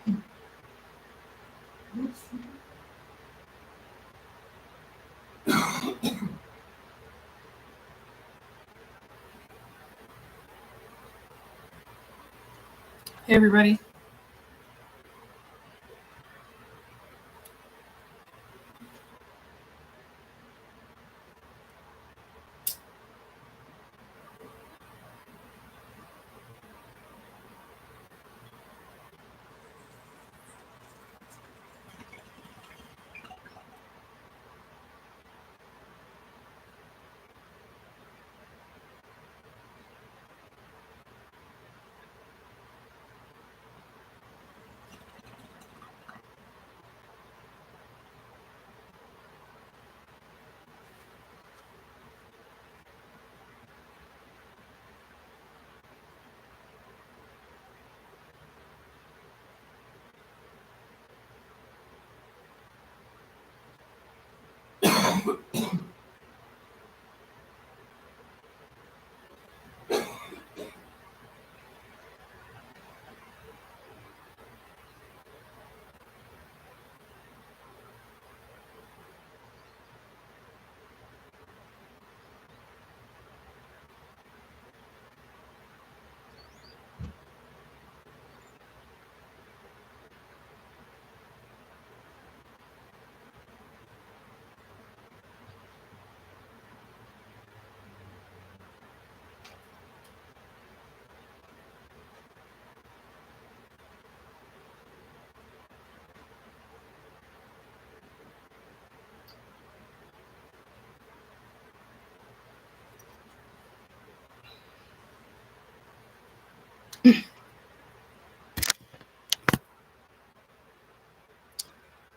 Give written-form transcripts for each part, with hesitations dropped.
Hey, everybody.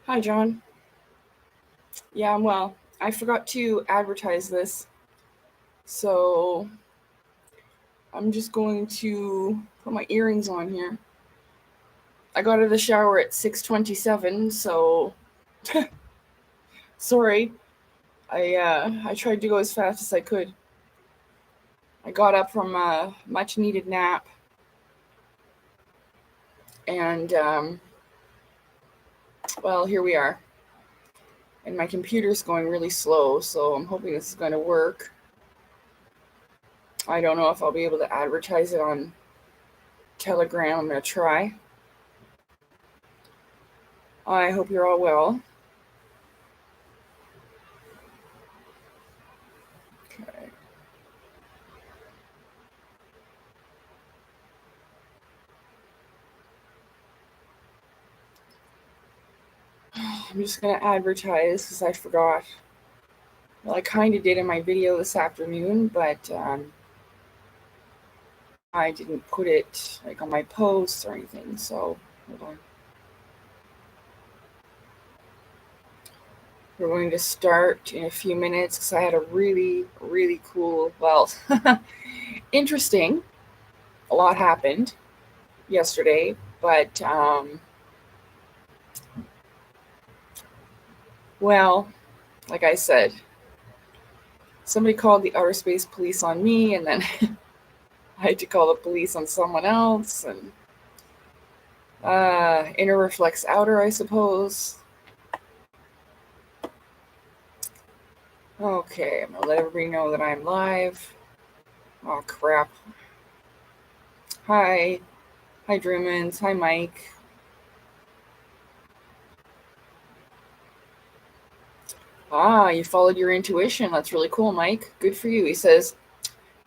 Hi, John. Yeah, I'm well. I forgot to advertise this, so I'm just going to put my earrings on here. I got out of the shower at 6:27, so sorry. I tried to go as fast as I could. I got up from a much needed nap, and well, here we are. And my computer's going really slow, so I'm hoping this is going to work. I don't know if I'll be able to advertise it on Telegram. I'm going to try. I hope you're all well. Okay. I'm just going to advertise because I forgot. Well, I kind of did in my video this afternoon, but I didn't put it like on my posts or anything. So hold on. We're going to start in a few minutes because I had a really, really cool, well, interesting. A lot happened yesterday, but well, like I said, somebody called the outer space police on me, and then I had to call the police on someone else, and inner reflects outer, I suppose. Okay, I'm gonna let everybody know that I'm live. Oh crap. Hi. Hi Drumans. Hi Mike. You followed your intuition. That's really cool, Mike. Good for you.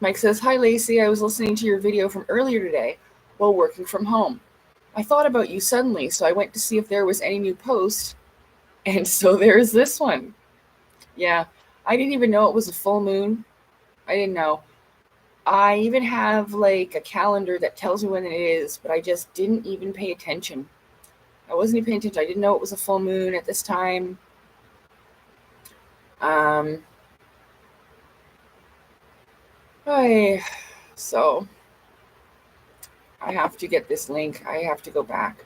Mike says, hi Lacey, I was listening to your video from earlier today while working from home. I thought about you suddenly, so I went to see if there was any new post, and so there's this one. Yeah, I didn't even know it was a full moon. I didn't know. I even have like a calendar that tells me when it is, but I just didn't even pay attention. I wasn't even paying attention. I didn't know it was a full moon at this time. So I have to get this link. I have to go back.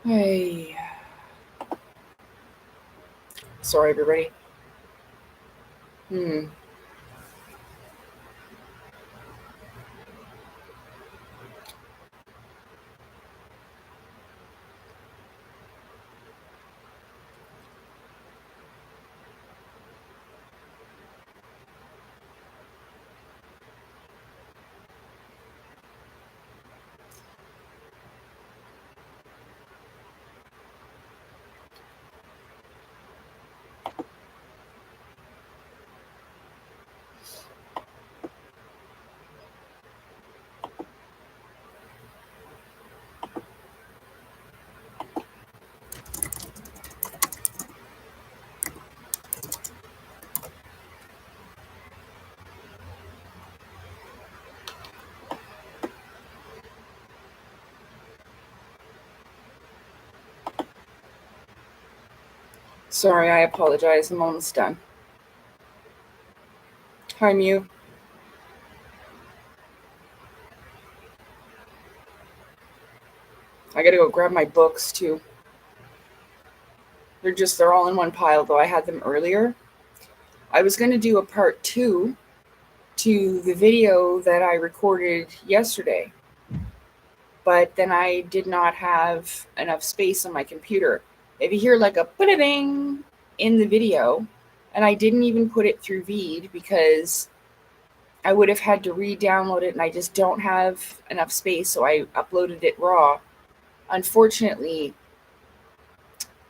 Hey. Sorry, everybody. Sorry, I apologize. I'm almost done. Hi, Mew. I gotta go grab my books too. They're all in one pile, though I had them earlier. I was gonna do a part 2 to the video that I recorded yesterday, but then I did not have enough space on my computer. If you hear like a ba-ding in the video, and I didn't even put it through Veed because I would have had to re-download it, and I just don't have enough space, so I uploaded it raw. Unfortunately,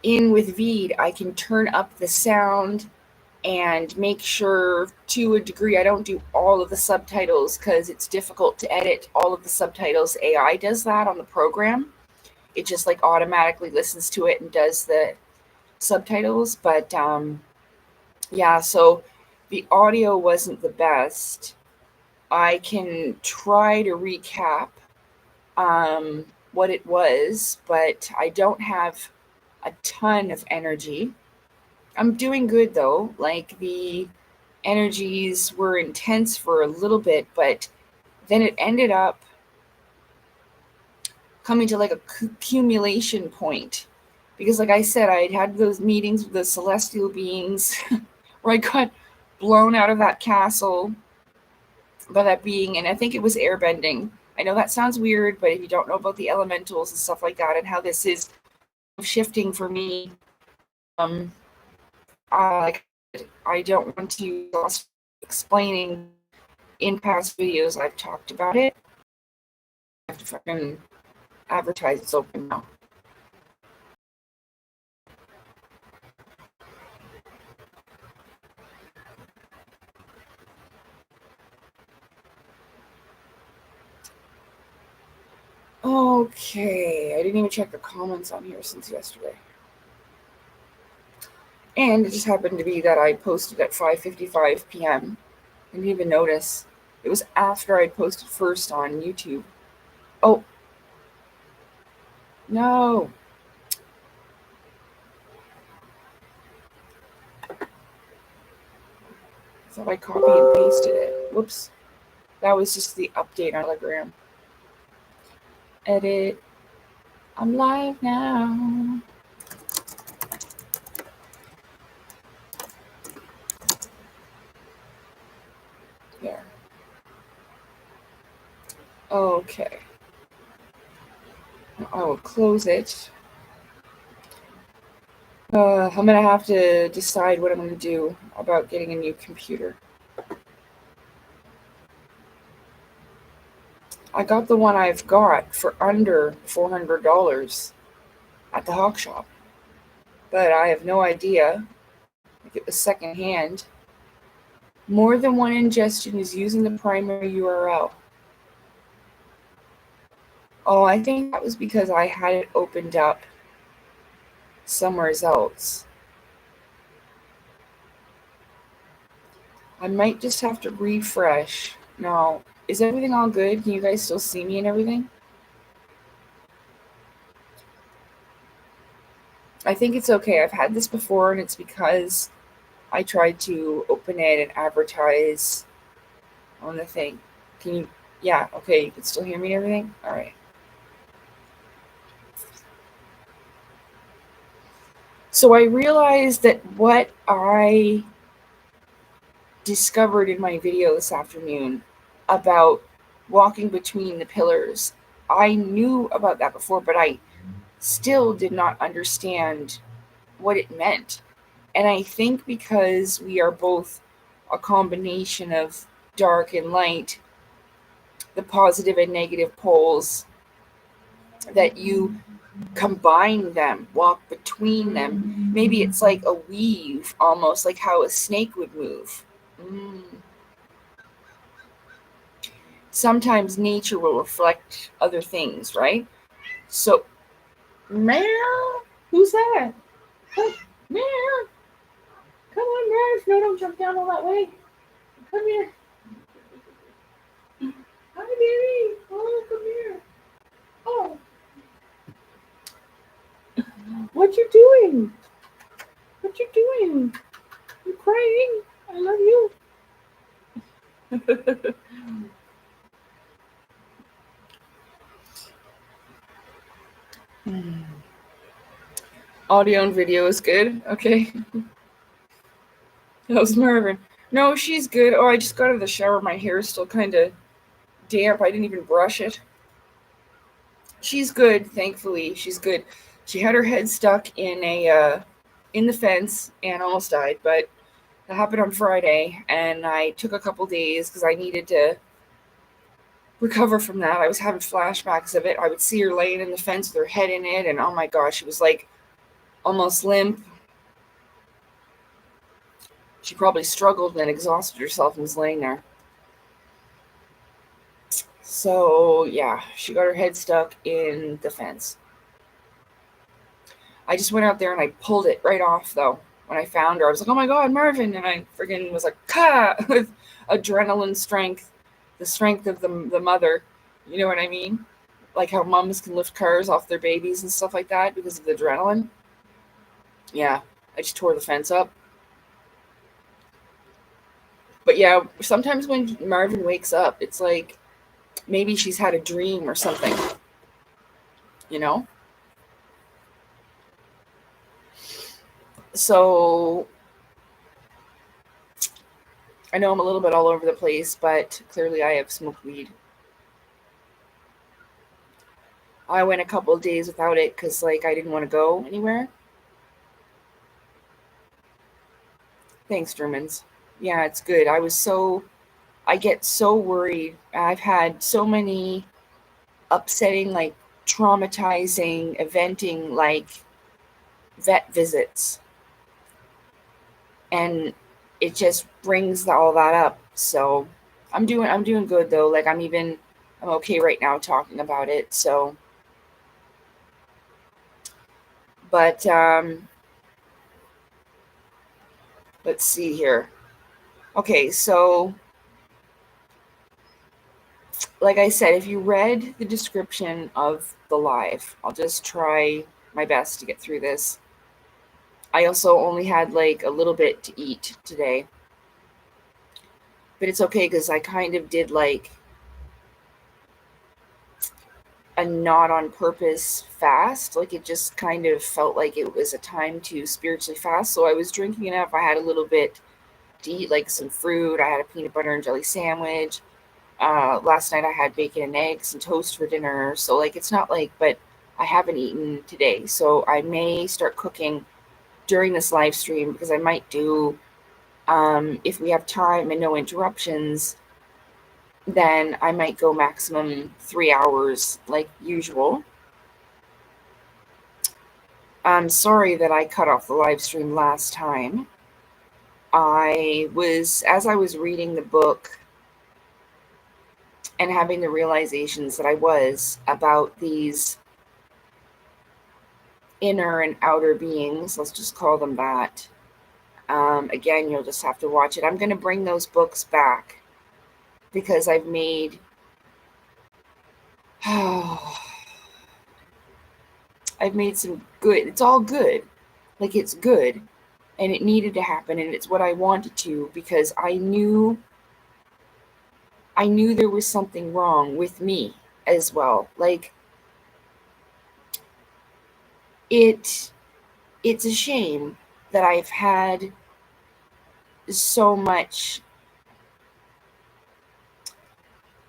in with Veed, I can turn up the sound and make sure to a degree I don't do all of the subtitles because it's difficult to edit all of the subtitles. AI does that on the program. It just like automatically listens to it and does the subtitles. But yeah, so the audio wasn't the best. I can try to recap what it was, but I don't have a ton of energy. I'm doing good though. Like the energies were intense for a little bit, but then it ended up coming to like a accumulation point. Because, like I said, I had those meetings with the celestial beings where I got blown out of that castle by that being, and I think it was airbending. I know that sounds weird, but if you don't know about the elementals and stuff like that and how this is shifting for me, um, like I don't want to explaining in past videos I've talked about it. I have to fucking advertise it's open now. Okay, I didn't even check the comments on here since yesterday. And it just happened to be that I posted at 5:55 p.m. I didn't even notice. It was after I posted first on YouTube. Oh, no. I thought I copied and pasted it. Whoops. That was just the update on Telegram. Edit. I'm live now. There. Okay. I will close it. I'm going to have to decide what I'm going to do about getting a new computer. I got the one I've got for under $400 at the Hawk Shop. But I have no idea if it was secondhand. More than one ingestion is using the primary URL. Oh, I think that was because I had it opened up somewhere else. I might just have to refresh. Now, is everything all good? Can you guys still see me and everything? I think it's okay. I've had this before, and it's because I tried to open it and advertise on the thing. Can you? Yeah, okay. You can still hear me and everything? All right. So I realized that what I discovered in my video this afternoon about walking between the pillars, I knew about that before, but I still did not understand what it meant. And I think because we are both a combination of dark and light, the positive and negative poles, that you combine them, walk between them. Maybe it's like a weave, almost like how a snake would move. Sometimes nature will reflect other things, right? So, meow, who's that? Meow, come on, Ralph. No, don't jump down all that way. Come here. Hi, baby. Oh, come here. Oh, what you doing? What you doing? You crying? I love you. Audio and video is good. Okay. How's Marvin? No, she's good. Oh, I just got out of the shower. My hair is still kind of damp. I didn't even brush it. She's good, thankfully. She's good. She had her head stuck in the fence and almost died, but that happened on Friday, and I took a couple days because I needed to recover from that. I was having flashbacks of it. I would see her laying in the fence with her head in it, and oh my gosh, it was like almost limp. She probably struggled and then exhausted herself and was laying there. So yeah, she got her head stuck in the fence. I just went out there and I pulled it right off though. When I found her, I was like, oh my God, Marvin. And I friggin' was like, ka, with adrenaline strength, the strength of the mother. You know what I mean? Like how moms can lift cars off their babies and stuff like that because of the adrenaline. Yeah, I just tore the fence up. But yeah, sometimes when Marvin wakes up, it's like maybe she's had a dream or something, you know? So I know I'm a little bit all over the place, but clearly I have smoked weed. I went a couple of days without it because, like, I didn't want to go anywhere. Thanks, Germans. Yeah, it's good. I get so worried. I've had so many upsetting, like, traumatizing, eventing, like, vet visits. And it just brings all that up. So I'm doing good though. Like I'm okay right now talking about it. So, but let's see here. Okay, so like I said, if you read the description of the live, I'll just try my best to get through this. I also only had like a little bit to eat today. But it's okay because I kind of did like a not on purpose fast. Like it just kind of felt like it was a time to spiritually fast. So I was drinking enough. I had a little bit to eat, like some fruit. I had a peanut butter and jelly sandwich. Last night I had bacon and eggs and toast for dinner. So like it's not like, but I haven't eaten today. So I may start cooking during this live stream because I might do, if we have time and no interruptions, then I might go maximum 3 hours like usual. I'm sorry that I cut off the live stream last time. As I was reading the book and having the realizations that I was about these inner and outer beings, let's just call them that. Again, you'll just have to watch it. I'm going to bring those books back because I've made some good. It's all good. Like it's good. And it needed to happen, and it's what I wanted to because I knew there was something wrong with me as well. Like it's a shame that I've had so much,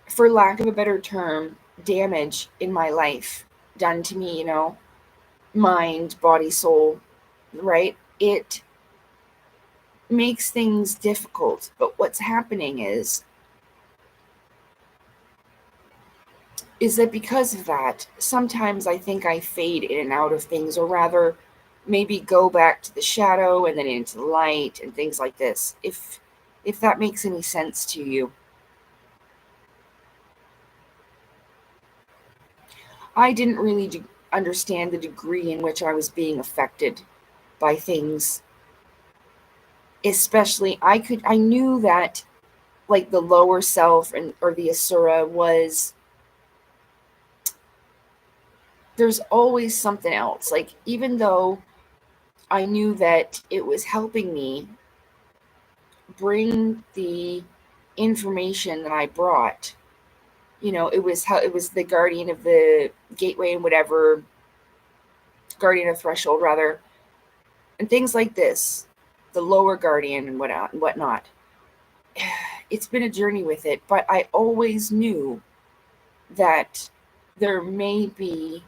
for lack of a better term, damage in my life done to me, mind, body, soul, right? It makes things difficult. But what's happening is that because of that, sometimes I think I fade in and out of things, or rather maybe go back to the shadow and then into the light and things like this. If that makes any sense to you. I didn't really understand the degree in which I was being affected by things. Especially, I knew that like the lower self or the Asura was, there's always something else. Like even though I knew that it was helping me bring the information that I brought. It was the guardian of the gateway and whatever, guardian of threshold rather, and things like this, the lower guardian and whatnot. It's been a journey with it, but I always knew that there may be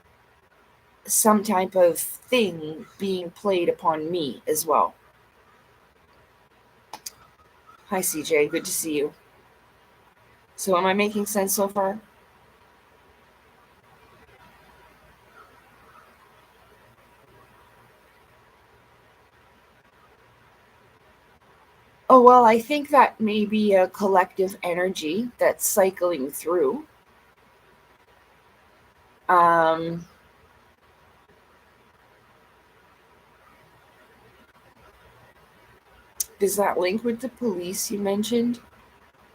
some type of thing being played upon me as well. Hi, CJ. Good to see you. So am I making sense so far? Oh, well, I think that may be a collective energy that's cycling through. Does that link with the police you mentioned?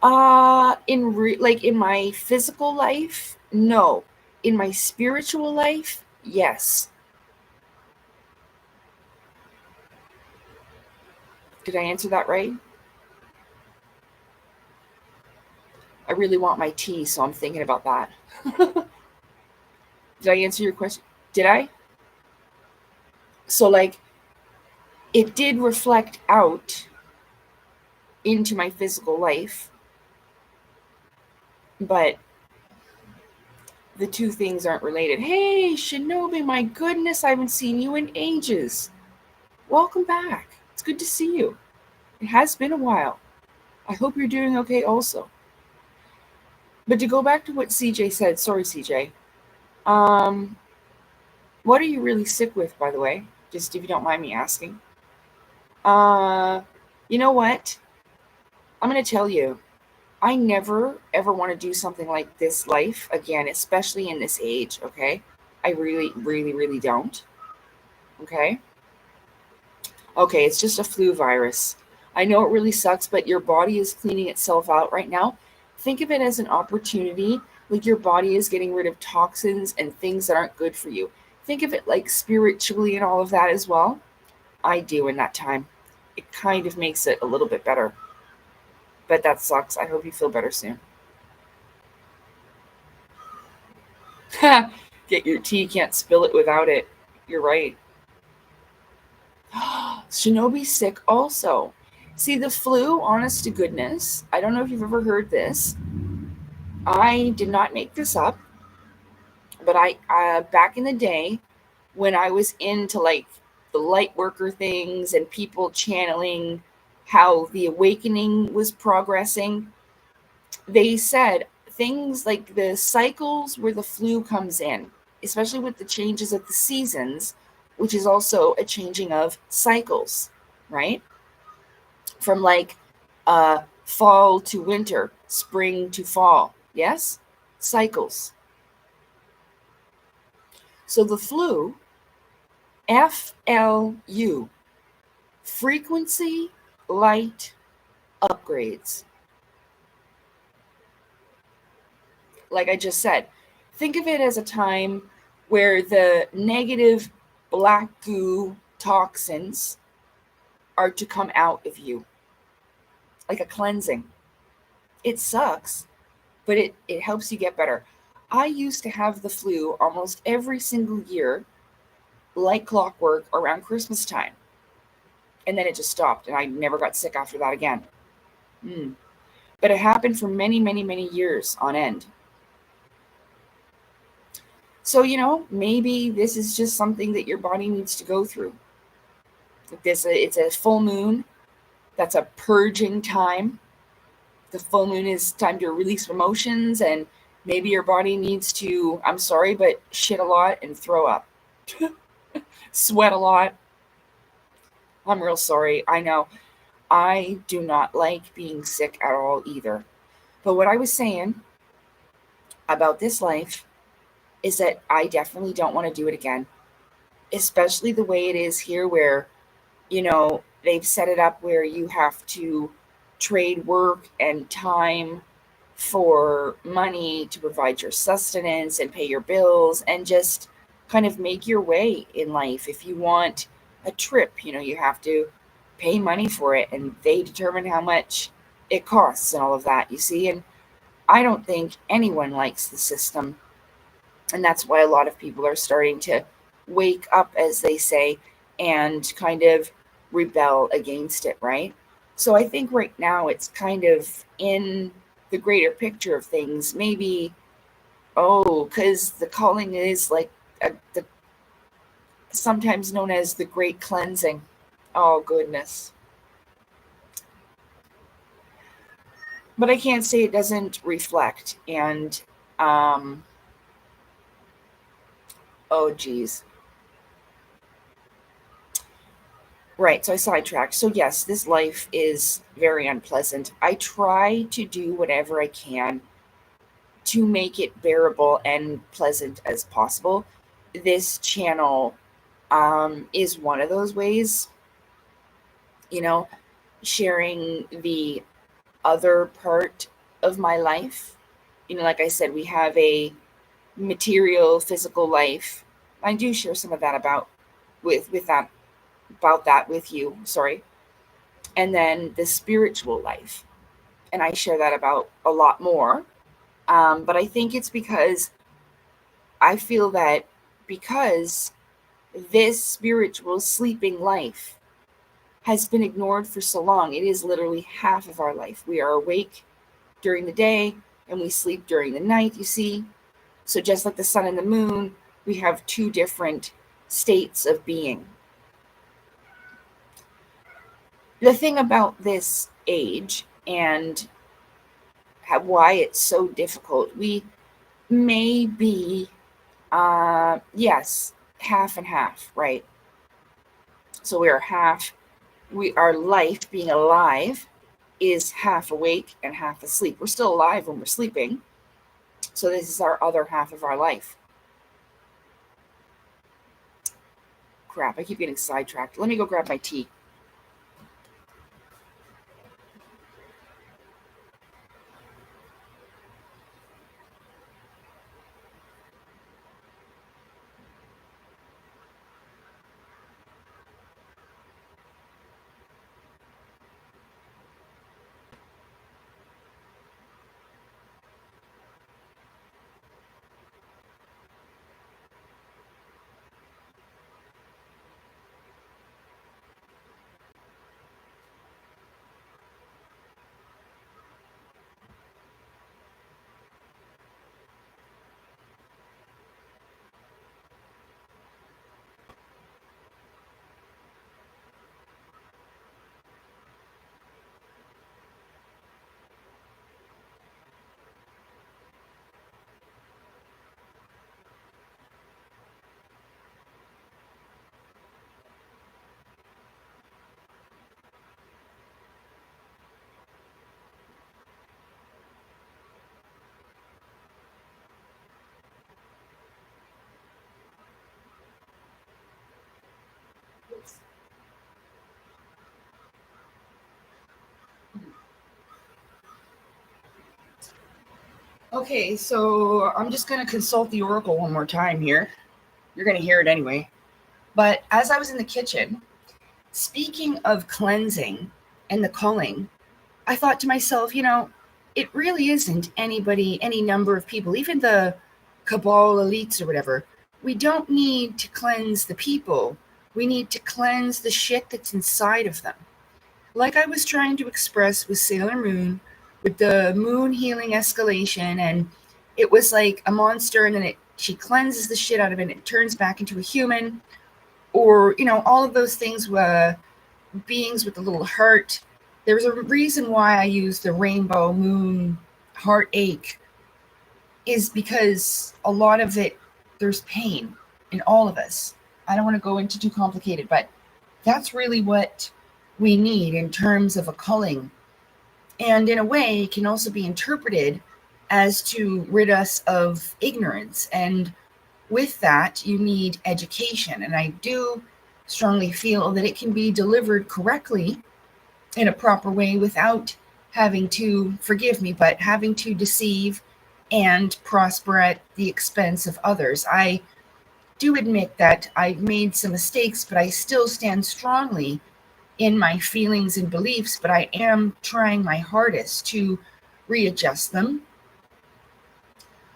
In my physical life, no. In my spiritual life, yes. Did I answer that right? I really want my tea, so I'm thinking about that. Did I answer your question? Did I? So, like, it did reflect out into my physical life, but the two things aren't related. Hey, Shinobi, my goodness, I haven't seen you in ages. Welcome back. It's good to see you. It has been a while. I hope you're doing okay also. But to go back to what CJ said, sorry, CJ. What are you really sick with, by the way? Just if you don't mind me asking. You know what? I'm going to tell you. I never, ever want to do something like this life again, especially in this age, okay? I really, really, really don't. Okay? Okay, it's just a flu virus. I know it really sucks, but your body is cleaning itself out right now. Think of it as an opportunity, like your body is getting rid of toxins and things that aren't good for you. Think of it like spiritually and all of that as well. I do in that time. It kind of makes it a little bit better. But that sucks. I hope you feel better soon. Get your tea, can't spill it without it. You're right. Shinobi's sick also. See, the flu, honest to goodness, I don't know if you've ever heard this. I did not make this up, but back in the day when I was into like the light worker things and people channeling how the awakening was progressing, they said things like the cycles where the flu comes in, especially with the changes of the seasons, which is also a changing of cycles, right? From like fall to winter, spring to fall. Yes? Cycles. So the flu, FLU, frequency light upgrades. Like I just said, think of it as a time where the negative black goo toxins are to come out of you, like a cleansing. It sucks, but it helps you get better. I used to have the flu almost every single year, like clockwork, around Christmas time. And then it just stopped, and I never got sick after that again. But it happened for many, many, many years on end. So, maybe this is just something that your body needs to go through. It's a full moon. That's a purging time. The full moon is time to release emotions, and maybe your body needs to, I'm sorry, but shit a lot and throw up. Sweat a lot. I'm real sorry. I know. I do not like being sick at all either. But what I was saying about this life is that I definitely don't want to do it again, especially the way it is here where, they've set it up where you have to trade work and time for money to provide your sustenance and pay your bills and just kind of make your way in life. If you want a trip. You have to pay money for it, and they determine how much it costs and all of that, you see. And I don't think anyone likes the system. And that's why a lot of people are starting to wake up, as they say, and kind of rebel against it, right? So I think right now it's kind of in the greater picture of things. Maybe, oh, because the calling is like sometimes known as the great cleansing. Oh, goodness. But I can't say it doesn't reflect. And, oh, geez. Right, so I sidetracked. So yes, this life is very unpleasant. I try to do whatever I can to make it bearable and pleasant as possible. This channel is one of those ways, you know, sharing the other part of my life. Like I said, we have a material, physical life. I do share some of that about that with you. Sorry. And then the spiritual life. And I share that about a lot more. But I think it's because I feel that because this spiritual sleeping life has been ignored for so long, it is literally half of our life. We are awake during the day and we sleep during the night, you see. So just like the sun and the moon, we have two different states of being. The thing about this age and why it's so difficult, we may be, yes, half and half, right? So our life being alive is half awake and half asleep. We're still alive when we're sleeping. So this is our other half of our life. Crap, I keep getting sidetracked. Let me go grab my tea. Okay, so I'm just going to consult the oracle one more time here. You're going to hear it anyway. But as I was in the kitchen, speaking of cleansing and the culling, I thought to myself, it really isn't any number of people, even the cabal elites or whatever. We don't need to cleanse the people. We need to cleanse the shit that's inside of them. Like I was trying to express with Sailor Moon, with the moon healing escalation, and it was like a monster, and then she cleanses the shit out of it, and it turns back into a human, or all of those things were beings with a little heart. There's a reason why I use the rainbow moon heartache, is because a lot of it, there's pain in all of us. I don't want to go into too complicated, but that's really what we need in terms of a culling. And in a way, it can also be interpreted as to rid us of ignorance. And with that, you need education. And I do strongly feel that it can be delivered correctly in a proper way without having to, forgive me, but having to deceive and prosper at the expense of others. I do admit that I've made some mistakes, but I still stand strongly in my feelings and beliefs, but I am trying my hardest to readjust them.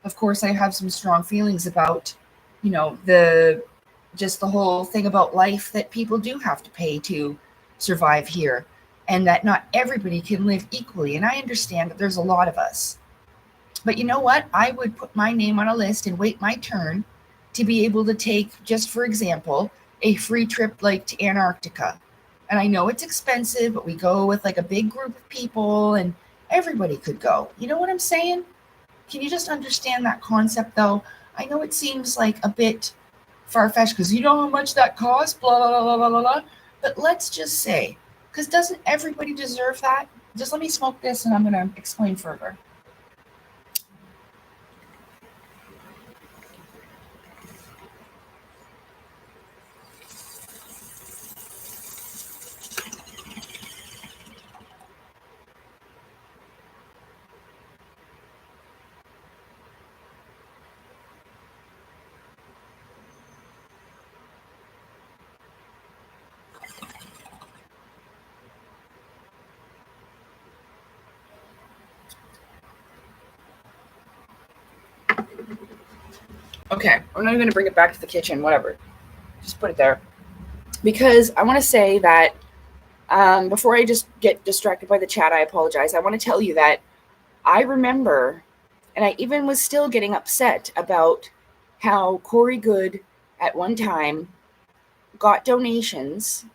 Of course, I have some strong feelings about, the whole thing about life, that people do have to pay to survive here, and that not everybody can live equally. And I understand that there's a lot of us. But you know what? I would put my name on a list and wait my turn to be able to take, just for example, a free trip like to Antarctica. And I know it's expensive, but we go with like a big group of people and everybody could go. You know what I'm saying? Can you just understand that concept though? I know it seems like a bit far-fetched because you know how much that costs, blah, blah, blah, blah, blah, blah. But let's just say, because doesn't everybody deserve that? Just let me smoke this and I'm going to explain further. Okay, I'm not even going to bring it back to the kitchen, whatever. Just put it there. Because I want to say that before I just get distracted by the chat, I apologize. I want to tell you that I remember, and I even was still getting upset about how Corey Good at one time got donations,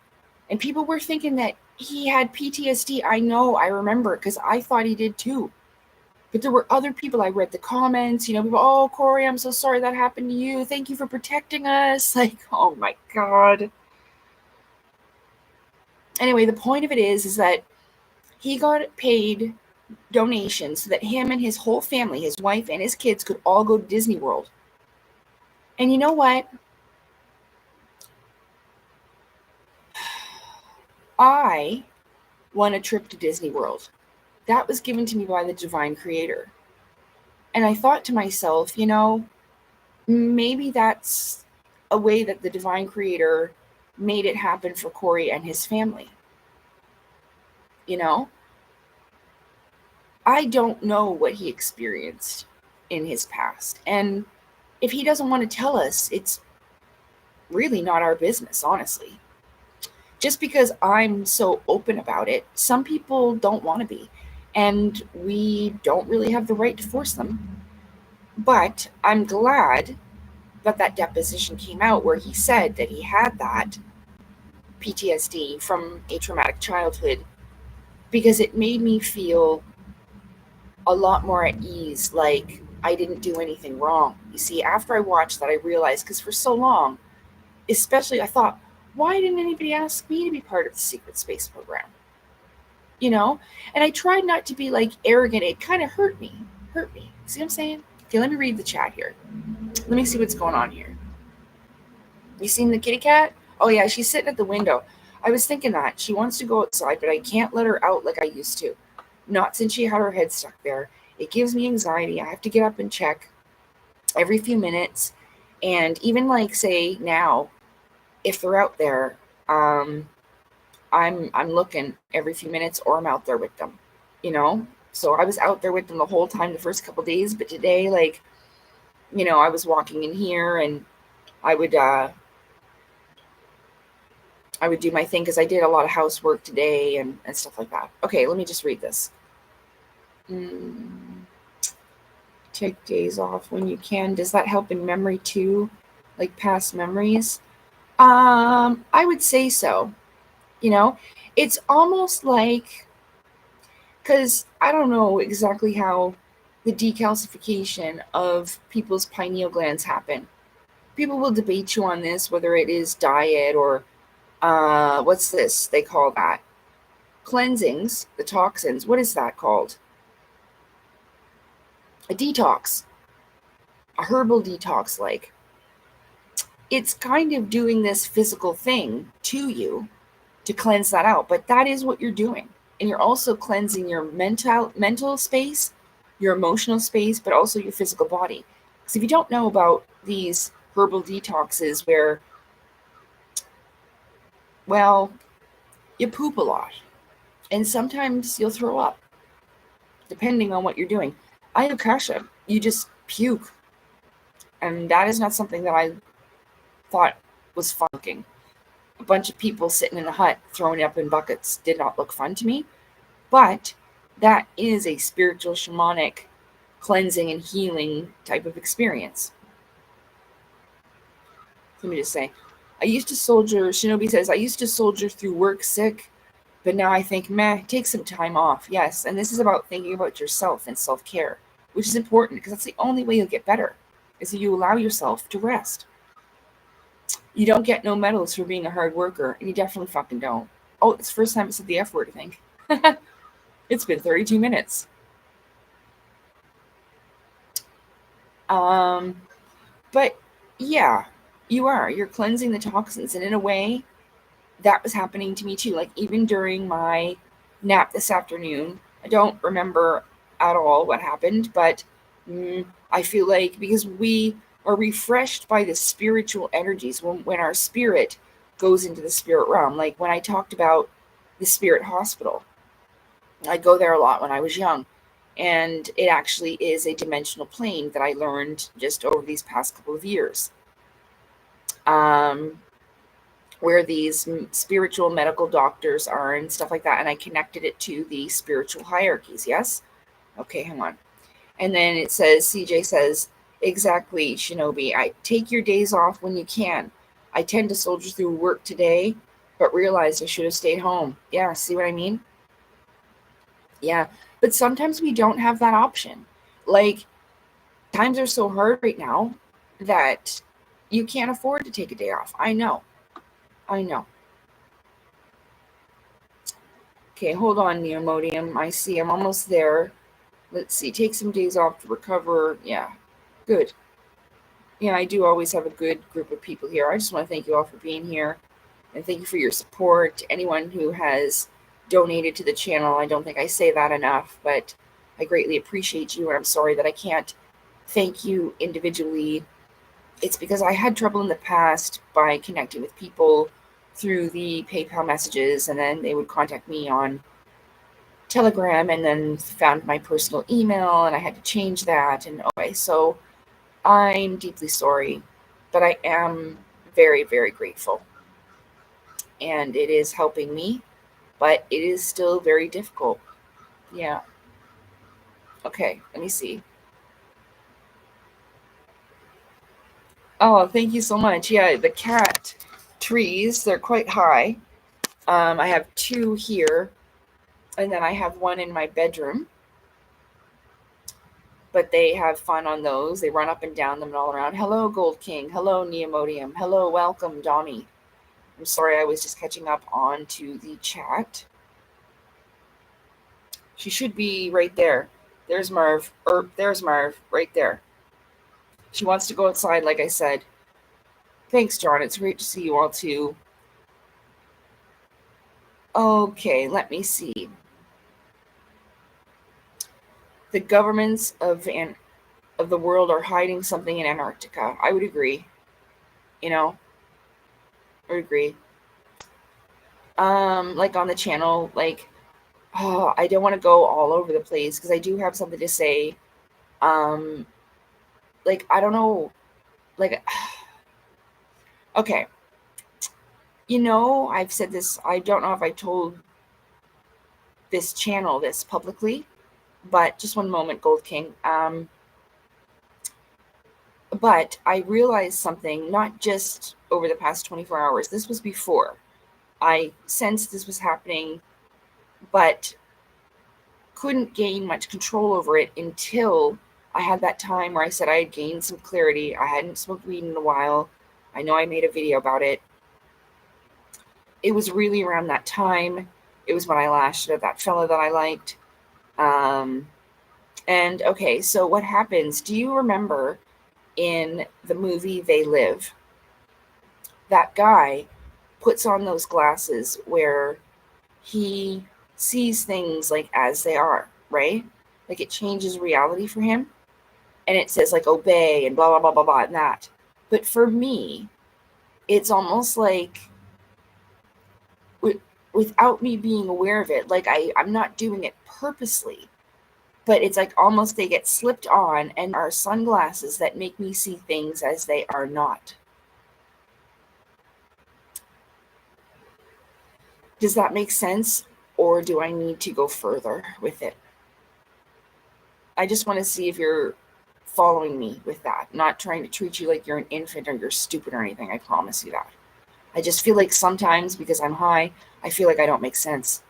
and people were thinking that he had PTSD. I know, I remember, because I thought he did too. But there were other people, I read the comments, people, oh, Corey, I'm so sorry that happened to you. Thank you for protecting us. Like, oh my God. Anyway, the point of it is that he got paid donations so that him and his whole family, his wife and his kids, could all go to Disney World. And you know what? I won a trip to Disney World. That was given to me by the divine creator. And I thought to myself, maybe that's a way that the divine creator made it happen for Corey and his family. I don't know what he experienced in his past. And if he doesn't want to tell us, it's really not our business, honestly. Just because I'm so open about it, some people don't want to be. And we don't really have the right to force them. But I'm glad that deposition came out where he said that he had that PTSD from a traumatic childhood, because it made me feel a lot more at ease, like I didn't do anything wrong. You see, after I watched that, I realized, because for so long, especially, I thought, why didn't anybody ask me to be part of the secret space program? And I tried not to be like arrogant. It kind of hurt me. See what I'm saying? Okay, let me read the chat here. Let me see what's going on here. You seen the kitty cat? Oh yeah, she's sitting at the window. I was thinking that she wants to go outside, but I can't let her out like I used to. Not since she had her head stuck there. It gives me anxiety. I have to get up and check every few minutes. And even like, say now, if they're out there, I'm looking every few minutes, or I'm out there with them, So I was out there with them the whole time the first couple days, but today, like, I was walking in here and I would do my thing because I did a lot of housework today and stuff like that. Okay, let me just read this. Take days off when you can. Does that help in memory too? Like past memories? I would say so. It's almost like, because I don't know exactly how the decalcification of people's pineal glands happen. People will debate you on this, whether it is diet or what's this? They call that cleansings, the toxins. What is that called? A detox, a herbal detox. Like, it's kind of doing this physical thing to you to cleanse that out, but that is what you're doing. And you're also cleansing your mental space, your emotional space, but also your physical body. Because if you don't know about these herbal detoxes where, well, you poop a lot. And sometimes you'll throw up, depending on what you're doing. I have kasha. You just puke. And that is not something that I thought was funking. A bunch of people sitting in a hut throwing up in buckets did not look fun to me. But that is a spiritual, shamanic, cleansing and healing type of experience. Let me just say, Shinobi says, I used to soldier through work sick, but now I think, take some time off. Yes, and this is about thinking about yourself and self-care, which is important because that's the only way you'll get better, is that you allow yourself to rest. You don't get no medals for being a hard worker, and you definitely fucking don't. Oh, it's the first time I said the F word, I think. It's been 32 minutes. But yeah, you're cleansing the toxins, and in a way that was happening to me too. Like even during my nap this afternoon, I don't remember at all what happened, but I feel like because we are refreshed by the spiritual energies when our spirit goes into the spirit realm. Like when I talked about the spirit hospital, I go there a lot when I was young. And it actually is a dimensional plane that I learned just over these past couple of years. Where these spiritual medical doctors are and stuff like that. And I connected it to the spiritual hierarchies. Yes? Okay, hang on. And then it says, CJ says, exactly, Shinobi. I take your days off when you can. I tend to soldier through work today, but realized I should have stayed home. Yeah, see what I mean? Yeah, but sometimes we don't have that option. Like, times are so hard right now that you can't afford to take a day off. I know. Okay, hold on, Neomodium. I see I'm almost there. Let's see. Take some days off to recover. Yeah, good. Yeah, I do always have a good group of people here. I just want to thank you all for being here. And thank you for your support. Anyone who has donated to the channel, I don't think I say that enough, but I greatly appreciate you. And I'm sorry that I can't thank you individually. It's because I had trouble in the past by connecting with people through the PayPal messages, and then they would contact me on Telegram, and then found my personal email, and I had to change that. And okay, so I'm deeply sorry, but I am very, very grateful. And it is helping me, but it is still very difficult. Yeah. Okay, let me see. Oh, thank you so much. Yeah, the cat trees, they're quite high. I have 2 here, and then I have 1 in my bedroom. But they have fun on those. They run up and down them and all around. Hello, Gold King. Hello, Neomodium. Hello, welcome, Donnie. I'm sorry, I was just catching up on to the chat. She should be right there. There's Marv. There's Marv, right there. She wants to go outside, like I said. Thanks, John. It's great to see you all, too. Okay, let me see. The governments of the world are hiding something in Antarctica. I would agree. I would agree. Like on the channel, like, I don't want to go all over the place because I do have something to say. Like, I don't know, like, okay. I've said this, I don't know if I told this channel this publicly, but just one moment, Gold King. But I realized something, not just over the past 24 hours. This was before. I sensed this was happening, but couldn't gain much control over it until I had that time where I said I had gained some clarity. I hadn't smoked weed in a while. I know I made a video about it. It was really around that time. It was when I lashed at that fella that I liked. And okay, so what happens? Do you remember in the movie They Live? That guy puts on those glasses where he sees things like as they are, right? Like it changes reality for him. And it says like obey and blah, blah, blah, blah, blah, and that. But for me, it's almost like without me being aware of it, like I'm not doing it purposely, but it's like almost they get slipped on and are sunglasses that make me see things as they are not. Does that make sense? Or do I need to go further with it? I just want to see if you're following me with that. I'm not trying to treat you like you're an infant or you're stupid or anything. I promise you that. I just feel like sometimes because I'm high, I feel like I don't make sense.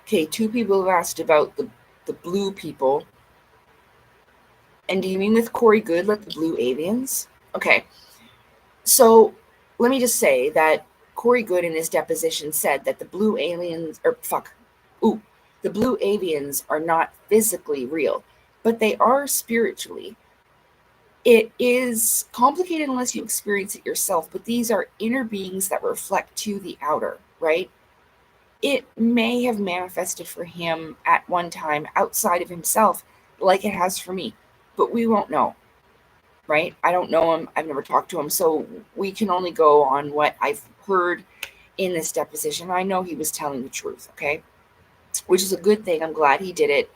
Okay, 2 people have asked about the blue people. And do you mean with Corey Good, like the blue aliens? Okay. So let me just say that Corey Good in his deposition said that the blue aliens, the blue aliens are not physically real, but they are spiritually. It is complicated unless you experience it yourself, but these are inner beings that reflect to the outer, right? It may have manifested for him at one time outside of himself, like it has for me, but we won't know, right? I don't know him. I've never talked to him. So we can only go on what I've heard in this deposition. I know he was telling the truth, okay? Which is a good thing. I'm glad he did it.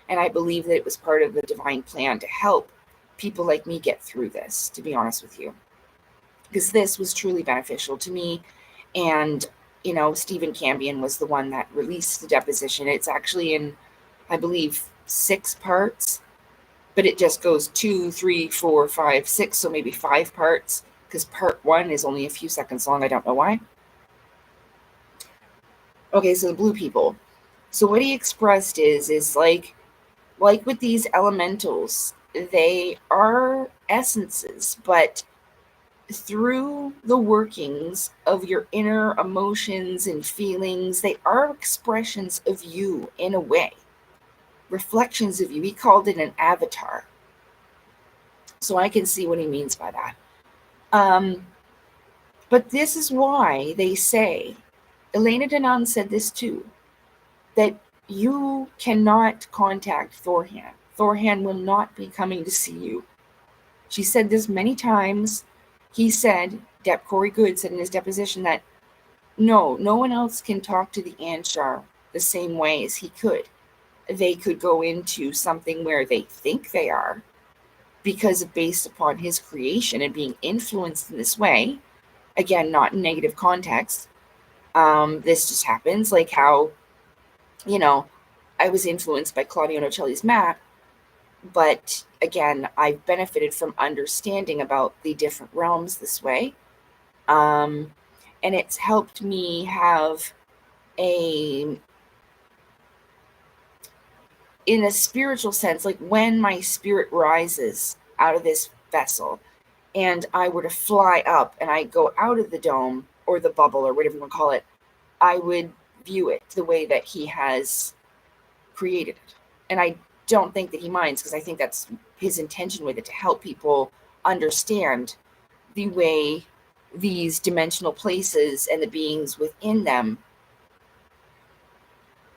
And I believe that it was part of the divine plan to help people like me get through this, to be honest with you. Because this was truly beneficial to me. And, Stephen Cambion was the one that released the deposition. It's actually in, I believe, 6 parts. But it just goes 2, 3, 4, 5, 6, so maybe 5 parts, because part 1 is only a few seconds long. I don't know why. Okay, so the blue people. So what he expressed is like with these elementals, they are essences, but through the workings of your inner emotions and feelings, they are expressions of you in a way, reflections of you. He called it an avatar. So I can see what he means by that. But this is why they say, Elena Denon said this too, that you cannot contact Thorhan. Thorhan will not be coming to see you. She said this many times. He said, Corey Good said in his deposition that no one else can talk to the Anshar the same way as he could. They could go into something where they think they are, because based upon his creation and being influenced in this way, again, not in negative context, this just happens, like how, I was influenced by Claudio Nocelli's map, but again, I've benefited from understanding about the different realms this way, and it's helped me have in a spiritual sense, like when my spirit rises out of this vessel, and I were to fly up and I go out of the dome or the bubble or whatever you want to call it, I would view it the way that he has created it. And I don't think that he minds, because I think that's his intention with it, to help people understand the way these dimensional places and the beings within them,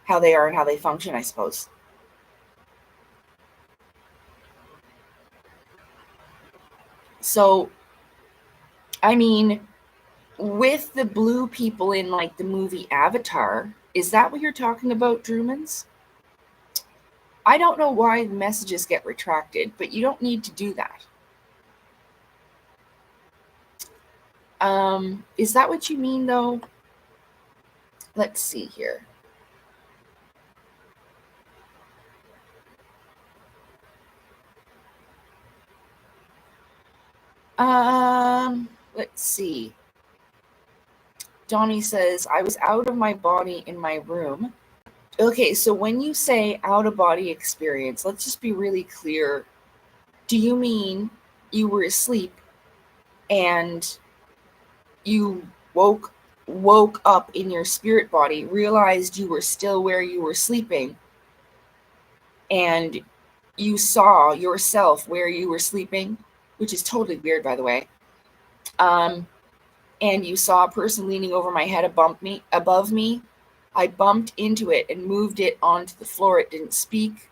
how they are and how they function, I suppose. So, I mean, with the blue people in like the movie Avatar, is that what you're talking about, Drumans? I don't know why the messages get retracted, but you don't need to do that. Is that what you mean, though? Let's see here. Let's see. Donnie says, I was out of my body in my room. Okay, so when you say out-of-body experience, let's just be really clear. Do you mean you were asleep and you woke up in your spirit body, realized you were still where you were sleeping, and you saw yourself where you were sleeping, which is totally weird, by the way, and you saw a person leaning over my head above me, I bumped into it and moved it onto the floor. It didn't speak.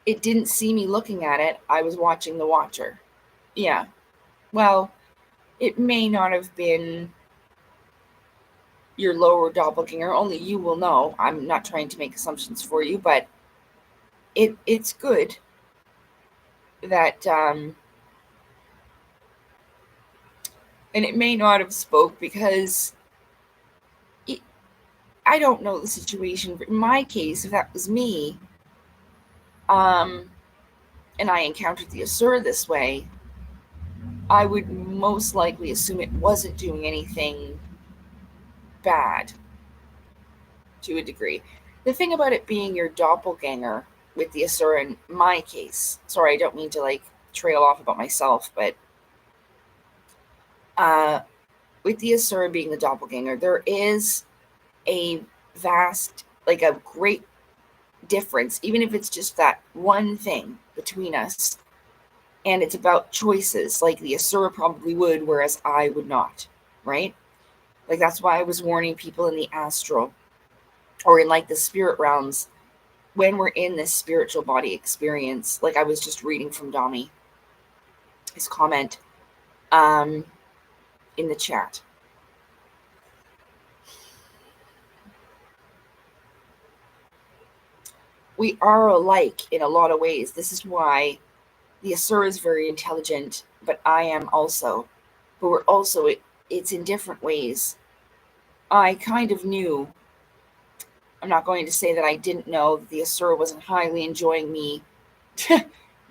It didn't see me looking at it. I was watching the watcher. Yeah. Well, it may not have been your lower doppelganger. Only you will know. I'm not trying to make assumptions for you, but it's good that and it may not have spoke because I don't know the situation. But in my case, if that was me, and I encountered the Asura this way, I would most likely assume it wasn't doing anything bad to a degree. The thing about it being your doppelganger with the Asura in my case, sorry, I don't mean to like trail off about myself, but with the Asura being the doppelganger, there is a vast, like a great difference, even if it's just that one thing between us. And it's about choices, like the Asura probably would, whereas I would not, right? Like that's why I was warning people in the astral or in like the spirit realms when we're in this spiritual body experience. Like I was just reading from Dami, his comment in the chat. We are alike in a lot of ways. This is why the Asura is very intelligent, but I am also. But we're also, it's in different ways. I kind of knew. I'm not going to say that I didn't know that the Asura wasn't highly enjoying me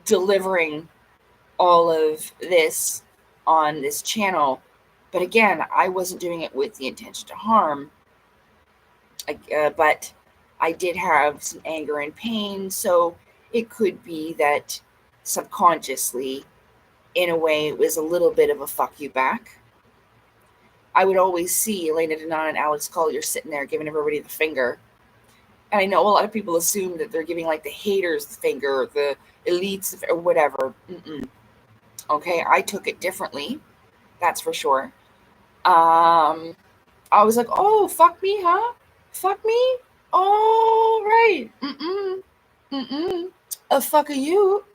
delivering all of this on this channel. But again, I wasn't doing it with the intention to harm. But I did have some anger and pain, so it could be that subconsciously, in a way, it was a little bit of a fuck you back. I would always see Elena Denon and Alex Collier sitting there giving everybody the finger. And I know a lot of people assume that they're giving like the haters the finger, the elites, or whatever. Okay, I took it differently. That's for sure. I was like, oh, fuck me, huh? Fuck me? All right. A fuck are you?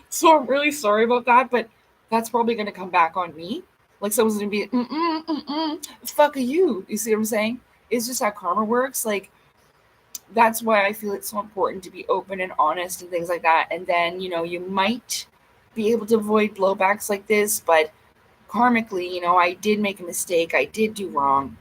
So I'm really sorry about that, but that's probably going to come back on me. Like someone's going to be, fuck are you? You see what I'm saying? It's just how karma works. Like, that's why I feel it's so important to be open and honest and things like that. And then, you might be able to avoid blowbacks like this, but karmically, I did make a mistake. I did do wrong,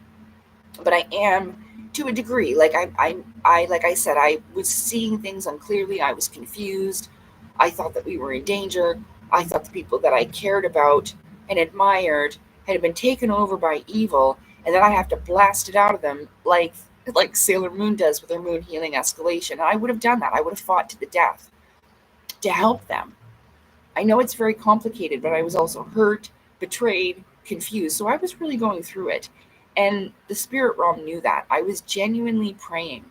but I am to a degree. Like like I said, I was seeing things unclearly. I was confused. I thought that we were in danger. I thought the people that I cared about and admired had been taken over by evil, and then I have to blast it out of them like Sailor Moon does with her moon healing escalation. And I would have done that. I would have fought to the death to help them. I know it's very complicated, but I was also hurt, betrayed, confused. So I was really going through it. And the spirit realm knew that. I was genuinely praying.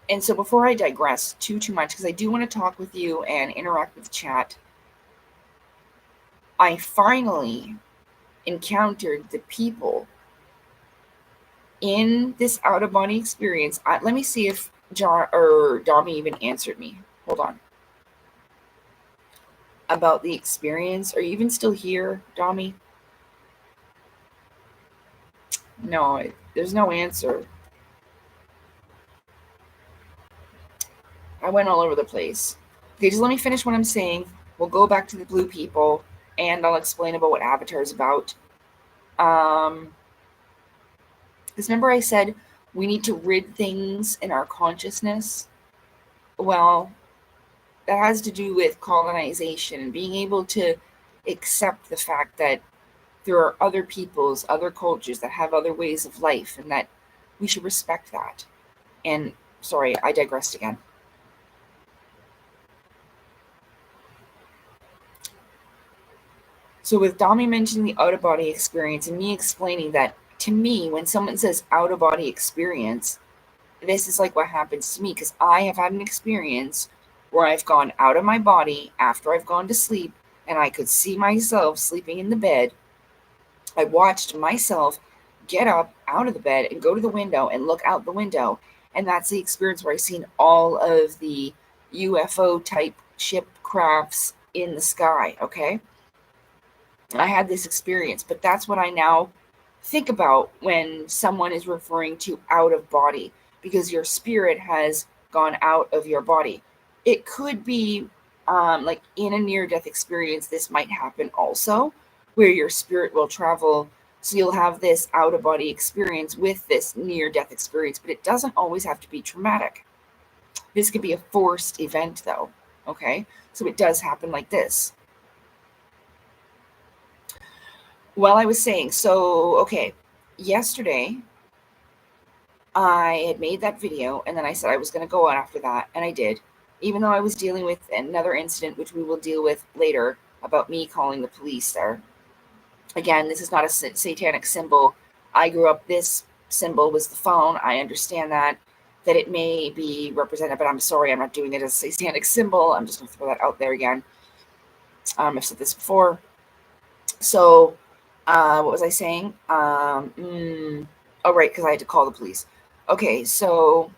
And so before I digress too much, because I do want to talk with you and interact with chat, I finally encountered the people in this out-of-body experience. Let me see if John or Dami even answered me. Hold on. About the experience. Are you even still here, Dami? No, there's no answer. I went all over the place. Okay, just let me finish what I'm saying. We'll go back to the blue people, and I'll explain about what Avatar is about. Because remember I said we need to rid things in our consciousness? Well, that has to do with colonization and being able to accept the fact that there are other peoples, other cultures that have other ways of life, and that we should respect that. And sorry, I digressed again. So with Dami mentioning the out-of-body experience and me explaining that, to me, when someone says out-of-body experience, this is like what happens to me, because I have had an experience where I've gone out of my body after I've gone to sleep, and I could see myself sleeping in the bed. I watched myself get up out of the bed and go to the window and look out the window. And that's the experience where I've seen all of the UFO type ship crafts in the sky, okay? I had this experience, but that's what I now think about when someone is referring to out of body, because your spirit has gone out of your body. It could be like in a near-death experience, this might happen also, where your spirit will travel. So you'll have this out-of-body experience with this near-death experience, but it doesn't always have to be traumatic. This could be a forced event, though, okay? So it does happen like this. Well, I was saying, so, okay, yesterday I had made that video, and then I said I was going to go on after that, and I did, even though I was dealing with another incident, which we will deal with later, about me calling the police there. Again, this is not a satanic symbol. I grew up, this symbol was the phone. I understand that it may be represented, but I'm sorry, I'm not doing it as a satanic symbol. I'm just going to throw that out there again. I've said this before. So, what was I saying? Oh, right, because I had to call the police. Okay, so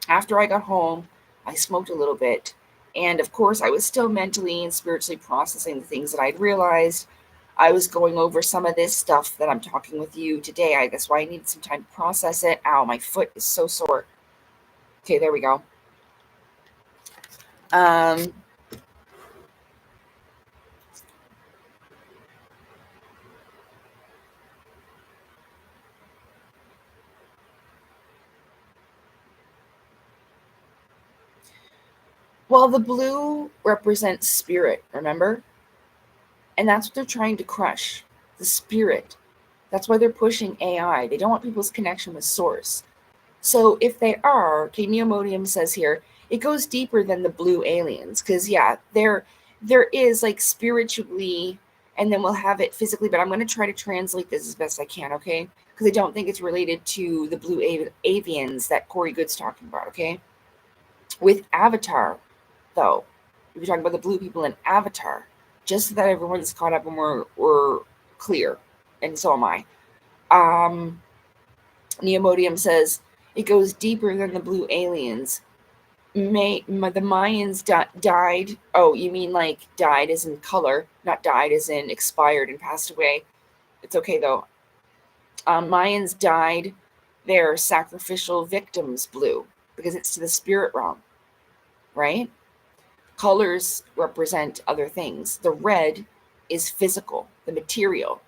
after I got home, I smoked a little bit. And of course, I was still mentally and spiritually processing the things that I'd realized. I was going over some of this stuff that I'm talking with you today. That's why I needed some time to process it. Ow, my foot is so sore. Okay, there we go. Well, the blue represents spirit, remember? And that's what they're trying to crush, the spirit. That's why they're pushing AI. They don't want people's connection with source. So if they are, okay, Neomodium says here, it goes deeper than the blue aliens. Because, yeah, there is like spiritually, and then we'll have it physically, but I'm going to try to translate this as best I can, okay? Because I don't think it's related to the blue avians that Corey Good's talking about, okay? With Avatar, though, if you're talking about the blue people in Avatar, just so that everyone's caught up and we're clear, and so am I. Neomodium says, it goes deeper than the blue aliens. The Mayans died. Oh, you mean like died as in color, not died as in expired and passed away. It's okay, though. Mayans died their sacrificial victims blue, because it's to the spirit realm, right? Colors represent other things. The red is physical, the material,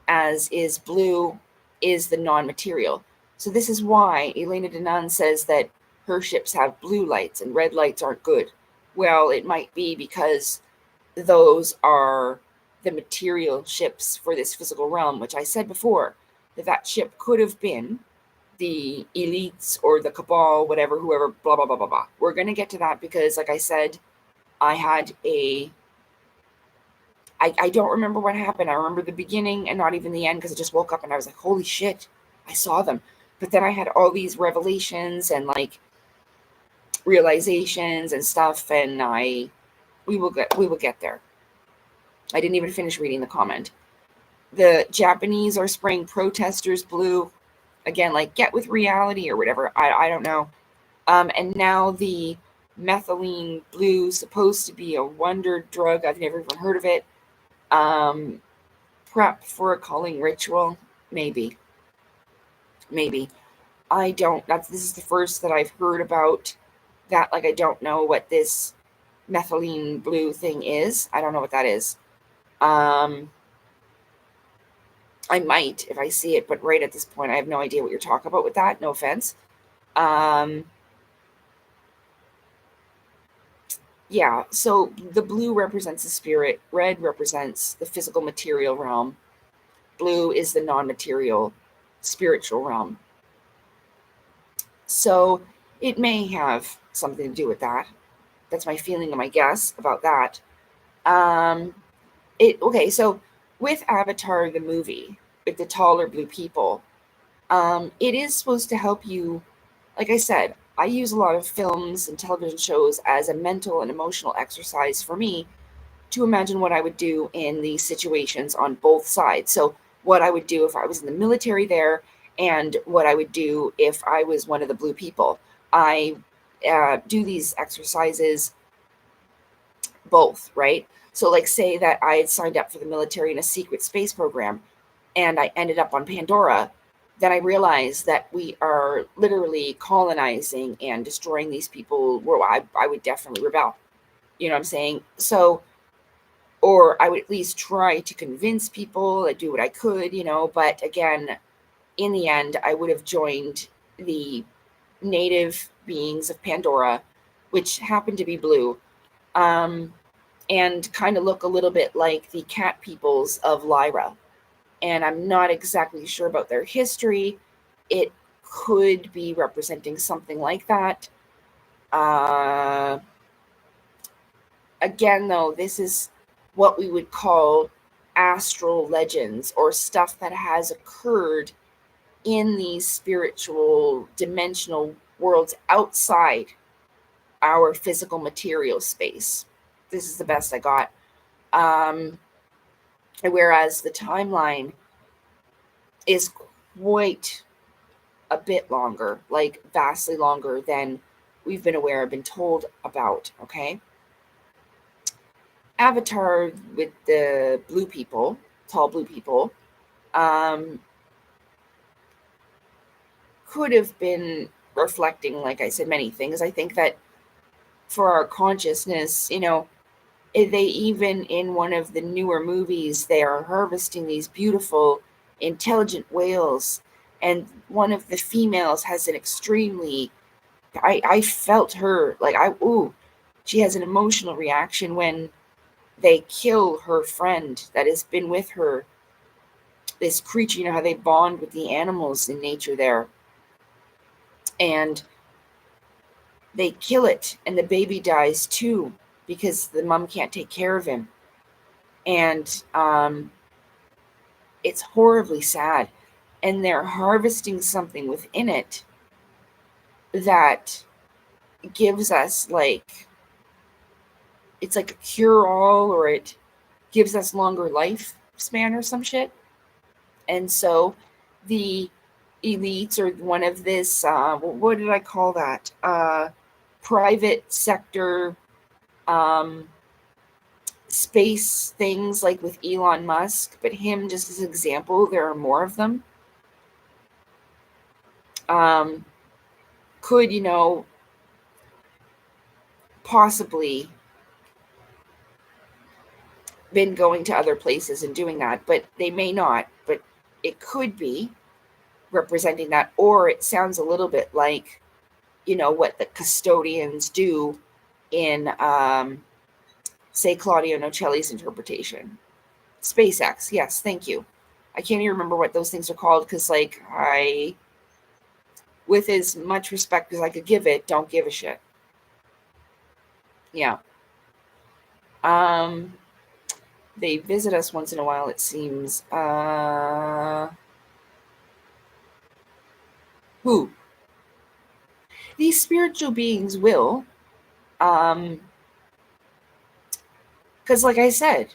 as is blue is the non-material. So this is why Elena Denon says that her ships have blue lights and red lights aren't good. Well, it might be because those are the material ships for this physical realm, which I said before, that ship could have been the elites or the cabal, whatever, whoever, blah, blah, blah, blah, blah. We're going to get to that because, like I said, I had I don't remember what happened. I remember the beginning and not even the end, because I just woke up and I was like, holy shit, I saw them. But then I had all these revelations and like realizations and stuff, and we will get there. I didn't even finish reading the comment. The Japanese are spraying protesters blue. Again, like get with reality or whatever. I don't know. And now the methylene blue, supposed to be a wonder drug. I've never even heard of it. Prep for a culling ritual. Maybe. I don't. This is the first that I've heard about that. Like, I don't know what this methylene blue thing is. I don't know what that is. I might if I see it, but right at this point, I have no idea what you're talking about with that. No offense. Yeah, so the blue represents the spirit, red represents the physical material realm, blue is the non-material spiritual realm. So it may have something to do with that. That's my feeling and my guess about that. Okay, so with Avatar, the movie, with the taller blue people, it is supposed to help you. Like I said, I use a lot of films and television shows as a mental and emotional exercise for me to imagine what I would do in these situations on both sides. So what I would do if I was in the military there, and what I would do if I was one of the blue people. I do these exercises both, right? So, like, say that I had signed up for the military in a secret space program and I ended up on Pandora, then I realized that we are literally colonizing and destroying these people. Well, I would definitely rebel. You know what I'm saying? So, or I would at least try to convince people, I do what I could, but again, in the end, I would have joined the native beings of Pandora, which happen to be blue, and kind of look a little bit like the cat peoples of Lyra. And I'm not exactly sure about their history. It could be representing something like that. Uh, Again, though, this is what we would call astral legends, or stuff that has occurred in these spiritual dimensional worlds outside our physical material space. This is the best I got. Whereas the timeline is quite a bit longer, like vastly longer than we've been aware, been told about. Okay. Avatar with the blue people, tall blue people, um, could have been reflecting, like I said, many things. I think that for our consciousness, they even in one of the newer movies, they are harvesting these beautiful, intelligent whales. And one of the females has an extremely, I felt her, like, she has an emotional reaction when they kill her friend that has been with her, this creature, how they bond with the animals in nature there. And they kill it, and the baby dies too because the mom can't take care of him. And it's horribly sad. And they're harvesting something within it that gives us, like, it's like a cure-all, or it gives us longer lifespan or some shit. And so the elites, or one of this, what did I call that? Private sector space things, like with Elon Musk, but him just as an example, there are more of them. Could, possibly been going to other places and doing that, but they may not, but it could be representing that. Or it sounds a little bit like, what the custodians do in, say, Claudio Nocelli's interpretation. SpaceX, yes, thank you. I can't even remember what those things are called, because, like, I, with as much respect as I could give it, don't give a shit. Yeah. They visit us once in a while, it seems. Who? These spiritual beings will. Because, like I said,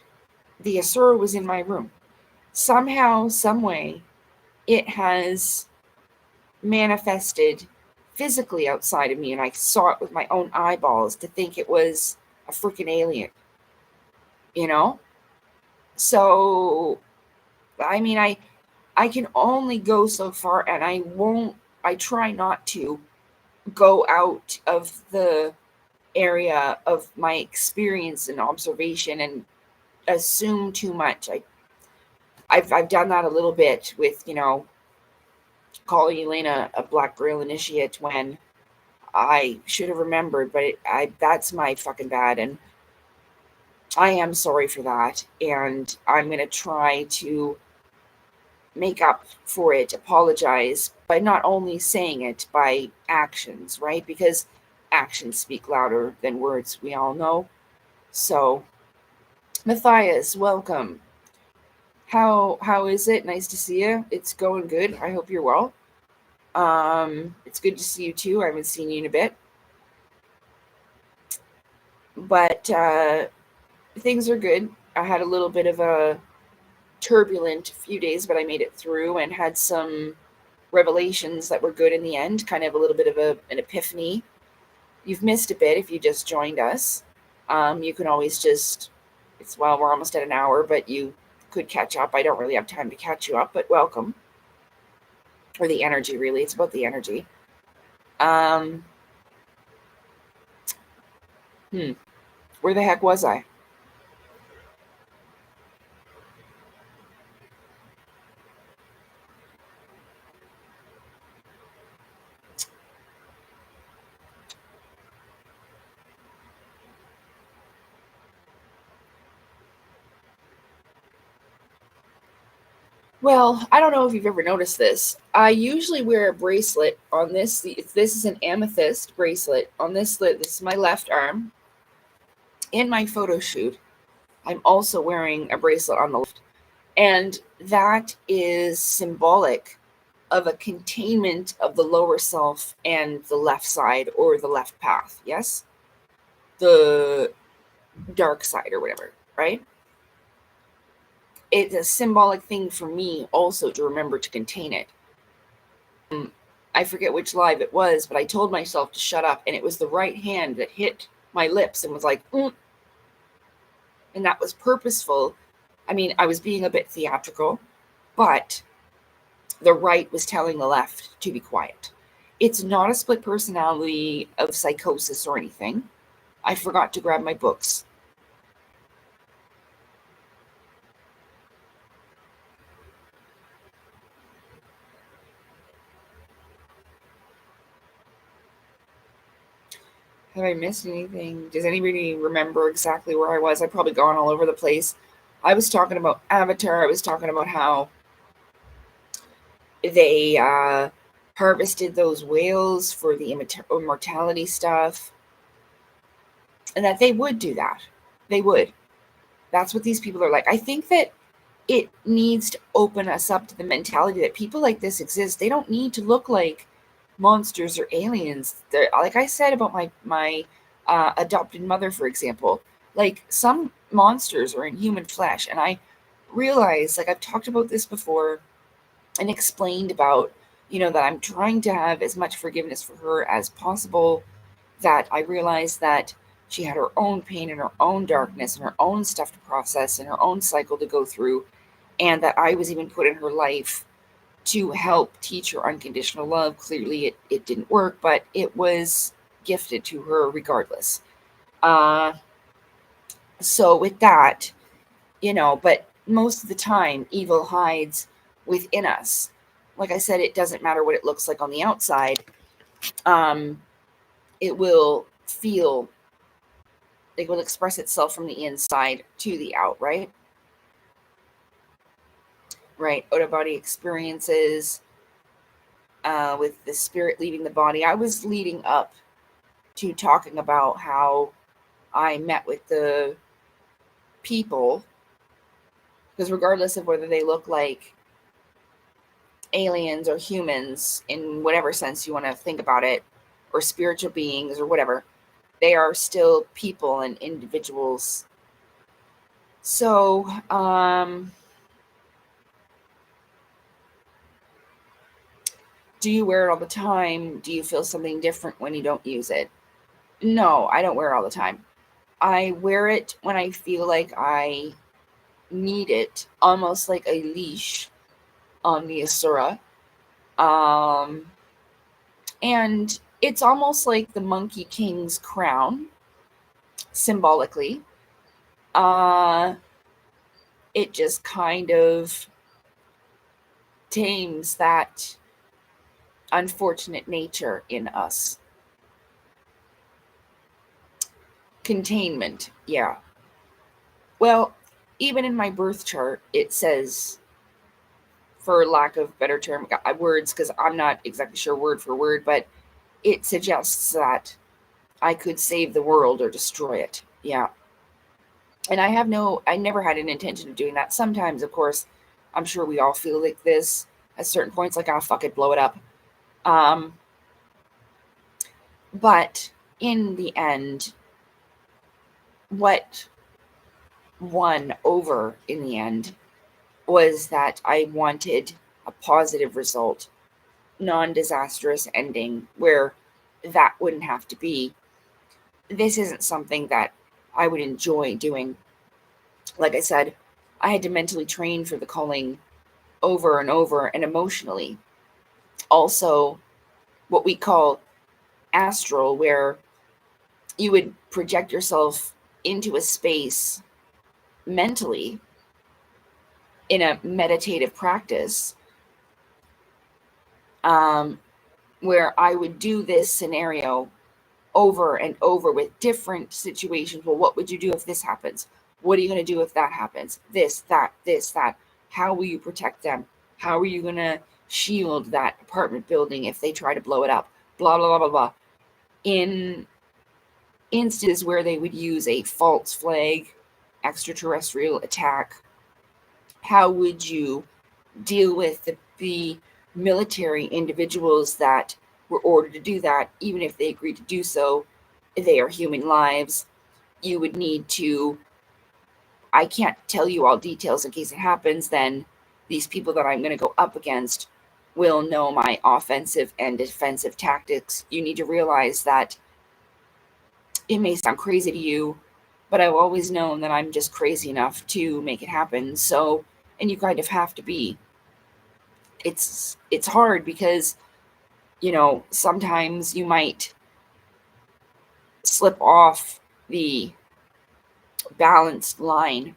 the Asura was in my room. Somehow, some way, it has manifested physically outside of me, and I saw it with my own eyeballs to think it was a freaking alien. So, I mean, I can only go so far, and I try not to go out of the area of my experience and observation and assume too much. I've done that a little bit with, calling Elena a Black Grail initiate when I should have remembered, but that's my fucking bad, and I am sorry for that, and I'm going to try to make up for it, apologize, by not only saying it, by actions, right? Because actions speak louder than words, we all know. So, Matthias, welcome. How is it? Nice to see you. It's going good. I hope you're well. It's good to see you too. I haven't seen you in a bit. But things are good. I had a little bit of a turbulent few days, but I made it through and had some revelations that were good in the end, kind of a little bit of an epiphany. You've missed a bit if you just joined us. You can always just, we're almost at an hour, but you could catch up. I don't really have time to catch you up, but welcome. Or the energy, really. It's about the energy. Where the heck was I? Well, I don't know if you've ever noticed this. I usually wear a bracelet on this. This is an amethyst bracelet on this. This is my left arm. In my photo shoot, I'm also wearing a bracelet on the left. And that is symbolic of a containment of the lower self and the left side or the left path. Yes? The dark side or whatever, right? It's a symbolic thing for me also to remember to contain it. I forget which live it was, but I told myself to shut up, and it was the right hand that hit my lips and was like, and that was purposeful. I mean, I was being a bit theatrical, but the right was telling the left to be quiet. It's not a split personality of psychosis or anything. I forgot to grab my books. Have I missed anything? Does anybody remember exactly where I was? I've probably gone all over the place. I was talking about Avatar. I was talking about how they harvested those whales for the immortality stuff. And that they would do that. They would. That's what these people are like. I think that it needs to open us up to the mentality that people like this exist. They don't need to look like monsters or aliens. They're, like I said about my adopted mother, for example, like some monsters are in human flesh. And I realize, like I've talked about this before and explained about, that I'm trying to have as much forgiveness for her as possible, that I realized that she had her own pain and her own darkness and her own stuff to process and her own cycle to go through, and that I was even put in her life to help teach her unconditional love. Clearly it didn't work, but it was gifted to her regardless. So with that, but most of the time evil hides within us. Like I said, it doesn't matter what it looks like on the outside. It will express itself from the inside to the out, right? Right. Out of body experiences, with the spirit leaving the body. I was leading up to talking about how I met with the people, because regardless of whether they look like aliens or humans in whatever sense you want to think about it, or spiritual beings or whatever, they are still people and individuals. So, do you wear it all the time? Do you feel something different when you don't use it? No, I don't wear it all the time. I wear it when I feel like I need it, almost like a leash on the Asura. And it's almost like the Monkey King's crown, symbolically. It just kind of tames that unfortunate nature in us. Containment, yeah. Well, even in my birth chart, it says, for lack of better term, words, because I'm not exactly sure word for word, but it suggests that I could save the world or destroy it. Yeah. And I never had an intention of doing that. Sometimes, of course, I'm sure we all feel like this at certain points, like, oh, fuck it, blow it up. But in the end, what won over in the end was that I wanted a positive result, non-disastrous ending where that wouldn't have to be. This isn't something that I would enjoy doing. Like I said, I had to mentally train for the culling over and over, and emotionally. Also, what we call astral, where you would project yourself into a space mentally in a meditative practice, where I would do this scenario over and over with different situations. Well, what would you do if this happens? What are you going to do if that happens? This, that. How will you protect them? How are you going to shield that apartment building if they try to blow it up? Blah, blah, blah, blah, blah. In instances where they would use a false flag, extraterrestrial attack, how would you deal with the military individuals that were ordered to do that? Even if they agreed to do so, they are human lives. You would need to, I can't tell you all details in case it happens, then these people that I'm going to go up against will know my offensive and defensive tactics. You need to realize that it may sound crazy to you, but I've always known that I'm just crazy enough to make it happen. So, and you kind of have to be. It's hard because, sometimes you might slip off the balanced line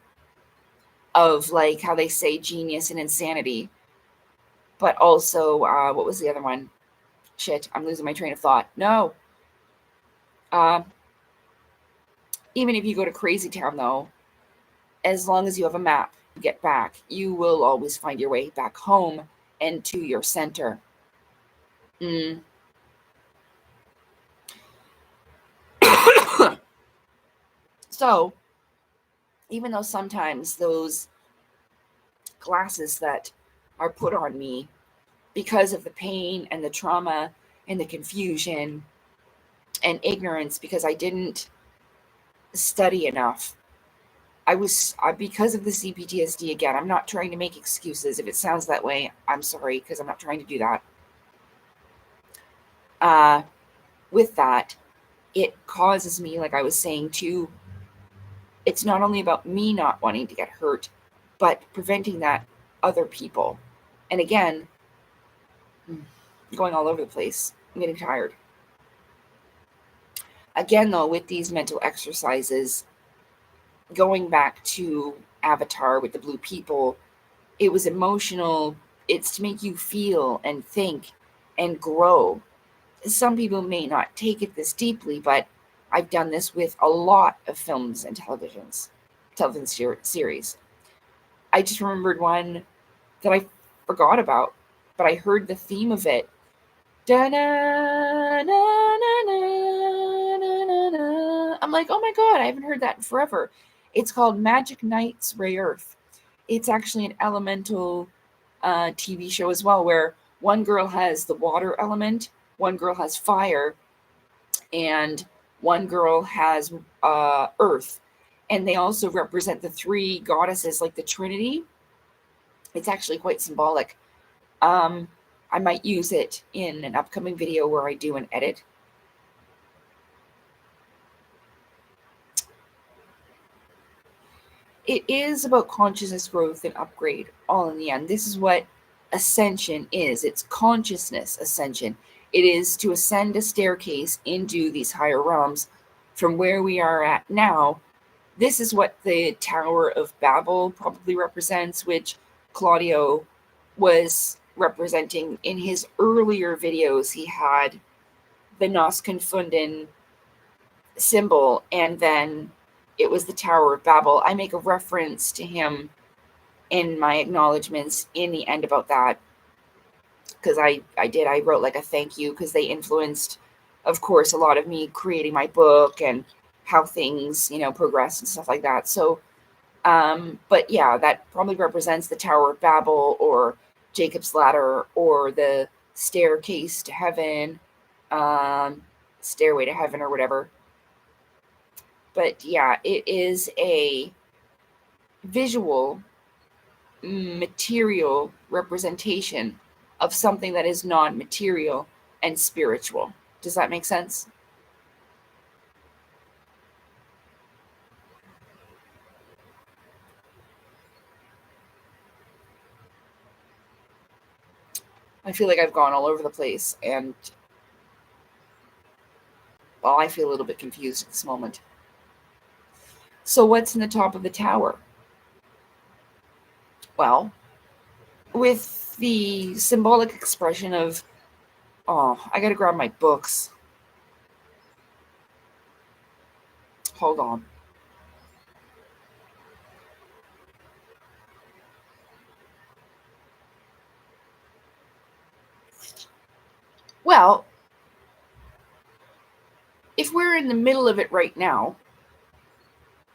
of, like, how they say genius and insanity. But also, what was the other one? Shit, I'm losing my train of thought. No. Even if you go to Crazy Town, though, as long as you have a map to get back, you will always find your way back home and to your center. So, even though sometimes those glasses that are put on me because of the pain and the trauma and the confusion and ignorance, because I didn't study enough, because of the CPTSD, again, I'm not trying to make excuses. If it sounds that way, I'm sorry, because I'm not trying to do that. With that, it causes me, like I was saying, it's not only about me not wanting to get hurt, but preventing that other people. And again, going all over the place. I'm getting tired. Again, though, with these mental exercises, going back to Avatar with the blue people, it was emotional. It's to make you feel and think and grow. Some people may not take it this deeply, but I've done this with a lot of films and television series. I just remembered one that I forgot about, but I heard the theme of it. I'm like, oh my God, I haven't heard that in forever. It's called Magic Knights Ray Earth. It's actually an elemental TV show as well, where one girl has the water element, one girl has fire, and one girl has earth. And they also represent the three goddesses, like the Trinity. It's actually quite symbolic. I might use it in an upcoming video where I do an edit. It is about consciousness growth and upgrade, all in the end. This is what ascension is. It's consciousness ascension. It is to ascend a staircase into these higher realms from where we are at now. This is what the Tower of Babel probably represents, which Claudio was representing in his earlier videos. He had the Nos Confunden symbol, and then it was the Tower of Babel. I make a reference to him in my acknowledgements in the end about that, because I wrote like a thank you, because they influenced, of course, a lot of me creating my book and how things, progress and stuff like that. So, but yeah, that probably represents the Tower of Babel or Jacob's Ladder or the staircase to heaven, stairway to heaven or whatever. But yeah, it is a visual material representation of something that is non-material and spiritual. Does that make sense? I feel like I've gone all over the place, and well, I feel a little bit confused at this moment. So what's in the top of the tower? Well, with the symbolic expression of, oh, I gotta grab my books. Hold on. Well, if we're in the middle of it right now,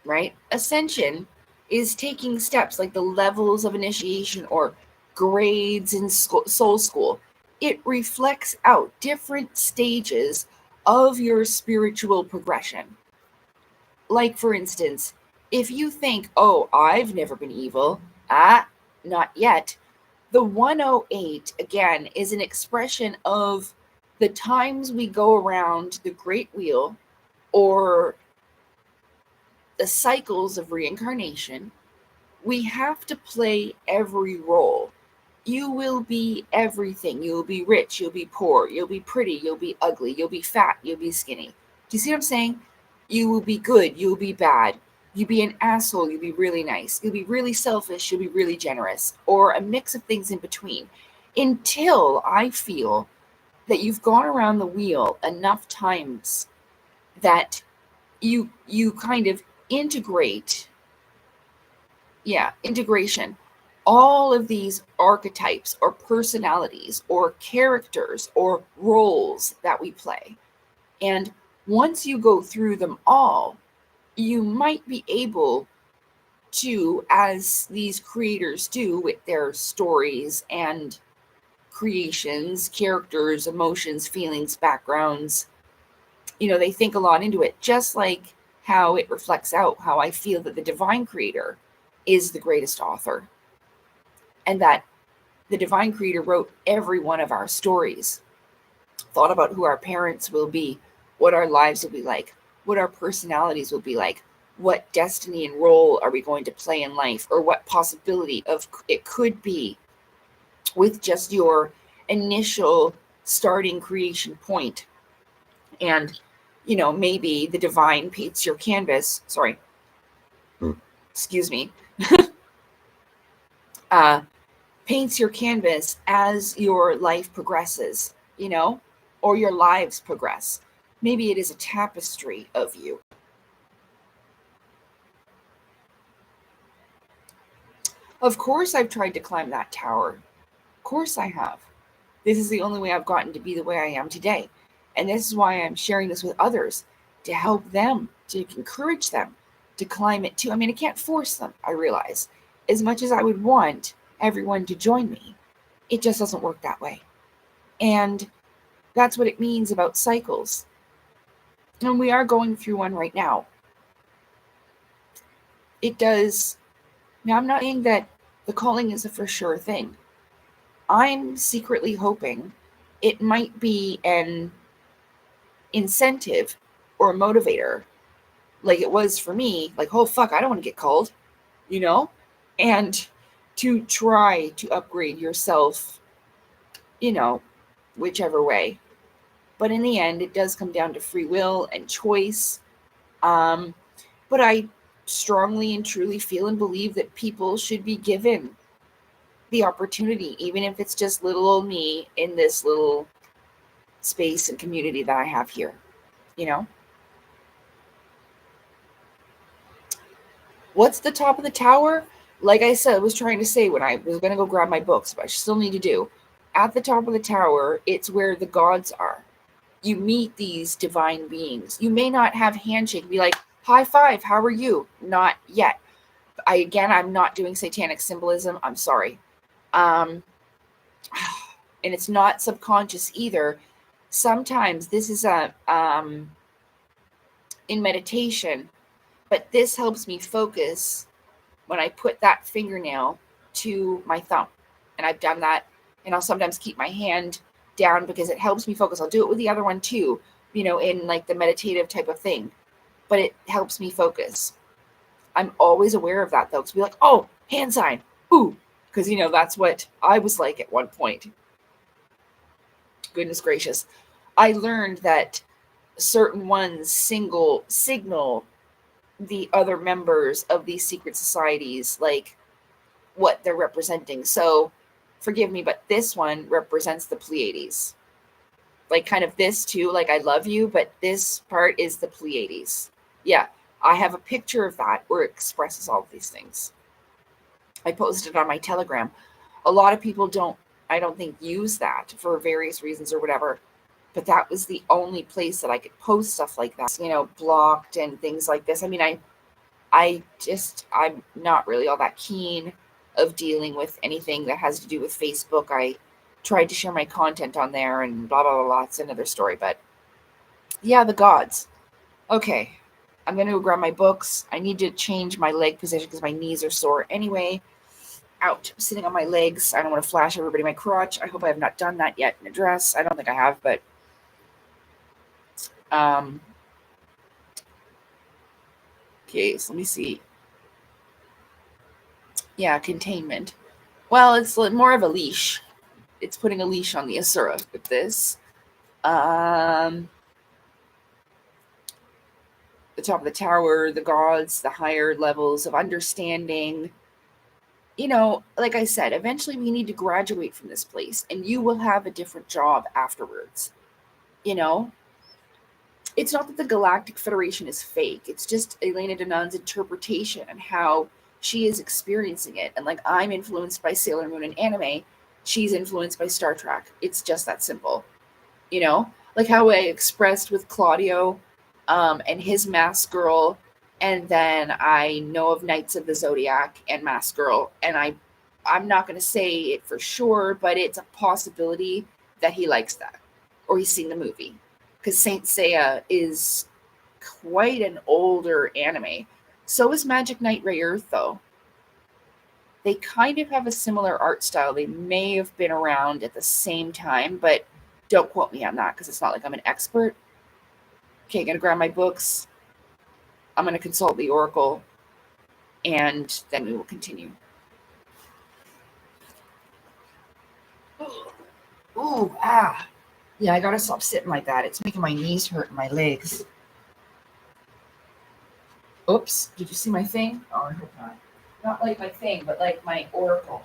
right? Ascension is taking steps like the levels of initiation or grades in soul school. It reflects out different stages of your spiritual progression. Like, for instance, if you think, oh, I've never been evil, not yet. The 108, again, is an expression of the times we go around the great wheel or the cycles of reincarnation. We have to play every role. You will be everything. You'll be rich, you'll be poor, you'll be pretty, you'll be ugly, you'll be fat, you'll be skinny. Do you see what I'm saying? You will be good, you'll be bad. You'll be an asshole, you'll be really nice. You'll be really selfish, you'll be really generous. Or a mix of things in between. Until I feel that you've gone around the wheel enough times that you kind of integrate, integration, all of these archetypes or personalities or characters or roles that we play. And once you go through them all, you might be able to, as these creators do with their stories and creations, characters, emotions, feelings, backgrounds, they think a lot into it, just like how it reflects out how I feel that the divine creator is the greatest author, and that the divine creator wrote every one of our stories, thought about who our parents will be, what our lives will be like, what our personalities will be like, what destiny and role are we going to play in life, or what possibility of it could be with just your initial starting creation point. And maybe the divine paints your canvas, excuse me, paints your canvas as your life progresses, or your lives progress. Maybe it is a tapestry of you. Of course, I've tried to climb that tower. Of course, I have. This is the only way I've gotten to be the way I am today. And this is why I'm sharing this with others, to help them, to encourage them to climb it too. I mean, I can't force them, I realize. As much as I would want everyone to join me, it just doesn't work that way. And that's what it means about cycles. And we are going through one right now. It does. Now, I'm not saying that the calling is a for sure thing. I'm secretly hoping it might be an incentive or a motivator, like it was for me, like, oh, fuck, I don't want to get called, and to try to upgrade yourself, whichever way. But in the end, it does come down to free will and choice. But I strongly and truly feel and believe that people should be given the opportunity, even if it's just little old me in this little space and community that I have here, What's the top of the tower? Like I said, I was trying to say when I was going to go grab my books, but I still need to do. At the top of the tower, it's where the gods are. You meet these divine beings. You may not have handshake, be like, high five, how are you? Not yet. I'm not doing satanic symbolism. I'm sorry. And it's not subconscious either. Sometimes this is in meditation, but this helps me focus when I put that fingernail to my thumb. And I've done that. And I'll sometimes keep my hand down because it helps me focus. I'll do it with the other one too, in like the meditative type of thing. But it helps me focus. I'm always aware of that though. To be like, oh, hand sign. Ooh. Because, that's what I was like at one point. Goodness gracious. I learned that certain ones signal the other members of these secret societies, like what they're representing. So forgive me, but this one represents the Pleiades. Like kind of this too, like I love you, but this part is the Pleiades. Yeah, I have a picture of that where it expresses all of these things. I posted it on my Telegram. A lot of people I don't think, use that for various reasons or whatever. But that was the only place that I could post stuff like that, blocked and things like this. I mean, I'm not really all that keen of dealing with anything that has to do with Facebook. I tried to share my content on there and blah, blah, blah, blah. It's another story. But yeah, the gods. Okay, I'm going to go grab my books. I need to change my leg position because my knees are sore anyway. Out, I'm sitting on my legs. I don't want to flash everybody my crotch. I hope I have not done that yet in a dress. I don't think I have, but okay, so let me see. Yeah, containment. Well, it's more of a leash. It's putting a leash on the Asura with this. The top of the tower, the gods, the higher levels of understanding. Like I said, eventually we need to graduate from this place and you will have a different job afterwards. It's not that the Galactic Federation is fake. It's just Elena Danan's interpretation and how she is experiencing it. And like I'm influenced by Sailor Moon and anime, she's influenced by Star Trek. It's just that simple. Like how I expressed with Claudio and his Mask Girl. And then I know of Knights of the Zodiac and Mask Girl. And I'm not going to say it for sure, but it's a possibility that he likes that or he's seen the movie. Because Saint Seiya is quite an older anime. So is Magic Knight Ray Earth, though. They kind of have a similar art style. They may have been around at the same time, but don't quote me on that because it's not like I'm an expert. Okay, gonna grab my books. I'm gonna consult the Oracle, and then we will continue. Ooh, ah. Yeah, I gotta stop sitting like that. It's making my knees hurt and my legs. Oops, did you see my thing? Oh, I hope not. Not like my thing, but like my Oracle.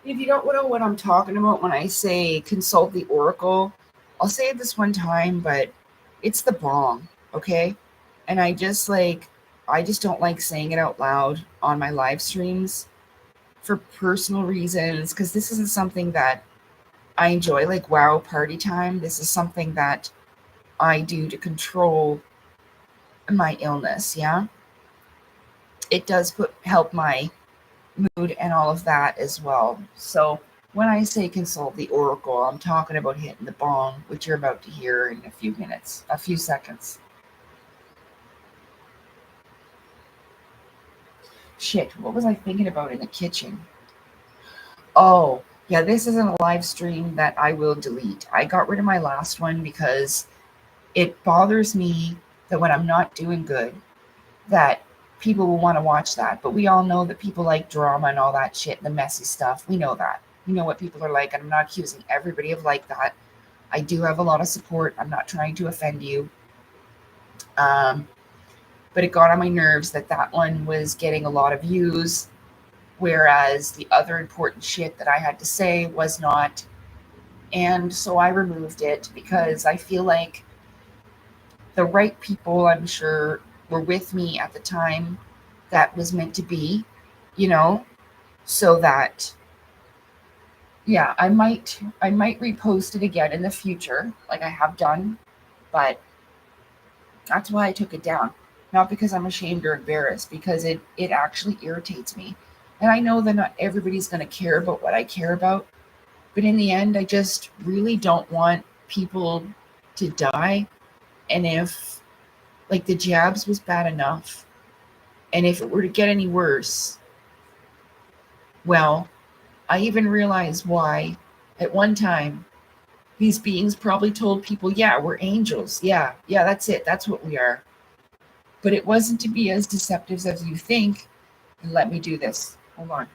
If you don't know what I'm talking about when I say consult the Oracle, I'll say it this one time, but it's the bomb, okay? And I just don't like saying it out loud on my live streams for personal reasons, because this isn't something that I enjoy, like WoW party time. This is something that I do to control my illness, yeah? It does help my mood and all of that as well. So when I say consult the Oracle, I'm talking about hitting the bong, which you're about to hear in a few seconds. Shit, what was I thinking about in the kitchen? Oh, yeah, this isn't a live stream that I will delete. I got rid of my last one because it bothers me that when I'm not doing good, that people will want to watch that. But we all know that people like drama and all that shit and the messy stuff. We know that. We know what people are like, and I'm not accusing everybody of like that. I do have a lot of support. I'm not trying to offend you. But it got on my nerves that that one was getting a lot of views, whereas the other important shit that I had to say was not. And so I removed it because I feel like the right people, I'm sure, were with me at the time that was meant to be, you know, so that yeah, I might repost it again in the future, like I have done, but that's why I took it down. Not because I'm ashamed or embarrassed, because it actually irritates me. And I know that not everybody's gonna care about what I care about, but in the end I just really don't want people to die. And if like the jabs was bad enough, and if it were to get any worse, well, I even realized why at one time these beings probably told people, yeah, we're angels. Yeah, that's it. That's what we are. But it wasn't to be as deceptive as you think. And let me do this. Hold on.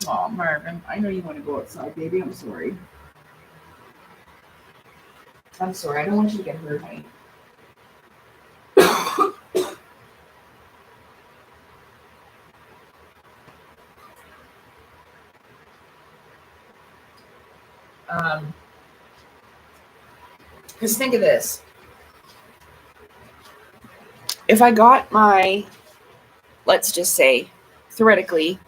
Oh, Marvin, I know you want to go outside, baby. I'm sorry. I'm sorry. I don't want you to get hurt, honey. Because think of this. If I got my, let's just say, theoretically,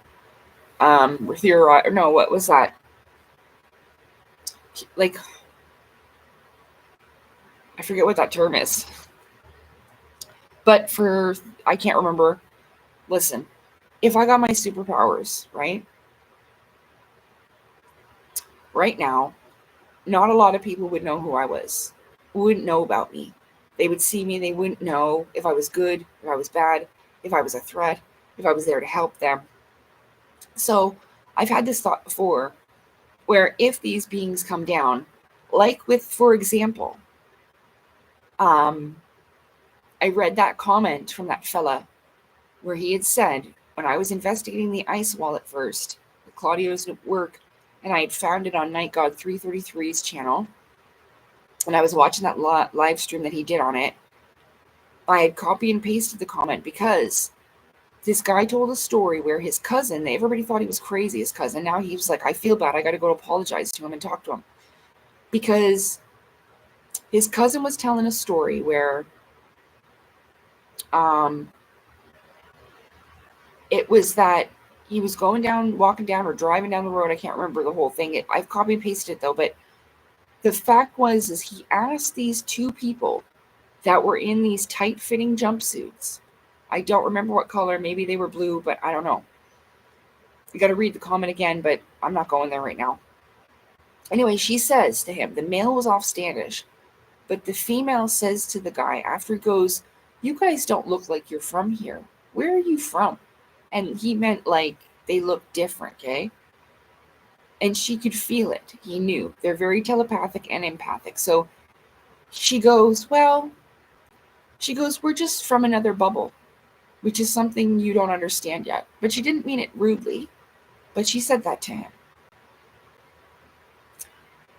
with your, no, what was that? Like, I forget what that term is. But I can't remember. Listen, if I got my superpowers, right now, not a lot of people would know who I was, wouldn't know about me. They would see me, they wouldn't know if I was good, if I was bad, if I was a threat, if I was there to help them. So I've had this thought before where if these beings come down, like with, for example, I read that comment from that fella where he had said, when I was investigating the ice wall at first, Claudio's work, and I had found it on Night God 333's channel, and I was watching that live stream that he did on it, I had copy and pasted the comment because this guy told a story where his cousin, everybody thought he was crazy, his cousin. Now he was like, I feel bad. I got to go apologize to him and talk to him. Because his cousin was telling a story where it was that he was walking down or driving down the road. I can't remember the whole thing. I've copy and pasted it though, but the fact is he asked these two people that were in these tight-fitting jumpsuits. I don't remember what color. Maybe they were blue, but I don't know. You got to read the comment again, but I'm not going there right now. Anyway, she says to him, the male was offstandish, but the female says to the guy after he goes, you guys don't look like you're from here. Where are you from? And he meant like they look different, okay? And she could feel it. He knew. They're very telepathic and empathic. So she goes, we're just from another bubble, which is something you don't understand yet. But she didn't mean it rudely, but she said that to him.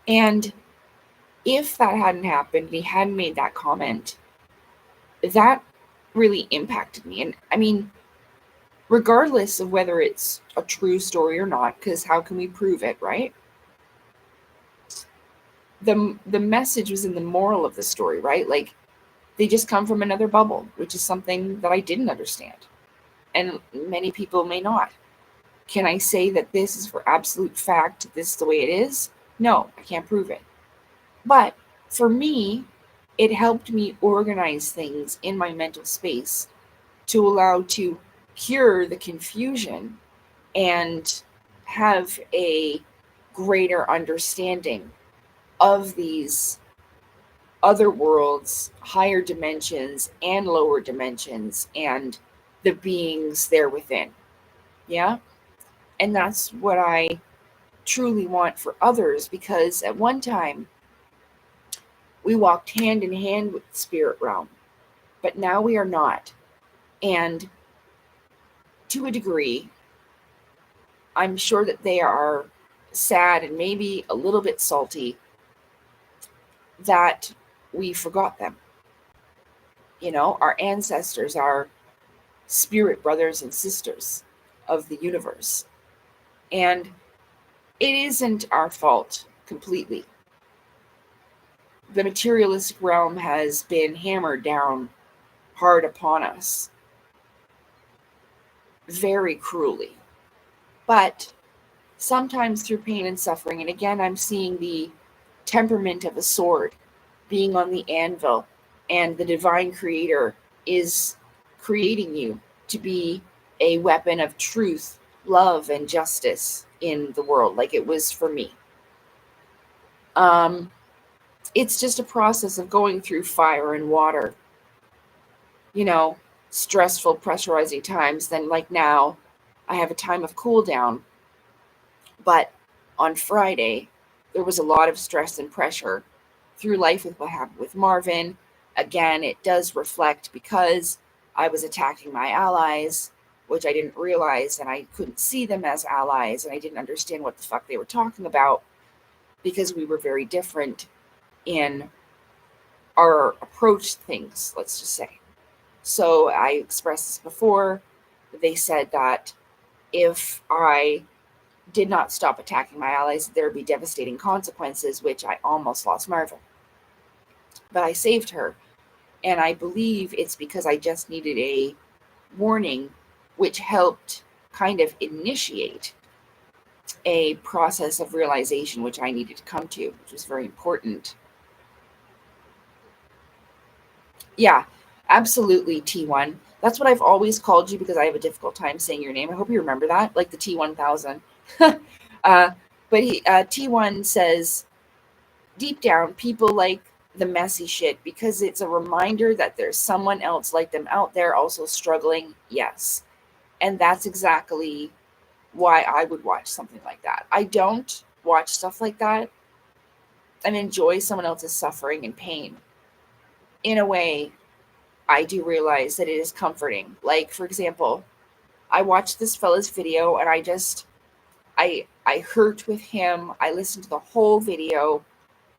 And if that hadn't happened, and he hadn't made that comment, that really impacted me. And I mean, regardless of whether it's a true story or not, because how can we prove it, right? The message was in the moral of the story, right? Like, they just come from another bubble, which is something that I didn't understand. And many people may not. Can I say that this is for absolute fact, this is the way it is? No, I can't prove it. But for me, it helped me organize things in my mental space to allow to cure the confusion and have a greater understanding of these other worlds, higher dimensions and lower dimensions, and the beings there within. Yeah? And that's what I truly want for others, because at one time we walked hand in hand with the spirit realm, but now we are not. And to a degree, I'm sure that they are sad and maybe a little bit salty that we forgot them. You know, our ancestors, our spirit brothers and sisters of the universe. And it isn't our fault completely. The materialistic realm has been hammered down hard upon us very cruelly. But sometimes through pain and suffering, and again, I'm seeing the temperament of a sword being on the anvil, and the divine creator is creating you to be a weapon of truth, love, and justice in the world, like it was for me. It's just a process of going through fire and water, you know, stressful, pressurizing times. Then, like now, I have a time of cool down. But on Friday, there was a lot of stress and pressure through life with what happened with Marvin. Again, it does reflect because I was attacking my allies, which I didn't realize, and I couldn't see them as allies, and I didn't understand what the fuck they were talking about because we were very different in our approach to things, let's just say. So I expressed this before. They said that if I did not stop attacking my allies, there would be devastating consequences, which I almost lost Marvin. But I saved her. And I believe it's because I just needed a warning, which helped kind of initiate a process of realization, which I needed to come to, which was very important. Yeah, absolutely, T1. That's what I've always called you because I have a difficult time saying your name. I hope you remember that, like the T1000. But T1 says, deep down, people like the messy shit because it's a reminder that there's someone else like them out there also struggling. Yes. And that's exactly why I would watch something like that. I don't watch stuff like that and enjoy someone else's suffering and pain. In a way, I do realize that it is comforting. Like, for example, I watched this fella's video and I hurt with him. I listened to the whole video.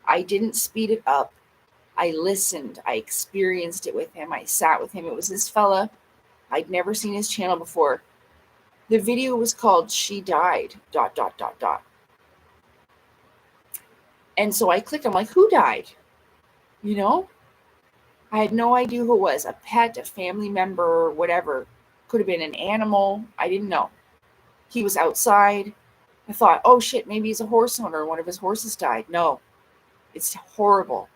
I didn't speed it up. I listened. I experienced it with him. I sat with him. It was this fella. I'd never seen his channel before. The video was called She Died, ... And so I clicked. I'm like, who died? You know? I had no idea who it was. A pet, a family member, whatever. Could have been an animal. I didn't know. He was outside. I thought, oh shit, maybe he's a horse owner. One of his horses died. No, it's horrible.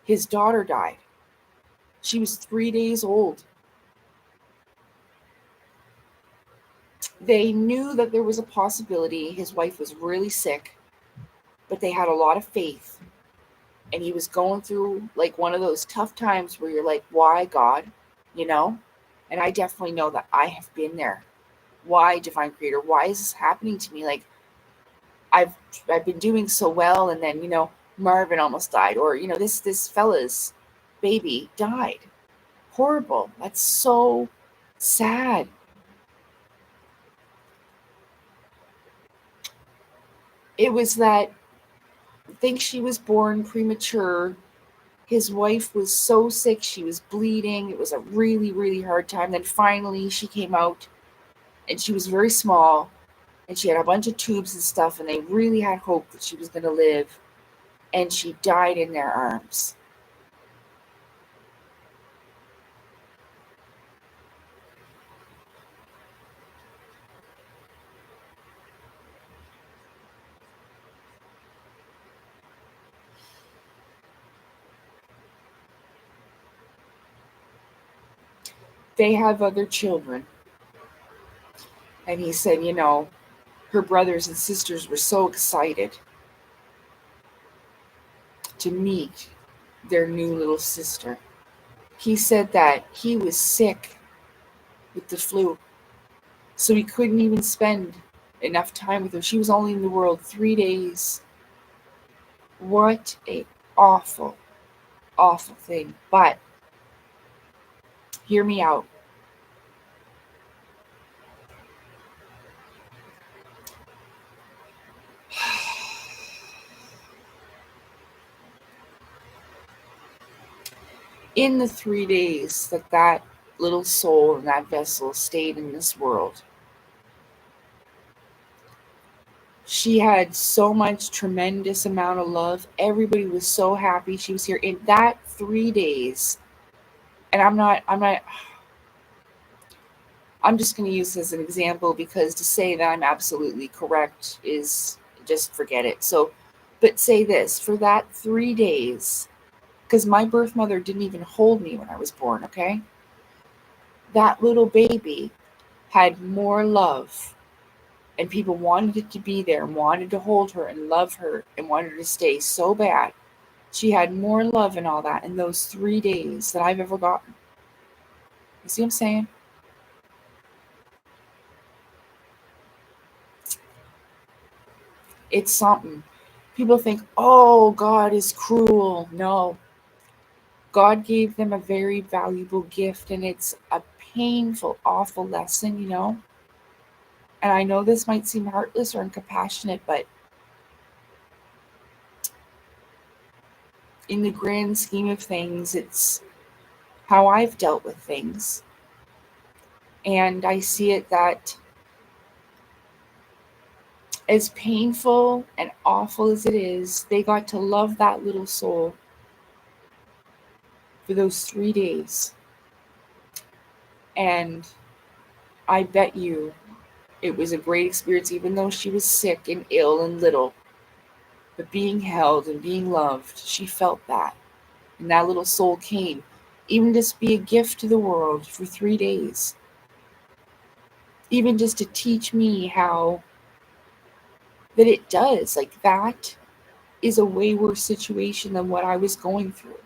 His daughter died. She was 3 days old. They knew that there was a possibility. His wife was really sick, but they had a lot of faith. And he was going through like one of those tough times where you're like, why, God? You know? And I definitely know that I have been there. Why, Divine Creator? Why is this happening to me? Like, I've been doing so well, and then, you know, Marvin almost died, or, you know, this fella's baby died. Horrible. That's so sad. It was that I think she was born premature. His wife was so sick, she was bleeding. It was a really, really hard time. Then finally she came out, and she was very small, and she had a bunch of tubes and stuff, and they really had hope that she was going to live, and she died in their arms. They have other children. And he said, her brothers and sisters were so excited to meet their new little sister. He said that he was sick with the flu, so he couldn't even spend enough time with her. She was only in the world 3 days. What a awful, awful thing. But hear me out. In the 3 days that little soul and that vessel stayed in this world, she had so much tremendous amount of love. Everybody was so happy she was here in that 3 days. And I'm just going to use this as an example, because to say that I'm absolutely correct is just forget it. So, but say this, for that 3 days, because my birth mother didn't even hold me when I was born, okay? That little baby had more love, and people wanted it to be there and wanted to hold her and love her and wanted her to stay so bad. She had more love and all that in those 3 days that I've ever gotten. You see what I'm saying? It's something. People think, oh, God is cruel. No. God gave them a very valuable gift, and it's a painful, awful lesson, And I know this might seem heartless or uncompassionate, but in the grand scheme of things, it's how I've dealt with things. And I see it that as painful and awful as it is, they got to love that little soul for those 3 days. And I bet you it was a great experience, even though she was sick and ill and little. But being held and being loved, she felt that. And that little soul came, even just be a gift to the world for 3 days. Even just to teach me how that it does. Like, that is a way worse situation than what I was going through.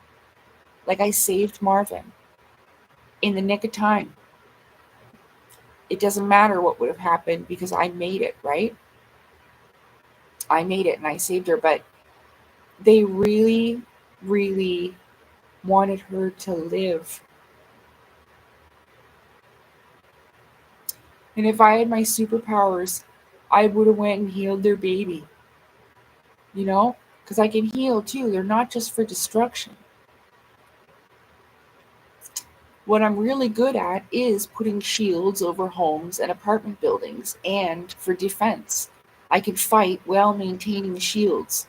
Like, I saved Marvin in the nick of time. It doesn't matter what would have happened because I made it, right? I made it and I saved her. But they really, really wanted her to live. And if I had my superpowers, I would have went and healed their baby. Because I can heal too. They're not just for destruction. What I'm really good at is putting shields over homes and apartment buildings, and for defense. I can fight while maintaining shields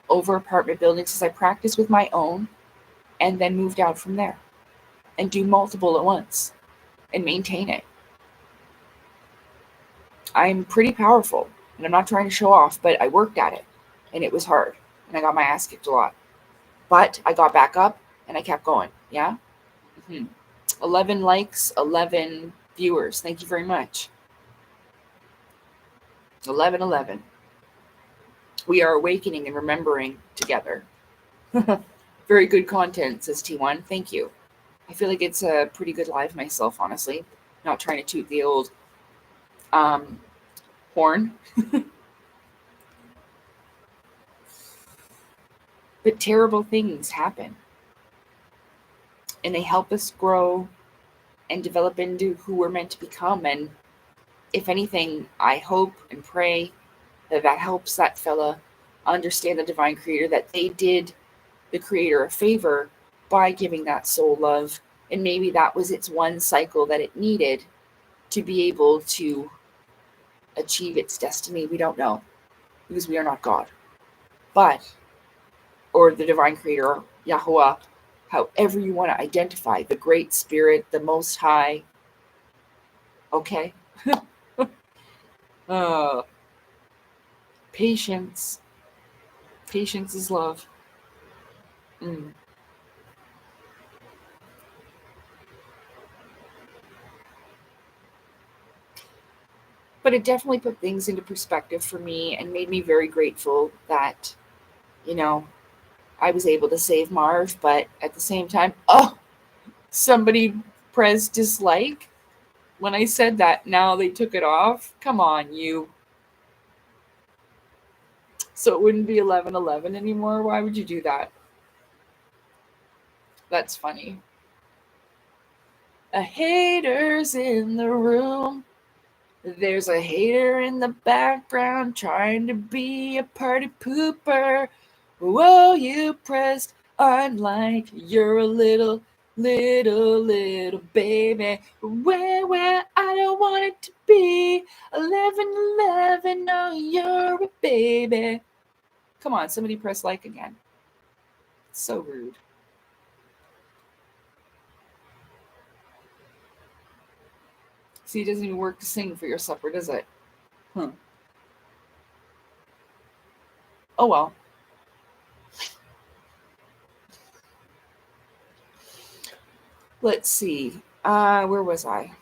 over apartment buildings, as I practice with my own and then moved out from there and do multiple at once and maintain it. I'm pretty powerful, and I'm not trying to show off, but I worked at it, and it was hard, and I got my ass kicked a lot. But I got back up, and I kept going, yeah? 11 likes, 11 viewers. Thank you very much. 11. We are awakening and remembering together. Very good content, says T1. Thank you. I feel like it's a pretty good live myself, honestly. Not trying to toot the old horn. But terrible things happen. And they help us grow and develop into who we're meant to become. And if anything, I hope and pray that helps that fella understand the divine creator, that they did the creator a favor by giving that soul love. And maybe that was its one cycle that it needed to be able to achieve its destiny. We don't know, because we are not God. But, or the divine creator, Yahweh, however you want to identify, the great spirit, the most high. Okay? Patience. Patience is love. But it definitely put things into perspective for me and made me very grateful that, you know, I was able to save Marv. But at the same time, oh, somebody pressed dislike when I said that. Now they took it off. Come on, you. So it wouldn't be 11:11 anymore. Why would you do that? That's funny. A hater's in the room. There's a hater in the background trying to be a party pooper. Whoa, you pressed unlike. You're a little baby. Where I don't want it to be. 11:11. No, you're a baby. Come on, somebody press like again. So rude. See, it doesn't even work to sing for your supper, does it? Oh well. Let's see. Where was I?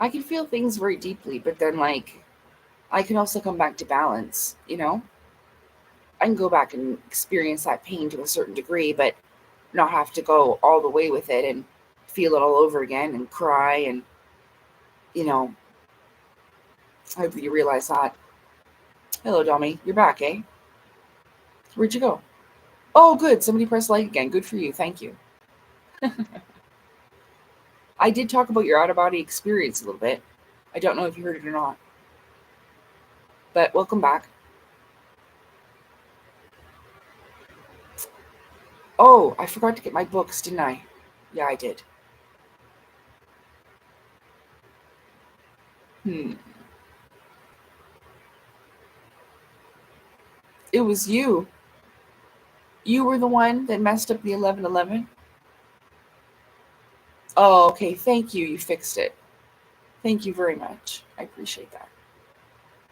I can feel things very deeply, but then I can also come back to balance, I can go back and experience that pain to a certain degree, but not have to go all the way with it and feel it all over again and cry and I hope you realize that. Hello, Dummy. You're back, eh? Where'd you go? Oh, good. Somebody pressed like again. Good for you. Thank you. I did talk about your out-of-body experience a little bit. I don't know if you heard it or not. But welcome back. Oh, I forgot to get my books, didn't I? Yeah, I did. It was you. You were the one that messed up the 11:11. Oh, okay. Thank you. You fixed it. Thank you very much. I appreciate that.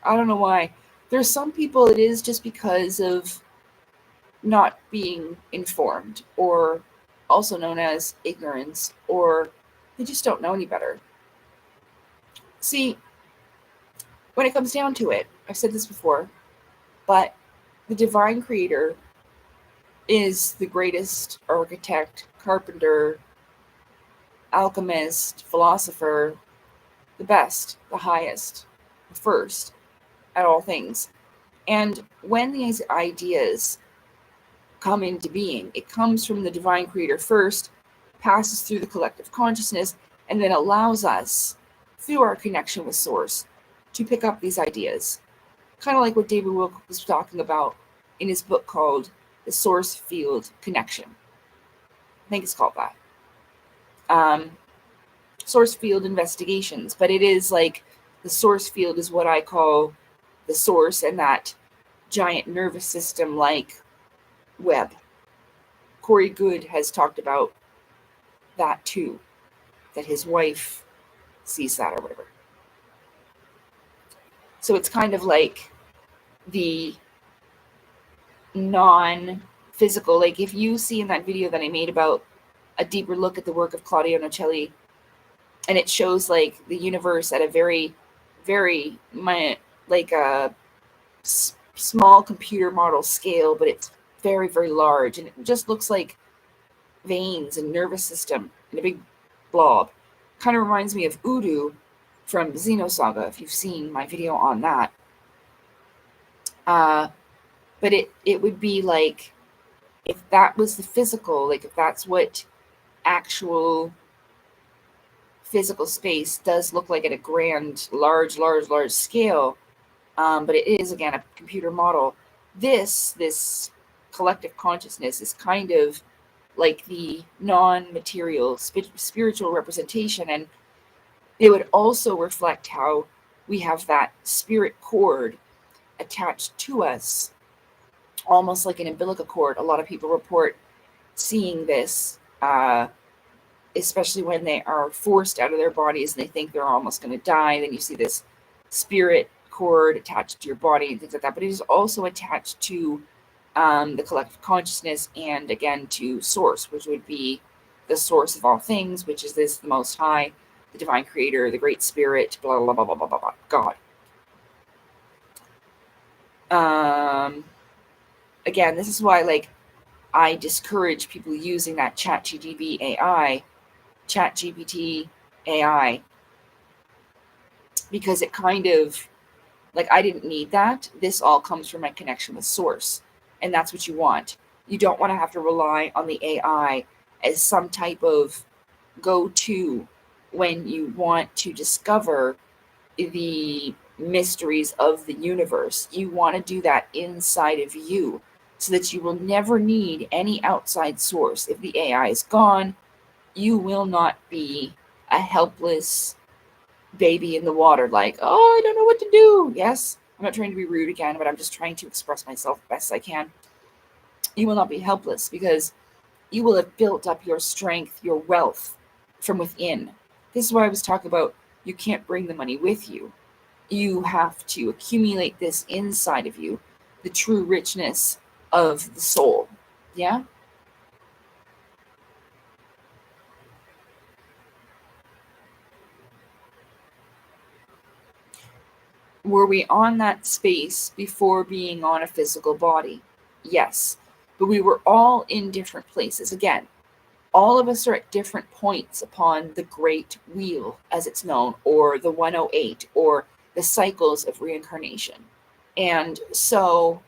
I don't know why. There's some people it is just because of not being informed, or also known as ignorance, or they just don't know any better. See, when it comes down to it, I've said this before, but the divine creator is the greatest architect, carpenter, alchemist, philosopher, the best, the highest, the first at all things. And when these ideas come into being, it comes from the divine creator first, passes through the collective consciousness, and then allows us, through our connection with source, to pick up these ideas. Kind of like what David Wilk was talking about in his book called The Source Field Connection. I think it's called that. Source field investigations, but it is like the source field is what I call the source and that giant nervous system like web. Corey Good has talked about that too, that his wife sees that or whatever. So it's kind of like the non-physical, like if you see in that video that I made about a deeper look at the work of Claudio Nocelli, and it shows like the universe at a very, very like a small computer model scale, but it's very, very large, and it just looks like veins and nervous system in a big blob. Kind of reminds me of Udu from Xenosaga, if you've seen my video on that. But it would be like, if that was the physical, like if that's what actual physical space does look like at a grand, large scale, but it is, again, a computer model. This collective consciousness is kind of like the non-material spiritual representation, and it would also reflect how we have that spirit cord attached to us, almost like an umbilical cord. A lot of people report seeing this, especially when they are forced out of their bodies and they think they're almost going to die. Then you see this spirit cord attached to your body and things like that. But it is also attached to the collective consciousness, and again to source, which would be the source of all things, which is the Most High, the divine creator, the great spirit, blah, blah, blah, blah, blah, blah, blah, God. Again, this is why, like, I discourage people using that ChatGPT AI, because it kind of, like, I didn't need that. This all comes from my connection with source. And that's what you want. You don't want to have to rely on the AI as some type of go-to when you want to discover the mysteries of the universe. You want to do that inside of you so that you will never need any outside source. If the AI is gone, you will not be a helpless baby in the water, like, oh, I don't know what to do. Yes, I'm not trying to be rude again, but I'm just trying to express myself best I can. You will not be helpless because you will have built up your strength, your wealth from within. This is why I was talking about you can't bring the money with you. You have to accumulate this inside of you, the true richness of the soul. Yeah? Were we on that space before being on a physical body? Yes. But we were all in different places. Again, all of us are at different points upon the great wheel, as it's known, or the 108, or the cycles of reincarnation. And so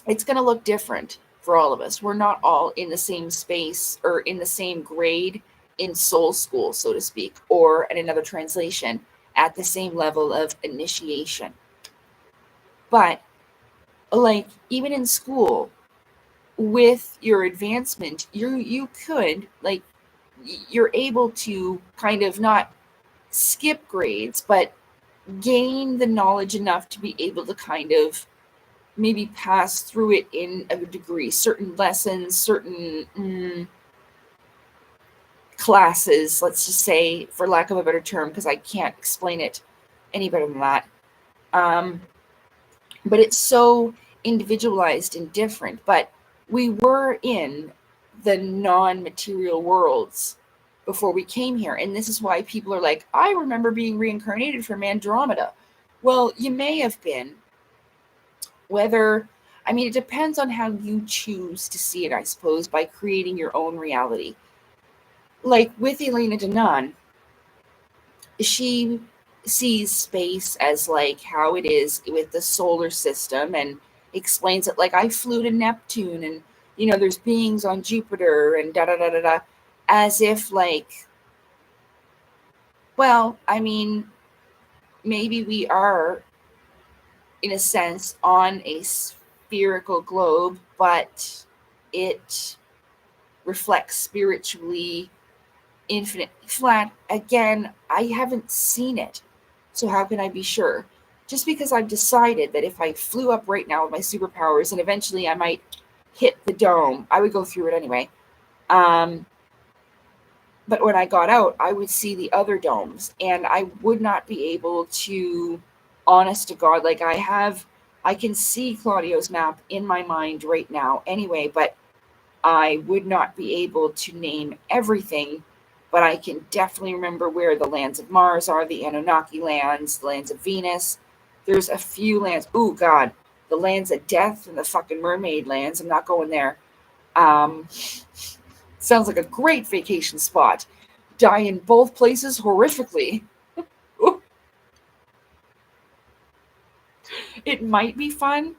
it's going to look different for all of us. We're not all in the same space or in the same grade in soul school, so to speak, or in another translation, at the same level of initiation. But, like, even in school, with your advancement, you could, like, you're able to kind of not skip grades, but gain the knowledge enough to be able to kind of maybe pass through it in a degree. Certain lessons, certain classes, let's just say, for lack of a better term, because I can't explain it any better than that. But it's so individualized and different. But we were in the non-material worlds before we came here. And this is why people are like, I remember being reincarnated from Andromeda. Well, you may have been. Whether, I mean, it depends on how you choose to see it, I suppose, by creating your own reality. Like with Elena Denon, she sees space as like how it is with the solar system and explains it like I flew to Neptune and, you know, there's beings on Jupiter and da da da da da, as if like, well, I mean, maybe we are, in a sense, on a spherical globe, but it reflects spiritually infinite flat. Again, I haven't seen it, so how can I be sure? Just because I've decided that if I flew up right now with my superpowers and eventually I might hit the dome, I would go through it anyway. But when I got out, I would see the other domes and I would not be able to, honest to God, like I can see Claudio's map in my mind right now anyway, but I would not be able to name everything, but I can definitely remember where the lands of Mars are, the Anunnaki lands, the lands of Venus. There's a few lands. Oh, God. The lands of death and the fucking mermaid lands. I'm not going there. Sounds like a great vacation spot. Die in both places horrifically. It might be fun.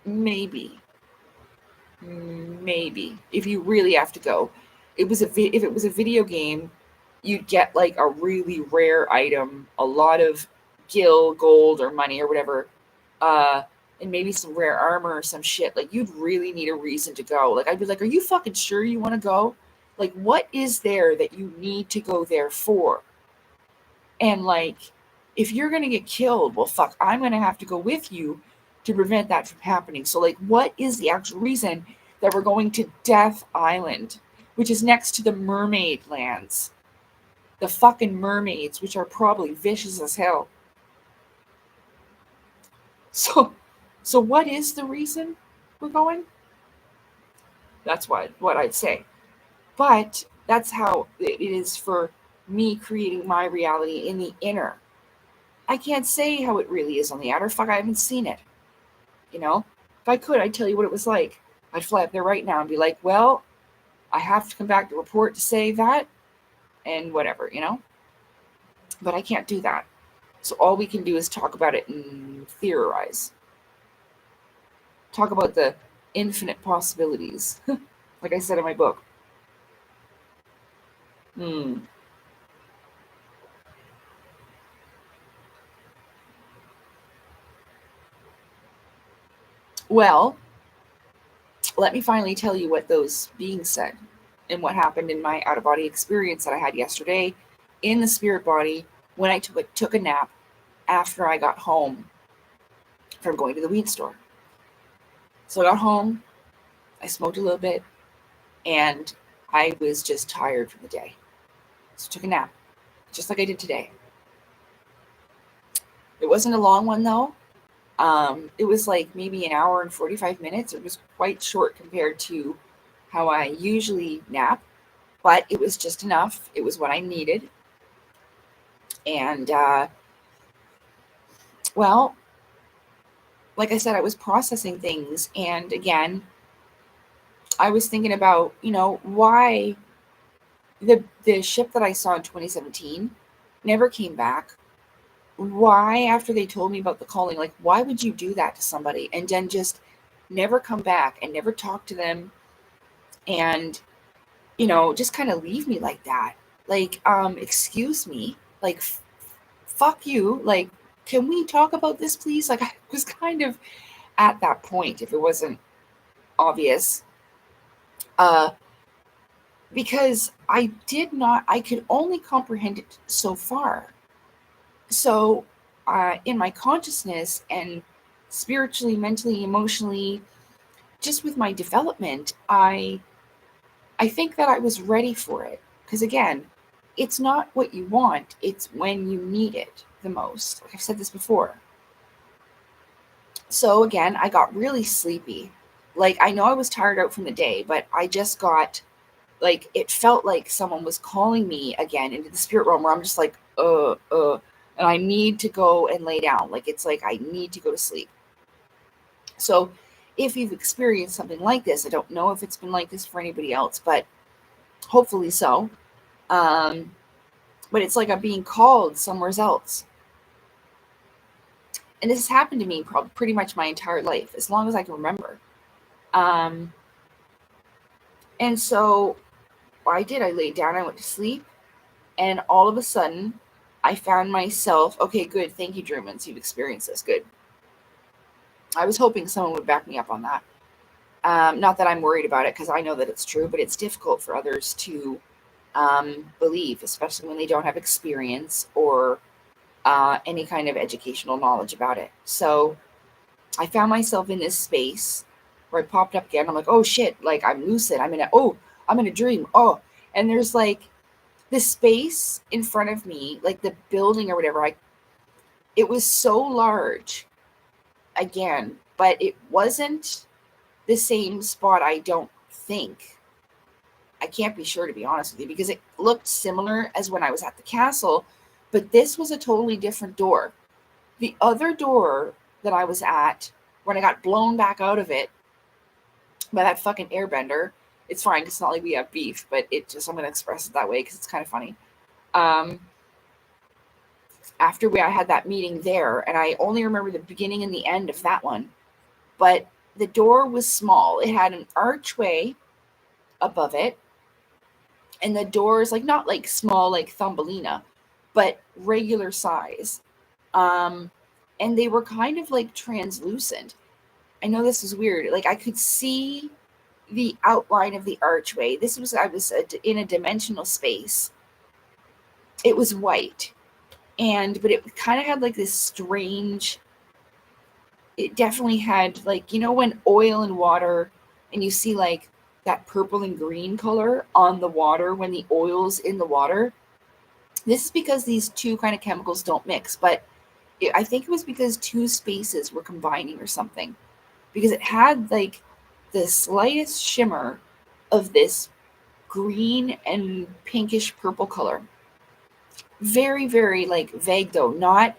Maybe. Maybe. If you really have to go. If it was a video game, you'd get like a really rare item, a lot of gil, gold, or money or whatever, and maybe some rare armor or some shit. Like you'd really need a reason to go. Like I'd be like, are you fucking sure you want to go? Like what is there that you need to go there for? And like, if you're gonna get killed, well, fuck, I'm gonna have to go with you to prevent that from happening. So like, what is the actual reason that we're going to Death Island, which is next to the mermaid lands? The fucking mermaids, which are probably vicious as hell. So what is the reason we're going? That's what I'd say. But That's how it is for me creating my reality in the inner. I can't say how it really is on the outer. Fuck, I haven't seen it. You know? If I could, I'd tell you what it was like. I'd fly up there right now and be like, well, I have to come back to report to say that and whatever, you know? But I can't do that. So all we can do is talk about it and theorize. Talk about the infinite possibilities. Like I said in my book. Well, let me finally tell you what those beings said and what happened in my out of body experience that I had yesterday in the spirit body when I took a nap after I got home from going to the weed store. So I got home, I smoked a little bit, and I was just tired from the day. So I took a nap, just like I did today. It wasn't a long one though. It was like maybe an hour and 45 minutes. It was quite short compared to how I usually nap, but it was just enough. It was what I needed. And, well, like I said, I was processing things. And again, I was thinking about, why the ship that I saw in 2017 never came back. Why, after they told me about the calling, like, why would you do that to somebody and then just never come back and never talk to them and, just kind of leave me like that? Like, excuse me, like, fuck you. Like, can we talk about this, please? Like, I was kind of at that point, if it wasn't obvious, uh, because I could only comprehend it so far. So, in my consciousness and spiritually, mentally, emotionally, just with my development, I think that I was ready for it. Because again, it's not what you want, it's when you need it the most. Like I've said this before. So again, I got really sleepy. Like, I know I was tired out from the day, but I just got, like, it felt like someone was calling me again into the spirit realm where I'm just like, and I need to go and lay down. Like, it's like I need to go to sleep. So if you've experienced something like this, I don't know if it's been like this for anybody else, but hopefully so. But it's like I'm being called somewhere else. And this has happened to me probably pretty much my entire life, as long as I can remember. And so I did. I laid down, I went to sleep, and all of a sudden, I found myself, okay, good, thank you, Germans, you've experienced this, good. I was hoping someone would back me up on that. Not that I'm worried about it, because I know that it's true, but it's difficult for others to believe, especially when they don't have experience or any kind of educational knowledge about it. So I found myself in this space where I popped up again. I'm like, oh shit, like I'm lucid. I'm in a dream. Oh, and there's like this space in front of me, like the building or whatever. It was so large again, but it wasn't the same spot, I don't think. I can't be sure, to be honest with you, because it looked similar as when I was at the castle, but this was a totally different door. The other door that I was at, when I got blown back out of it by that fucking airbender, it's fine because it's not like we have beef, but I'm going to express it that way because it's kind of funny. After I had that meeting there, and I only remember the beginning and the end of that one, but the door was small. It had an archway above it, and the doors, like, not like small like Thumbelina, but regular size. And they were kind of like translucent. I know this is weird. Like, I could see the outline of the archway. I was in a dimensional space. It was white, but it kind of had like this strange. It definitely had, like, when oil and water, and you see like that purple and green color on the water when the oil's in the water. This is because these two kind of chemicals don't mix, but I think it was because two spaces were combining or something, because it had like the slightest shimmer of this green and pinkish purple color. Very, very like vague though, not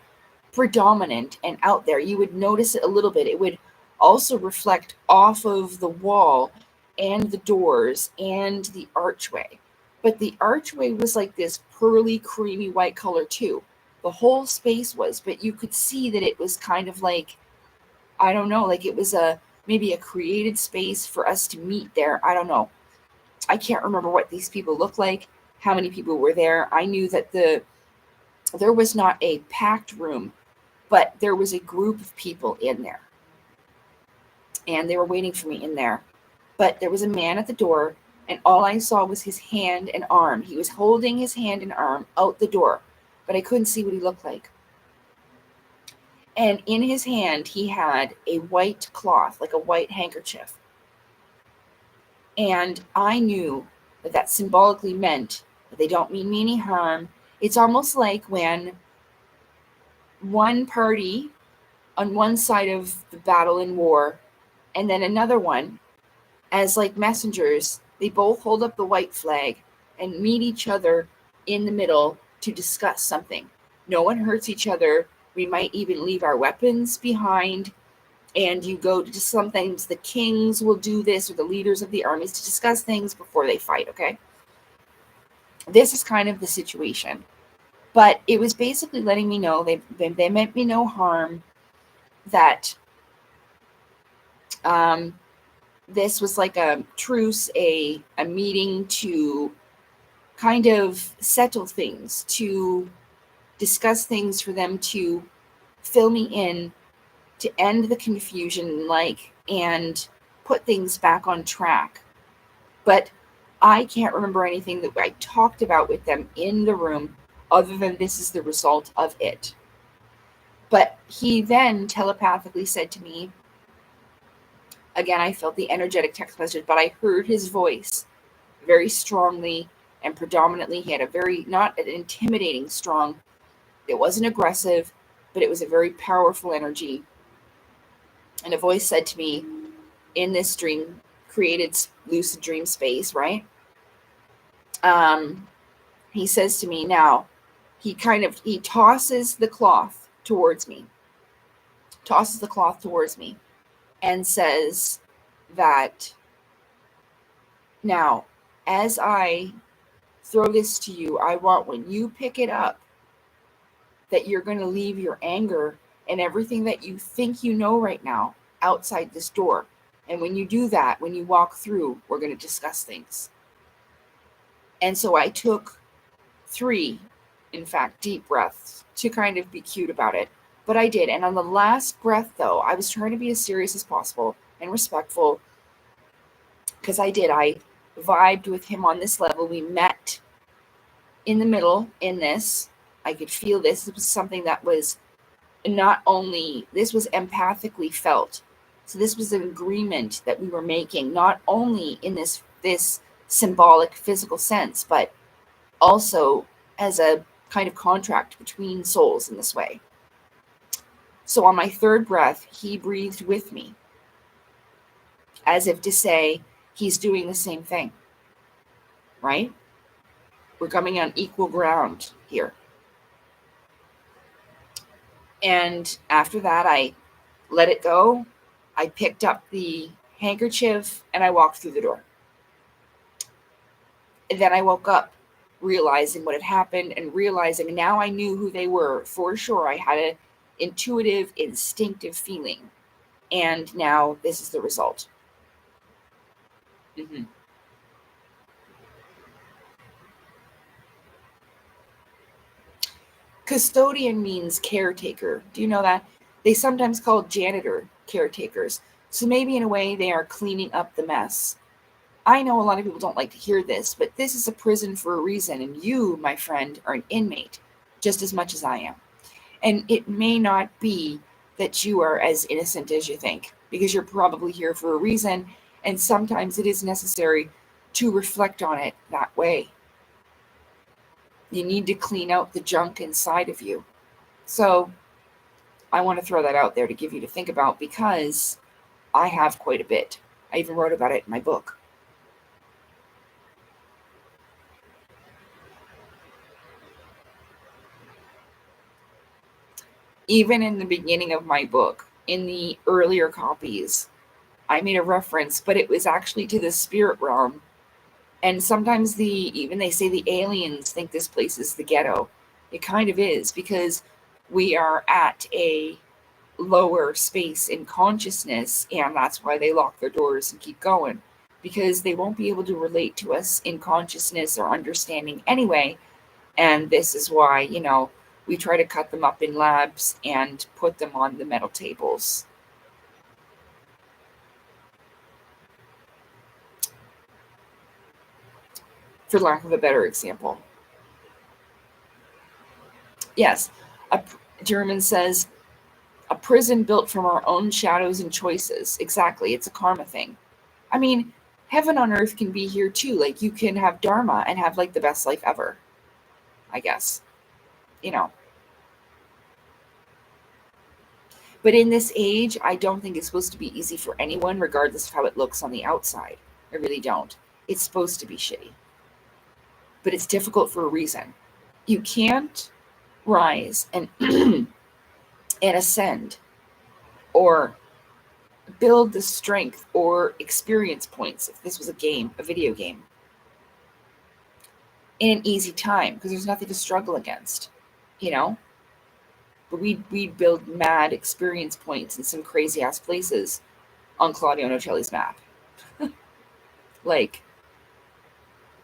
predominant and out there. You would notice it a little bit. It would also reflect off of the wall and the doors and the archway. But the archway was like this pearly, creamy white color too. The whole space was, but you could see that it was kind of like, I don't know, like it was maybe a created space for us to meet there. I don't know. I can't remember what these people looked like, how many people were there. I knew that there was not a packed room, but there was a group of people in there. And they were waiting for me in there. But there was a man at the door, and all I saw was his hand and arm. He was holding his hand and arm out the door, but I couldn't see what he looked like. And in his hand, he had a white cloth, like a white handkerchief. And I knew that that symbolically meant that they don't mean me any harm. It's almost like when one party on one side of the battle in war, and then another one, as like messengers, they both hold up the white flag and meet each other in the middle to discuss something. No one hurts each other. We might even leave our weapons behind. And you go to sometimes the kings will do this, or the leaders of the armies, to discuss things before they fight, okay? This is kind of the situation. But it was basically letting me know they meant me no harm, that this was like a truce, a meeting to kind of settle things, to discuss things, for them to fill me in, to end the confusion, and put things back on track. But I can't remember anything that I talked about with them in the room other than this is the result of it. But he then telepathically said to me, again, I felt the energetic text message, but I heard his voice very strongly and predominantly. He had a very, not an intimidating strong, it wasn't aggressive, but it was a very powerful energy. And a voice said to me in this dream, created lucid dream space, right? He says to me now, he tosses the cloth towards me, and says that, now, as I throw this to you, I want when you pick it up, that you're going to leave your anger and everything that you think you know right now outside this door. And when you do that, when you walk through, we're going to discuss things. And so I took 3, in fact, deep breaths to kind of be cute about it. But I did. And on the last breath, though, I was trying to be as serious as possible and respectful, because I vibed with him on this level. We met in the middle in this. I could feel this. It was something that was not only, this was empathically felt. So this was an agreement that we were making, not only in this symbolic physical sense, but also as a kind of contract between souls in this way. So on my 3rd breath, he breathed with me, as if to say, he's doing the same thing, right? We're coming on equal ground here. And after that, I let it go. I picked up the handkerchief and I walked through the door. And then I woke up realizing what had happened, and realizing now I knew who they were for sure. I had an intuitive, instinctive feeling. And now this is the result. Custodian means caretaker. Do you know that? They sometimes call janitor caretakers. So maybe in a way they are cleaning up the mess. I know a lot of people don't like to hear this, but this is a prison for a reason, and you, my friend, are an inmate just as much as I am. And it may not be that you are as innocent as you think, because you're probably here for a reason, and sometimes it is necessary to reflect on it that way. You need to clean out the junk inside of you. So I want to throw that out there to give you to think about, because I have quite a bit. I even wrote about it in my book. Even in the beginning of my book, in the earlier copies, I made a reference, but it was actually to the spirit realm. And sometimes even they say the aliens think this place is the ghetto. It kind of is, because we are at a lower space in consciousness, and that's why they lock their doors and keep going, because they won't be able to relate to us in consciousness or understanding anyway. And this is why, we try to cut them up in labs and put them on the metal tables. For lack of a better example. Yes, a German says, a prison built from our own shadows and choices. Exactly, it's a karma thing. I mean, heaven on earth can be here too. Like, you can have dharma and have like the best life ever, I guess. But in this age, I don't think it's supposed to be easy for anyone, regardless of how it looks on the outside. I really don't. It's supposed to be shitty. But it's difficult for a reason. You can't rise and and ascend or build the strength or experience points, if this was a video game, in an easy time, because there's nothing to struggle against, But we'd build mad experience points in some crazy ass places on Claudio Nocelli's map. Like,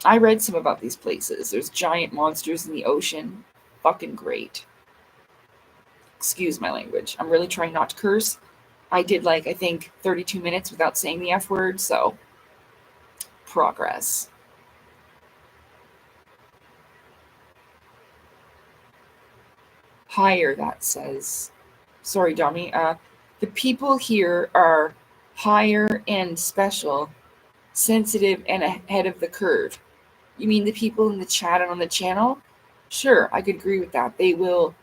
I read some about these places. There's giant monsters in the ocean. Fucking great. Excuse my language. I'm really trying not to curse. I did, I think 32 minutes without saying the F word, so progress. Higher, that says. Sorry, Dummy. The people here are higher and special, sensitive and ahead of the curve. You mean the people in the chat and on the channel? Sure, I could agree with that. They will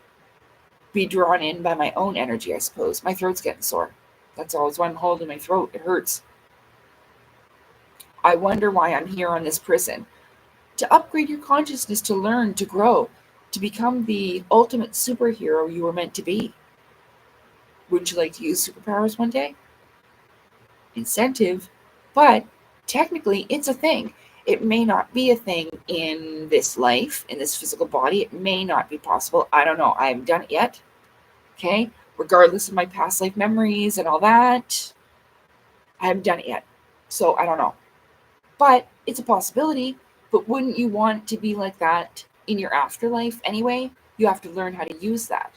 be drawn in by my own energy, I suppose. My throat's getting sore. That's always why I'm holding my throat. It hurts. I wonder why I'm here on this prison. To upgrade your consciousness, to learn, to grow, to become the ultimate superhero you were meant to be. Would you like to use superpowers one day? Incentive, but technically it's a thing. It may not be a thing in this life, in this physical body. It may not be possible. I don't know. I haven't done it yet. Okay? Regardless of my past life memories and all that, I haven't done it yet. So I don't know. But it's a possibility. But wouldn't you want to be like that in your afterlife anyway? You have to learn how to use that.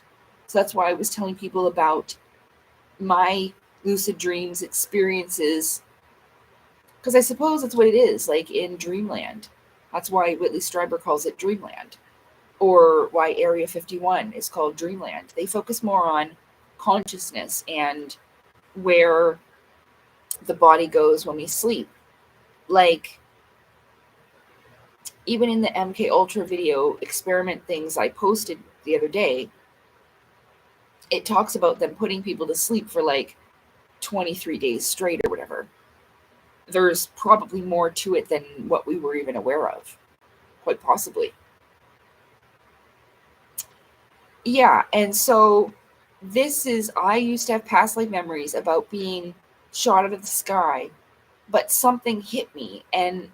So that's why I was telling people about my lucid dreams experiences, because I suppose that's what it is, like in Dreamland. That's why Whitley Strieber calls it Dreamland, or why Area 51 is called Dreamland. They focus more on consciousness and where the body goes when we sleep. Like, even in the MK Ultra video experiment things I posted the other day, it talks about them putting people to sleep for 23 days straight or whatever. There's probably more to it than what we were even aware of. Quite possibly. Yeah, and so I used to have past life memories about being shot out of the sky, but something hit me, and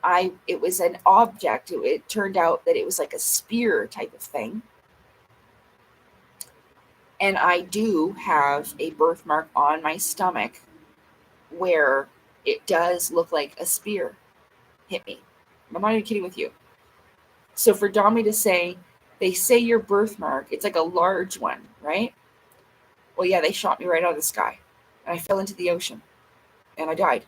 it was an object. It turned out that it was like a spear type of thing. And I do have a birthmark on my stomach where it does look like a spear hit me. I'm not even kidding with you. So for Dami to say, they say your birthmark, it's like a large one, right? Well, yeah, they shot me right out of the sky. And I fell into the ocean. And I died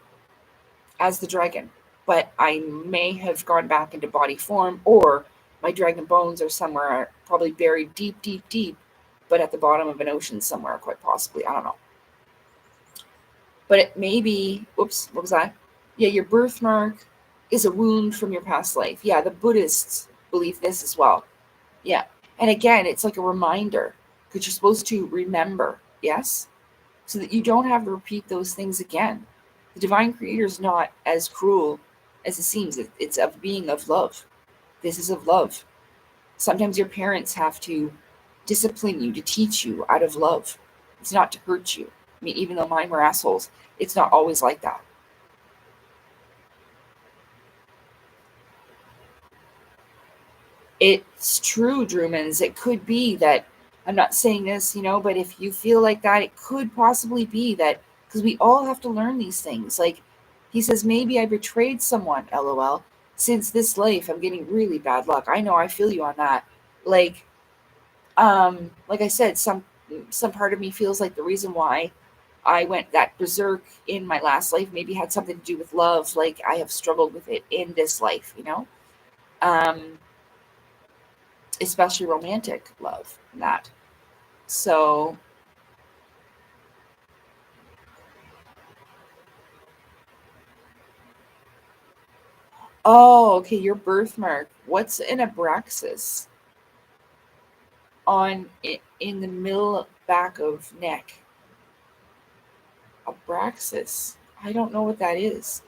as the dragon. But I may have gone back into body form, or my dragon bones are somewhere, probably buried deep, deep, deep, but at the bottom of an ocean somewhere, quite possibly. I don't know. But it may be, whoops, what was that? Yeah, your birthmark is a wound from your past life. Yeah, the Buddhists believe this as well. Yeah. And again, it's like a reminder, because you're supposed to remember, yes? So that you don't have to repeat those things again. The divine creator is not as cruel as it seems. It's of being of love. This is of love. Sometimes your parents have to discipline you, to teach you out of love. It's not to hurt you. I mean, even though mine were assholes, it's not always like that. It's true, Drumans. It could be that, I'm not saying this, but if you feel like that, it could possibly be that, because we all have to learn these things. Like, he says, maybe I betrayed someone, lol. Since this life, I'm getting really bad luck. I know, I feel you on that. Like I said, some part of me feels like the reason why I went that berserk in my last life maybe had something to do with love. Like, I have struggled with it in this life, um, especially romantic love. And that. So, oh, okay, your birthmark. What's an abraxas in the middle back of neck? Abraxas. I don't know what that is.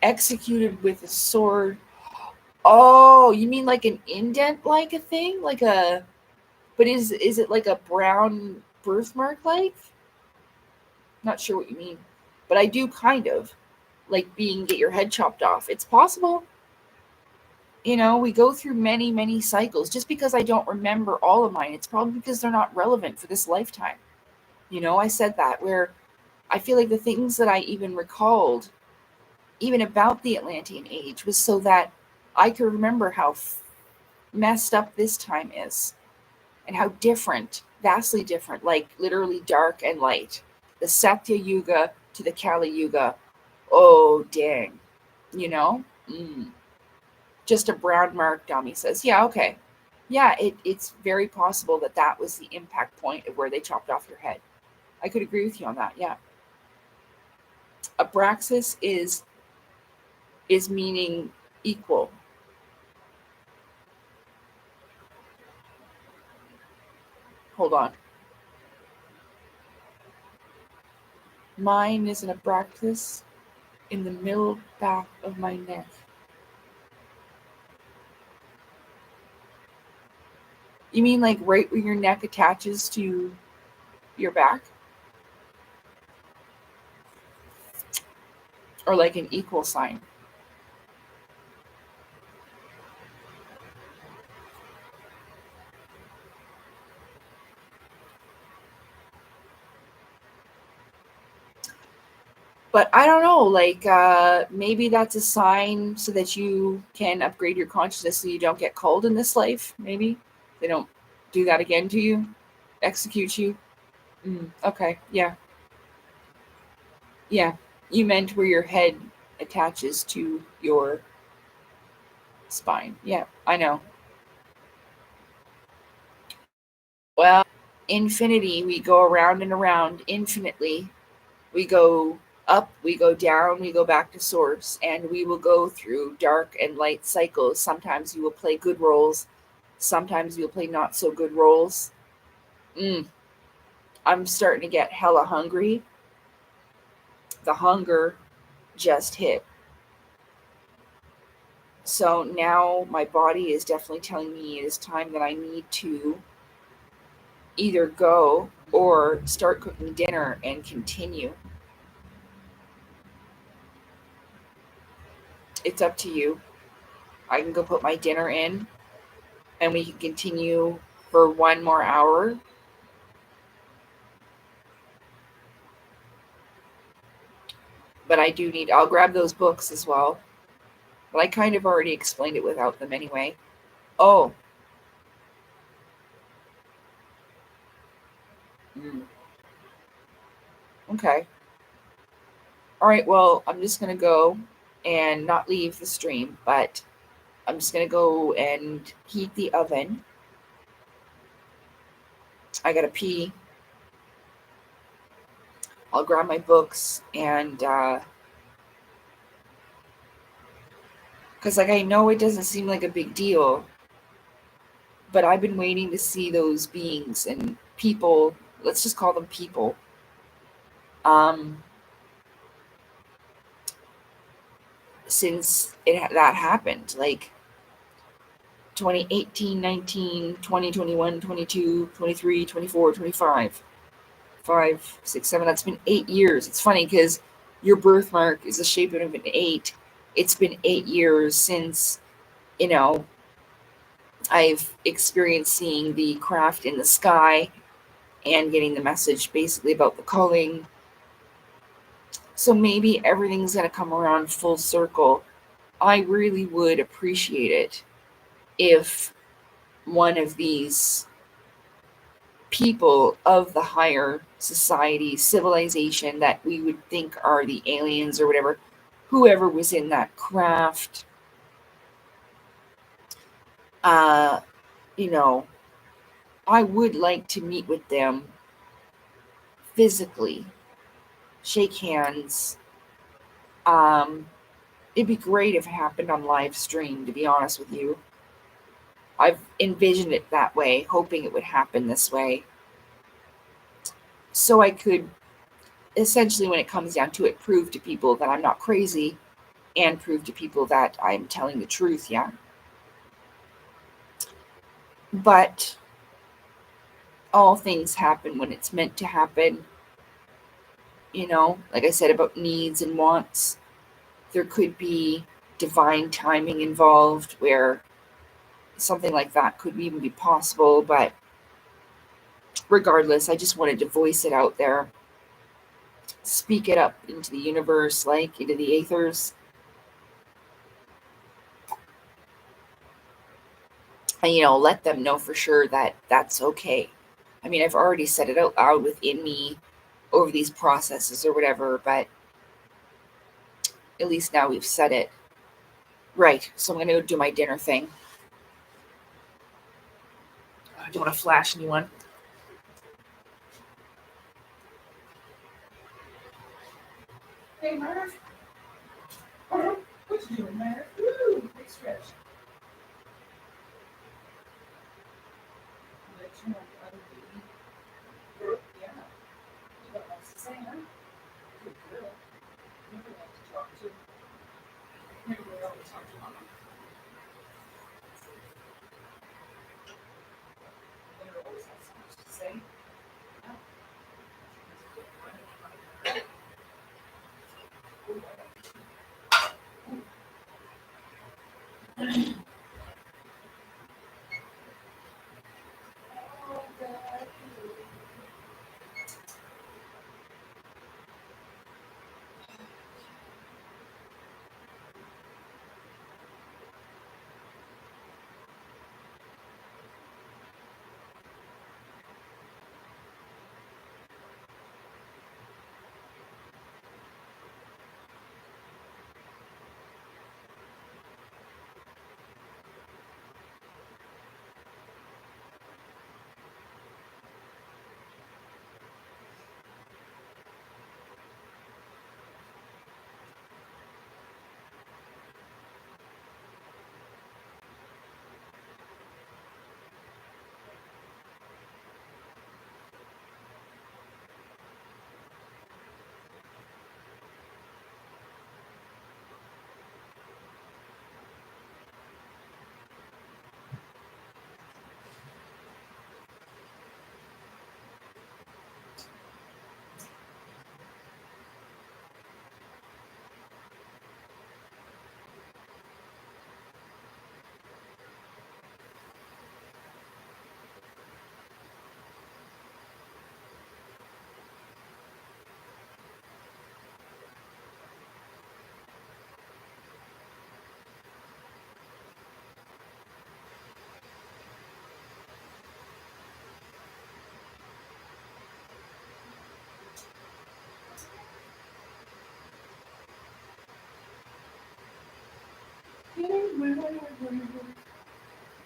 Executed with a sword. Oh, you mean like an indent, like a thing, like a? But is it like a brown birthmark, like? Not sure what you mean, but I do kind of like being get your head chopped off. It's possible. We go through many, many cycles. Just because I don't remember all of mine, it's probably because they're not relevant for this lifetime. I said that where I feel like the things that I even recalled, even about the Atlantean age, was so that I could remember how messed up this time is and how different, vastly different, like literally dark and light. The Satya Yuga to the Kali Yuga. Oh, dang. You know? Mm. Just a brown mark, Dummy says. Yeah, okay. Yeah, it's very possible that that was the impact point of where they chopped off your head. I could agree with you on that, yeah. Abraxas is meaning equal. Hold on. Mine is an abraxas in the middle back of my neck. You mean like right where your neck attaches to your back? Or like an equal sign? But I don't know, like maybe that's a sign so that you can upgrade your consciousness so you don't get called in this life, maybe. They don't do that again to you, execute you. Okay, yeah. Yeah. You meant where your head attaches to your spine. Yeah, I know. Well, infinity, we go around and around infinitely. We go up, we go down, we go back to source, and we will go through dark and light cycles. Sometimes you will play good roles, sometimes you'll play not so good roles. I'm starting to get hella hungry. The hunger just hit. So now my body is definitely telling me it is time that I need to either go or start cooking dinner and continue. It's up to you. I can go put my dinner in and we can continue for 1 more hour. But I do need, I'll grab those books as well. But I kind of already explained it without them anyway. Oh. Okay. All right, well, I'm just going to go and not leave the stream, but I'm just going to go and heat the oven. I got to pee. I'll grab my books and, because, like, I know it doesn't seem like a big deal, but I've been waiting to see those beings and people, let's just call them people, since that happened. Like, 2018, 19, 20, 21, 22, 23, 24, 25. 5, 6, 7. That's been 8 years. It's funny because your birthmark is the shape of an 8. It's been 8 years since, I've experienced seeing the craft in the sky and getting the message basically about the culling. So maybe everything's going to come around full circle. I really would appreciate it if one of these people of the higher society, civilization that we would think are the aliens or whatever, whoever was in that craft, I would like to meet with them physically, shake hands. It'd be great if it happened on live stream, to be honest with you. I've envisioned it that way, hoping it would happen this way. So I could, essentially, when it comes down to it, prove to people that I'm not crazy and prove to people that I'm telling the truth, yeah? But all things happen when it's meant to happen. Like I said about needs and wants, there could be divine timing involved where something like that could even be possible. But regardless, I just wanted to voice it out there, speak it up into the universe, like into the aethers. And, let them know for sure that that's okay. I mean, I've already said it out loud within me over these processes or whatever, but at least now we've said it. Right, so I'm going to go do my dinner thing. I don't want to flash anyone. Hey, Murph. What you doing, Murph? Woo, big stretch. Yeah. You got lots to say, huh? Good girl. Never like to talk to. Never really always talk to Mama. Never always has so much to say.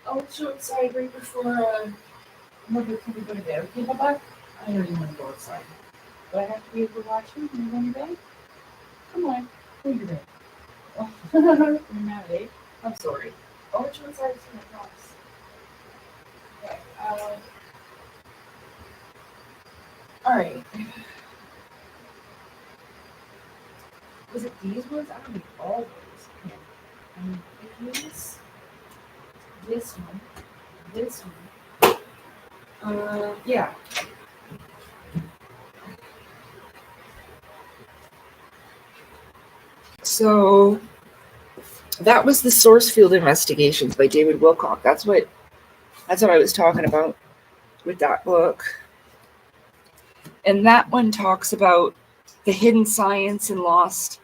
Oh, it's so excited right before Mother can go to bed. Okay, bye-bye. I know you want to go outside. But I have to be able to watch you when you go to bed? Come on, go to bed. Oh, you're mad, eh? I'm sorry. I'll let you inside as soon as I promise. Okay, alright. Was it these ones? I don't need all those. I mean, these this one. Yeah. So that was the source field investigations by David Wilcock. That's what I was talking about with that book. And that one talks about the hidden science and lost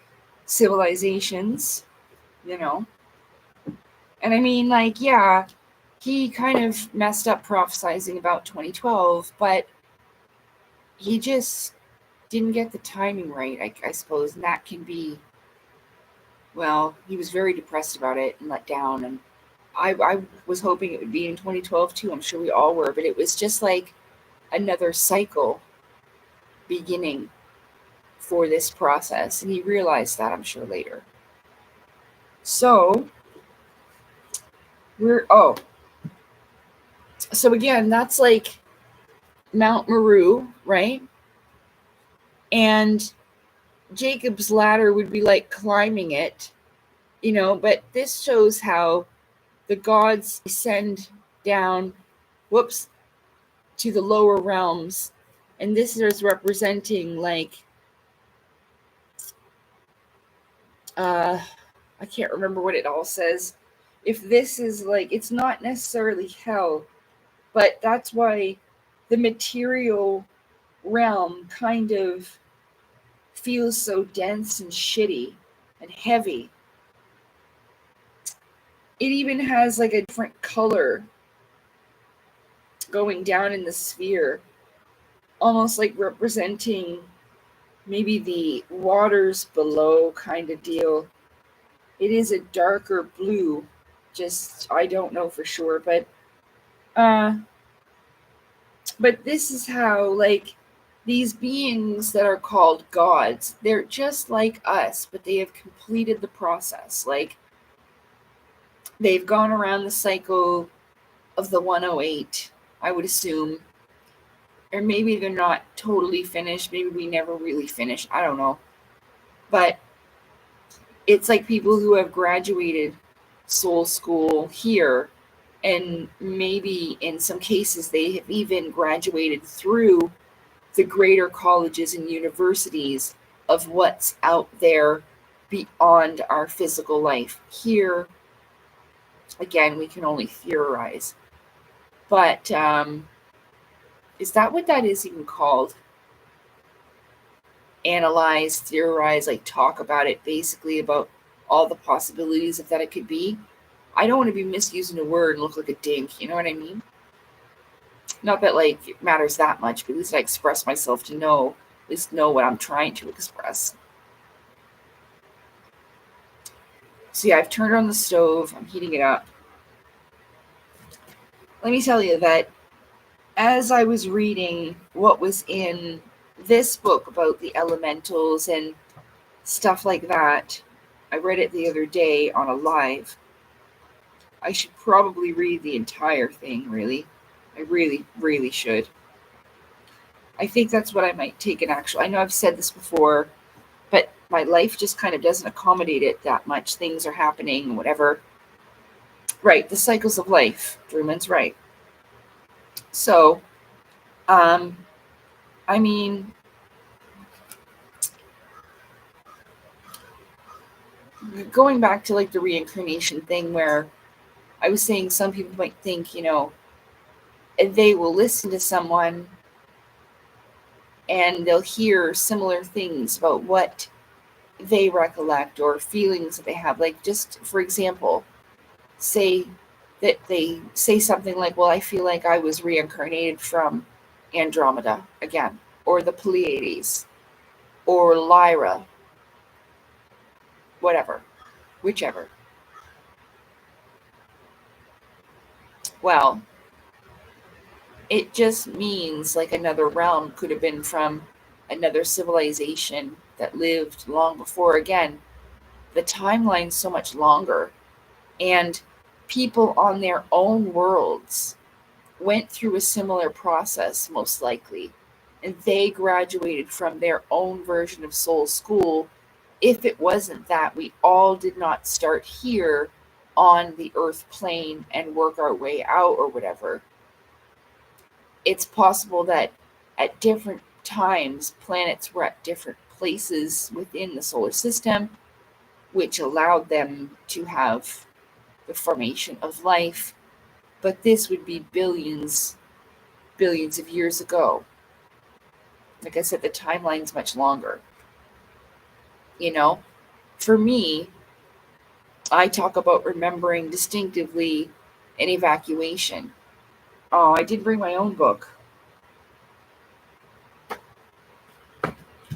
civilizations, you know. And I mean, like, yeah, he kind of messed up prophesizing about 2012, but he just didn't get the timing right, I suppose. And that can be, well, he was very depressed about it and let down. And I was hoping it would be in 2012 too. I'm sure we all were, but it was just like another cycle beginning for this process. And he realized that, I'm sure, later. So so again, that's like Mount Meru, right? And Jacob's ladder would be like climbing it, you know, but this shows how the gods descend down, to the lower realms. And this is representing like, I can't remember what it all says. If this is like, it's not necessarily hell, but that's why the material realm kind of feels so dense and shitty and heavy. It even has like a different color going down in the sphere, almost like representing maybe the waters below kind of deal. It is a darker blue, just I don't know for sure, but this is how, like, these beings that are called gods, they're just like us, but they have completed the process. Like, they've gone around the cycle of the 108, I would assume. Or maybe they're not totally finished. Maybe we never really finish. I don't know. But it's like people who have graduated soul school here, and maybe in some cases they have even graduated through the greater colleges and universities of what's out there beyond our physical life. Here, again, we can only theorize. But is that what that is even called? Analyze, theorize, like talk about it, basically about all the possibilities of that it could be. I don't want to be misusing a word and look like a dink, you know what I mean? Not that like it matters that much, but at least I express myself to know, at least know what I'm trying to express. So yeah, I've turned on the stove, I'm heating it up. Let me tell you that as I was reading what was in this book about the elementals and stuff like that, I read it the other day on a live. I should probably read the entire thing, really. I really, really should. I think that's what I might take an actual... I know I've said this before, but my life just kind of doesn't accommodate it that much. Things are happening, whatever. Right, the cycles of life. Drumann's right. So, I mean, going back to like the reincarnation thing where I was saying some people might think, you know, they will listen to someone and they'll hear similar things about what they recollect or feelings that they have. Like, just for example, say that they say something like, well, I feel like I was reincarnated from Andromeda again, or the Pleiades, or Lyra, whatever, whichever. Well, it just means like another realm could have been from another civilization that lived long before. Again, the timeline's so much longer, and people on their own worlds went through a similar process, most likely, and they graduated from their own version of soul school. If it wasn't that we all did not start here on the Earth plane and work our way out or whatever, it's possible that at different times planets were at different places within the solar system, which allowed them to have the formation of life. But this would be billions of years ago. Like I said, the timeline's much longer. You know, for me, I talk about remembering distinctively an evacuation. Oh, I did bring my own book.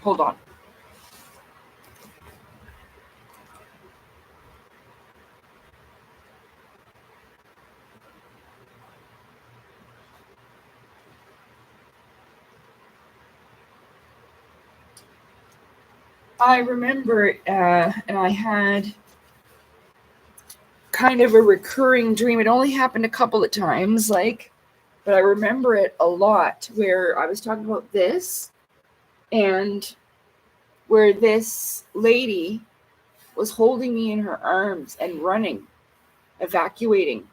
Hold on. I remember, and I had kind of a recurring dream. It only happened a couple of times, but I remember it a lot, where I was talking about this, and where this lady was holding me in her arms and running, evacuating.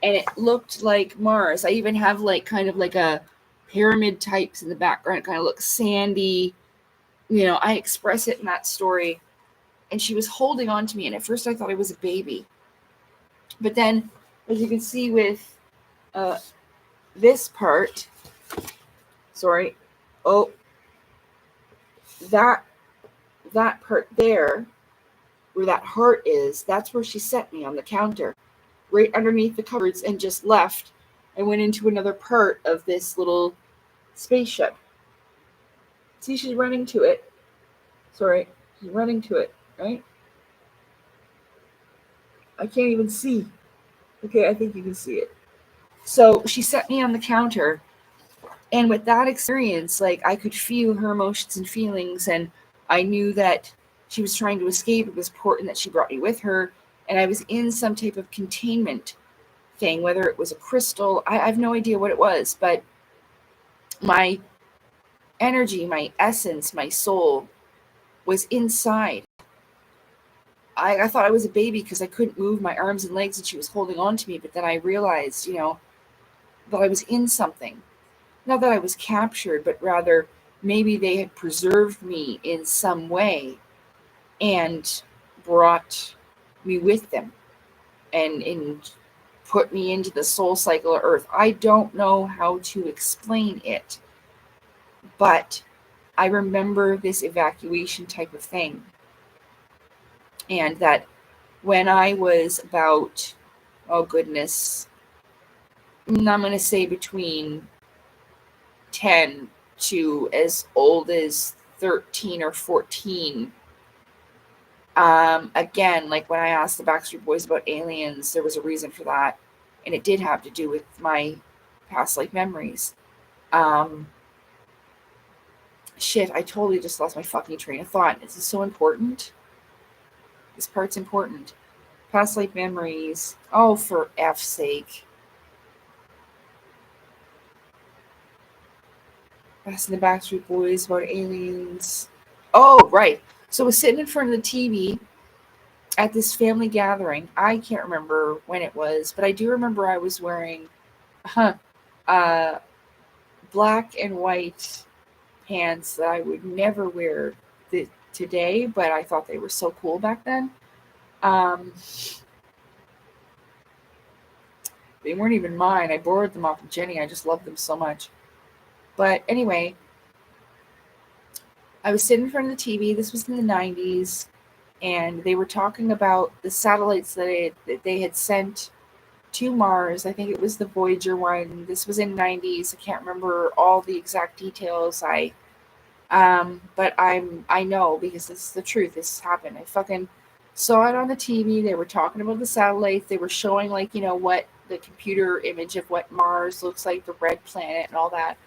And it looked like Mars. I even have kind of like a pyramid types in the background. It kind of looks sandy. I express it in that story. And she was holding on to me. And at first I thought I was a baby. But then, as you can see with this part, that part there, where that heart is, that's where she set me on the counter, right underneath the cupboards, and just left and went into another part of this little spaceship. See, she's running to it. She's running to it, right? I can't even see. Okay, I think you can see it. So she set me on the counter, and with that experience, I could feel her emotions and feelings, and I knew that she was trying to escape. It was important that she brought me with her, and I was in some type of containment thing, whether it was a crystal. I have no idea what it was, but my energy, my essence, my soul was inside. I thought I was a baby because I couldn't move my arms and legs and she was holding on to me, but then I realized, that I was in something. Not that I was captured, but rather maybe they had preserved me in some way and brought me with them and put me into the soul cycle of Earth. I don't know how to explain it, but I remember this evacuation type of thing. And that when I was about, I'm going to say between 10 to as old as 13 or 14, again, like when I asked the Backstreet Boys about aliens, there was a reason for that, and it did have to do with my past life memories. Shit, I totally just lost my fucking train of thought. This is so important. This part's important. Past life memories. Oh, for F's sake. Asking the Backstreet Boys about aliens. Oh, right. So I was sitting in front of the TV at this family gathering. I can't remember when it was, but I do remember I was wearing black and white pants that I would never wear today, but I thought they were so cool back then. They weren't even mine. I borrowed them off of Jenny. I just loved them so much. But anyway, I was sitting in front of the TV. This was in the 90s, and they were talking about the satellites that they had sent to Mars. I think it was the Voyager one. This was in the 90s. I can't remember all the exact details. But I know because this is the truth. This happened. I fucking saw it on the TV. They were talking about the satellites. They were showing what the computer image of what Mars looks like, the red planet and all that.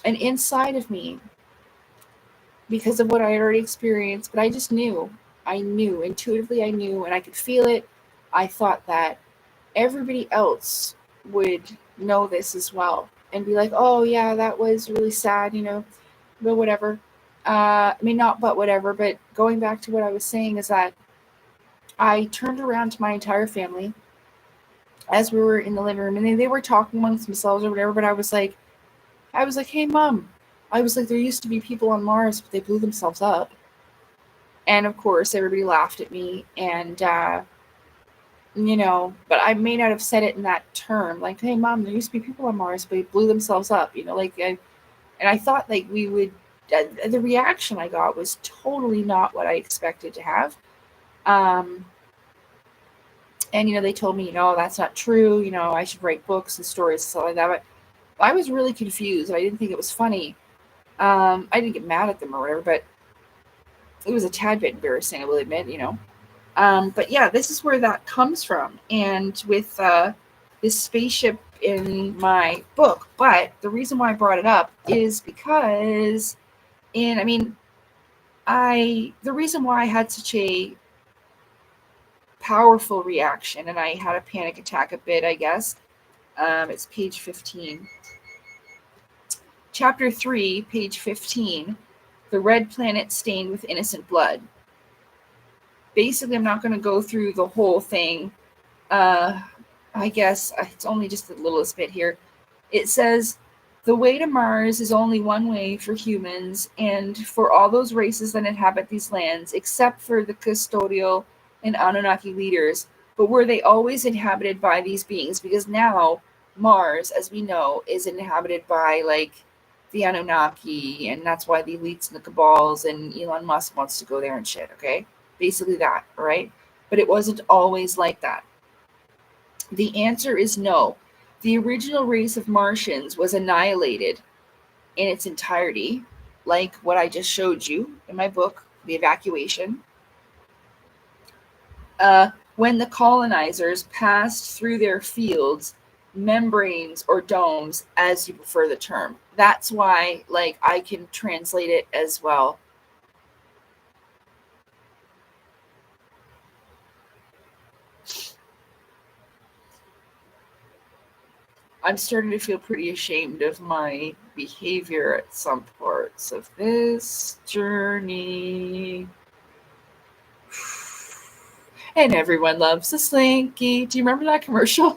And inside of me, because of what I had already experienced, but I just knew. I knew. Intuitively I knew, and I could feel it. I thought that everybody else would know this as well and be like, oh yeah, that was really sad, but whatever. Not but whatever, but going back to what I was saying is that I turned around to my entire family as we were in the living room, and they were talking amongst themselves or whatever, but I was like, hey, Mom. I was like, there used to be people on Mars, but they blew themselves up. And of course, everybody laughed at me. And, but I may not have said it in that term. Like, hey, Mom, there used to be people on Mars, but they blew themselves up. And I thought, like, we would. The reaction I got was totally not what I expected to have. And, they told me, that's not true. I should write books and stories and stuff like that. But I was really confused. I didn't think it was funny. I didn't get mad at them or whatever, but it was a tad bit embarrassing, I will admit. But yeah, this is where that comes from. And with this spaceship in my book. But the reason why I brought it up is because the reason why I had such a powerful reaction and I had a panic attack a bit, I guess, it's page 15. Chapter 3, page 15, The Red Planet Stained with Innocent Blood. Basically, I'm not going to go through the whole thing. I guess it's only just the littlest bit here. It says, the way to Mars is only one way for humans and for all those races that inhabit these lands, except for the custodial and Anunnaki leaders. But were they always inhabited by these beings? Because now Mars, as we know, is inhabited by, like, the Anunnaki, and that's why the elites and the cabals and Elon Musk wants to go there and shit, okay? Basically that, right? But it wasn't always like that. The answer is no. The original race of Martians was annihilated in its entirety, like what I just showed you in my book, The Evacuation. When the colonizers passed through their fields, membranes, or domes, as you prefer the term. That's why, like, I can translate it as well. I'm starting to feel pretty ashamed of my behavior at some parts of this journey. And everyone loves a Slinky. Do you remember that commercial?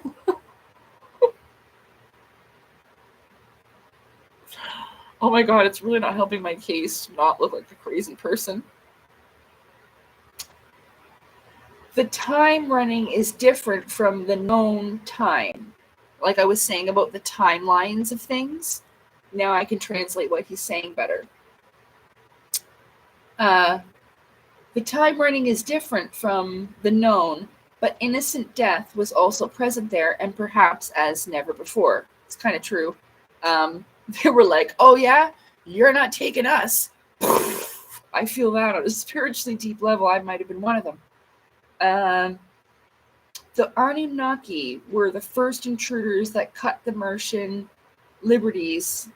Oh my god, it's really not helping my case to not look like a crazy person. The time running is different from the known time. Like I was saying about the timelines of things. Now I can translate what he's saying better. The time running is different from the known, but innocent death was also present there and perhaps as never before. It's kind of true. They were like, oh yeah, you're not taking us. I feel that on a spiritually deep level. I might have been one of them. The Anunnaki were the first intruders that cut the Martian liberties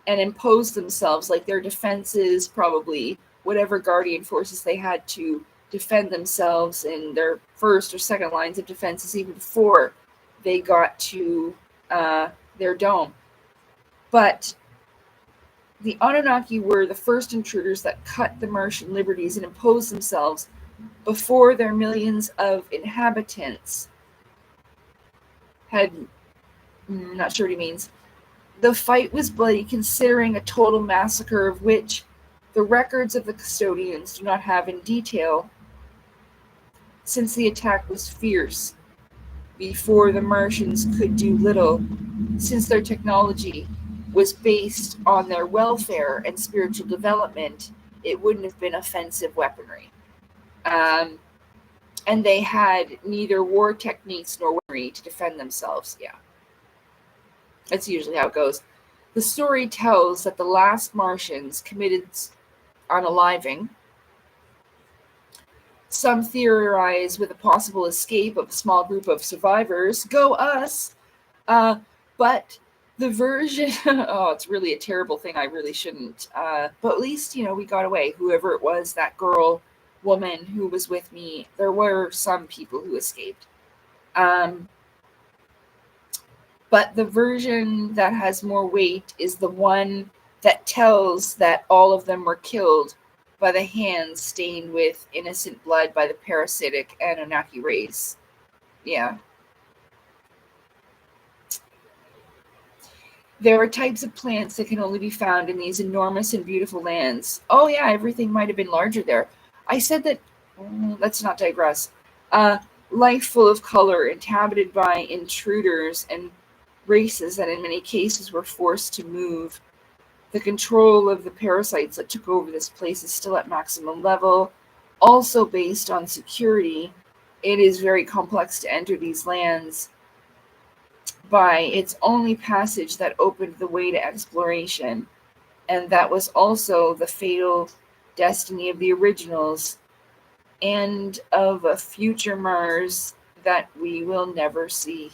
and imposed themselves, like their defenses, probably whatever guardian forces they had to defend themselves in their first or second lines of defenses, even before they got to their dome. But the Anunnaki were the first intruders that cut the Martian liberties and imposed themselves before their millions of inhabitants had, I'm not sure what he means. The fight was bloody, considering a total massacre of which the records of the custodians do not have in detail, since the attack was fierce before the Martians could do little, since their technology was based on their welfare and spiritual development. It wouldn't have been offensive weaponry. And they had neither war techniques nor weaponry to defend themselves. Yeah. That's usually how it goes. The story tells that the last Martians committed unaliving. Some theorize with a possible escape of a small group of survivors. Go us! But the version... oh, it's really a terrible thing. I really shouldn't. But at least, we got away. Whoever it was, that girl, woman who was with me, there were some people who escaped. But the version that has more weight is the one that tells that all of them were killed by the hands stained with innocent blood by the parasitic Anunnaki race. Yeah. There are types of plants that can only be found in these enormous and beautiful lands. Oh, yeah, everything might have been larger there. I said that, let's not digress. Life full of color, inhabited by intruders and races that in many cases were forced to move. The control of the parasites that took over this place is still at maximum level. Also based on security, it is very complex to enter these lands by its only passage that opened the way to exploration. And that was also the fatal destiny of the originals and of a future Mars that we will never see.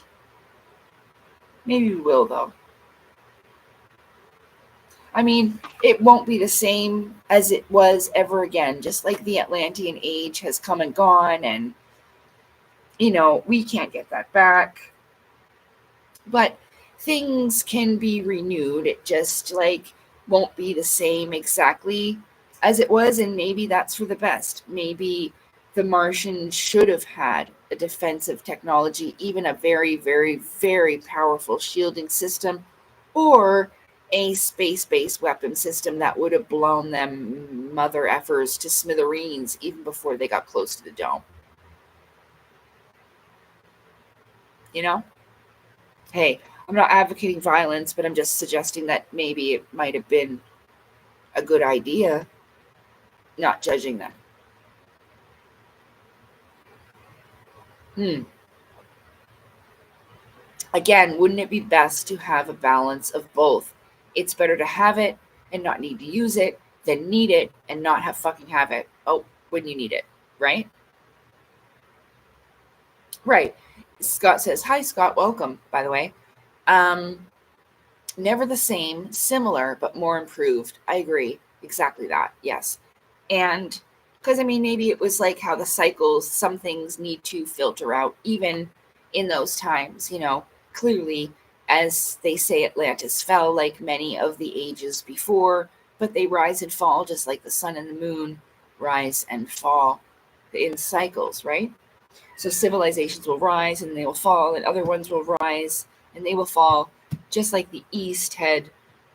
Maybe we will, though. I mean, it won't be the same as it was ever again, just like the Atlantean age has come and gone, and, we can't get that back. But things can be renewed. It just, won't be the same exactly as it was, and maybe that's for the best. Maybe the Martians should have had a defensive technology, even a very, very, very powerful shielding system, or a space-based weapon system that would have blown them mother effers to smithereens even before they got close to the dome. Hey, I'm not advocating violence, but I'm just suggesting that maybe it might have been a good idea, not judging them. Again, wouldn't it be best to have a balance of both? It's better to have it and not need to use it than need it and not have it. Oh, when you need it, right? Right. Scott says, hi, Scott. Welcome, by the way. Never the same, similar, but more improved. I agree. Exactly that. Yes. And because, maybe it was like how the cycles, some things need to filter out, even in those times, clearly, as they say, Atlantis fell like many of the ages before, but they rise and fall just like the sun and the moon rise and fall in cycles, right? So civilizations will rise and they will fall, and other ones will rise and they will fall, just like the East had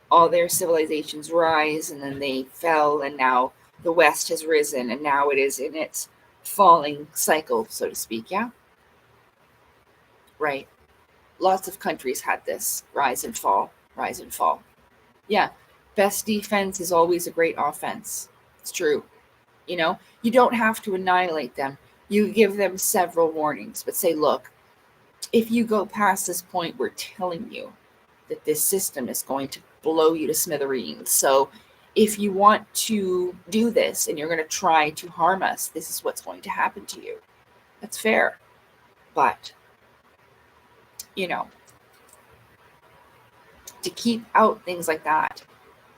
all their civilizations rise and then they fell, and now the West has risen and now it is in its falling cycle, so to speak. Yeah? Right. Lots of countries had this rise and fall, rise and fall. Yeah. Best defense is always a great offense. It's true. You don't have to annihilate them. You give them several warnings, but say, look, if you go past this point, we're telling you that this system is going to blow you to smithereens. So if you want to do this and you're going to try to harm us, this is what's going to happen to you. That's fair. But, to keep out things like that,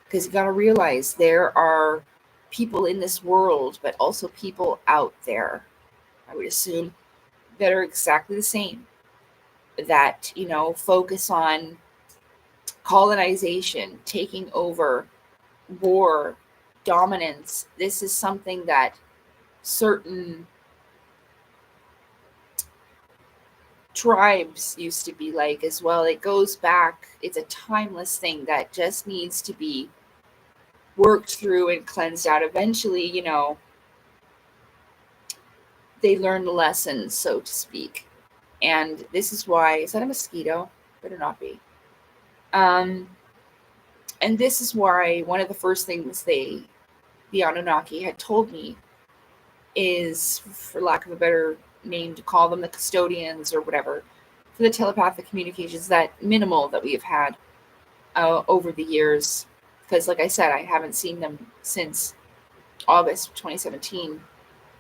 because you got to realize there are people in this world, but also people out there, I would assume, that are exactly the same, that, focus on colonization, taking over, war, dominance. This is something that certain tribes used to be like as well. It goes back, it's a timeless thing that just needs to be worked through and cleansed out. Eventually, they learn the lessons, so to speak. And this is why, is that a mosquito? Better not be. And this is why one of the first things the Anunnaki had told me is, for lack of a better name to call them, the custodians or whatever, for the telepathic communications, that minimal that we have had over the years. Because, like I said, I haven't seen them since August 2017,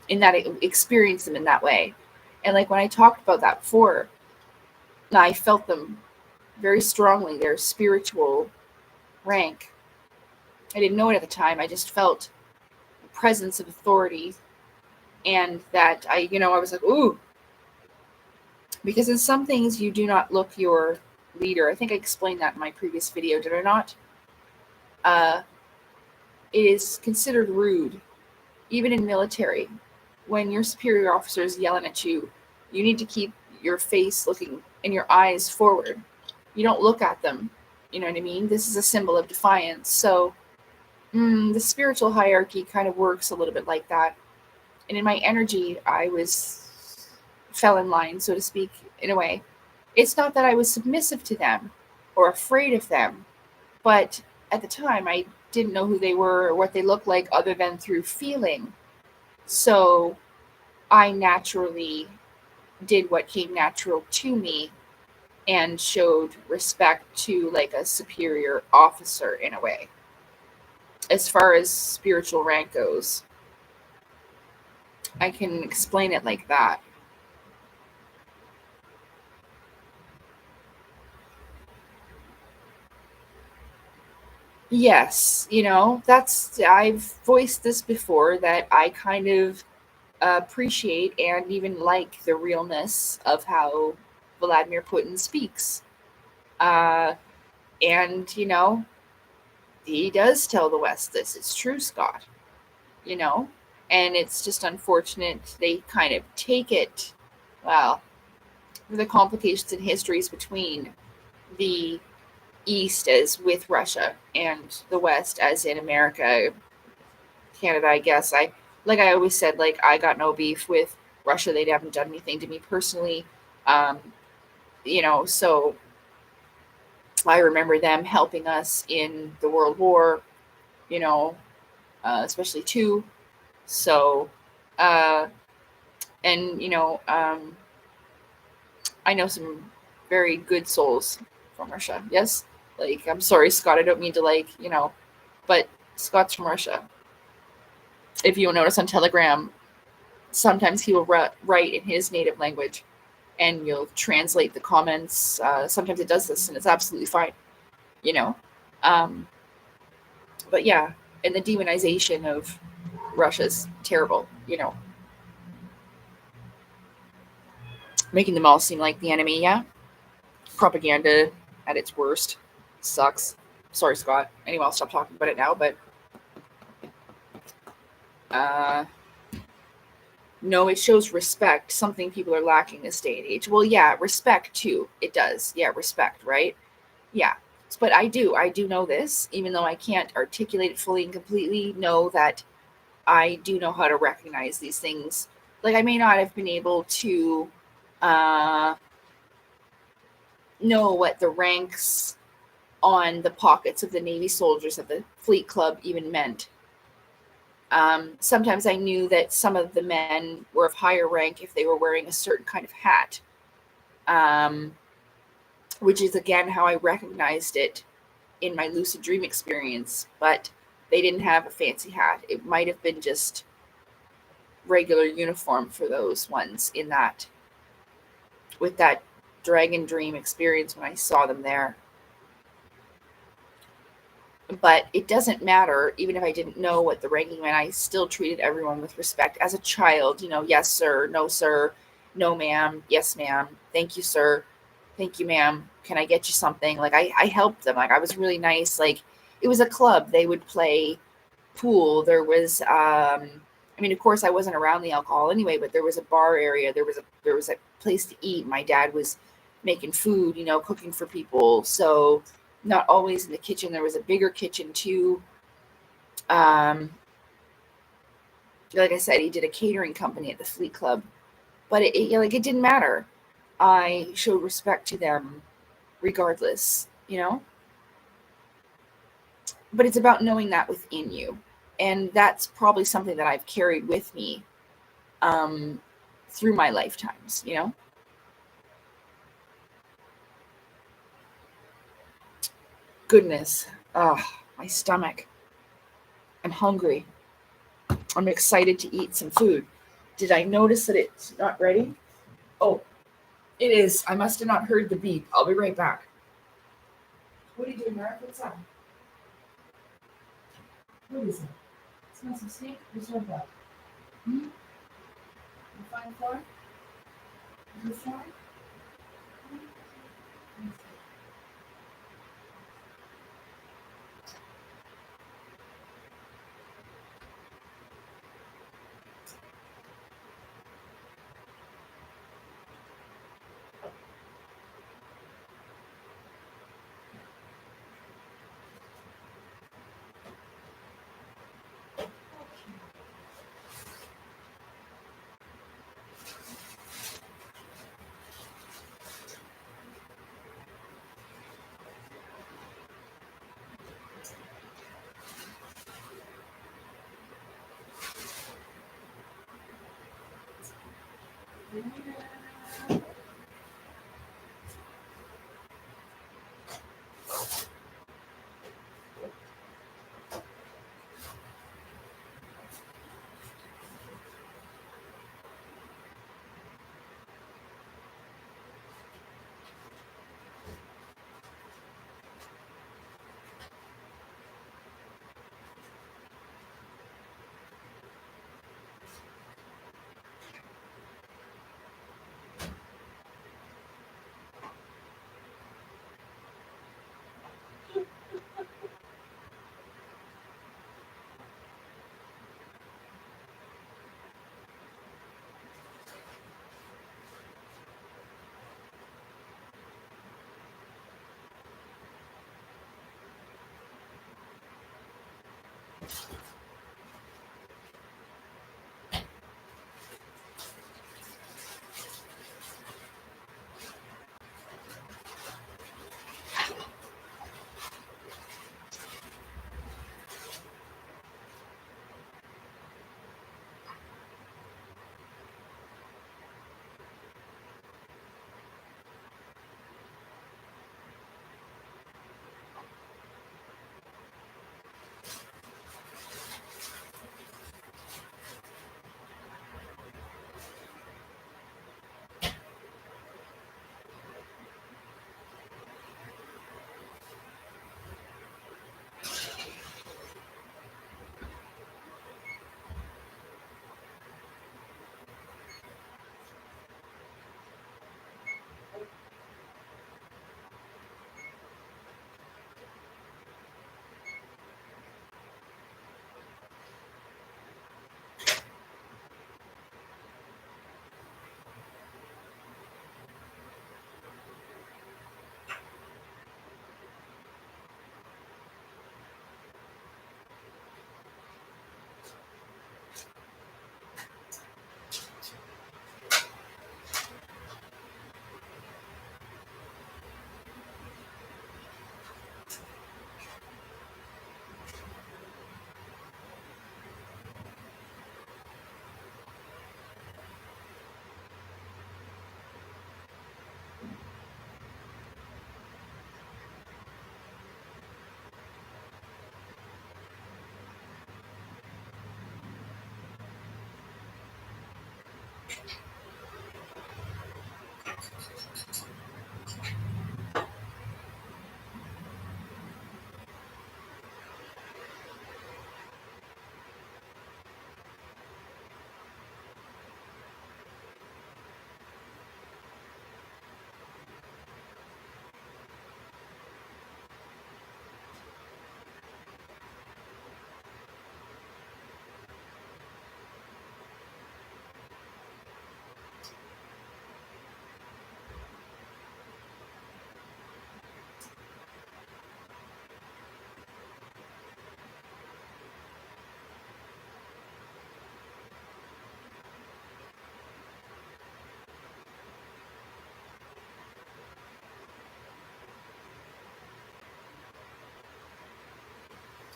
in that I experienced them in that way. And like when I talked about that before, I felt them very strongly, their spiritual rank. I didn't know it at the time. I just felt the presence of authority, and that I was like, ooh. Because in some things you do not look your leader. I think I explained that in my previous video, did I not? It is considered rude even in military, when your superior officer is yelling at you, you need to keep your face looking and your eyes forward. You don't look at them. You know what I mean? This is a symbol of defiance. So the spiritual hierarchy kind of works a little bit like that. And in my energy, fell in line, so to speak, in a way. It's not that I was submissive to them or afraid of them, but at the time I didn't know who they were or what they looked like other than through feeling. So I naturally did what came natural to me and showed respect to like a superior officer in a way. As far as spiritual rank goes, I can explain it like that. Yes, I've voiced this before that I kind of appreciate and even like the realness of how Vladimir Putin speaks. Uh, and, he does tell the West this. It's true, Scott, you know? And it's just unfortunate they kind of take it, well, the complications and histories between the East as with Russia and the West as in America, Canada, I guess. I always said, like, I got no beef with Russia. They haven't done anything to me personally. Um, so I remember them helping us in the World War, you know, especially two. So, uh, and, I know some very good souls from Russia. Yes. Like, I'm sorry, Scott. I don't mean to, but Scott's from Russia. If you'll notice on Telegram, sometimes he will write in his native language and you'll translate the comments. Sometimes it does this and it's absolutely fine, you know. Um, but yeah, and the demonization of Russia's terrible, making them all seem like the enemy. Yeah, propaganda at its worst sucks. Sorry, Scott. Anyway, I'll stop talking about it now. But uh, no, it shows respect. Something people are lacking this day and age. Well, yeah, respect too. It does. Yeah, respect, right? Yeah. But I do know this, even though I can't articulate it fully and completely, know that I do know how to recognize these things. Like, I may not have been able to uh, know what the ranks on the pockets of the Navy soldiers at the Fleet Club even meant. Sometimes I knew that some of the men were of higher rank if they were wearing a certain kind of hat, um, which is again how I recognized it in my lucid dream experience. But they didn't have a fancy hat. It might have been just regular uniform for those ones in that, with that dragon dream experience when I saw them there. But it doesn't matter, even if I didn't know what the ranking meant, I still treated everyone with respect as a child. Yes, sir, no, ma'am, yes, ma'am, thank you, sir, thank you, ma'am, can I get you something? Like, I helped them. Like, I was really nice. Like, it was a club. They would play pool. There was, I mean, of course, I wasn't around the alcohol anyway, but there was a bar area. There was a place to eat. My dad was making food, cooking for people. So not always in the kitchen. There was a bigger kitchen too. Um, like I said, he did a catering company at the Fleet Club, but it didn't matter. I showed respect to them regardless, But it's about knowing that within you, and that's probably something that I've carried with me um, through my lifetimes. Goodness, my stomach. I'm hungry. I'm excited to eat some food. Did I notice that it's not ready? Oh, it is. I must have not heard the beep. I'll be right back. What are you doing, Mark? What's up? What is it? Smell some steak? What's that? Hmm? You find flour? Is this flour?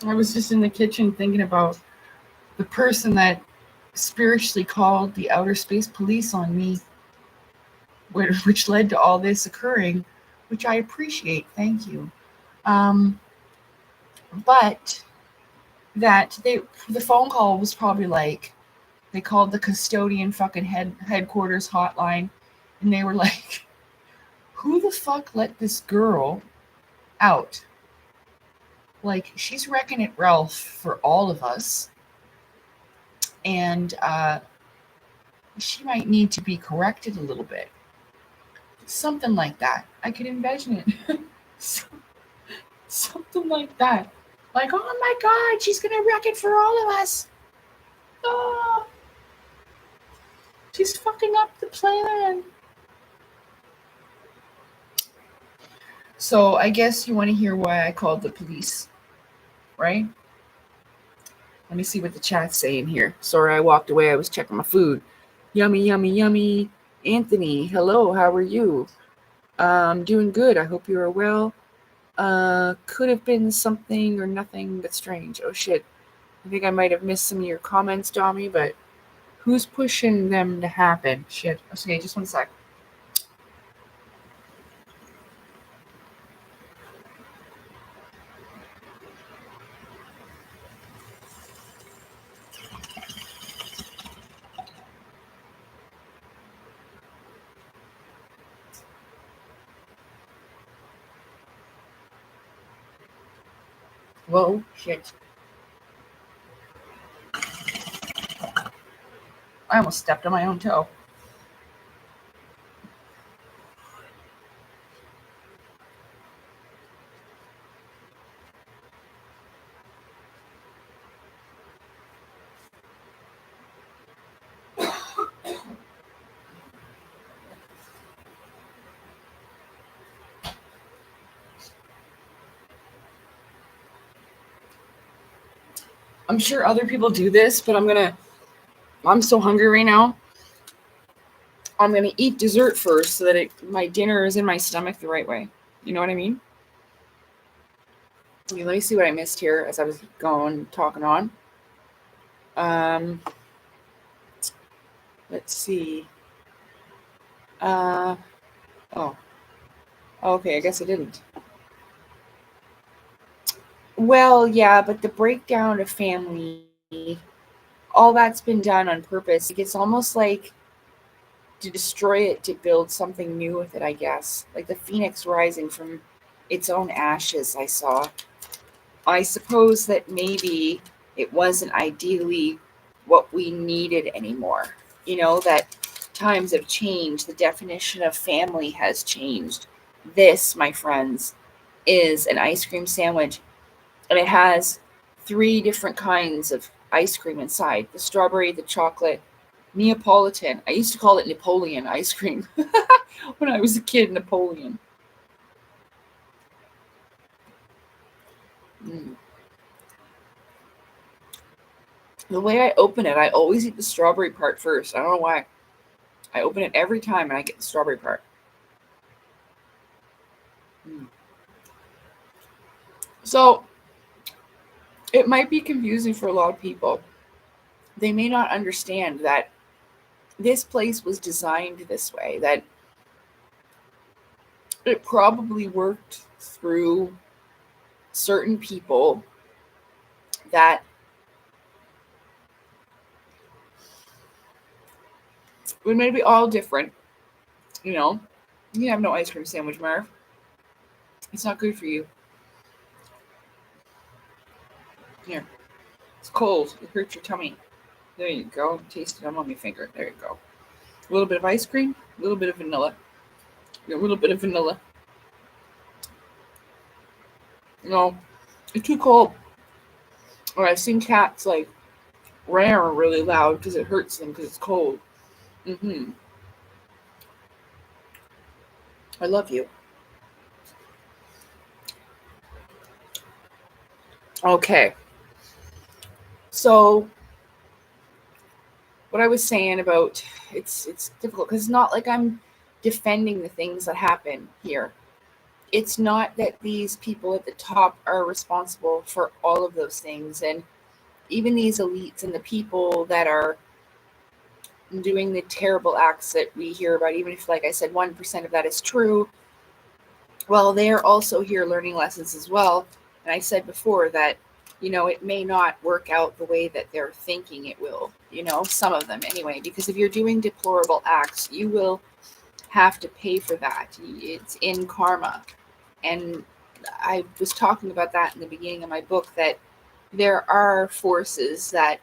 I was just in the kitchen thinking about the person that spiritually called the outer space police on me, which led to all this occurring, which I appreciate. Thank you. But that the phone call was probably like, they called the custodian fucking headquarters hotline, and they were like, who the fuck let this girl out? Like, she's wrecking it Ralph for all of us, and she might need to be corrected a little bit. Something like that. I could envision it. Something like that. Like, oh my god, she's gonna wreck it for all of us. Oh, she's fucking up the plan. So I guess you want to hear why I called the police, right? Let me see what the chat's saying here. Sorry, I walked away. I was checking my food. Yummy, yummy, yummy. Anthony, hello. How are you? Doing good. I hope you are well. Could have been something or nothing but strange. Oh shit. I think I might have missed some of your comments, Dommy, but Who's pushing them to happen? Shit. Okay, just one sec. Whoa, shit. I almost stepped on my own toe. I'm sure other people do this, but I'm so hungry right now. I'm gonna eat dessert first so that my dinner is in my stomach the right way. You know what I mean? Okay, let me see what I missed here as I was talking on. Let's see. Oh, okay. I guess I didn't. Well, yeah, but the breakdown of family, all that's been done on purpose. It's almost like to destroy it to build something new with it, I guess. Like the phoenix rising from its own ashes, I saw. I suppose that maybe it wasn't ideally what we needed anymore. That times have changed. The definition of family has changed. This, my friends, is an ice cream sandwich, and it has 3 different kinds of ice cream inside: the strawberry, the chocolate, Neapolitan. I used to call it Napoleon ice cream when I was a kid. Napoleon. Mm. The way I open it, I always eat the strawberry part first. I don't know why. I open it every time and I get the strawberry part. Mm. So it might be confusing for a lot of people. They may not understand that this place was designed this way, that it probably worked through certain people that we may be all different. You know, you have no ice cream sandwich, Marv. It's not good for you. Here, it's cold. It hurts your tummy. There you go. Taste it on my finger. There you go. A little bit of ice cream, a little bit of vanilla. A little bit of vanilla. No, it's too cold. Or I've seen cats like roar really loud because it hurts them because it's cold. Mm-hmm. I love you. Okay. So what I was saying about it's difficult because it's not like I'm defending the things that happen here. It's not that these people at the top are responsible for all of those things, and even these elites and the people that are doing the terrible acts that we hear about, even if, like I said, 1% of that is true, well, they're also here learning lessons as well. And I said before that, it may not work out the way that they're thinking it will, some of them anyway, because if you're doing deplorable acts, you will have to pay for that. It's in karma. And I was talking about that in the beginning of my book, that there are forces that,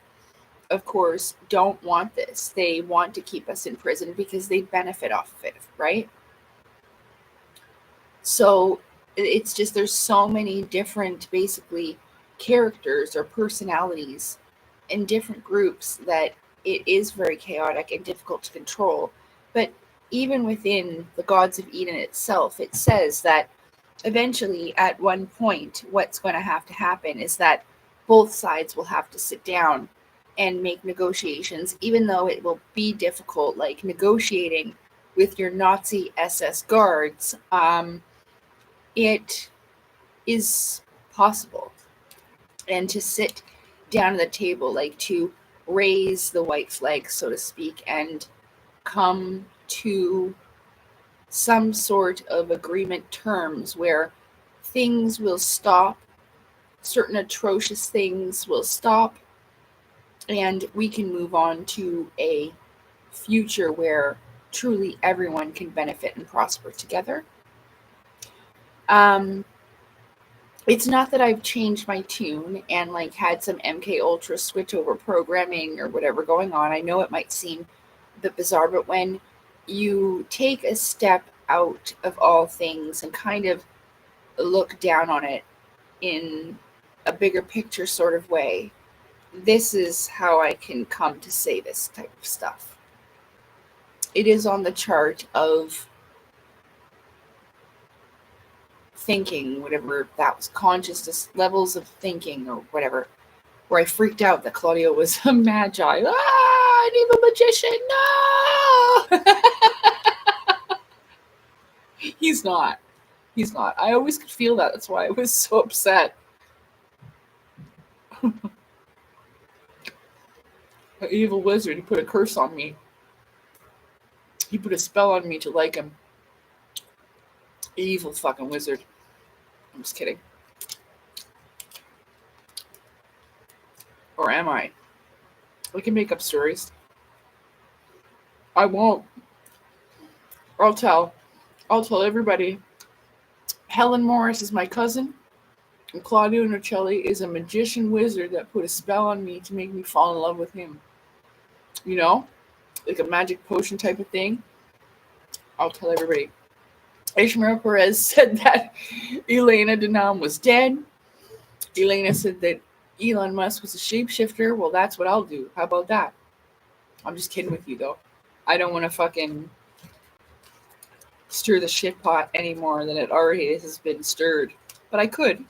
of course, don't want this. They want to keep us in prison because they benefit off of it, right? So it's just there's so many different, basically, characters or personalities in different groups that it is very chaotic and difficult to control. But even within the Gods of Eden itself, it says that eventually, at one point, what's going to happen is that both sides will have to sit down and make negotiations, even though it will be difficult, like negotiating with your Nazi SS guards. It is possible. And to sit down at the table, like to raise the white flag, so to speak, and come to some sort of agreement terms where things will stop, certain atrocious things will stop, and we can move on to a future where truly everyone can benefit and prosper together. It's not that I've changed my tune and like had some MK Ultra switch over programming or whatever going on. I know it might seem a bit bizarre, but when you take a step out of all things and kind of look down on it in a bigger picture sort of way, this is how I can come to say this type of stuff. It is on the chart of thinking, whatever that was, consciousness levels of thinking or whatever, where I freaked out that Claudio was a magi. Ah, an evil magician, no! He's not. He's not. I always could feel that. That's why I was so upset. An evil wizard, he put a curse on me. He put a spell on me to like him. Evil fucking wizard. I'm just kidding. Or am I? We can make up stories. I won't. I'll tell everybody. Helen Morris is my cousin, and Claudio Nocelli is a magician wizard that put a spell on me to make me fall in love with him. You know? Like a magic potion type of thing. I'll tell everybody. Ishmael Perez said that Elena Denham was dead. Elena said that Elon Musk was a shapeshifter. Well, that's what I'll do. How about that? I'm just kidding with you, though. I don't want to fucking stir the shit pot any more than it already has been stirred. But I could.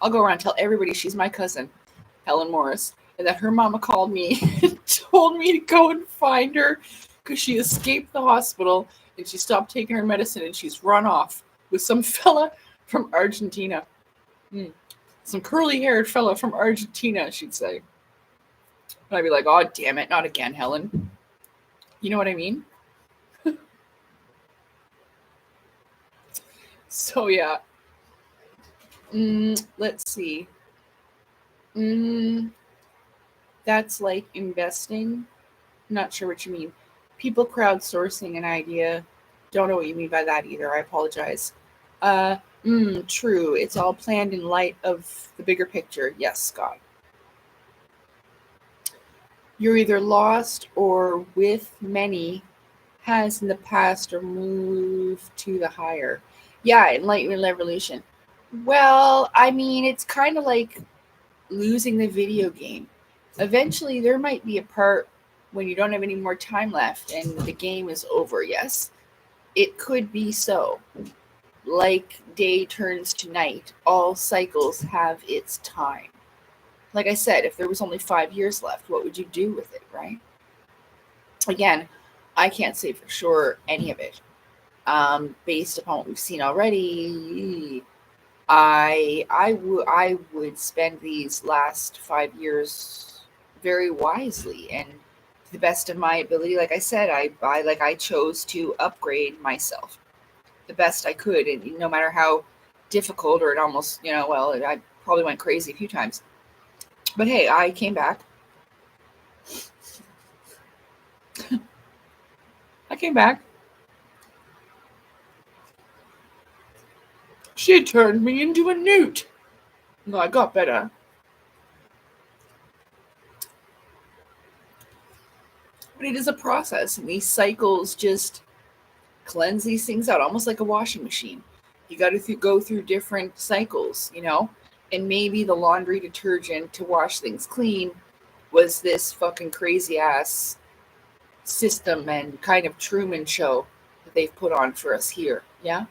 I'll go around and tell everybody she's my cousin, Helen Morris, and that her mama called me and told me to go and find her because she escaped the hospital and she stopped taking her medicine and she's run off with some fella from Argentina. Some curly-haired fella from Argentina, she'd say. And I'd be like, oh, damn it, not again, Helen. You know what I mean? So, yeah. Let's see. That's like investing. Not sure what you mean. People crowdsourcing an idea. Don't know what you mean by that either. I apologize. True. It's all planned in light of the bigger picture. Yes, Scott. You're either lost or with many has in the past or moved to the higher. Yeah, enlightenment revolution. Well, I mean, it's kind of like losing the video game. Eventually, there might be a part when you don't have any more time left and the game is over. Yes, it could be so. Like day turns to night, all cycles have its time. Like I said, if there was only 5 years left, what would you do with it, right? Again, I can't say for sure any of it. Based upon what we've seen already, I would spend these last 5 years very wisely and to the best of my ability. Like I said, I chose to upgrade myself the best I could, and no matter how difficult or it almost, I probably went crazy a few times. But hey, I came back. I came back. She turned me into a newt. No, I got better. But it is a process, and these cycles just cleanse these things out, almost like a washing machine. You got to go through different cycles, and maybe the laundry detergent to wash things clean was this fucking crazy ass system and kind of Truman show that they've put on for us here, yeah?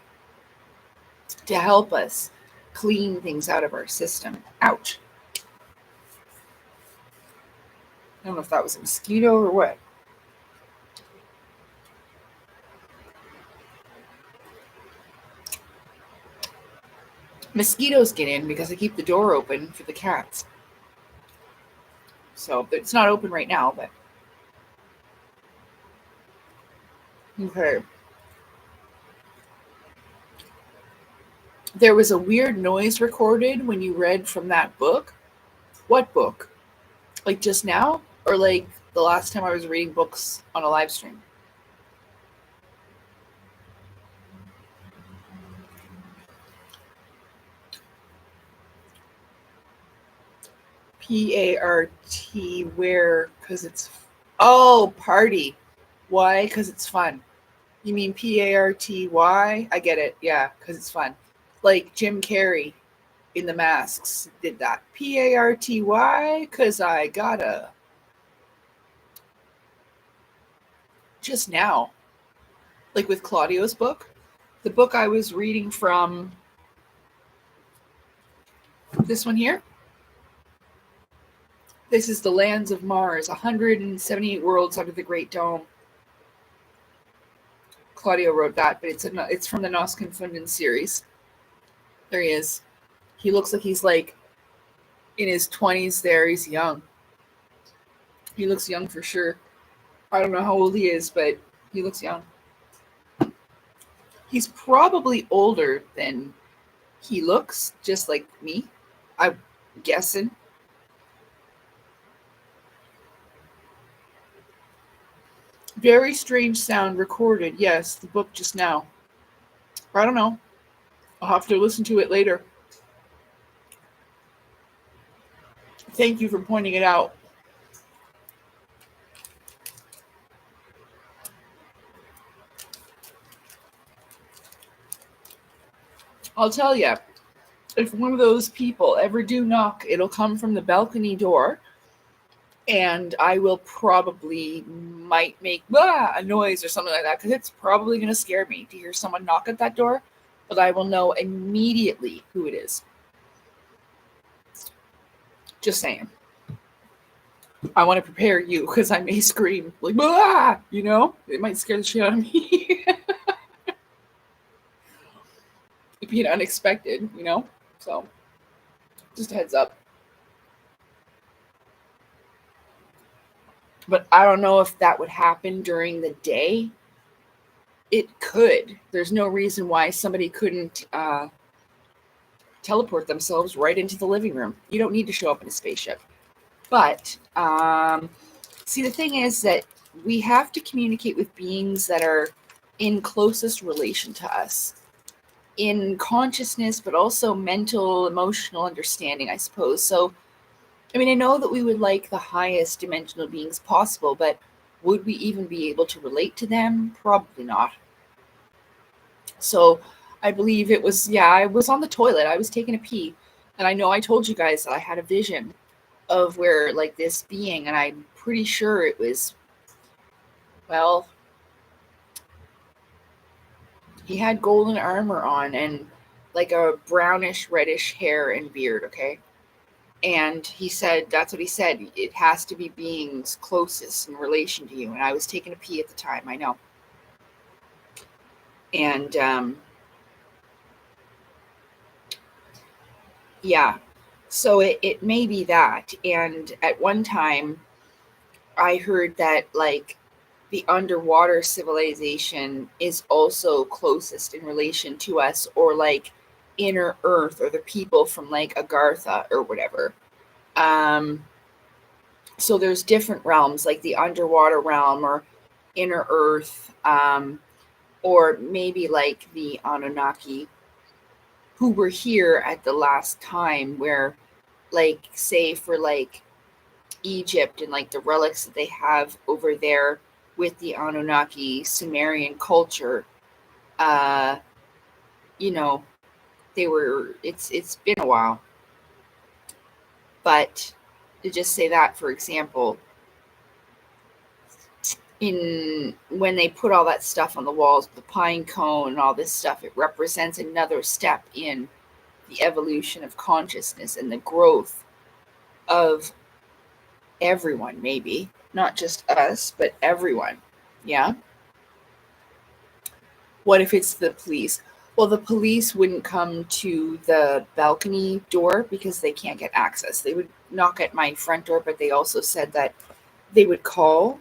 To help us clean things out of our system. Ouch. I don't know if that was a mosquito or what. Mosquitoes get in because I keep the door open for the cats. So it's not open right now, but okay. There was a weird noise recorded when you read from that book. What book? Like just now? Or like the last time I was reading books on a live stream? P-A-R-T, where? Because it's... Oh, party. Why? Because it's fun. You mean P-A-R-T-Y? I get it. Yeah, because it's fun. Like Jim Carrey in The Masks did that. P-A-R-T-Y? Because I gotta. Just now. Like with Claudio's book. The book I was reading from, this one here. This is The Lands of Mars, 178 Worlds Under the Great Dome. Claudio wrote that, but it's from the Nos Confunden series. There he is. He looks like he's like in his 20s there. He's young. He looks young for sure. I don't know how old he is, but he looks young. He's probably older than he looks, just like me. I'm guessing. Very strange sound recorded. Yes, the book just now. I don't know. I'll have to listen to it later. Thank you for pointing it out. I'll tell you, if one of those people ever do knock, it'll come from the balcony door, and I will probably might make a noise or something like that, because it's probably going to scare me to hear someone knock at that door, but I will know immediately who it is. Just saying. I want to prepare you, because I may scream, like, you know? It might scare the shit out of me. It'd be unexpected, you know? So, just a heads up. But I don't know if that would happen during the day. It could. There's no reason why somebody couldn't teleport themselves right into the living room. You don't need to show up in a spaceship. But, see, the thing is that we have to communicate with beings that are in closest relation to us. In consciousness, but also mental, emotional understanding, I suppose. So, I mean, I know that we would like the highest dimensional beings possible, but would we even be able to relate to them? Probably not. So I believe it was, I was on the toilet. I was taking a pee. And I know I told you guys that I had a vision of where, like, this being, and I'm pretty sure it was, well, he had golden armor on and like a brownish, reddish hair and beard, okay? And he said, that's what he said, it has to be beings closest in relation to you. And I was taking a pee at the time, I know. And yeah, so it may be that. And at one time, I heard that like the underwater civilization is also closest in relation to us, or like inner earth, or the people from like Agartha or whatever. So there's different realms, like the underwater realm or inner earth, or maybe like the Anunnaki who were here at the last time, where like, say for like Egypt and like the relics that they have over there with the Anunnaki Sumerian culture, you know, they were, it's been a while. But to just say that, for example, when they put all that stuff on the walls, the pine cone and all this stuff, it represents another step in the evolution of consciousness and the growth of everyone, maybe not just us, but everyone. Yeah. What if it's the police? Well, the police wouldn't come to the balcony door because they can't get access. They would knock at my front door, but they also said that they would call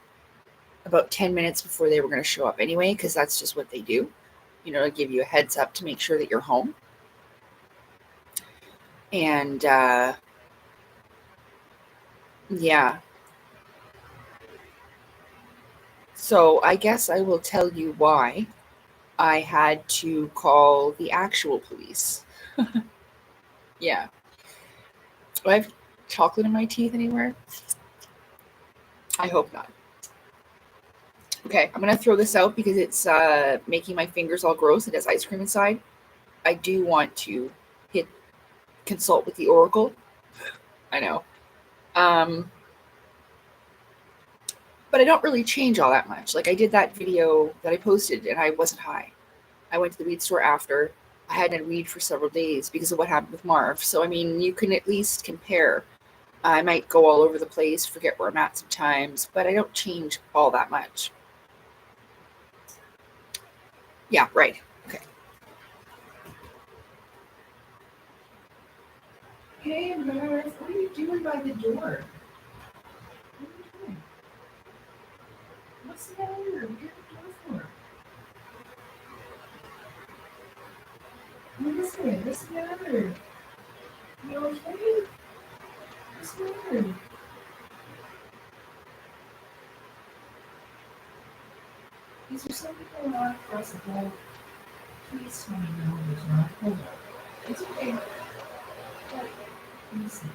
about 10 minutes before they were going to show up anyway, because that's just what they do, to give you a heads up to make sure that you're home. And yeah. So I guess I will tell you why I had to call the actual police. Yeah. Do I have chocolate in my teeth anywhere? I hope not. Okay, I'm going to throw this out because it's making my fingers all gross. It has ice cream inside. I do want to consult with the oracle. I know. But I don't really change all that much. Like, I did that video that I posted and I wasn't high. I went to the weed store after. I hadn't had weed for several days because of what happened with Marv. So, I mean, you can at least compare. I might go all over the place, forget where I'm at sometimes, but I don't change all that much. Yeah, right. Okay. Hey, Marv, what are you doing by the door? What are you doing? What's the matter? What are you at the door for? What is it? What's the matter? You okay? What's the matter? Is there something going on across the hall? Please tell me no, there's not. Hold on. It's okay. But, let me see.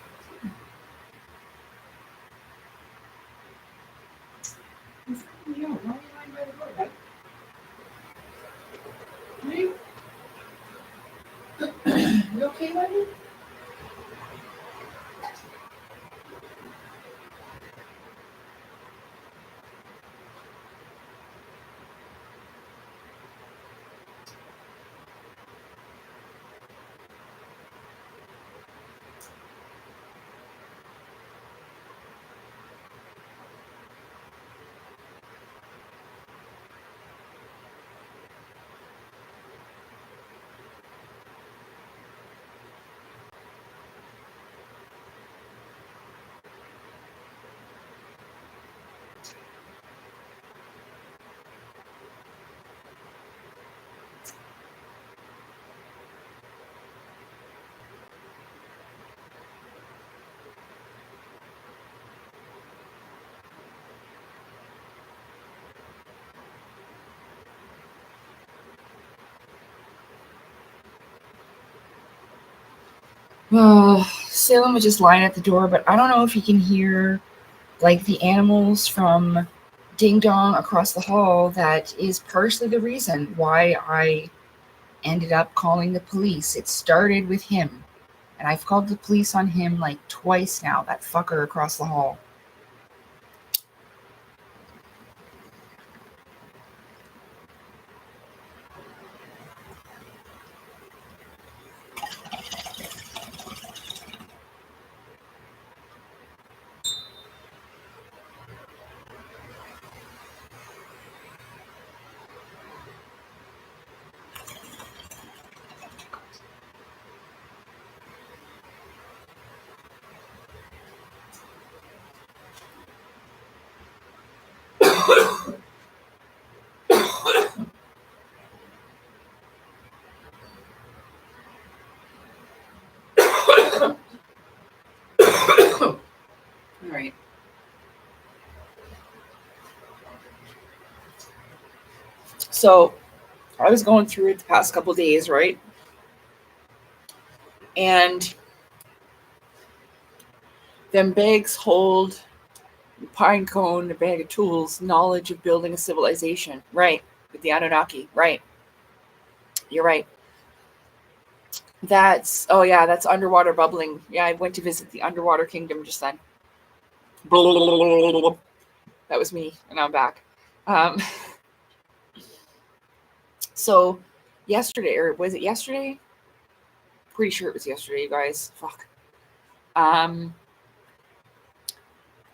It's not you. Why are you lying by the door, right? You okay, buddy? Salem was just lying at the door, but I don't know if you can hear like the animals from Ding Dong across the hall. That is partially the reason why I ended up calling the police. It started with him, and I've called the police on him like twice now, that fucker across the hall. All right. So I was going through it the past couple days, right? And them bags hold pine cone, a bag of tools, knowledge of building a civilization. Right. With the Anunnaki. Right. You're right. That's underwater bubbling. Yeah, I went to visit the underwater kingdom just then. That was me, and I'm back. So yesterday, or was it yesterday? Pretty sure it was yesterday, you guys. Fuck.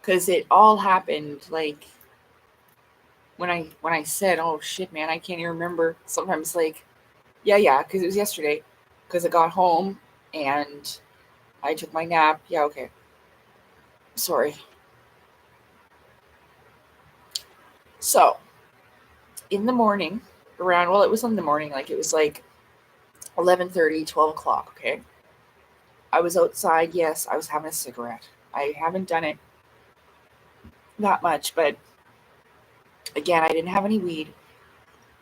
Because it all happened like when I said, "Oh shit, man, I can't even remember." Sometimes like Yeah, because it was yesterday. Because I got home and I took my nap. Yeah, okay. Sorry. So, in the morning, it was in the morning, like it was like 11:30, 12 o'clock, okay? I was outside, yes, I was having a cigarette. I haven't done it that much, but again, I didn't have any weed.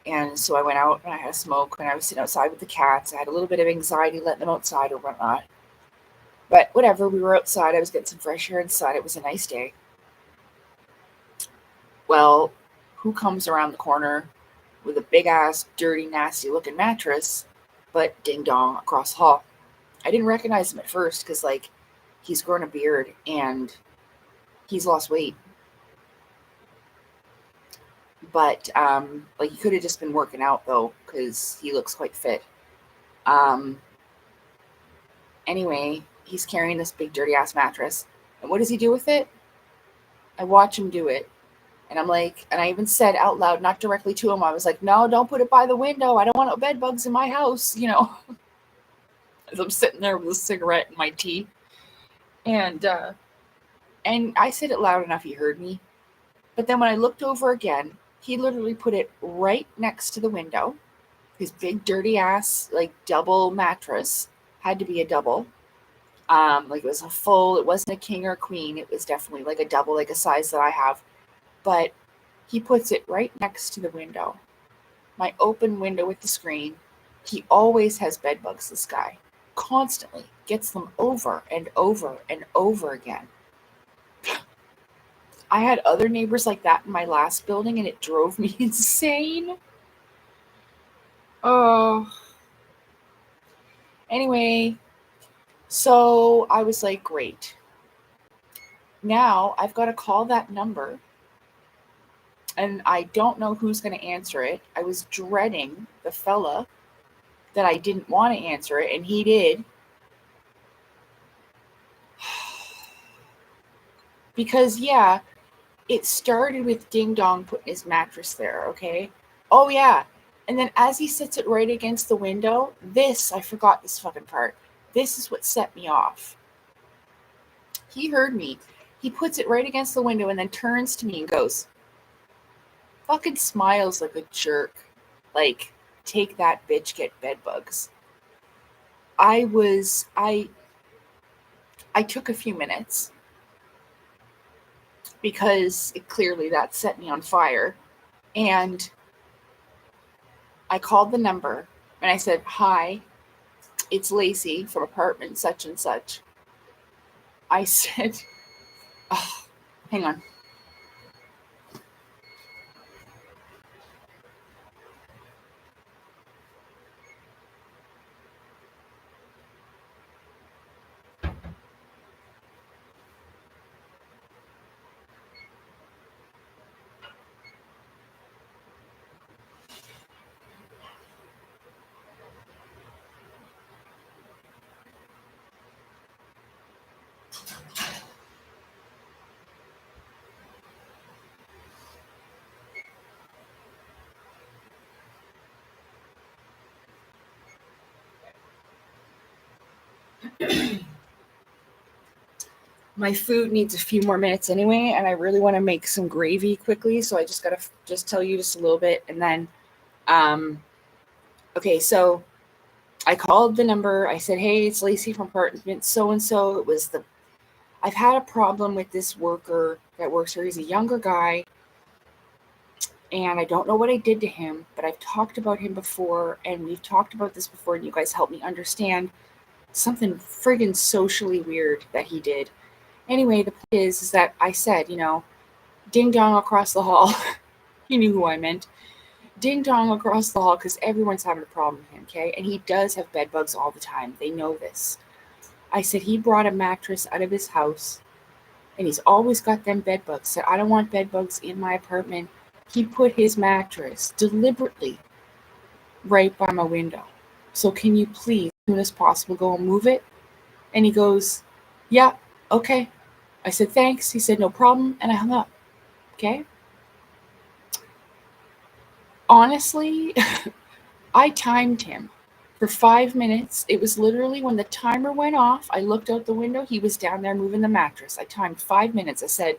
And so I went out and I had a smoke and I was sitting outside with the cats. I had a little bit of anxiety letting them outside or whatnot. But whatever, we were outside. I was getting some fresh air inside. It was a nice day. Well, who comes around the corner with a big ass, dirty, nasty looking mattress, but ding dong across the hall? I didn't recognize him at first because, like, he's grown a beard and he's lost weight. But, like, he could have just been working out, though, because he looks quite fit. Anyway, he's carrying this big, dirty ass mattress. And what does he do with it? I watch him do it. And I'm like, and I even said out loud, not directly to him, I was like, no, don't put it by the window. I don't want bed bugs in my house, you know. As I'm sitting there with a cigarette and my tea. And I said it loud enough he heard me. But then when I looked over again, he literally put it right next to the window. His big dirty ass, like, double mattress. Had to be a double. Like, it was a full, it wasn't a king or a queen. It was definitely like a double, like a size that I have. But he puts it right next to the window. My open window with the screen. He always has bed bugs, this guy. Constantly. Gets them over and over and over again. I had other neighbors like that in my last building and it drove me insane. Oh. Anyway, so I was like, great. Now I've got to call that number and I don't know who's going to answer it. I was dreading the fella that I didn't want to answer it, and he did. Because, yeah, it started with Ding Dong putting his mattress there, okay? Oh, yeah. And then as he sits it right against the window, I forgot this fucking part. This is what set me off. He heard me. He puts it right against the window and then turns to me and goes, fucking smiles like a jerk. Like, take that, bitch, get bed bugs. I took a few minutes because clearly that set me on fire. And I called the number and I said, hi, it's Lacey from apartment such and such. I said, oh, hang on. My food needs a few more minutes anyway, and I really want to make some gravy quickly, so I just gotta just tell you just a little bit, and then, okay, so I called the number. I said, hey, it's Lacey from apartment so-and-so. I've had a problem with this worker that works here. He's a younger guy, and I don't know what I did to him, but I've talked about him before, and we've talked about this before, and you guys helped me understand something friggin' socially weird that he did. Anyway, the point is that I said, ding dong across the hall. He knew who I meant. Ding dong across the hall because everyone's having a problem with him, okay? And he does have bed bugs all the time. They know this. I said he brought a mattress out of his house and he's always got them bed bugs. Said, I don't want bed bugs in my apartment. He put his mattress deliberately right by my window. So can you please, as soon as possible, go and move it? And he goes, yeah, okay. I said, thanks. He said, no problem. And I hung up. Okay. Honestly, I timed him. for 5 minutes. It was literally when the timer went off, I looked out the window. He was down there moving the mattress. I timed 5 minutes. I said,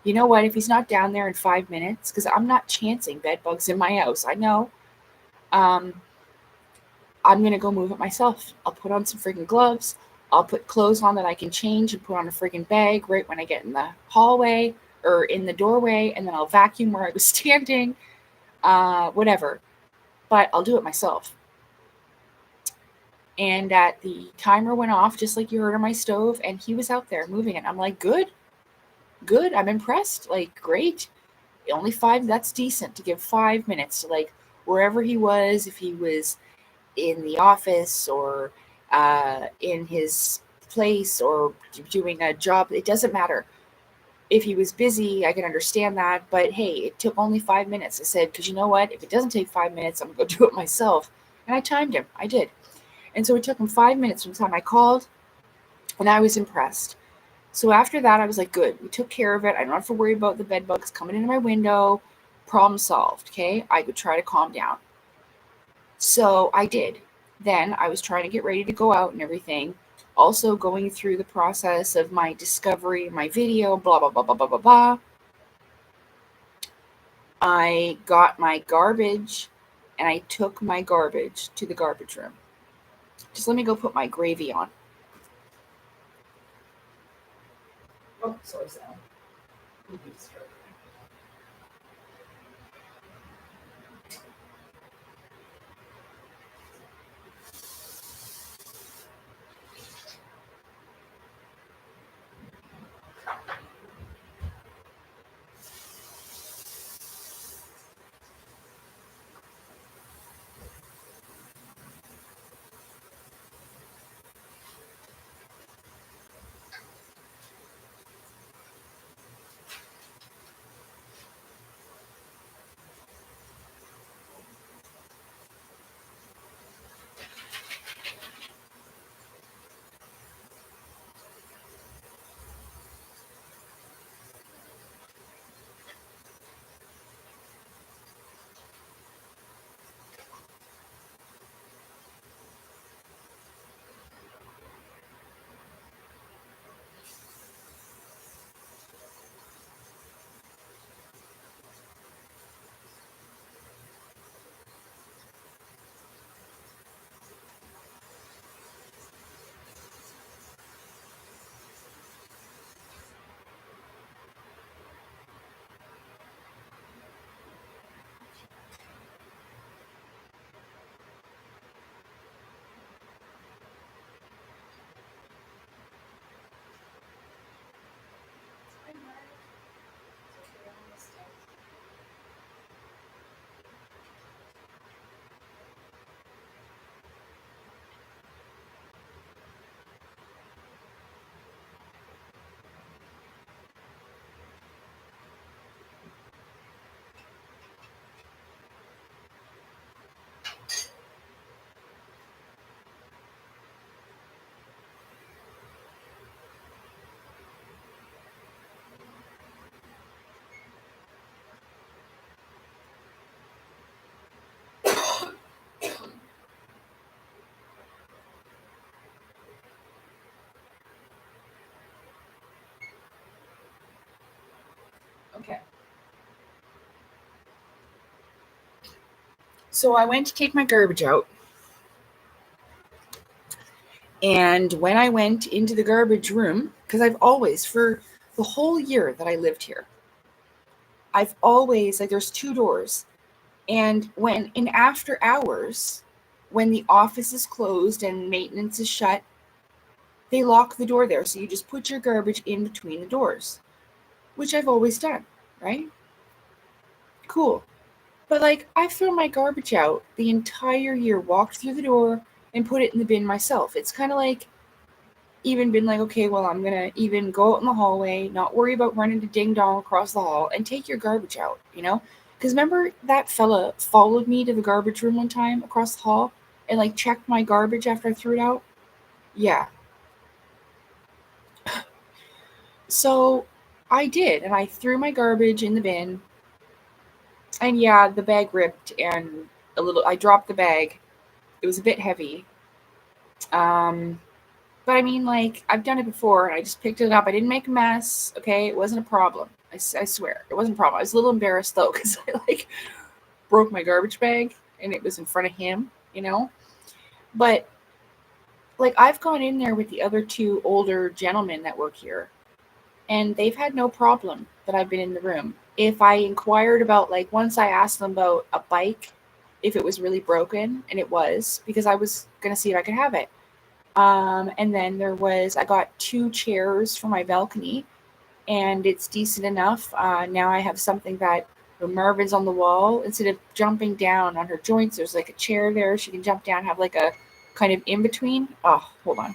you know what? If he's not down there in 5 minutes, because I'm not chancing bed bugs in my house, I know. I'm going to go move it myself. I'll put on some freaking gloves. I'll put clothes on that I can change and put on a freaking bag right when I get in the hallway or in the doorway, and then I'll vacuum where I was standing, whatever. But I'll do it myself. And the timer went off, just like you heard on my stove, and he was out there moving it. I'm like, good. I'm impressed. Like, great. Only 5, that's decent to give 5 minutes to, like, wherever he was, if he was in the office or in his place or doing a job, it doesn't matter. If he was busy, I can understand that, but hey, it took only 5 minutes. I said, because you know what? If it doesn't take 5 minutes, I'm going to go do it myself. And I timed him. I did. And so it took him 5 minutes from the time I called, and I was impressed. So after that, I was like, good, we took care of it. I don't have to worry about the bed bugs coming into my window. Problem solved, okay? I could try to calm down. So I did. Then I was trying to get ready to go out and everything. Also going through the process of my discovery, my video, blah, blah, blah, blah, blah, blah, blah. I got my garbage and I took my garbage to the garbage room. Just let me go put my gravy on. Oh, sorry, Sam. Okay. So I went to take my garbage out. And when I went into the garbage room, because I've always, for the whole year that I lived here, I've always, like, there's 2 doors. And when in after hours, when the office is closed and maintenance is shut, they lock the door there. So you just put your garbage in between the doors, which I've always done, right? Cool. But, like, I've thrown my garbage out the entire year, walked through the door and put it in the bin myself. It's kind of like, even been like, okay, well, I'm going to even go out in the hallway, not worry about running to ding dong across the hall, and take your garbage out, you know? Because remember that fella followed me to the garbage room one time across the hall and, like, checked my garbage after I threw it out? Yeah. So I did, and I threw my garbage in the bin, and yeah, the bag ripped, and I dropped the bag, It was a bit heavy. But I mean, like, I've done it before, and I just picked it up. I didn't make a mess, okay? It wasn't a problem. I swear. It wasn't a problem. I was a little embarrassed, though, because I, like, broke my garbage bag, and it was in front of him, you know? But, like, I've gone in there with the other two older gentlemen that work here, and they've had no problem that I've been in the room. If I inquired about, like, once I asked them about a bike, if it was really broken, and it was, because I was going to see if I could have it. And then I got 2 chairs for my balcony, and it's decent enough. Now I have something that when Marvin's on the wall, instead of jumping down on her joints, there's like a chair there. She can jump down, have like a kind of in between. Oh, hold on.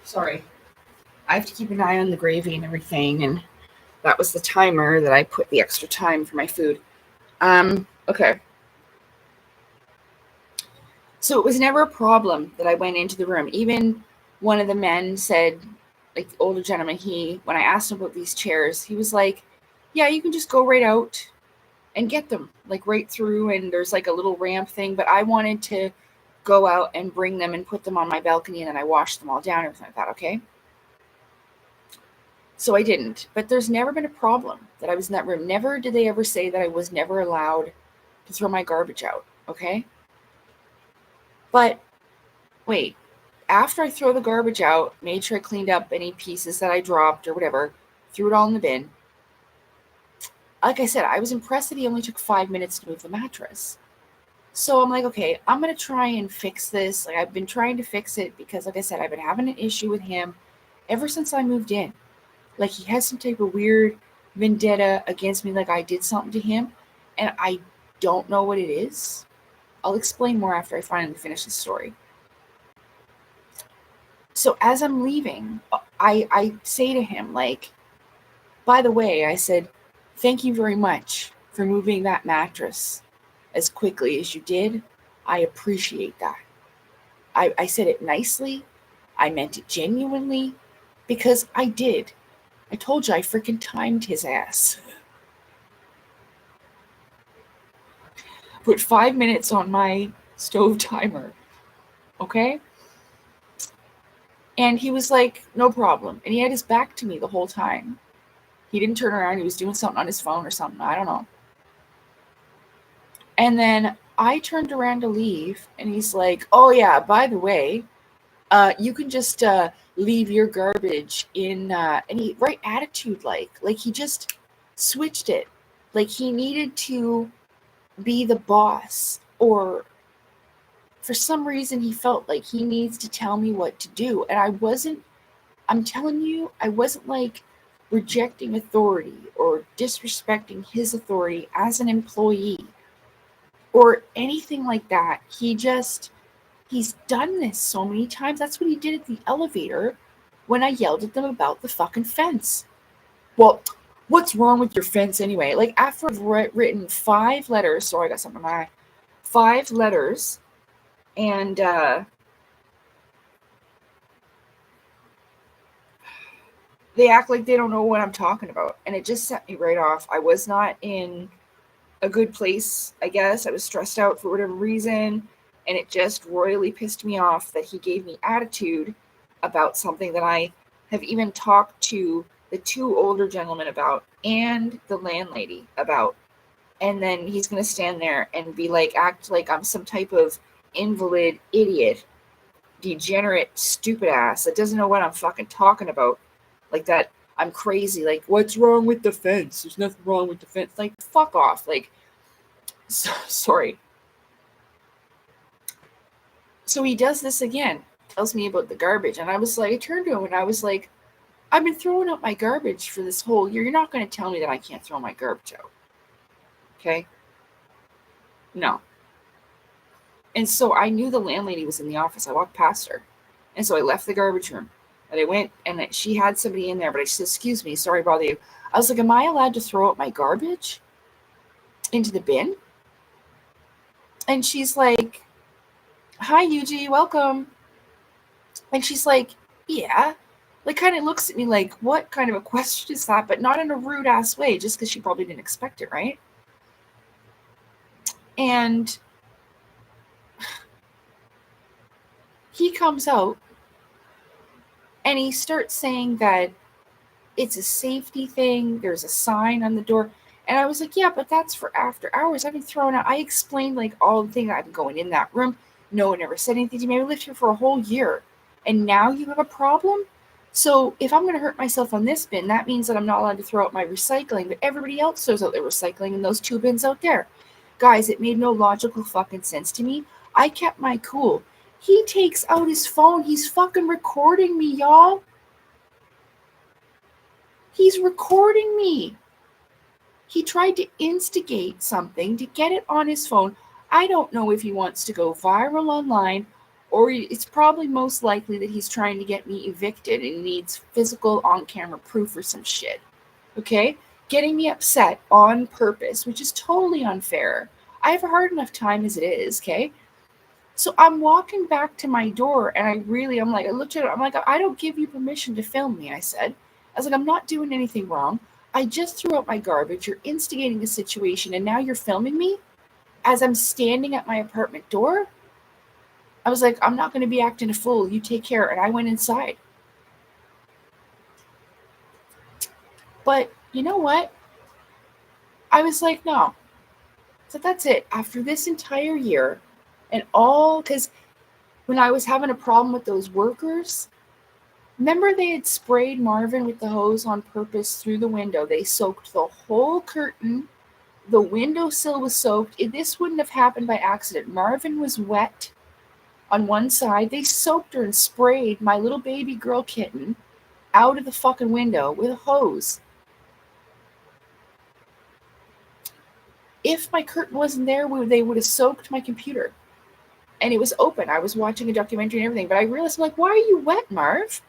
Sorry. I have to keep an eye on the gravy and everything, and that was the timer that I put the extra time for my food. Okay. So it was never a problem that I went into the room. Even one of the men said, like the older gentleman, when I asked him about these chairs, he was like, yeah, you can just go right out and get them, like right through, and there's like a little ramp thing, but I wanted to go out and bring them and put them on my balcony, and then I washed them all down and everything like that, okay? So I didn't, but there's never been a problem that I was in that room. Never did they ever say that I was never allowed to throw my garbage out, okay? But wait, after I throw the garbage out, made sure I cleaned up any pieces that I dropped or whatever, threw it all in the bin. Like I said, I was impressed that he only took 5 minutes to move the mattress. So I'm like, okay, I'm going to try and fix this. Like, I've been trying to fix it because, like I said, I've been having an issue with him ever since I moved in. Like, he has some type of weird vendetta against me, like I did something to him, and I don't know what it is. I'll explain more after I finally finish the story. So as I'm leaving, I say to him, like, by the way, I said, thank you very much for moving that mattress as quickly as you did. I appreciate that. I said it nicely. I meant it genuinely because I did. I told you I freaking timed his ass. Put 5 minutes on my stove timer. Okay? And he was like, no problem. And he had his back to me the whole time. He didn't turn around. He was doing something on his phone or something. I don't know. And then I turned around to leave, and he's like, oh, yeah, by the way, you can just leave your garbage in, and he, right attitude, like he just switched it. Like he needed to be the boss, or for some reason he felt like he needs to tell me what to do. And I'm telling you, I wasn't like rejecting authority or disrespecting his authority as an employee or anything like that. He's done this so many times. That's what he did at the elevator when I yelled at them about the fucking fence. Well, what's wrong with your fence anyway? Like, after I've written 5 letters, sorry, I got something in my eye, 5 letters, and they act like they don't know what I'm talking about. And it just set me right off. I was not in a good place, I guess. I was stressed out for whatever reason. And it just royally pissed me off that he gave me attitude about something that I have even talked to the 2 older gentlemen about and the landlady about. And then he's going to stand there and be like, act like I'm some type of invalid idiot, degenerate, stupid ass that doesn't know what I'm fucking talking about. Like that I'm crazy. Like, what's wrong with the fence? There's nothing wrong with the fence. Like, fuck off. Like, sorry. So he does this again. tells me about the garbage. And I was like, I turned to him and I was like, I've been throwing out my garbage for this whole year. You're not going to tell me that I can't throw my garbage out. Okay? No. And so I knew the landlady was in the office. I walked past her. And so I left the garbage room. And I went, and she had somebody in there, but I said, excuse me, sorry to bother you. I was like, am I allowed to throw out my garbage into the bin? And she's like, hi, Yuji, welcome. And she's like, yeah. Like, kind of looks at me like, what kind of a question is that? But not in a rude ass way, just because she probably didn't expect it, right? And he comes out and he starts saying that it's a safety thing. There's a sign on the door. And I was like, yeah, but that's for after hours. I've been thrown out. I explained like all the things. I've been going in that room. No one ever said anything to me. I lived here for a whole year. And now you have a problem? So if I'm going to hurt myself on this bin, that means that I'm not allowed to throw out my recycling. But everybody else throws out their recycling in those 2 bins out there. Guys, it made no logical fucking sense to me. I kept my cool. He takes out his phone. He's fucking recording me, y'all. He's recording me. He tried to instigate something to get it on his phone. I don't know if he wants to go viral online, or it's probably most likely that he's trying to get me evicted and needs physical on-camera proof or some shit. Okay? Getting me upset on purpose, which is totally unfair. I have a hard enough time as it is, okay? So I'm walking back to my door, and I looked at it, I'm like, I don't give you permission to film me, I said. I was like, I'm not doing anything wrong. I just threw out my garbage. You're instigating a situation, and now you're filming me as I'm standing at my apartment door? I was like, I'm not going to be acting a fool. You take care. And I went inside. But you know what? I was like, no. So that's it. After this entire year, and all, because when I was having a problem with those workers, remember they had sprayed Marvin with the hose on purpose through the window. They soaked the whole curtain. The windowsill was soaked. This wouldn't have happened by accident. Marvin was wet on one side. They soaked her and sprayed my little baby girl kitten out of the fucking window with a hose. If my curtain wasn't there, they would have soaked my computer. And it was open. I was watching a documentary and everything. But I realized, I'm like, why are you wet, Marv?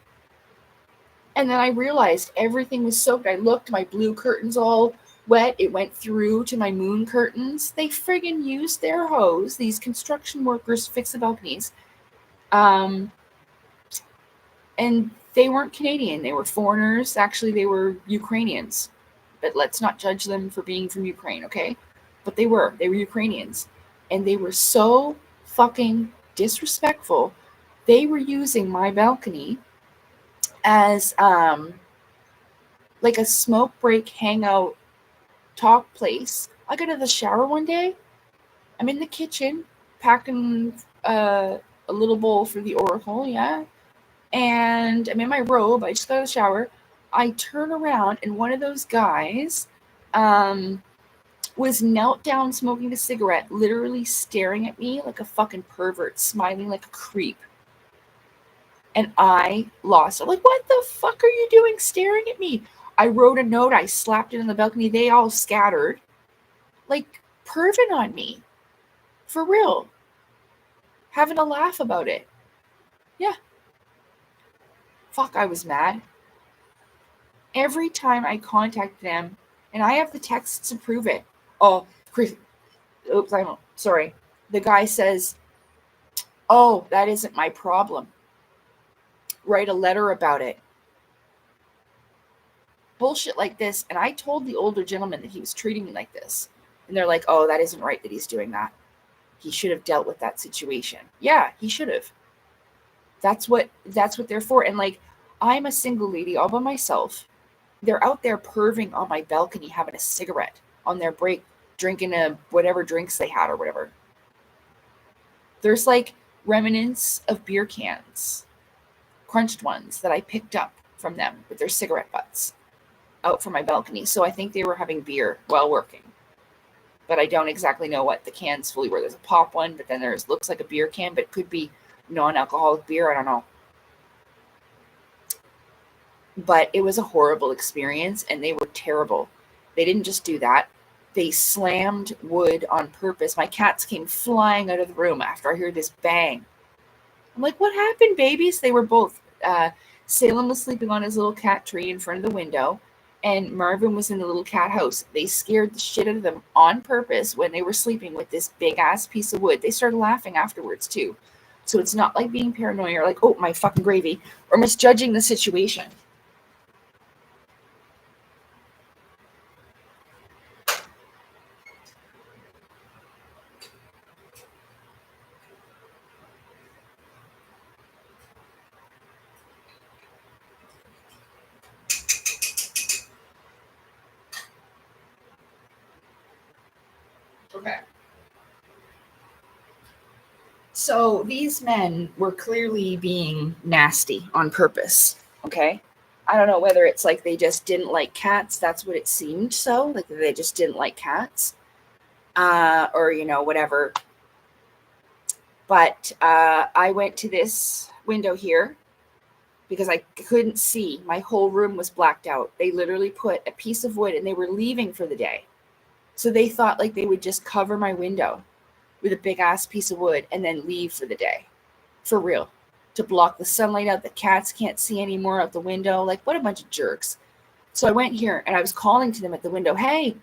And then I realized everything was soaked. I looked, my blue curtains all wet. It went through to my moon curtains. They friggin' used their hose, these construction workers, to fix the balconies. And they weren't Canadian. They were foreigners. Actually, they were Ukrainians. But let's not judge them for being from Ukraine, okay? But they were Ukrainians. And they were so fucking disrespectful. They were using my balcony as like a smoke break hangout talk place. I got out of the shower one day. I'm in the kitchen packing a little bowl for the oracle, yeah. And I'm in my robe. I just got out of the shower. I turn around and one of those guys was knelt down smoking a cigarette, literally staring at me like a fucking pervert, smiling like a creep. And I lost it. Like, what the fuck are you doing staring at me? I wrote a note. I slapped it on the balcony. They all scattered. Like, perving on me. For real. Having a laugh about it. Yeah. Fuck, I was mad. Every time I contact them, and I have the texts to prove it. Oh, Chris. Oops, I'm sorry. The guy says, oh, that isn't my problem. Write a letter about it. Bullshit like this. And I told the older gentleman that he was treating me like this. And they're like, oh, that isn't right that he's doing that. He should have dealt with that situation. Yeah, he should have. That's what they're for. And like, I'm a single lady all by myself. They're out there perving on my balcony, having a cigarette on their break, drinking whatever drinks they had or whatever. There's like remnants of beer cans, crunched ones that I picked up from them with their cigarette butts out from my balcony. So I think they were having beer while working. But I don't exactly know what the cans fully were. There's a pop one, but then looks like a beer can, but it could be non-alcoholic beer. I don't know. But it was a horrible experience, and they were terrible. They didn't just do that. They slammed wood on purpose. My cats came flying out of the room after I heard this bang. I'm like, what happened, babies? They were both. Salem was sleeping on his little cat tree in front of the window, and Marvin was in the little cat house. They scared the shit out of them on purpose when they were sleeping with this big ass piece of wood. They started laughing afterwards, too. So it's not like being paranoid or like, oh, my fucking gravy, or misjudging the situation. Okay. So these men were clearly being nasty on purpose. Okay. I don't know whether it's like they just didn't like cats. That's what it seemed. So like they just didn't like cats, or whatever. But I went to this window here because I couldn't see. My whole room was blacked out. They literally put a piece of wood, and they were leaving for the day. So they thought like they would just cover my window with a big ass piece of wood and then leave for the day. For real. To block the sunlight out. The cats can't see anymore out the window. Like, what a bunch of jerks. So I went here and I was calling to them at the window. Hey,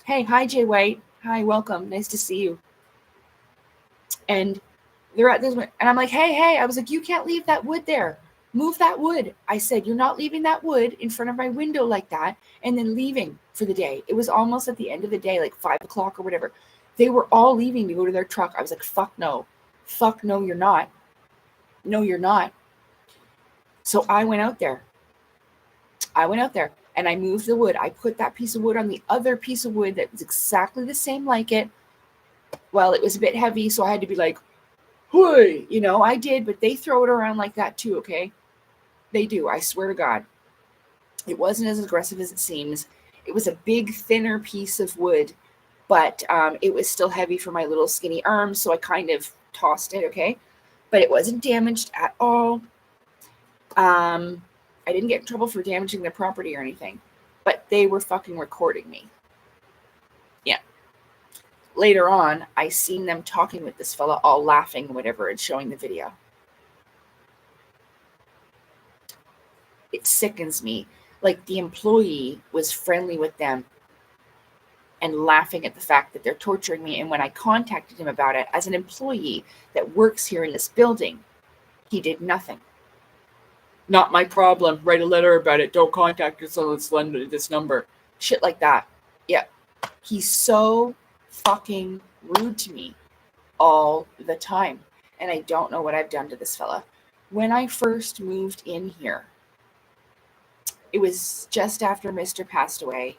hi, Jay White. Hi, welcome. Nice to see you. And they're at this, and I'm like, hey, I was like, you can't leave that wood there. Move that wood. I said, you're not leaving that wood in front of my window like that and then leaving for the day. It was almost at the end of the day, like 5 o'clock or whatever. They were all leaving to go to their truck. I was like, fuck no. Fuck no, you're not. No, you're not. So I went out there and I moved the wood. I put that piece of wood on the other piece of wood that was exactly the same like it. Well, it was a bit heavy, so I had to be like, hey, I did, but they throw it around like that too, okay? They do, I swear to God. It wasn't as aggressive as it seems. It was a big, thinner piece of wood, but it was still heavy for my little skinny arms, so I kind of tossed it, okay? But it wasn't damaged at all. I didn't get in trouble for damaging their property or anything, but they were fucking recording me. Yeah. Later on, I seen them talking with this fella, all laughing and whatever, and showing the video. It sickens me. Like the employee was friendly with them and laughing at the fact that they're torturing me. And when I contacted him about it as an employee that works here in this building, he did nothing. Not my problem. Write a letter about it. Don't contact us on this number. Shit like that. Yeah. He's so fucking rude to me all the time. And I don't know what I've done to this fella. When I first moved in here, it was just after Mr. passed away,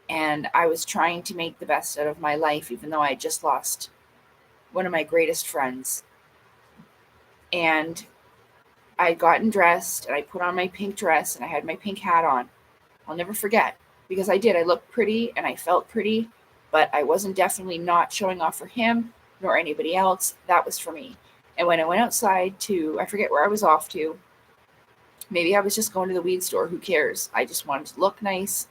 and I was trying to make the best out of my life, even though I had just lost one of my greatest friends. And I had gotten dressed, and I put on my pink dress, and I had my pink hat on. I'll never forget, because I did. I looked pretty, and I felt pretty, but I wasn't definitely not showing off for him, nor anybody else. That was for me. And when I went outside to, I forget where I was off to, maybe I was just going to the weed store. Who cares? I just wanted to look nice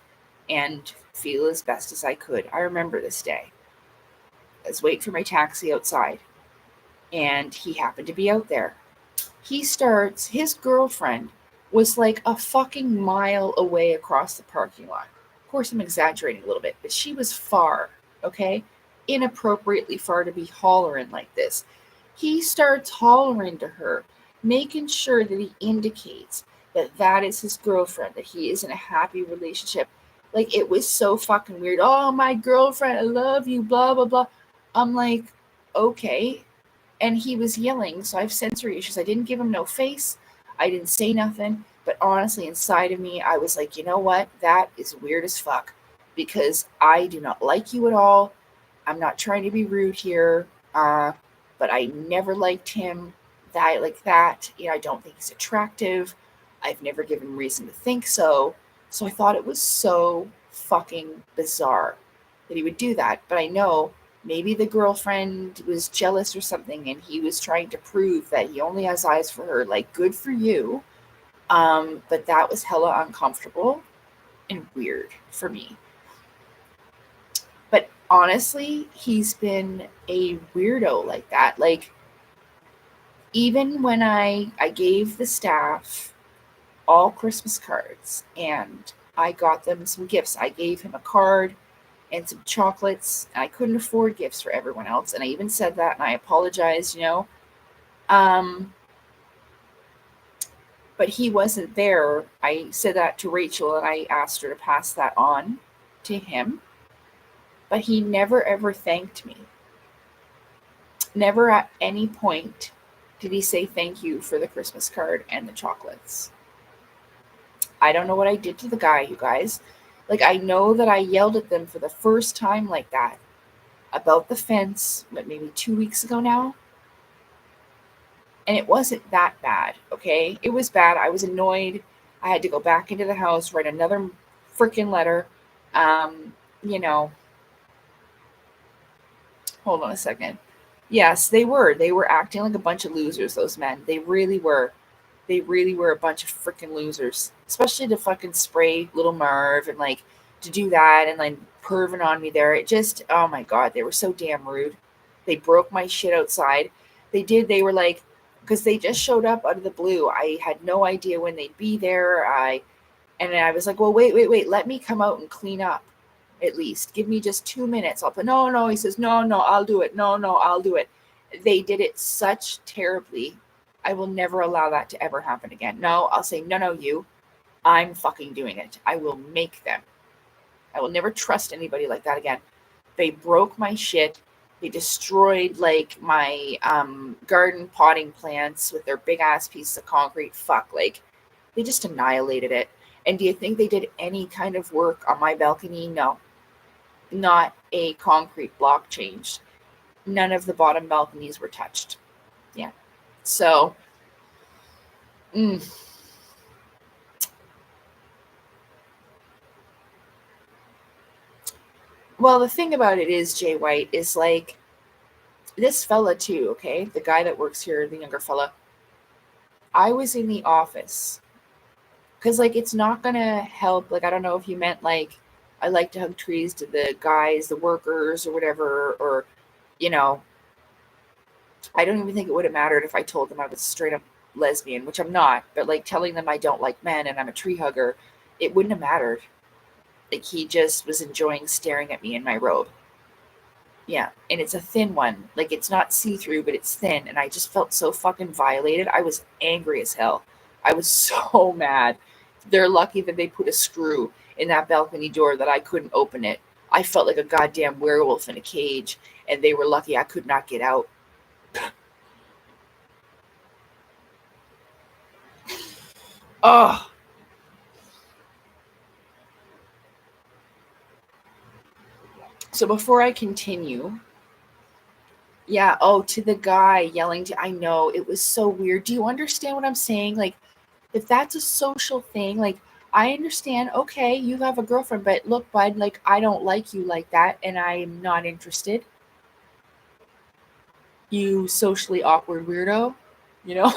and feel as best as I could. I remember this day. I was waiting for my taxi outside, and he happened to be out there. His girlfriend was like a fucking mile away across the parking lot. Of course, I'm exaggerating a little bit, but she was far, okay? Inappropriately far to be hollering like this. He starts hollering to her, making sure that he indicates that is his girlfriend, that he is in a happy relationship. Like, it was so fucking weird. Oh, my girlfriend, I love you, blah, blah, blah. I'm like, okay. And he was yelling, so I have sensory issues. I didn't give him no face. I didn't say nothing. But honestly, inside of me, I was like, you know what? That is weird as fuck. Because I do not like you at all. I'm not trying to be rude here. But I never liked him like that. I don't think he's attractive. I've never given reason to think so. So I thought it was so fucking bizarre that he would do that. But I know Maybe the girlfriend was jealous or something and he was trying to prove that he only has eyes for her. Like, good for you. But that was hella uncomfortable and weird for me. But honestly, he's been a weirdo like that. Like, even when I gave the staff all Christmas cards and I got them some gifts, I gave him a card and some chocolates. I couldn't afford gifts for everyone else, and I even said that, and I apologized, Um, but he wasn't there. I said that to Rachel, and I asked her to pass that on to him. But he never ever thanked me. Never at any point did he say thank you for the Christmas card and the chocolates. I don't know what I did to the guy, you guys. Like, I know that I yelled at them for the first time like that about the fence, maybe 2 weeks ago now. And it wasn't that bad, okay? It was bad. I was annoyed. I had to go back into the house, write another freaking letter. Um, you know, hold on a second. Yes, they were. They were acting like a bunch of losers, those men. They really were. They really were a bunch of freaking losers. Especially to fucking spray little Marv and like to do that and like perving on me there. It just, oh my God, they were so damn rude. They broke my shit outside. They did. They were like, because they just showed up out of the blue. I had no idea when they'd be there. And I was like, well, wait. Let me come out and clean up at least. Give me just 2 minutes. I'll put, no. He says, no, I'll do it. No, I'll do it. They did it such terribly. I will never allow that to ever happen again. No, I'll say, no, you. I'm fucking doing it. I will make them. I will never trust anybody like that again. They broke my shit. They destroyed like my garden potting plants with their big ass pieces of concrete. Fuck, like they just annihilated it. And do you think they did any kind of work on my balcony? No, not a concrete block changed. None of the bottom balconies were touched. Yeah. So, well, the thing about it is, Jay White, is like this fella too, okay? The guy that works here, the younger fella. I was in the office because like it's not gonna help. Like I don't know if you meant like I like to hug trees to the guys, the workers, or whatever, or you know, I don't even think it would have mattered if I told them I was straight up lesbian, which I'm not. But like telling them I don't like men and I'm a tree hugger, it wouldn't have mattered. Like he just was enjoying staring at me in my robe. Yeah, and it's a thin one. Like it's not see-through, but it's thin, and I just felt so fucking violated. I was angry as hell. I was so mad. They're lucky that they put a screw in that balcony door that I couldn't open it. I felt like a goddamn werewolf in a cage, and they were lucky I could not get out. Oh. So before I continue, yeah, oh, to the guy yelling to, I know, it was so weird. Do you understand what I'm saying? Like, if that's a social thing, like I understand, okay, you have a girlfriend, but look, bud, like I don't like you like that, and I'm not interested. You socially awkward weirdo, you know?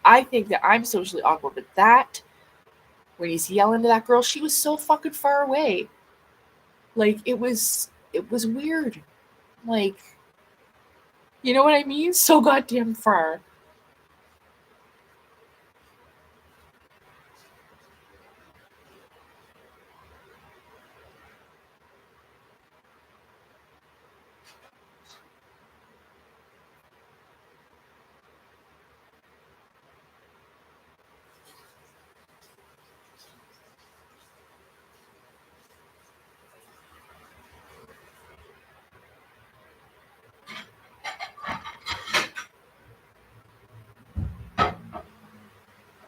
I think that I'm socially awkward, but that when he's yelling to that girl, she was so fucking far away. Like it was weird. Like, you know what I mean? So goddamn far.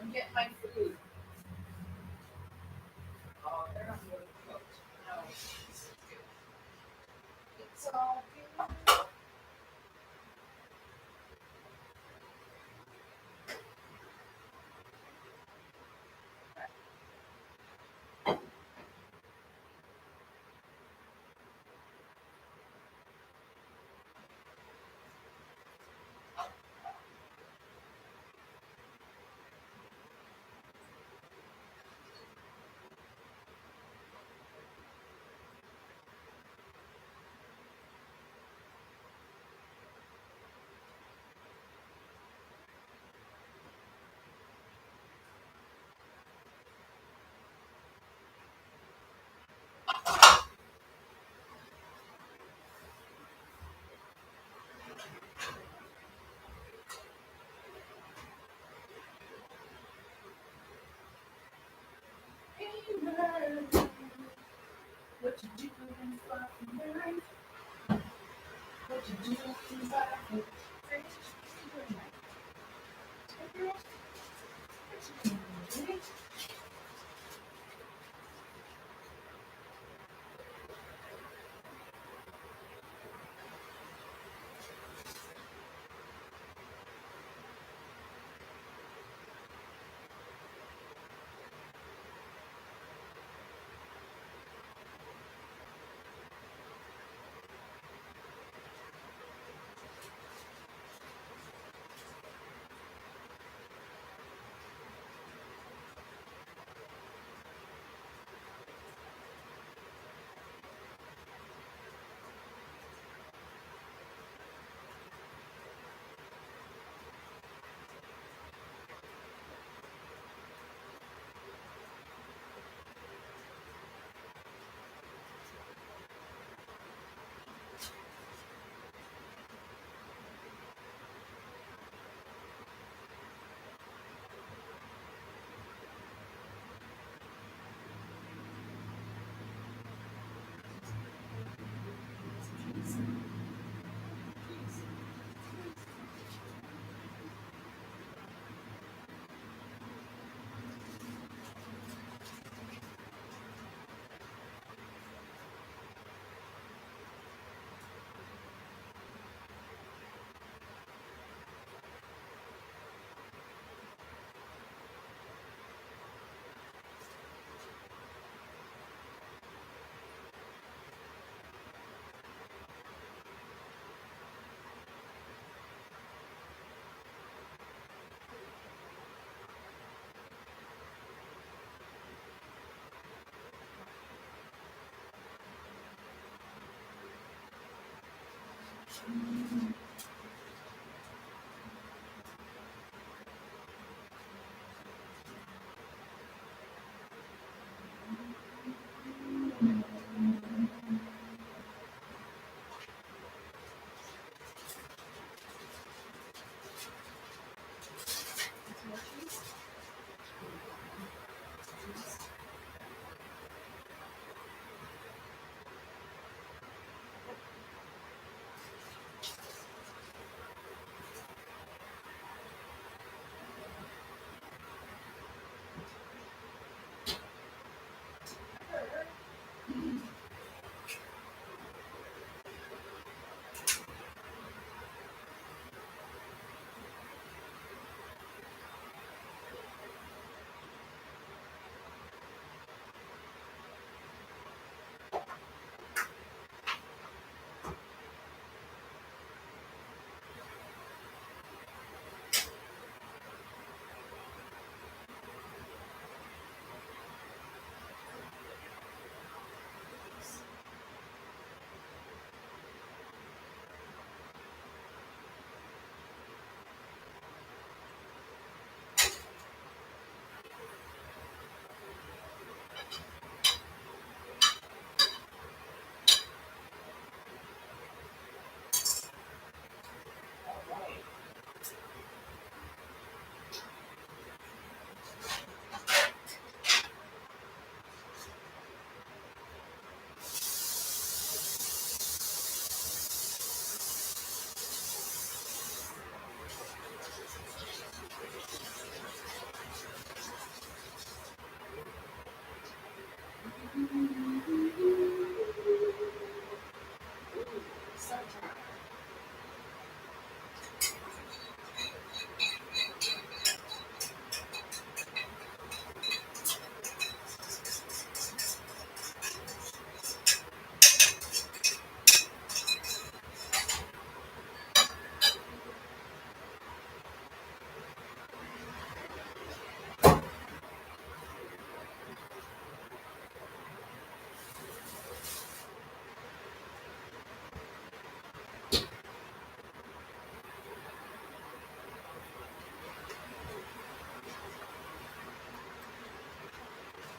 I'm getting my food. Oh, they're not really cooked. No. It's all good.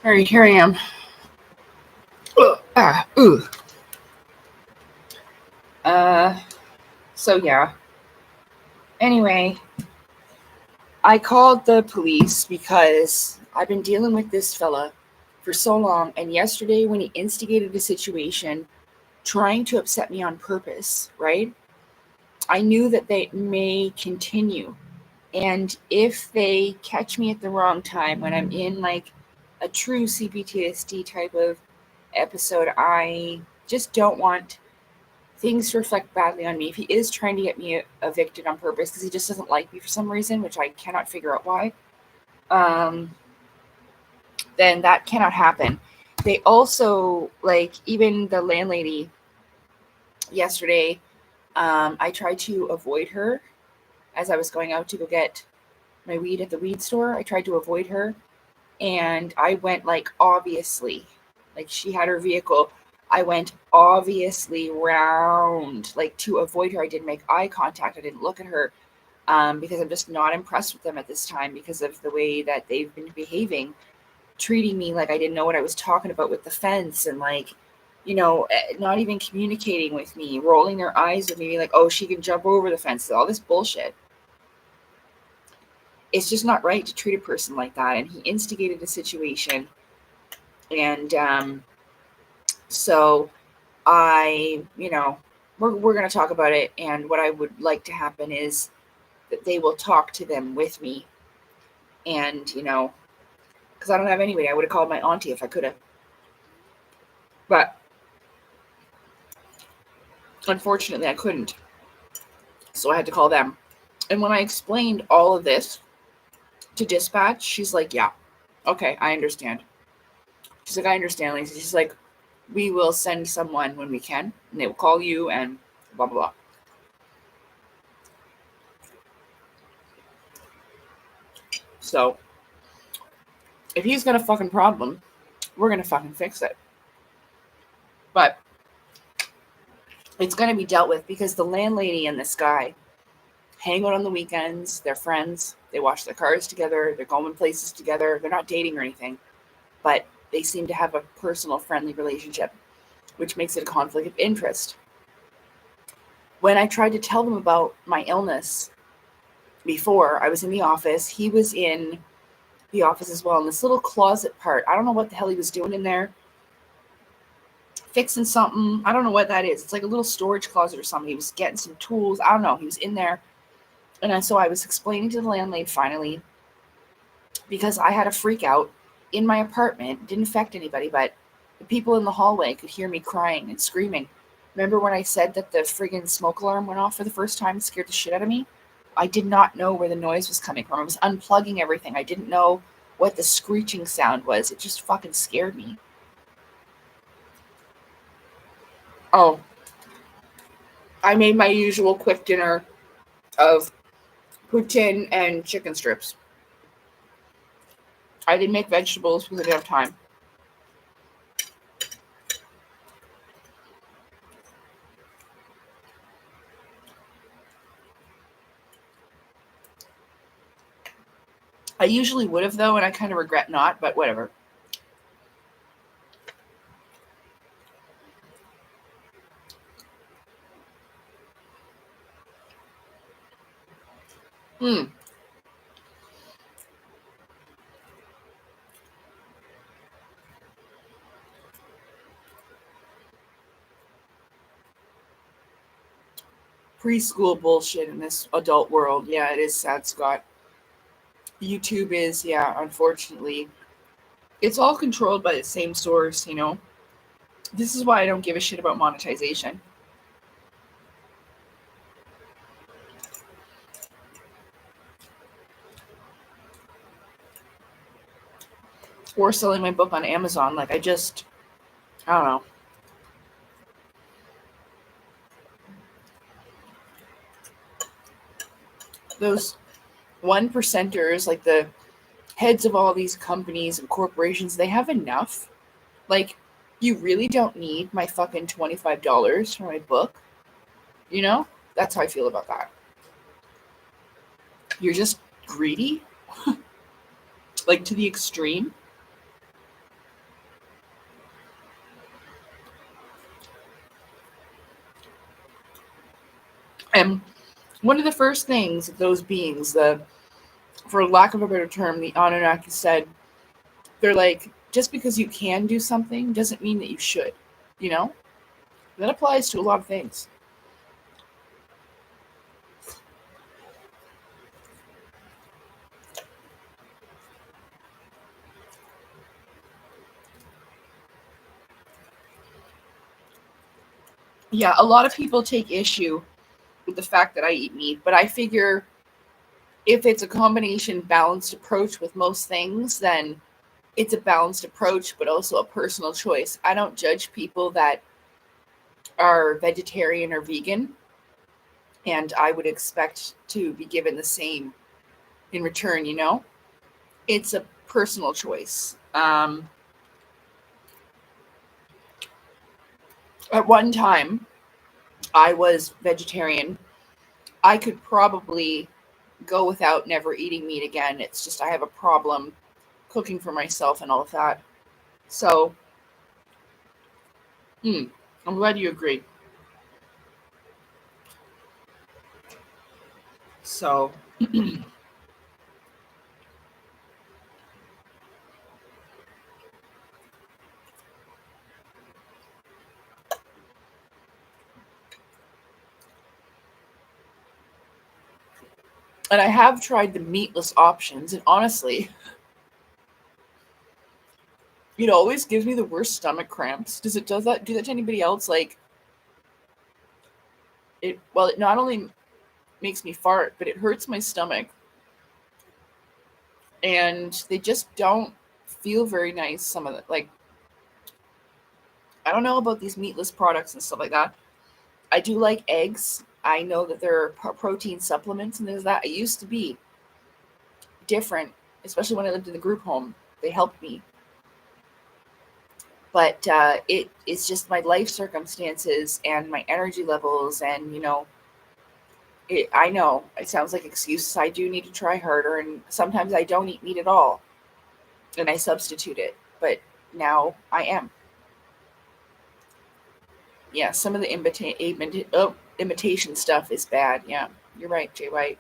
All right, here I am. So yeah. Anyway, I called the police because I've been dealing with this fella for so long. And yesterday, when he instigated a situation trying to upset me on purpose, right? I knew that they may continue. And if they catch me at the wrong time, when I'm in like a true CPTSD type of episode, I just don't want things to reflect badly on me. If he is trying to get me evicted on purpose because he just doesn't like me for some reason, which I cannot figure out why, then that cannot happen. They also, like, even the landlady yesterday, I tried to avoid her as I was going out to go get my weed at the weed store. I tried to avoid her, and I went, like, obviously, like, she had her vehicle. I went obviously round, like, to avoid her. I didn't make eye contact. I didn't look at her, because I'm just not impressed with them at this time because of the way that they've been behaving, treating me like I didn't know what I was talking about with the fence, and, like, not even communicating with me, rolling their eyes at me like, oh, she can jump over the fence, all this bullshit. It's just not right to treat a person like that. And he instigated a situation. And so we're going to talk about it. And what I would like to happen is that they will talk to them with me. And, because I don't have anybody. I would have called my auntie if I could have. But unfortunately, I couldn't. So I had to call them. And when I explained all of this to dispatch, she's like, yeah, okay, I understand. She's like, I understand, Lacey. She's like, we will send someone when we can, and they will call you and blah, blah, blah. So if he's got a fucking problem, we're going to fucking fix it. But it's going to be dealt with because the landlady and this guy hang out on the weekends. They're friends. They wash their cars together. They're going places together. They're not dating or anything, but they seem to have a personal, friendly relationship, which makes it a conflict of interest. When I tried to tell them about my illness before, I was in the office. He was in the office as well, in this little closet part. I don't know what the hell he was doing in there. Fixing something. I don't know what that is. It's like a little storage closet or something. He was getting some tools. I don't know. He was in there. And so I was explaining to the landlady finally, because I had a freak out in my apartment. It didn't affect anybody, but the people in the hallway could hear me crying and screaming. Remember when I said that the friggin' smoke alarm went off for the first time and scared the shit out of me? I did not know where the noise was coming from. I was unplugging everything. I didn't know what the screeching sound was. It just fucking scared me. Oh, I made my usual quick dinner of poutine and chicken strips. I didn't make vegetables because I didn't have time. I usually would have, though, and I kind of regret not, but whatever. Preschool bullshit in this adult world. Yeah, it is sad, Scott. YouTube is, yeah, unfortunately. It's all controlled by the same source, This is why I don't give a shit about monetization. Or selling my book on Amazon. Like, I don't know. Those one percenters, like the heads of all these companies and corporations, they have enough. Like, you really don't need my fucking $25 for my book. That's how I feel about that. You're just greedy. Like, to the extreme. And one of the first things those beings, for lack of a better term, the Anunnaki said, they're like, just because you can do something doesn't mean that you should, you know? That applies to a lot of things. Yeah, a lot of people take issue with the fact that I eat meat, but I figure if it's a combination balanced approach with most things, then it's a balanced approach, but also a personal choice. I don't judge people that are vegetarian or vegan, and I would expect to be given the same in return, you know? It's a personal choice. At one time, I was vegetarian. I could probably go without never eating meat again. It's just I have a problem cooking for myself and all of that. So, I'm glad you agree. So, and I have tried the meatless options, and honestly, it always gives me the worst stomach cramps. Does that do that to anybody else? Like it not only makes me fart, but it hurts my stomach, and they just don't feel very nice. Some of it, like I don't know about these meatless products and stuff like that. I do like eggs. I know that there are protein supplements, and there's that. It used to be different, especially when I lived in the group home. They helped me, but it's just my life circumstances and my energy levels, and I know it sounds like excuses. I do need to try harder, and sometimes I don't eat meat at all, and I substitute it. But now I am. Yeah, some of the imitation stuff is bad. Yeah, you're right, Jay White.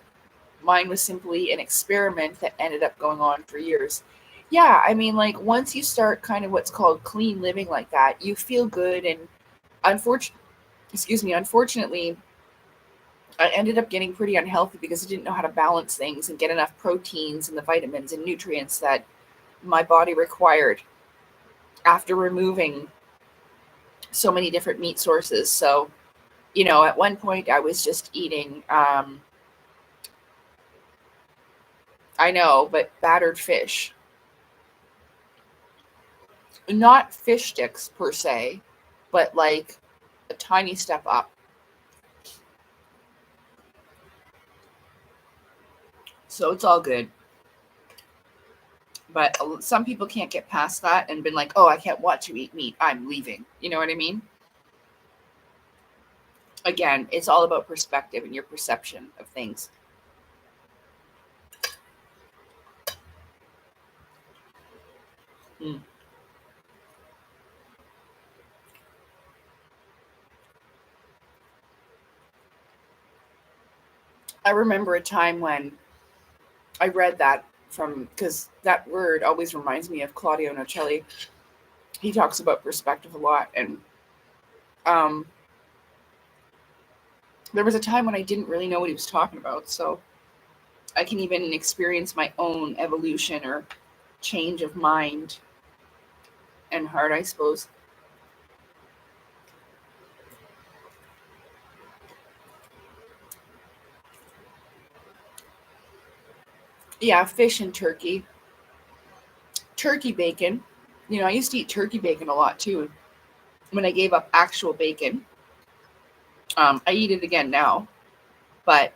Mine was simply an experiment that ended up going on for years. Yeah, I mean, like once you start kind of what's called clean living like that, you feel good. And unfortunately, I ended up getting pretty unhealthy because I didn't know how to balance things and get enough proteins and the vitamins and nutrients that my body required after removing so many different meat sources. So, at one point I was just eating, I know, but battered fish. Not fish sticks per se, but like a tiny step up. So it's all good. But some people can't get past that and been like, oh, I can't watch you eat meat. I'm leaving. You know what I mean? Again, it's all about perspective and your perception of things. Mm. I remember a time when I read that because that word always reminds me of Claudio Nocelli. He talks about perspective a lot. And um, there was a time when I didn't really know what he was talking about. So I can even experience my own evolution or change of mind and heart, I suppose. Yeah, fish and turkey. Turkey bacon. I used to eat turkey bacon a lot too when I gave up actual bacon. I eat it again now, but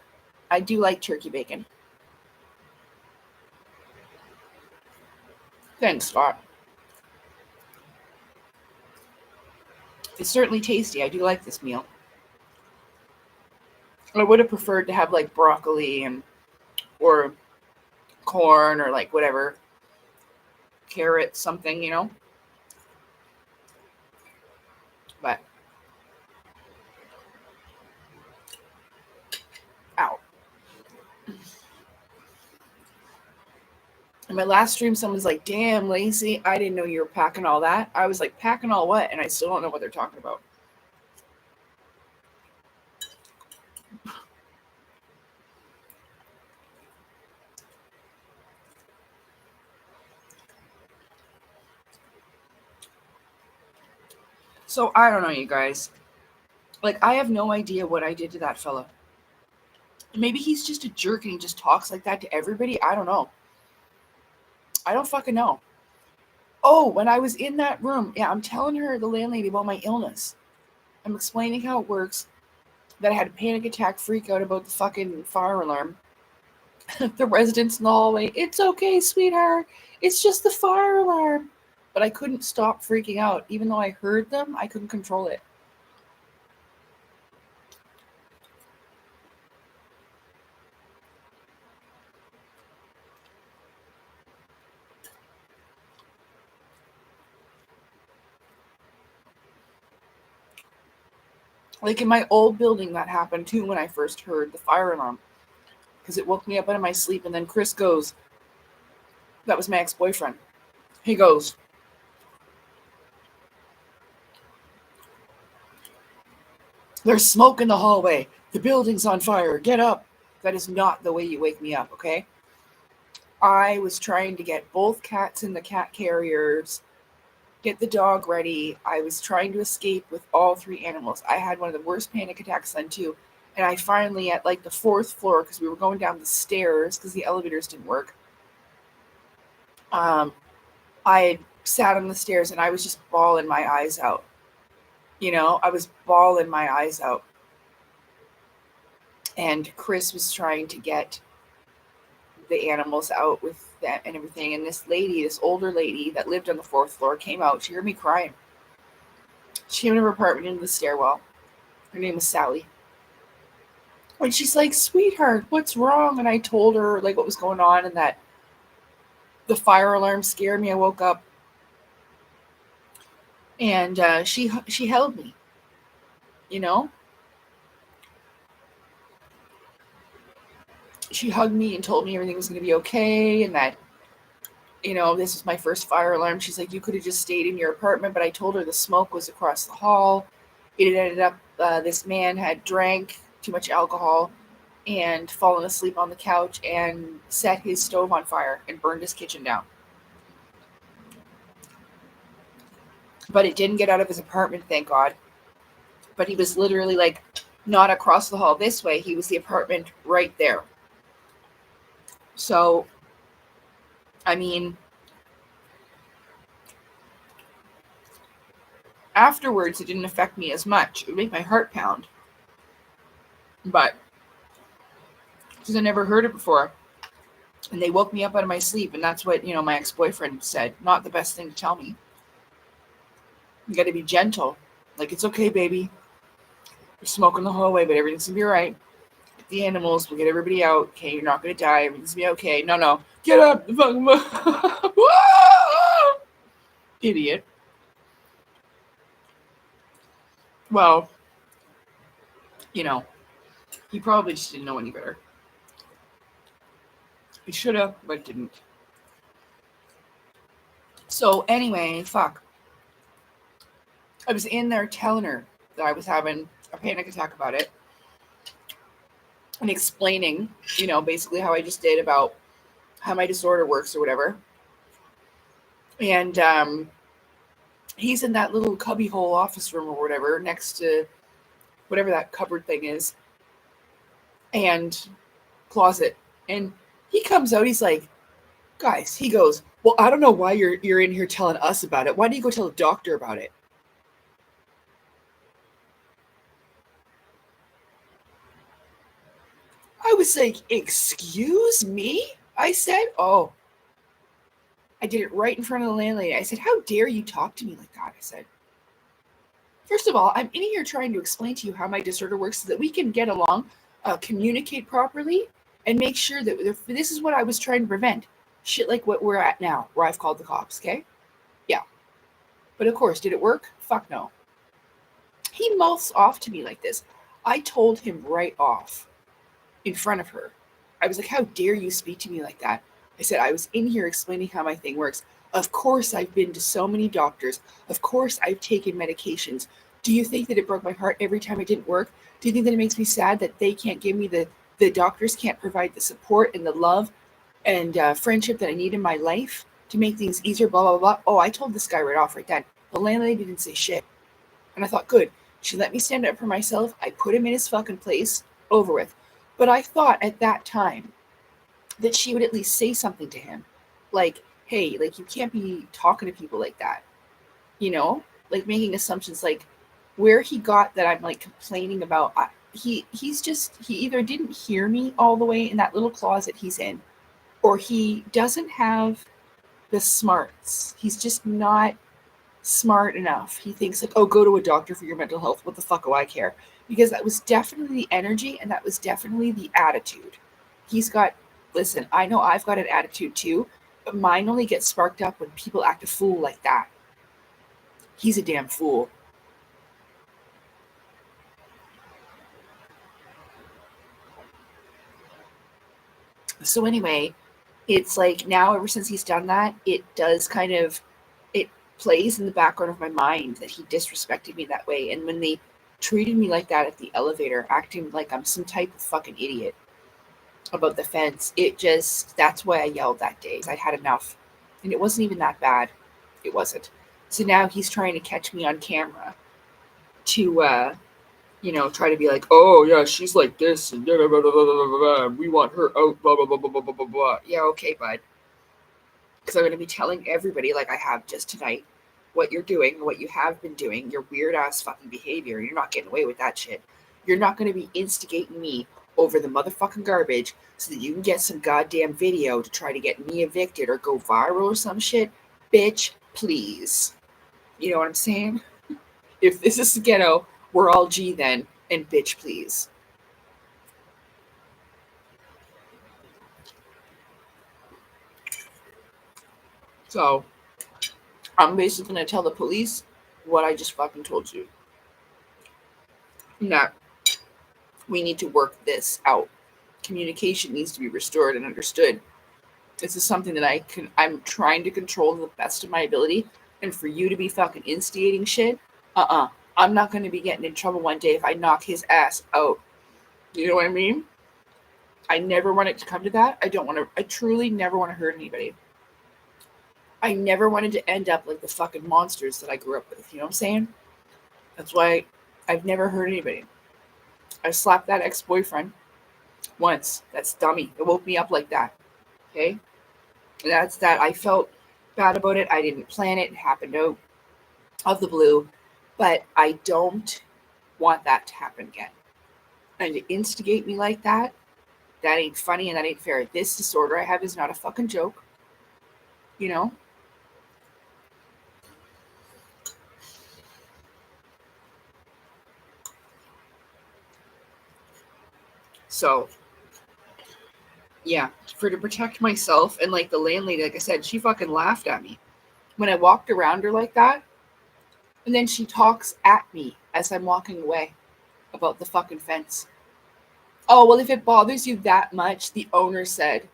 I do like turkey bacon. Thanks, Scott. It's certainly tasty. I do like this meal. I would have preferred to have like broccoli and or corn or like whatever, carrots, something. But ow. In my last stream, someone's like, damn, Lacey, I didn't know you were packing all that. I was like, packing all what? And I still don't know what they're talking about. So I don't know, you guys. Like, I have no idea what I did to that fella. Maybe he's just a jerk and he just talks like that to everybody. I don't know. I don't fucking know. Oh, when I was in that room, yeah, I'm telling her, the landlady, about my illness. I'm explaining how it works, that I had a panic attack freak out about the fucking fire alarm. The residents in the hallway, it's okay, sweetheart. It's just the fire alarm. But I couldn't stop freaking out. Even though I heard them, I couldn't control it. Like in my old building, that happened too when I first heard the fire alarm. Because it woke me up out of my sleep. And then Chris goes, that was my ex-boyfriend. He goes, there's smoke in the hallway. The building's on fire. Get up. That is not the way you wake me up, okay? I was trying to get both cats in the cat carriers, get the dog ready. I was trying to escape with all three animals. I had one of the worst panic attacks then too. And I finally, at like the 4th floor, because we were going down the stairs because the elevators didn't work, I had sat on the stairs and I was just bawling my eyes out. You know, I was bawling my eyes out. And Chris was trying to get the animals out with that and everything. And this lady, this older lady that lived on the 4th floor, came out. She heard me crying. She came in her apartment into the stairwell. Her name was Sally. And she's like, sweetheart, what's wrong? And I told her like what was going on and that the fire alarm scared me. I woke up. And she held me, you know? She hugged me and told me everything was going to be okay and that, you know, this was my first fire alarm. She's like, you could have just stayed in your apartment. But I told her the smoke was across the hall. It had ended up, this man had drank too much alcohol and fallen asleep on the couch and set his stove on fire and burned his kitchen down. But it didn't get out of his apartment, thank God. But he was literally like not across the hall this way. He was the apartment right there. So, I mean, afterwards, it didn't affect me as much. It would make my heart pound. But, because I never heard it before. And they woke me up out of my sleep. And that's what, you know, my ex-boyfriend said. Not the best thing to tell me. You got to be gentle. Like, it's okay, baby. There's smoke in the hallway, but everything's going to be all right. Get the animals. We'll get everybody out. Okay, you're not going to die. Everything's going to be okay. No. Get up. Idiot. Well, you know, he probably just didn't know any better. He should have, but didn't. So anyway, fuck. I was in there telling her that I was having a panic attack about it. And explaining, you know, basically how I just did about how my disorder works or whatever. And he's in that little cubbyhole office room or whatever next to whatever that cupboard thing is. And closet. And he comes out, he's like, guys, he goes, well, I don't know why you're in here telling us about it. Why do you go tell the doctor about it? I was like, excuse me? I said, oh. I did it right in front of the landlady. I said, how dare you talk to me like that? I said, first of all, I'm in here trying to explain to you how my disorder works so that we can get along, communicate properly, and make sure that this is what I was trying to prevent. Shit like what we're at now, where I've called the cops, okay? Yeah. But of course, did it work? Fuck no. He mouths off to me like this. I told him right off in front of her. I was like, how dare you speak to me like that? I said, I was in here explaining how my thing works. Of course, I've been to so many doctors. Of course, I've taken medications. Do you think that it broke my heart every time it didn't work? Do you think that it makes me sad that they can't give me the doctors can't provide the support and the love and friendship that I need in my life to make things easier, blah, blah, blah. Oh, I told this guy right off right then. The landlady didn't say shit. And I thought, good. She let me stand up for myself. I put him in his fucking place. Over with. But I thought at that time that she would at least say something to him. Like, hey, like, you can't be talking to people like that. You know? Like, making assumptions. Like, where he got that I'm, like, complaining about. He either didn't hear me all the way in that little closet he's in, or he doesn't have the smarts. He's just not smart enough. He thinks like, oh, go to a doctor for your mental health. What the fuck do I care? Because that was definitely the energy and that was definitely the attitude. Listen, I know I've got an attitude too, but mine only gets sparked up when people act a fool like that. He's a damn fool. So anyway, it's like now ever since he's done that, it plays in the background of my mind that he disrespected me that way. And when they treated me like that at the elevator, acting like I'm some type of fucking idiot about the fence, that's why I yelled that day. I'd had enough. And it wasn't even that bad. It wasn't. So now he's trying to catch me on camera to, try to be like, oh, yeah, she's like this, and blah, blah, blah, blah, blah, blah, we want her out, blah, blah, blah, blah, blah, blah, blah. Yeah, okay, bud. Because I'm going to be telling everybody, like I have just tonight, what you're doing, what you have been doing, your weird ass fucking behavior. You're not getting away with that shit. You're not going to be instigating me over the motherfucking garbage so that you can get some goddamn video to try to get me evicted or go viral or some shit. Bitch, please. You know what I'm saying? If this is the ghetto, we're all G then, and bitch, please. So, I'm basically going to tell the police what I just fucking told you. That we need to work this out. Communication needs to be restored and understood. This is something that I'm trying to control to the best of my ability. And for you to be fucking instigating shit, I'm not going to be getting in trouble one day if I knock his ass out. You know what I mean? I never want it to come to that. I truly never want to hurt anybody. I never wanted to end up like the fucking monsters that I grew up with. You know what I'm saying? That's why I've never hurt anybody. I slapped that ex-boyfriend once. That's dummy. It woke me up like that. Okay? That's that. I felt bad about it. I didn't plan it. It happened out of the blue. But I don't want that to happen again. And to instigate me like that ain't funny and that ain't fair. This disorder I have is not a fucking joke. You know? So, yeah, to protect myself, and like the landlady, like I said, she fucking laughed at me when I walked around her like that, and then she talks at me as I'm walking away about the fucking fence. Oh, well, if it bothers you that much, the owner said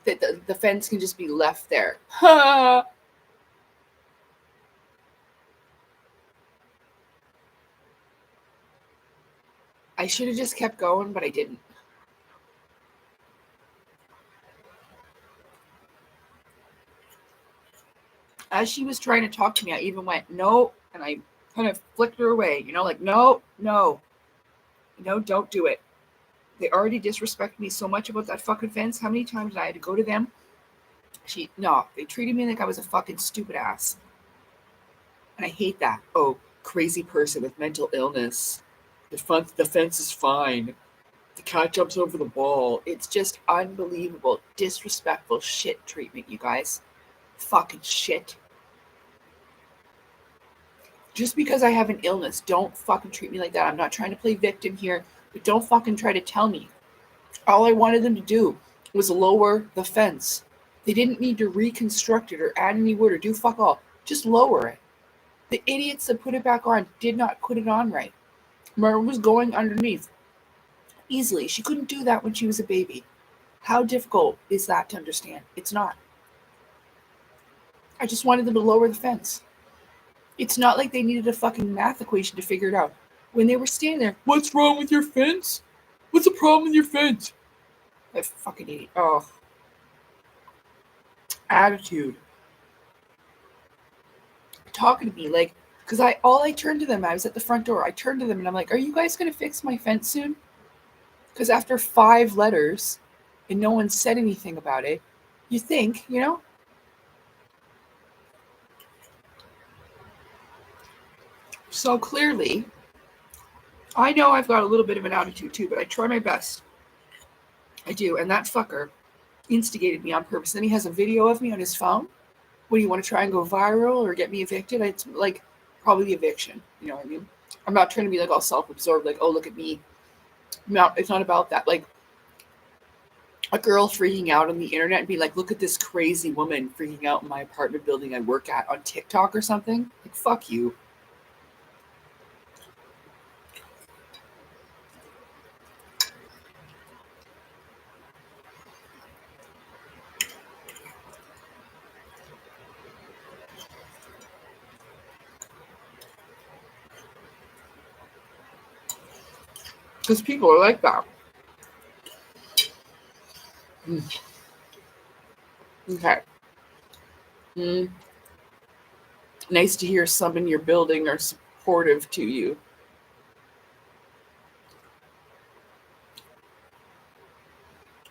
that the fence can just be left there. I should have just kept going, but I didn't. As she was trying to talk to me, I even went, no, and I kind of flicked her away, like, no, don't do it. They already disrespected me so much about that fucking fence. How many times did I had to go to them? They treated me like I was a fucking stupid ass. And I hate that. Oh, crazy person with mental illness. The fence is fine. The cat jumps over the wall. It's just unbelievable, disrespectful shit treatment, you guys. Fucking shit. Just because I have an illness, don't fucking treat me like that. I'm not trying to play victim here, but don't fucking try to tell me. All I wanted them to do was lower the fence. They didn't need to reconstruct it or add any wood or do fuck all. Just lower it. The idiots that put it back on did not put it on right. Mara was going underneath easily. She couldn't do that when she was a baby. How difficult is that to understand? It's not. I just wanted them to lower the fence. It's not like they needed a fucking math equation to figure it out. When they were standing there, what's wrong with your fence? What's the problem with your fence? I fucking idiot. Oh. Attitude. Talking to me, like, because I turned to them, I was at the front door, I turned to them and I'm like, are you guys going to fix my fence soon? Because after 5 letters and no one said anything about it, you think, you know? So clearly, I know I've got a little bit of an attitude too, but I try my best. I do. And that fucker instigated me on purpose. Then he has a video of me on his phone. What do you want to try and go viral or get me evicted? It's like probably the eviction. You know what I mean? I'm not trying to be like all self-absorbed, like, oh, look at me. No, it's not about that. Like a girl freaking out on the internet and be like, look at this crazy woman freaking out in my apartment building I work at on TikTok or something. Like, fuck you. Because people are like that. Okay. Nice to hear some in your building are supportive to you.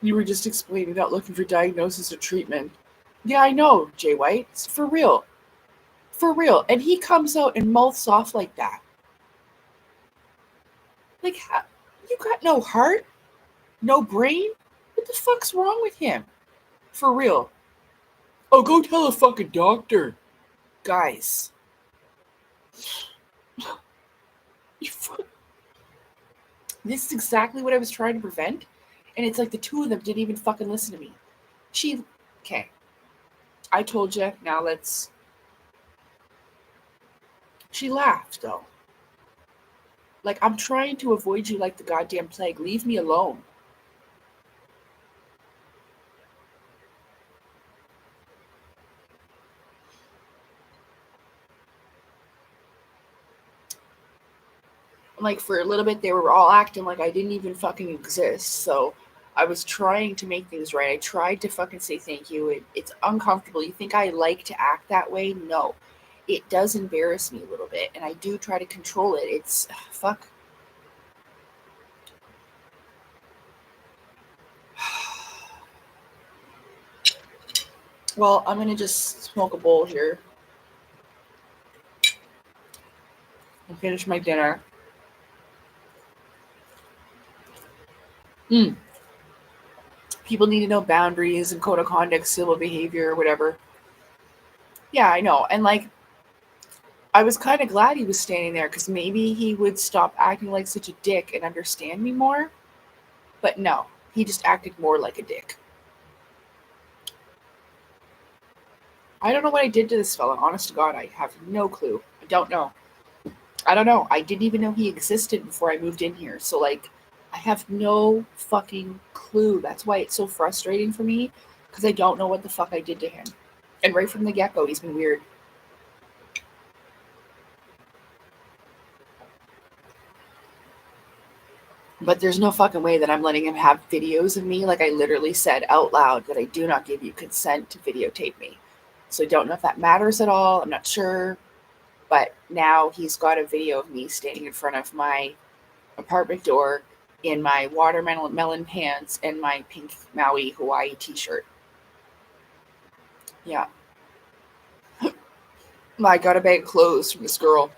You were just explaining not looking for diagnosis or treatment. Yeah, I know, Jay White. It's for real. For real. And he comes out and mouths off like that. Like, you got no heart? No brain? What the fuck's wrong with him? For real. Oh, go tell a fucking doctor. Guys. This is exactly what I was trying to prevent. And it's like the two of them didn't even fucking listen to me. Okay. I told you, now let's... She laughed, though. Like, I'm trying to avoid you like the goddamn plague. Leave me alone. Like, for a little bit, they were all acting like I didn't even fucking exist. So I was trying to make things right. I tried to fucking say thank you. It's uncomfortable. You think I like to act that way? No. It does embarrass me a little bit. And I do try to control it. It's... fuck. Well, I'm going to just smoke a bowl here and finish my dinner. People need to know boundaries and code of conduct, civil behavior, whatever. Yeah, I know. And like, I was kind of glad he was standing there because maybe he would stop acting like such a dick and understand me more. But no, he just acted more like a dick. I don't know what I did to this fella. Honest to God, I have no clue. I don't know. I didn't even know he existed before I moved in here. So like, I have no fucking clue. That's why it's so frustrating for me, because I don't know what the fuck I did to him. And right from the get-go, he's been weird. But there's no fucking way that I'm letting him have videos of me. Like, I literally said out loud that I do not give you consent to videotape me. So I don't know if that matters at all. I'm not sure. But now he's got a video of me standing in front of my apartment door in my watermelon pants and my pink Maui Hawaii t-shirt. Yeah. I got a bag of clothes from this girl.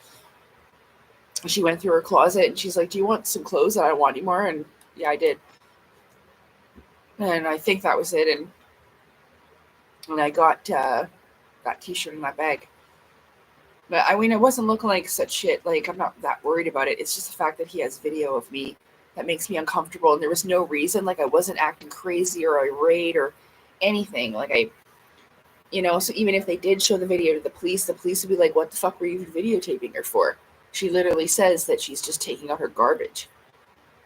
She went through her closet and she's like, do you want some clothes that I don't want anymore? And yeah, I did. And I think that was it. And I got that t-shirt in my bag. But I mean, it wasn't looking like such shit. Like, I'm not that worried about it. It's just the fact that he has video of me that makes me uncomfortable. And there was no reason. Like, I wasn't acting crazy or irate or anything. Like, so even if they did show the video to the police would be like, what the fuck were you even videotaping her for? She literally says that she's just taking out her garbage.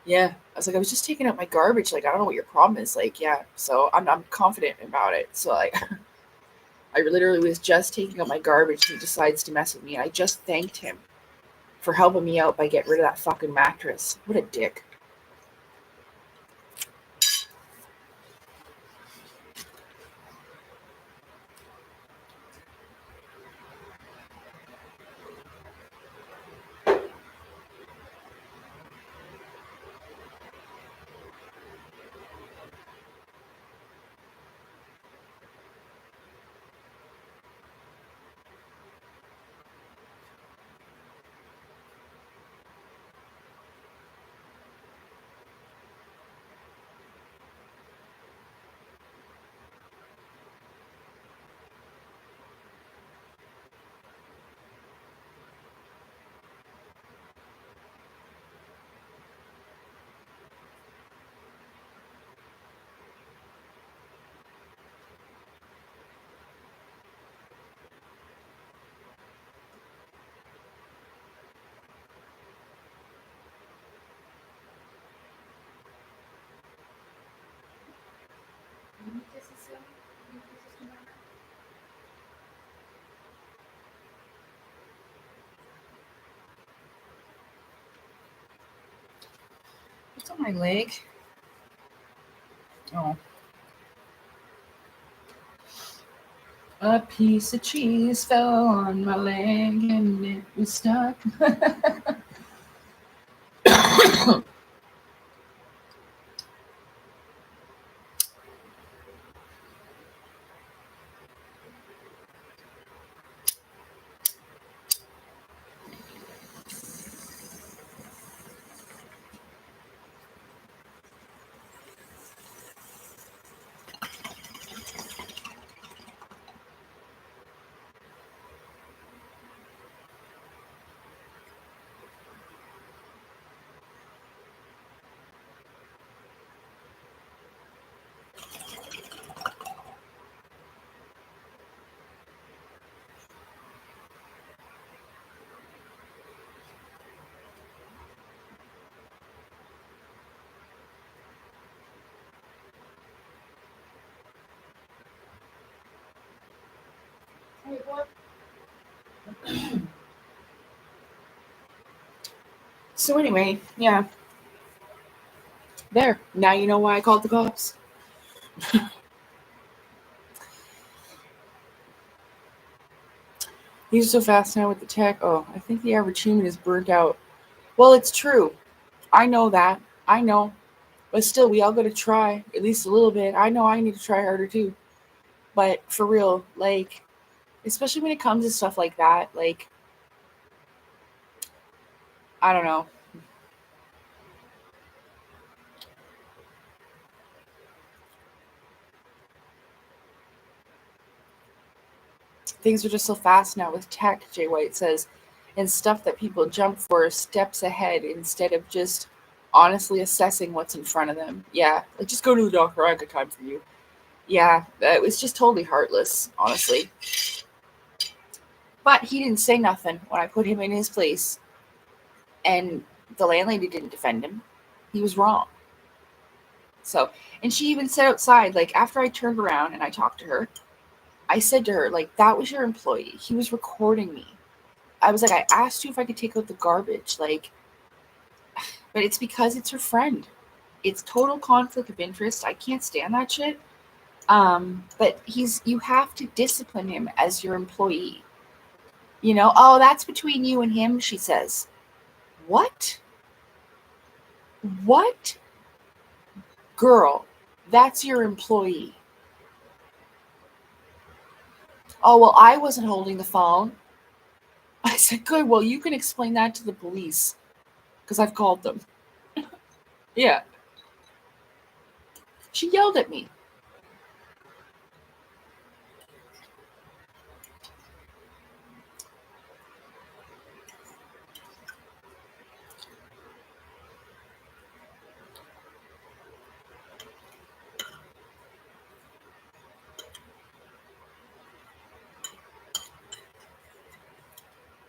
Yeah. I was like, I was just taking out my garbage. Like, I don't know what your problem is. Like, yeah. So I'm confident about it. So like, I literally was just taking out my garbage. And he decides to mess with me. And I just thanked him for helping me out by getting rid of that fucking mattress. What a dick. What's on my leg? Oh. A piece of cheese fell on my leg and it was stuck. So anyway, yeah. There. Now you know why I called the cops. He's so fast now with the tech. Oh, I think the average human is burnt out. Well, it's true. I know that. I know. But still, we all got to try at least a little bit. I know I need to try harder too. But for real, like, especially when it comes to stuff like that, like, I don't know. Things are just so fast now with tech, Jay White says, and stuff that people jump for steps ahead instead of just honestly assessing what's in front of them. Yeah, like just go to the doctor. I got time for you. Yeah, it was just totally heartless, honestly. But he didn't say nothing when I put him in his place, and the landlady didn't defend him. He was wrong. So, and she even said outside, like after I turned around and I talked to her, I said to her, like, that was your employee. He was recording me. I was like, I asked you if I could take out the garbage, like, but it's because it's her friend. It's total conflict of interest. I can't stand that shit. But you have to discipline him as your employee. You know, oh, that's between you and him, she says. What? What? Girl, that's your employee. Oh, well, I wasn't holding the phone. I said, good, well, you can explain that to the police because I've called them. Yeah. She yelled at me.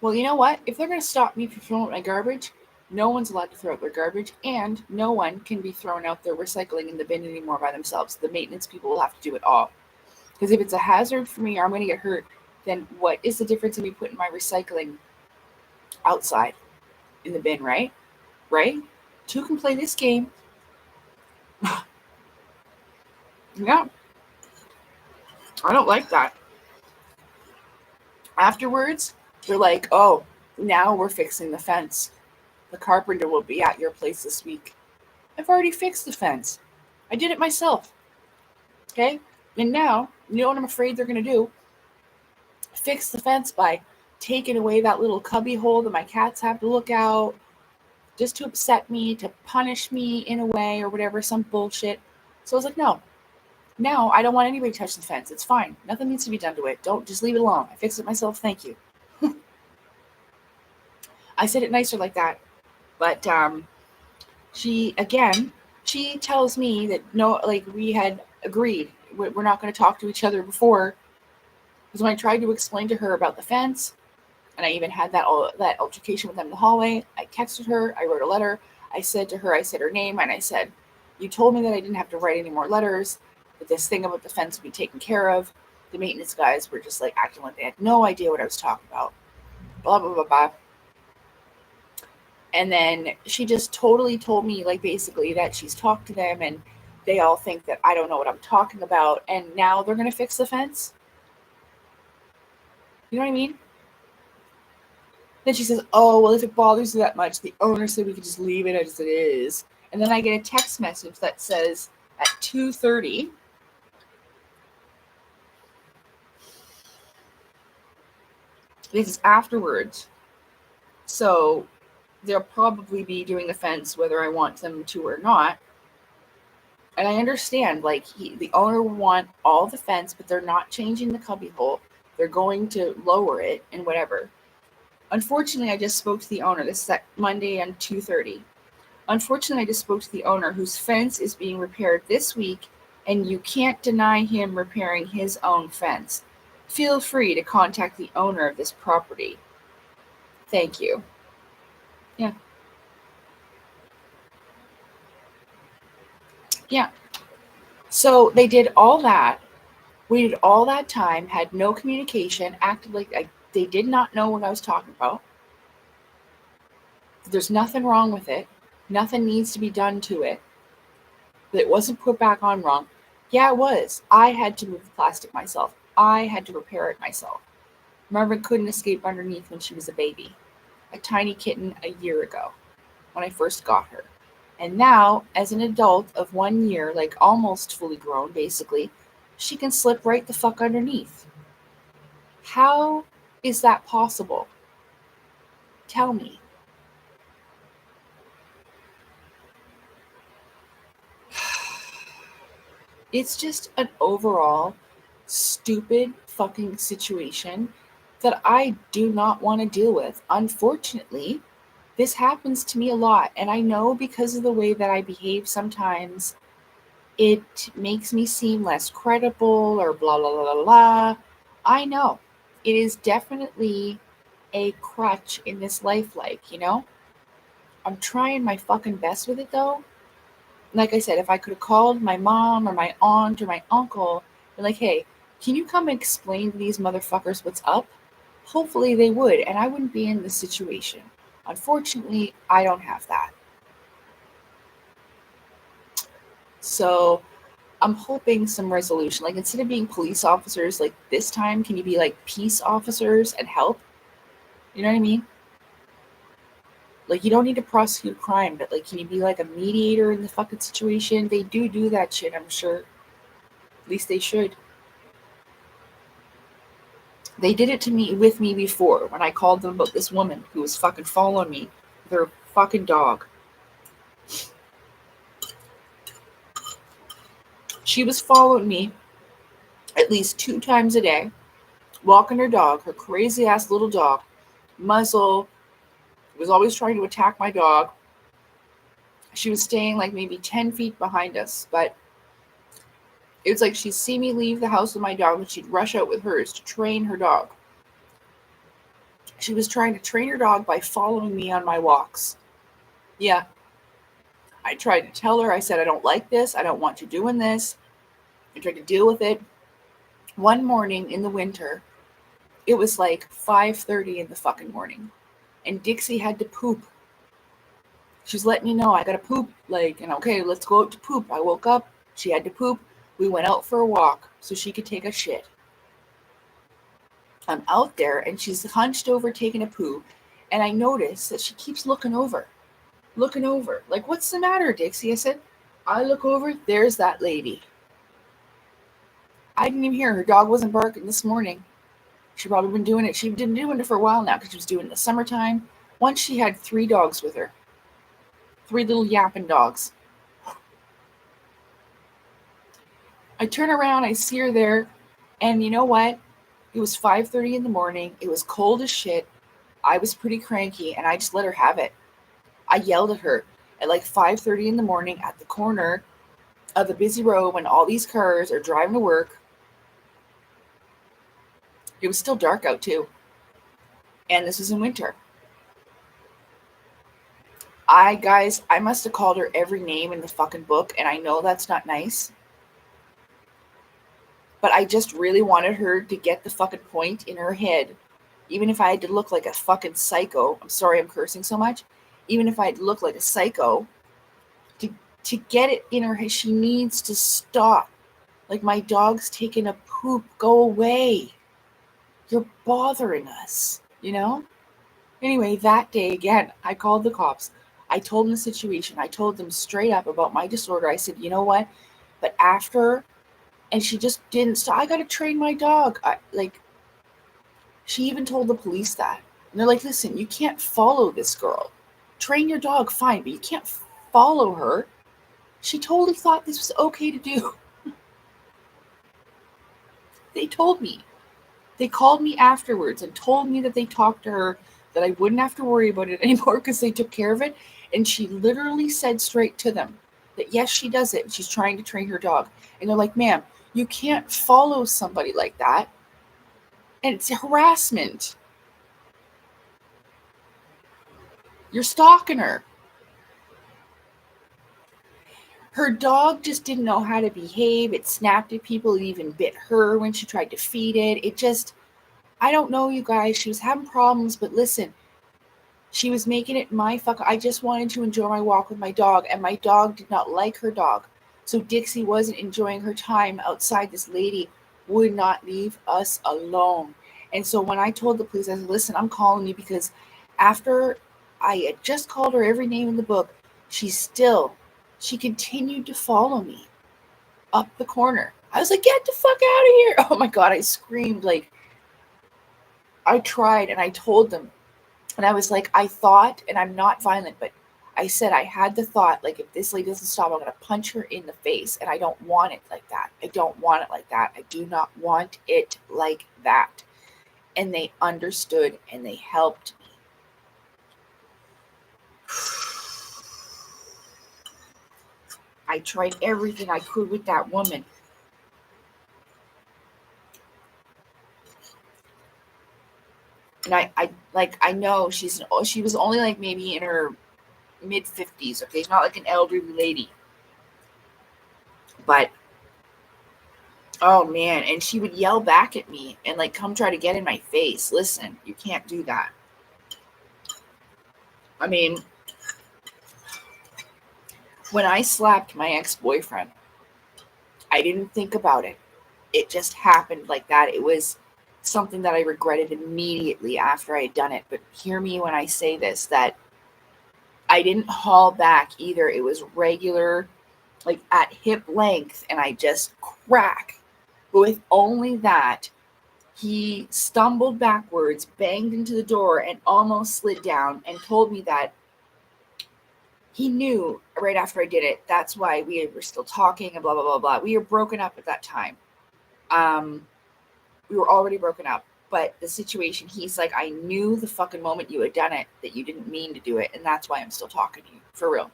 Well, you know what? If they're going to stop me from throwing out my garbage, No one's allowed to throw out their garbage, and no one can be thrown out their recycling in the bin anymore by themselves. The maintenance people will have to do it all. Because if it's a hazard for me or I'm going to get hurt, then what is the difference in me putting my recycling outside in the bin, right? Right? Two can play this game. Yeah, I don't like that. Afterwards, they're like, oh, now we're fixing the fence. The carpenter will be at your place this week. I've already fixed the fence. I did it myself. Okay? And now, you know what I'm afraid they're going to do? Fix the fence by taking away that little cubby hole that my cats have to look out, just to upset me, to punish me in a way or whatever, some bullshit. So I was like, no, I don't want anybody to touch the fence. It's fine. Nothing needs to be done to it. Don't, just leave it alone. I fixed it myself. Thank you. I said it nicer like that. But she tells me that no, like we had agreed. We're not going to talk to each other before. Because when I tried to explain to her about the fence, and I even had that altercation with them in the hallway, I texted her, I wrote a letter, I said her name, and I said, you told me that I didn't have to write any more letters, that this thing about the fence would be taken care of. The maintenance guys were just like acting like they had no idea what I was talking about. Blah, blah, blah, blah. And then she just totally told me, like, basically that she's talked to them and they all think that I don't know what I'm talking about. And now they're going to fix the fence. You know what I mean? Then she says, oh, well, if it bothers you that much, the owner said we could just leave it as it is. And then I get a text message that says at 2:30, this is afterwards. So they'll probably be doing the fence whether I want them to or not. And I understand, like, the owner will want all the fence, but they're not changing the cubby hole. They're going to lower it and whatever. Unfortunately, I just spoke to the owner. This is Monday at 2:30. Unfortunately, I just spoke to the owner whose fence is being repaired this week, and you can't deny him repairing his own fence. Feel free to contact the owner of this property. Thank you. Yeah. Yeah. So they did all that, waited all that time, had no communication, acted like they did not know what I was talking about. There's nothing wrong with it. Nothing needs to be done to it. That it wasn't put back on wrong. Yeah, it was. I had to move the plastic myself. I had to repair it myself. Marvin couldn't escape underneath when she was a baby. A tiny kitten a year ago, when I first got her. And now, as an adult of 1 year, like almost fully grown, basically, she can slip right the fuck underneath. How is that possible? Tell me. It's just an overall stupid fucking situation that I do not want to deal with. Unfortunately, this happens to me a lot. And I know because of the way that I behave sometimes, it makes me seem less credible or blah, blah, blah, blah, blah. I know. It is definitely a crutch in this life, like, you know? I'm trying my fucking best with it, though. Like I said, if I could have called my mom or my aunt or my uncle, be like, hey, can you come and explain to these motherfuckers what's up? Hopefully they would, and I wouldn't be in this situation. Unfortunately, I don't have that. So I'm hoping some resolution. Like, instead of being police officers, like this time, can you be like peace officers and help? You know what I mean? Like, you don't need to prosecute crime, but like, can you be like a mediator in the fucking situation? They do that shit, I'm sure. At least they should. They did it to me with me before when I called them about this woman who was fucking following me with her fucking dog. She was following me at least 2 times a day, walking her dog, her crazy ass little dog, muzzle, was always trying to attack my dog. She was staying like maybe 10 feet behind us, but it was like she'd see me leave the house with my dog and she'd rush out with hers to train her dog. She was trying to train her dog by following me on my walks. Yeah. I tried to tell her, I said, I don't like this. I don't want you doing this. I tried to deal with it. One morning in the winter, it was like 5:30 in the fucking morning, and Dixie had to poop. She's letting me know I gotta poop, and okay, let's go out to poop. I woke up, she had to poop. We went out for a walk so she could take a shit. I'm out there and she's hunched over taking a poo, and I notice that she keeps looking over. Like, what's the matter, Dixie? I said, I look over, there's that lady. I didn't even hear her. Dog wasn't barking this morning. She probably been doing it. She'd been doing it for a while now because she was doing it in the summertime. Once she had 3 dogs with her. 3 little yapping dogs. I turn around, I see her there, and you know what? It was 5:30 in the morning. It was cold as shit. I was pretty cranky, and I just let her have it. I yelled at her at like 5:30 in the morning at the corner of the busy road when all these cars are driving to work. It was still dark out too. And this was in winter. I must have called her every name in the fucking book, and I know that's not nice. But I just really wanted her to get the fucking point in her head. Even if I had to look like a fucking psycho. I'm sorry I'm cursing so much. Even if I had to look like a psycho, to get it in her head, she needs to stop. Like, my dog's taking a poop. Go away. You're bothering us, you know? Anyway, that day again, I called the cops. I told them the situation. I told them straight up about my disorder. I said, you know what? But after, and she just didn't stop. I got to train my dog. She even told the police that. And they're like, listen, you can't follow this girl. Train your dog, fine, but you can't follow her. She totally thought this was okay to do. They told me. They called me afterwards and told me that they talked to her, that I wouldn't have to worry about it anymore because they took care of it. And she literally said straight to them that yes, she does it. She's trying to train her dog. And they're like, ma'am, you can't follow somebody like that. And it's harassment. You're stalking her. Her dog just didn't know how to behave. It snapped at people. It even bit her when she tried to feed it. I don't know, you guys. She was having problems, but listen, she was making it I just wanted to enjoy my walk with my dog, and my dog did not like her dog. So Dixie wasn't enjoying her time outside. This lady would not leave us alone. And so when I told the police, I said, listen, I'm calling you because after I had just called her every name in the book, she continued to follow me up the corner. I was like, get the fuck out of here. Oh my God, I screamed. Like, I tried and I told them. And I was like, I thought, and I'm not violent, but I said I had the thought, like, if this lady doesn't stop, I'm going to punch her in the face. And I don't want it like that. I don't want it like that. I do not want it like that. And they understood and they helped me. I tried everything I could with that woman. And I know she was only like maybe in her mid 50s. Okay, she's not like an elderly lady. But oh man, and she would yell back at me and like come try to get in my face. Listen, you can't do that. I mean, when I slapped my ex-boyfriend, I didn't think about it. It just happened like that. It was something that I regretted immediately after I had done it. But hear me when I say this, that I didn't haul back either. It was regular, like at hip length, and I just crack. But with only that, he stumbled backwards, banged into the door, and almost slid down and told me that he knew right after I did it. That's why we were still talking and blah, blah, blah, blah. We were broken up at that time. We were already broken up. But the situation, he's like, I knew the fucking moment you had done it that you didn't mean to do it. And that's why I'm still talking to you. For real.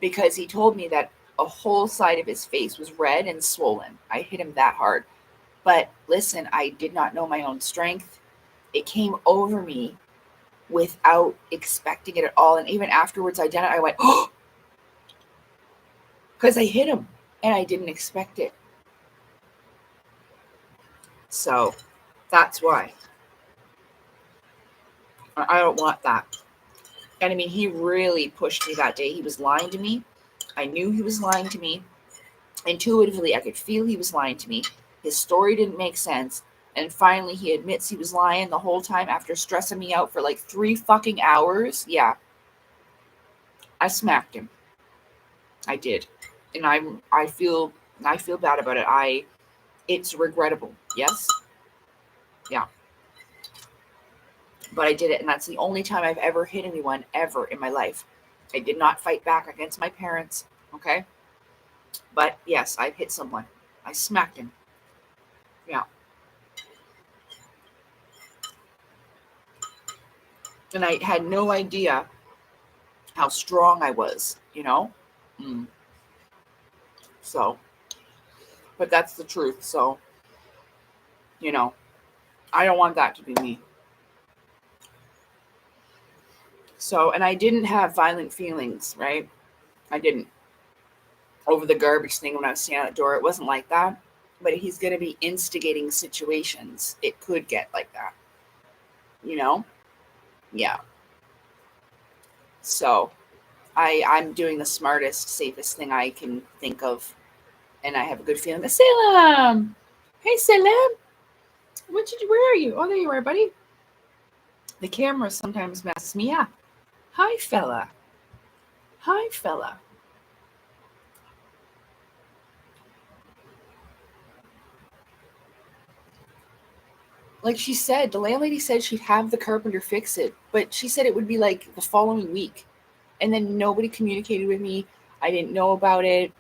Because he told me that a whole side of his face was red and swollen. I hit him that hard. But listen, I did not know my own strength. It came over me without expecting it at all. And even afterwards, I went, oh, because I hit him and I didn't expect it. So that's why. I don't want that. And I mean, he really pushed me that day. He was lying to me. I knew he was lying to me. Intuitively, I could feel he was lying to me. His story didn't make sense. And finally, he admits he was lying the whole time after stressing me out for like 3 fucking hours. Yeah. I smacked him. I did. And I feel bad about it. It's regrettable. Yes? Yeah. But I did it, and that's the only time I've ever hit anyone ever in my life. I did not fight back against my parents, okay? But yes, I've hit someone. I smacked him. Yeah. And I had no idea how strong I was, you know? So, but that's the truth. So, you know, I don't want that to be me. So, and I didn't have violent feelings, right? I didn't. Over the garbage thing when I was standing at the door, it wasn't like that. But he's going to be instigating situations. It could get like that, you know? Yeah. So, I'm doing the smartest, safest thing I can think of. And I have a good feeling. Salem! Hey, Salem! Where are you? Oh, there you are, buddy. The camera sometimes messes me up. Hi, fella. Hi, fella. Like she said, the landlady said she'd have the carpenter fix it, but she said it would be like the following week. And then nobody communicated with me. I didn't know about it.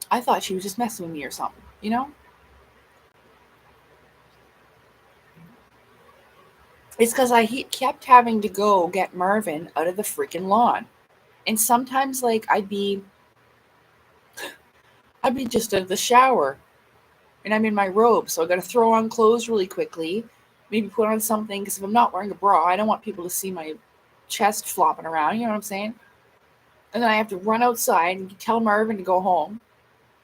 I thought she was just messing with me or something, you know? It's because I kept having to go get Marvin out of the freaking lawn. And sometimes, like, I'd be just out of the shower and I'm in my robe. So I got to throw on clothes really quickly, maybe put on something. Because if I'm not wearing a bra, I don't want people to see my chest flopping around. You know what I'm saying? And then I have to run outside and tell Marvin to go home,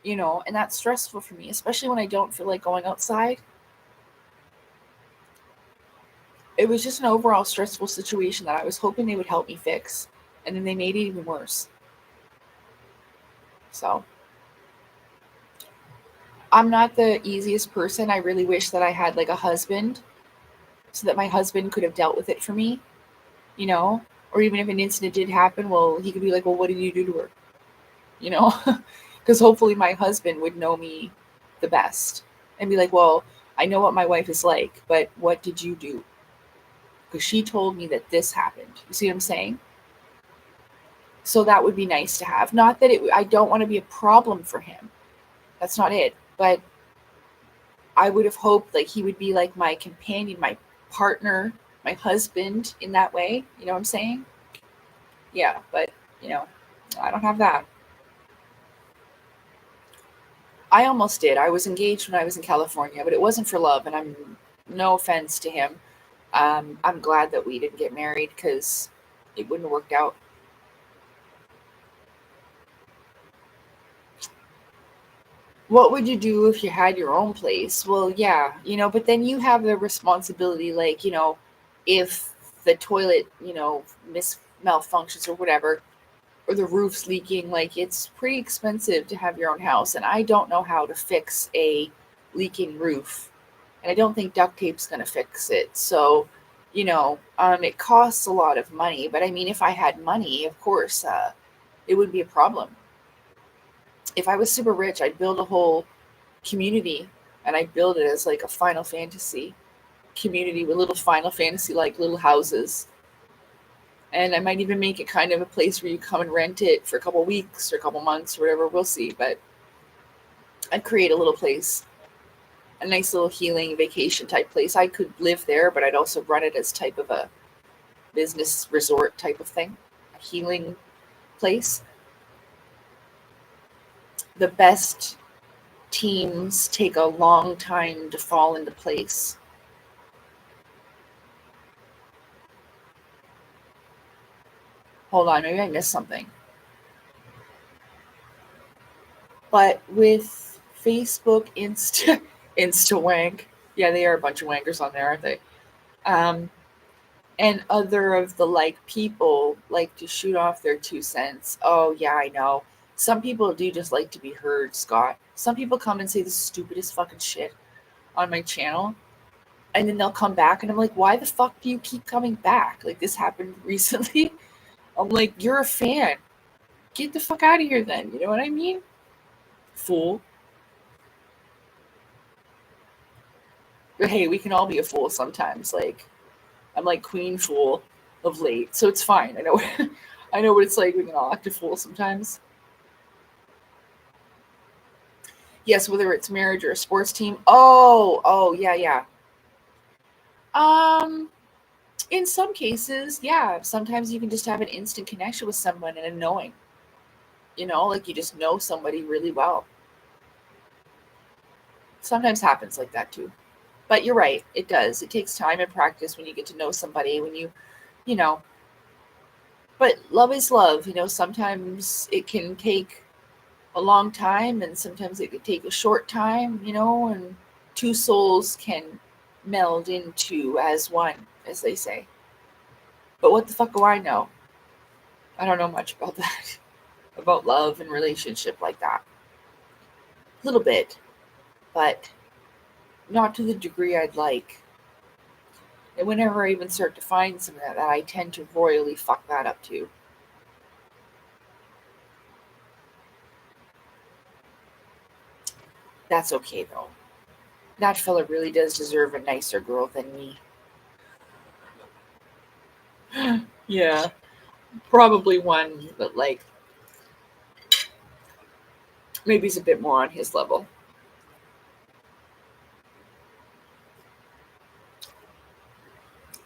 you know, and that's stressful for me, especially when I don't feel like going outside. It was just an overall stressful situation that I was hoping they would help me fix. And then they made it even worse. So I'm not the easiest person. I really wish that I had like a husband so that my husband could have dealt with it for me, you know? Or even if an incident did happen, well, he could be like, well, what did you do to her? You know? Because hopefully my husband would know me the best and be like, well, I know what my wife is like, but what did you do? Because she told me that this happened. You see what I'm saying? So that would be nice to have. Not that I don't want to be a problem for him. That's not it. But I would have hoped like he would be like my companion, my partner, my husband in that way. You know what I'm saying? Yeah, but you know, I don't have that. I almost did. I was engaged when I was in California, but it wasn't for love, and I'm no offense to him. I'm glad that we didn't get married because it wouldn't have worked out. What would you do if you had your own place? Well, yeah, you know, but then you have the responsibility, like, you know, if the toilet, you know, malfunctions or whatever, or the roof's leaking, like, it's pretty expensive to have your own house. And I don't know how to fix a leaking roof. And I don't think duct tape's going to fix it. So, you know, it costs a lot of money. But I mean, if I had money, of course, it would be a problem. If I was super rich, I'd build a whole community and I'd build it as like a Final Fantasy community with little Final Fantasy like little houses. And I might even make it kind of a place where you come and rent it for a couple weeks or a couple months or whatever. We'll see. But I'd create a little place, a nice little healing vacation type place. I could live there, but I'd also run it as type of a business resort type of thing, a healing place. The best teams take a long time to fall into place. Hold on, maybe I missed something. But with Facebook, Insta wank, yeah, they are a bunch of wankers on there, aren't they? Um, and other of the like people like to shoot off their 2 cents. Oh yeah, I know. Some people do just like to be heard, Scott. Some people come and say the stupidest fucking shit on my channel, and then they'll come back, and I'm like, why the fuck do you keep coming back? Like this happened recently. I'm like, you're a fan. Get the fuck out of here, then. You know what I mean? Fool. But hey, we can all be a fool sometimes. Like I'm like Queen Fool of late, so it's fine. I know, I know what it's like. We can all act a fool sometimes. Yes, whether it's marriage or a sports team. Oh, yeah, yeah. Um, in some cases, yeah. Sometimes you can just have an instant connection with someone and a knowing. Like you just know somebody really well. Sometimes happens like that too. But you're right, it does. It takes time and practice when you get to know somebody, you know, but love is love. Sometimes it can take a long time and sometimes it could take a short time, and two souls can meld into as one, as they say. But what the fuck do I know? I don't know much about that, about love and relationship like that. A little bit, but not to the degree I'd like. And whenever I even start to find some of that, I tend to royally fuck that up too. That's okay though. That fella really does deserve a nicer girl than me. Yeah, probably one that like maybe he's a bit more on his level.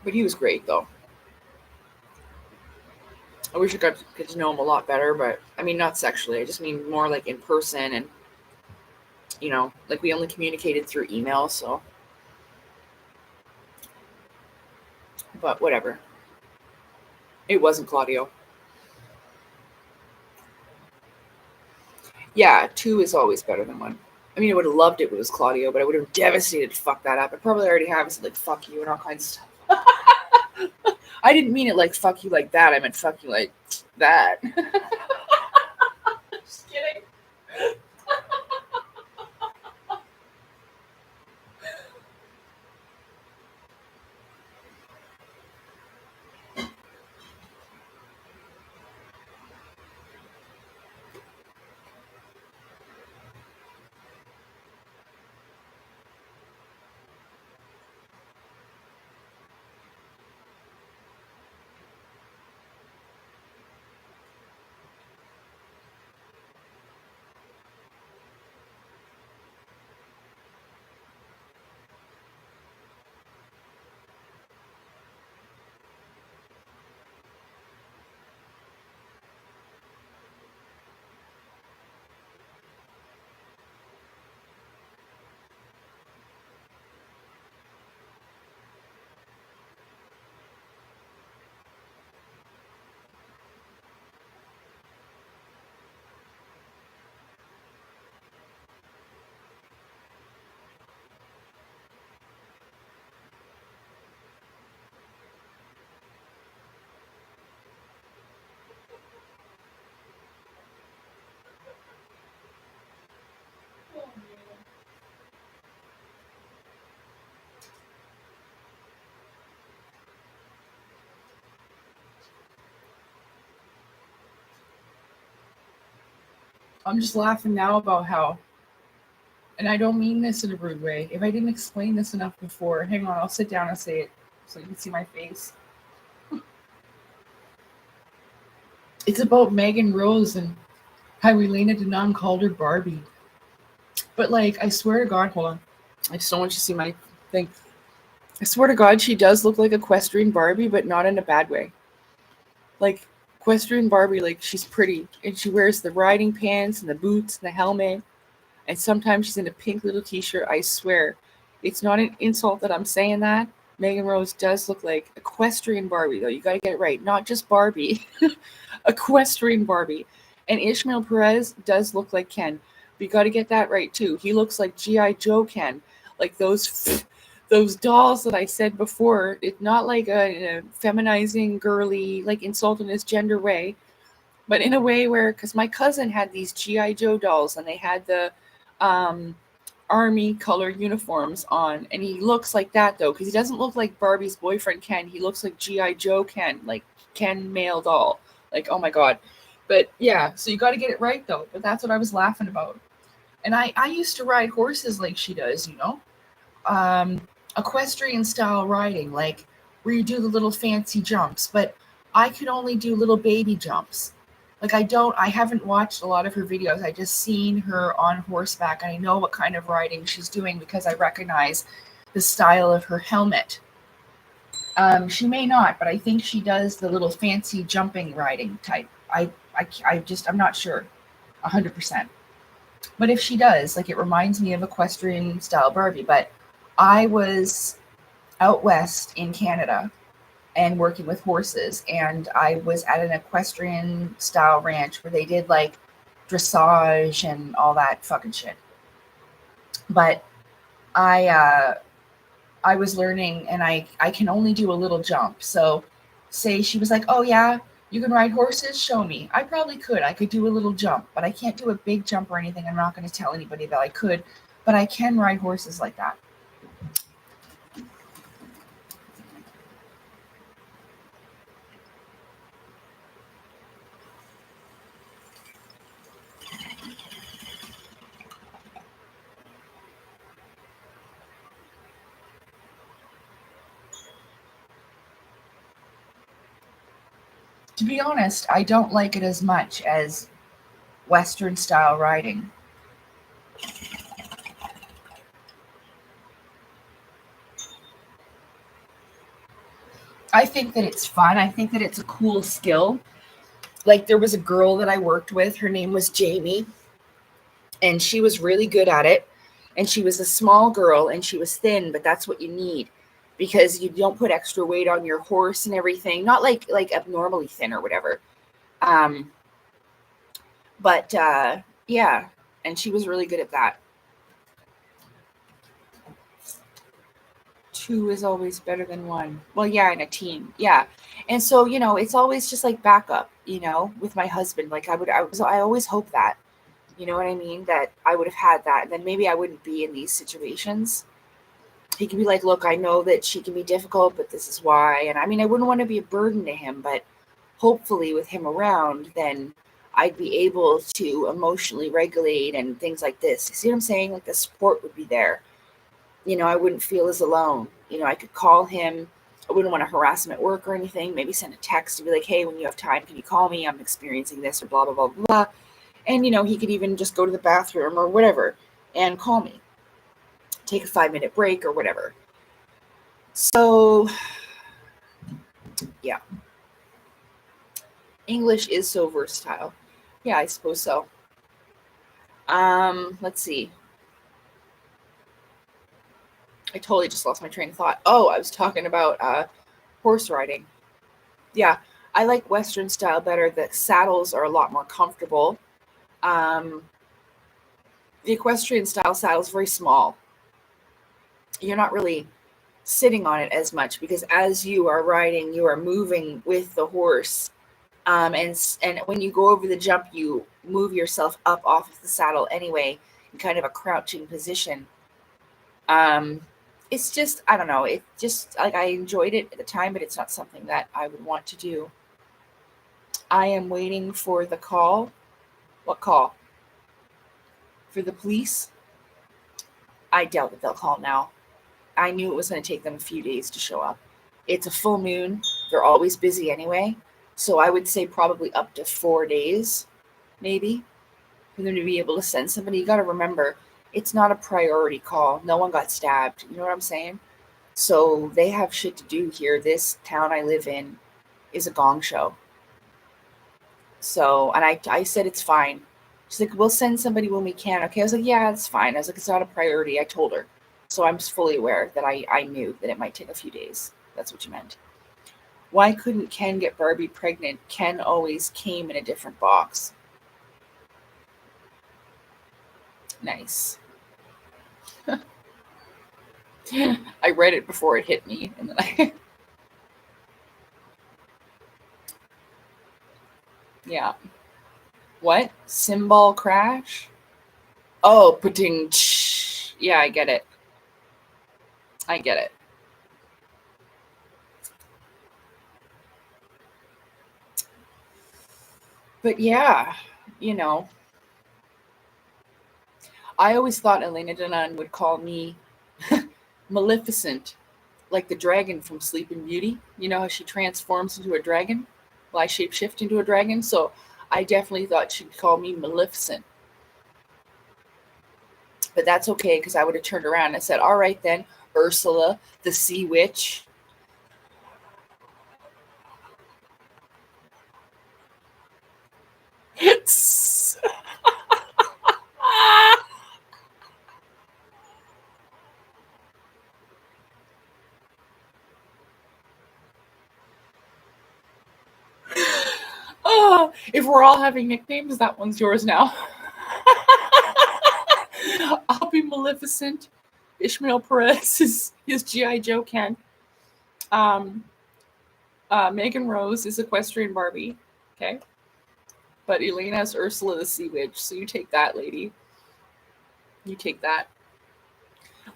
But he was great though. I wish I got to get to know him a lot better, but I mean not sexually. I just mean more like in person and like we only communicated through email, so but whatever. It wasn't Claudio. Yeah, two is always better than one. I mean, I would have loved it if it was Claudio, but I would have devastated to fuck that up. I probably already have said like fuck you and all kinds of stuff. I didn't mean it like fuck you like that. I meant fuck you like that. Just kidding. I'm just laughing now about how, and I don't mean this in a rude way. If I didn't explain this enough before, hang on, I'll sit down and say it so you can see my face. It's about Megan Rose and how Elena Denon called her Barbie. But like, I swear to God, hold on. I just don't want you to see my thing. I swear to God, she does look like equestrian Barbie, but not in a bad way. Like equestrian Barbie, like she's pretty and she wears the riding pants and the boots and the helmet. And sometimes she's in a pink little t-shirt. I swear, it's not an insult that I'm saying that. Megan Rose does look like equestrian Barbie, though. You got to get it right. Not just Barbie. Equestrian Barbie. And Ishmael Perez does look like Ken. But you got to get that right, too. He looks like G.I. Joe Ken. Like those dolls that I said before. It's not like a feminizing, girly, like insulting his gender way. But in a way where, because my cousin had these G.I. Joe dolls, and they had the army color uniforms on, and he looks like that, though, because he doesn't look like Barbie's boyfriend Ken. He looks like G.I. Joe Ken, like Ken male doll. Like, oh my god. But yeah, so you got to get it right, though. But that's what I was laughing about. And I used to ride horses like she does, you know? Equestrian style riding, like where you do the little fancy jumps, but I could only do little baby jumps. Like I haven't watched a lot of her videos. I just seen her on horseback, and I know what kind of riding she's doing because I recognize the style of her helmet. She may not, but I think she does the little fancy jumping riding type. I'm not sure 100%. But if she does, like, it reminds me of equestrian style Barbie. But I was out west in Canada and working with horses, and I was at an equestrian style ranch where they did like dressage and all that fucking shit. But I was learning, and I can only do a little jump. So say she was like, oh yeah, you can ride horses, show me. I probably could. I could do a little jump, but I can't do a big jump or anything. I'm not going to tell anybody that I could, but I can ride horses like that. To be honest, I don't like it as much as Western style riding. I think that it's fun. I think that it's a cool skill. Like, there was a girl that I worked with. Her name was Jamie, and she was really good at it. And she was a small girl, and she was thin, but that's what you need because you don't put extra weight on your horse and everything. Not like abnormally thin or whatever. But yeah, and she was really good at that. 2 is always better than 1. Well, yeah, in a team. Yeah. And so, you know, it's always just like backup, you know, with my husband. Like I always hope that, you know what I mean? That I would have had that. And then maybe I wouldn't be in these situations. He can be like, look, I know that she can be difficult, but this is why. And I mean, I wouldn't want to be a burden to him, but hopefully with him around, then I'd be able to emotionally regulate and things like this. You see what I'm saying? Like the support would be there. You know, I wouldn't feel as alone. You know, I could call him. I wouldn't want to harass him at work or anything. Maybe send a text to be like, hey, when you have time, can you call me? I'm experiencing this or blah, blah, blah, blah. And, you know, he could even just go to the bathroom or whatever and call me. Take a 5-minute break or whatever. So, yeah. English is so versatile. Yeah, I suppose so. Let's see. I totally just lost my train of thought. Oh, I was talking about horse riding. Yeah, I like Western style better. The saddles are a lot more comfortable. The equestrian style saddle is very small. You're not really sitting on it as much because as you are riding, you are moving with the horse. And when you go over the jump, you move yourself up off of the saddle anyway, in kind of a crouching position. It's just, I don't know. It just, like, I enjoyed it at the time, but it's not something that I would want to do. I am waiting for the call. What call? For the police? I doubt that they'll call now. I knew it was going to take them a few days to show up. It's a full moon. They're always busy anyway. So I would say probably up to 4 days, maybe, for them to be able to send somebody. You got to remember, it's not a priority call. No one got stabbed. You know what I'm saying? So they have shit to do here. This town I live in is a gong show. So, and I said it's fine. She's like, we'll send somebody when we can. Okay, I was like, yeah, it's fine. I was like, it's not a priority. I told her. So I'm fully aware that I knew that it might take a few days. That's what you meant. Why couldn't Ken get Barbie pregnant? Ken always came in a different box. Nice. I read it before it hit me, and then I yeah. What? Symbol crash? Oh, putting. Yeah, I get it. I get it. But yeah, you know, I always thought Elena Denon would call me Maleficent, like the dragon from Sleeping Beauty. You know how she transforms into a dragon? Well, I shapeshift into a dragon, so I definitely thought she'd call me Maleficent. But that's okay, because I would have turned around and said, all right then, Ursula, the sea witch. Oh, if we're all having nicknames, that one's yours now. I'll be Maleficent. Ishmael Perez is G.I. Joe Ken. Megan Rose is Equestrian Barbie. Okay. But Elena's Ursula the Sea Witch. So you take that, lady. You take that.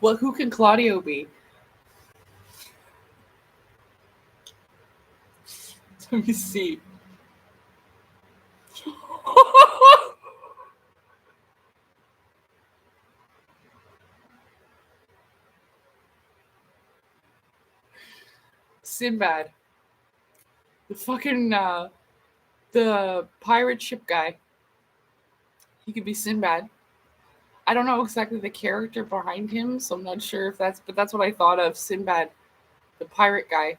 Well, who can Claudio be? Let me see. Sinbad. The fucking the pirate ship guy. He could be Sinbad. I don't know exactly the character behind him, so I'm not sure if but that's what I thought of. Sinbad, the pirate guy.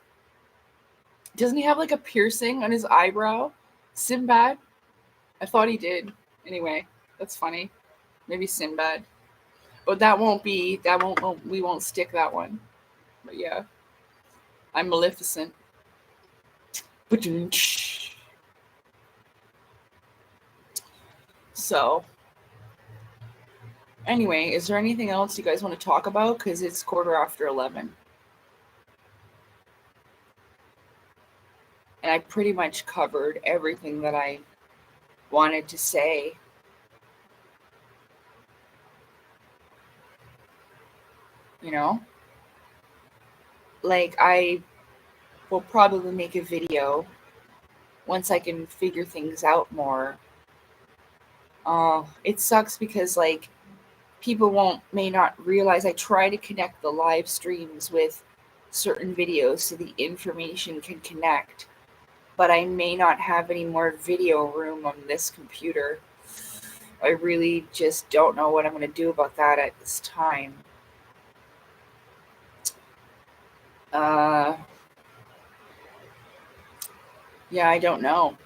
Doesn't he have like a piercing on his eyebrow? Sinbad? I thought he did. Anyway, that's funny. Maybe Sinbad. But we won't stick that one. But yeah. I'm Maleficent. So, anyway, is there anything else you guys want to talk about? Because it's 11:15. And I pretty much covered everything that I wanted to say. You know? Like, I will probably make a video once I can figure things out more. It sucks because, like, people may not realize I try to connect the live streams with certain videos so the information can connect, but I may not have any more video room on this computer. I really just don't know what I'm going to do about that at this time. Yeah, I don't know.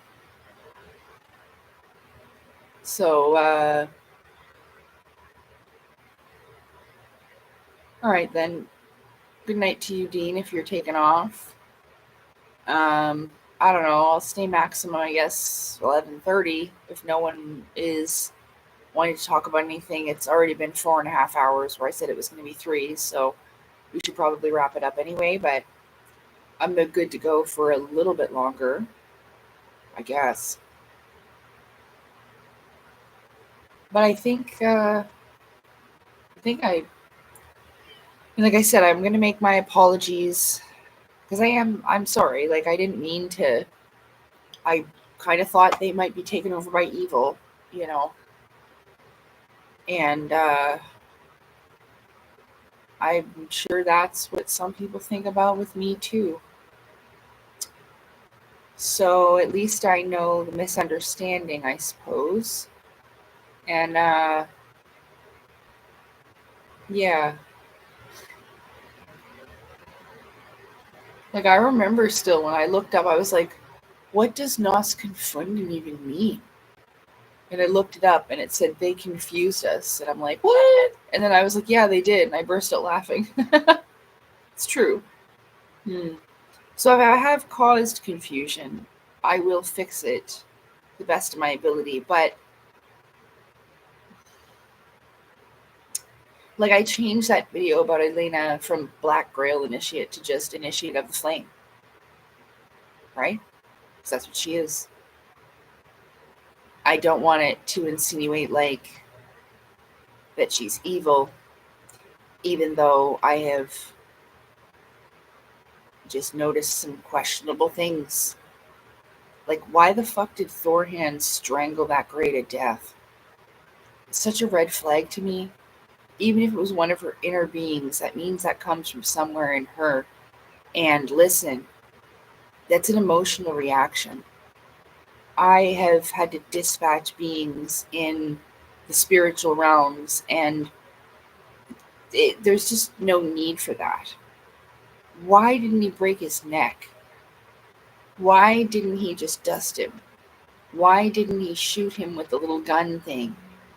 So, all right then. Good night to you, Dean, if you're taking off. I don't know. I'll stay maximum, I guess, 11:30. If no one is wanting to talk about anything, it's already been 4.5 hours where I said it was going to be 3, so we should probably wrap it up anyway, but I'm good to go for a little bit longer, I guess. But I think like I said, I'm going to make my apologies because I'm sorry. Like, I didn't mean to. I kind of thought they might be taken over by evil, you know. And I'm sure that's what some people think about with me too. So at least I know the misunderstanding, I suppose. And yeah. Like, I remember still when I looked up, I was like, what does Nos Confunden even mean? And I looked it up and it said they confused us. And I'm like, what? And then I was like, yeah, they did. And I burst out laughing. It's true. So if I have caused confusion, I will fix it to the best of my ability. But like, I changed that video about Elena from Black Grail Initiate to just Initiate of the Flame. Right? Because that's what she is. I don't want it to insinuate like that she's evil, even though I have just noticed some questionable things. Like, why the fuck did Thorhan strangle that Grey to death? It's such a red flag to me. Even if it was one of her inner beings, that means that comes from somewhere in her. And listen, that's an emotional reaction. I have had to dispatch beings in the spiritual realms, and there's just no need for that. Why didn't he break his neck? Why didn't he just dust him? Why didn't he shoot him with the little gun thing?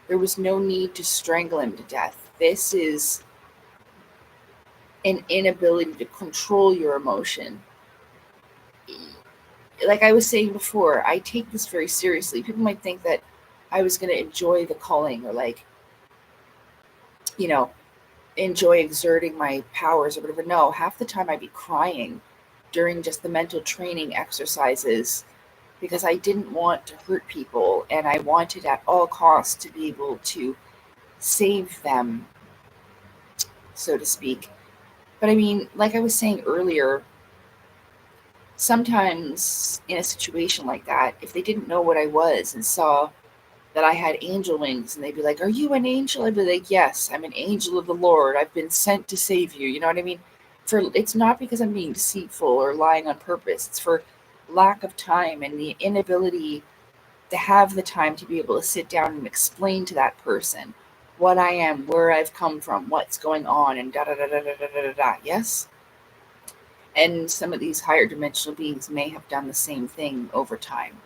There was no need to strangle him to death. This is an inability to control your emotion. Like I was saying before, I take this very seriously. People might think that I was going to enjoy the culling, or like, you know, enjoy exerting my powers or whatever. No, half the time I'd be crying during just the mental training exercises because I didn't want to hurt people, and I wanted at all costs to be able to save them, so to speak. But I mean, like I was saying earlier, sometimes in a situation like that, if they didn't know what I was and saw that I had angel wings, and they'd be like, "Are you an angel?" I'd be like, "Yes, I'm an angel of the Lord. I've been sent to save you." You know what I mean? It's not because I'm being deceitful or lying on purpose. It's for lack of time and the inability to have the time to be able to sit down and explain to that person what I am, where I've come from, what's going on, and da da da da da da da da. Yes? And some of these higher dimensional beings may have done the same thing over time.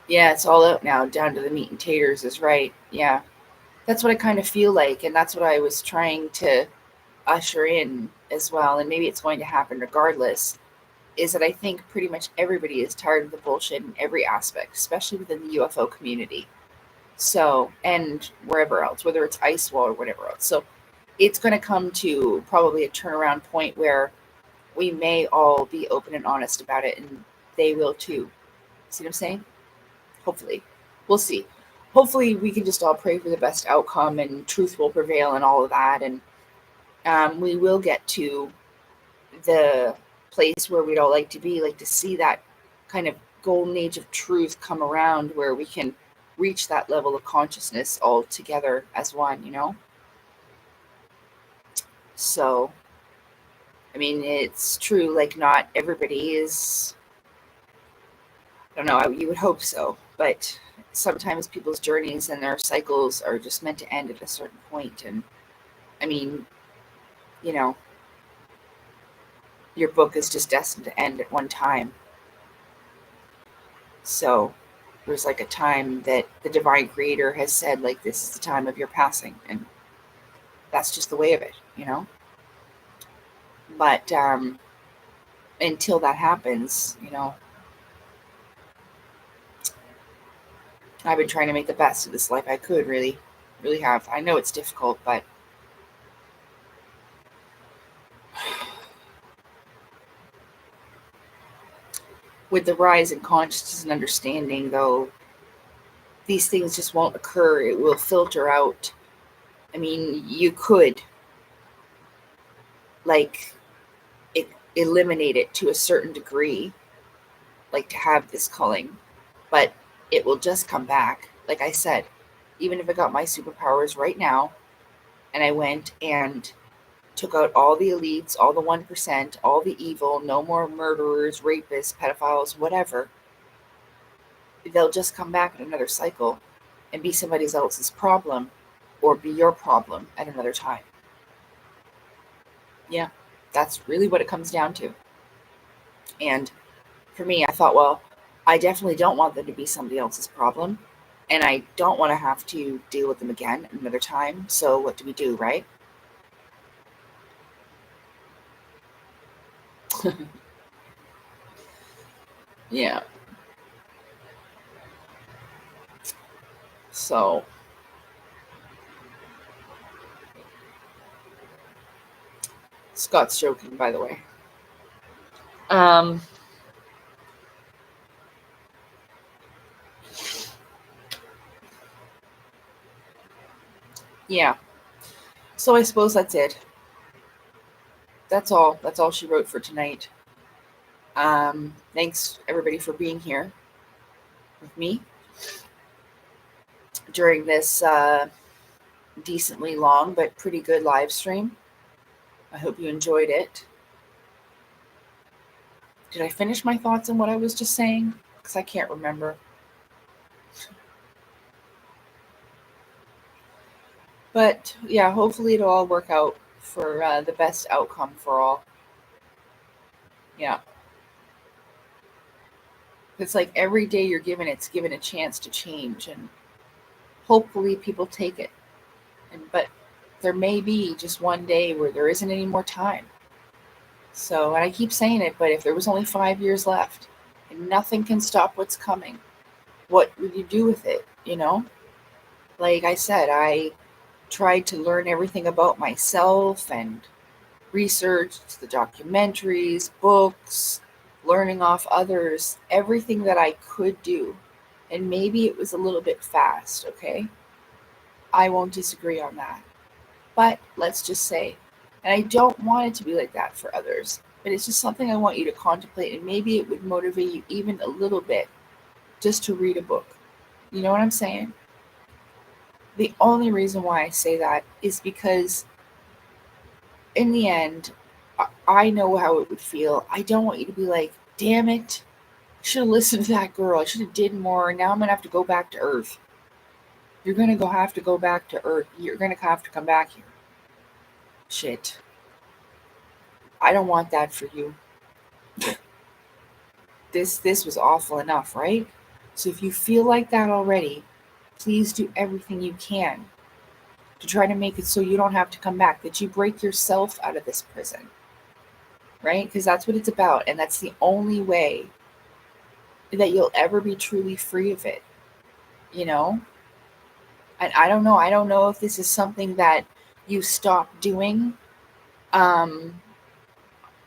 Yeah, it's all out now, down to the meat and taters is right. Yeah. That's what I kind of feel like, and that's what I was trying to usher in as well, and maybe it's going to happen regardless, is that I think pretty much everybody is tired of the bullshit in every aspect, especially within the UFO community. So, and wherever else, whether it's Ice Wall or whatever else. So it's going to come to probably a turnaround point where we may all be open and honest about it, and they will too. See what I'm saying? Hopefully. We'll see. Hopefully we can just all pray for the best outcome and truth will prevail and all of that. And we will get to the place where we'd all like to be, like to see that kind of golden age of truth come around where we can reach that level of consciousness all together as one, you know? So, I mean, it's true, like, not everybody is, I don't know, you would hope so, but sometimes people's journeys and their cycles are just meant to end at a certain point. And I mean, you know, your book is just destined to end at one time. So there's like a time that the divine creator has said, like, this is the time of your passing, and that's just the way of it, you know? But until that happens, you know, I've been trying to make the best of this life I could, really, really have. I know it's difficult, but with the rise in consciousness and understanding, though, these things just won't occur. It will filter out. I mean, you could, like, eliminate it to a certain degree, like to have this culling, but it will just come back. Like I said, even if I got my superpowers right now and I went and took out all the elites, all the 1%, all the evil, no more murderers, rapists, pedophiles, whatever, they'll just come back in another cycle and be somebody else's problem or be your problem at another time. Yeah, that's really what it comes down to. And for me, I thought, well, I definitely don't want them to be somebody else's problem. And I don't want to have to deal with them again another time. So what do we do, right? Yeah. So Scott's joking, by the way. Um, yeah. So I suppose that's it. That's all. That's all she wrote for tonight. Thanks everybody for being here with me during this decently long but pretty good live stream. I hope you enjoyed it. Did I finish my thoughts on what I was just saying? Because I can't remember. But yeah, hopefully it'll all work out for the best outcome for all. Yeah. It's like every day you're given, it's given a chance to change, and hopefully people take it. But there may be just one day where there isn't any more time. So, and I keep saying it, but if there was only 5 years left and nothing can stop what's coming, what would you do with it? You know? Like I said, I tried to learn everything about myself and researched the documentaries, books, learning off others, everything that I could do. And maybe it was a little bit fast, okay? I won't disagree on that. But let's just say, and I don't want it to be like that for others, but it's just something I want you to contemplate, and maybe it would motivate you even a little bit just to read a book. You know what I'm saying? The only reason why I say that is because in the end, I know how it would feel. I don't want you to be like, damn it, I should have listened to that girl. I should have did more. Now I'm going to have to go back to Earth. You're going to have to go back to Earth. You're going to have to come back here. Shit. I don't want that for you. This was awful enough, right? So if you feel like that already, please do everything you can to try to make it so you don't have to come back, that you break yourself out of this prison, right? Because that's what it's about, and that's the only way that you'll ever be truly free of it, you know? And I don't know. I don't know if this is something that you stop doing um,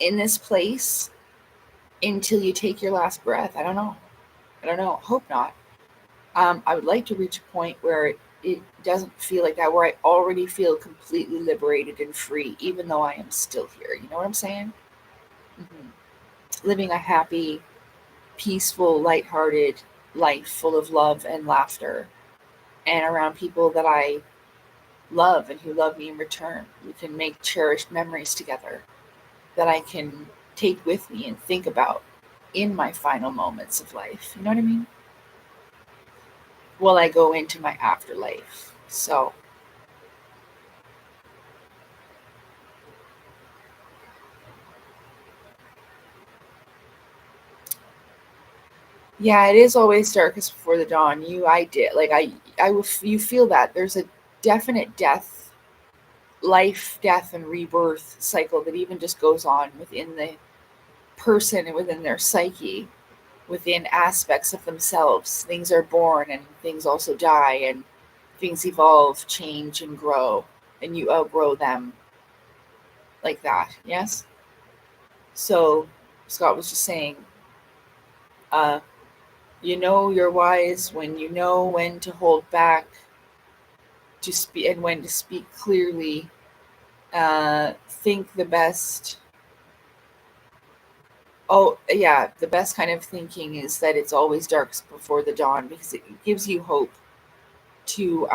in this place until you take your last breath. I don't know. I don't know. Hope not. I would like to reach a point where it doesn't feel like that, where I already feel completely liberated and free, even though I am still here. You know what I'm saying? Living a happy, peaceful, lighthearted life full of love and laughter, and around people that I love and who love me in return. We can make cherished memories together that I can take with me and think about in my final moments of life. You know what I mean? While I go into my afterlife. So, yeah, it is always darkest before the dawn. I did. Like, you feel that. There's a definite life, death, and rebirth cycle that even just goes on within the person and within their psyche, within aspects of themselves. Things are born and things also die, and things evolve, change, and grow, and you outgrow them like that. Yes? So, Scott was just saying, uh, you know you're wise when you know when to hold back to speak and when to speak clearly. Think the best. Oh, yeah, the best kind of thinking is that it's always darkest before the dawn, because it gives you hope to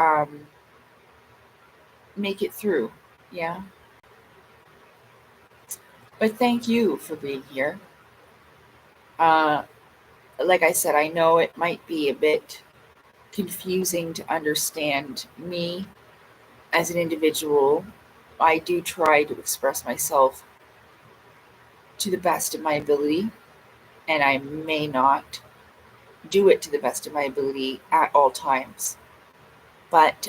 make it through. Yeah. But thank you for being here. Uh, like I said, I know it might be a bit confusing to understand me as an individual. I do try to express myself to the best of my ability. and I may not do it to the best of my ability at all times. But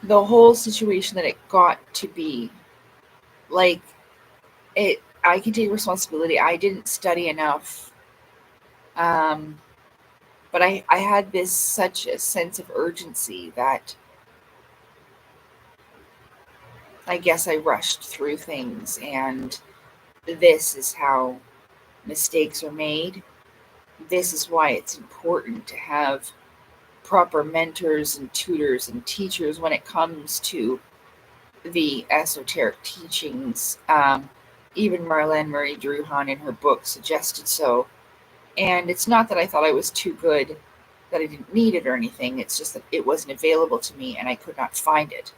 the whole situation that it got to be, like, I can take responsibility. I didn't study enough. Um, but I had this such a sense of urgency that I guess I rushed through things, and this is how mistakes are made. This is why it's important to have proper mentors and tutors and teachers when it comes to the esoteric teachings. Even Marlene Marie Druhan in her book suggested so. And it's not that I thought I was too good, that I didn't need it or anything. It's just that it wasn't available to me and I could not find it.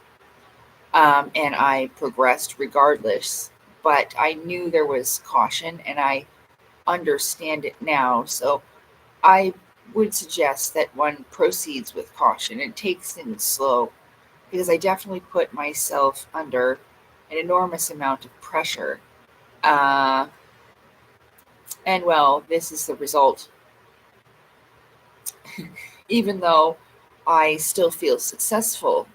And I progressed regardless. But I knew there was caution, and I understand it now. So I would suggest that one proceeds with caution and takes things slow, because I definitely put myself under an enormous amount of pressure. Uh, and well, this is the result. Even though I still feel successful,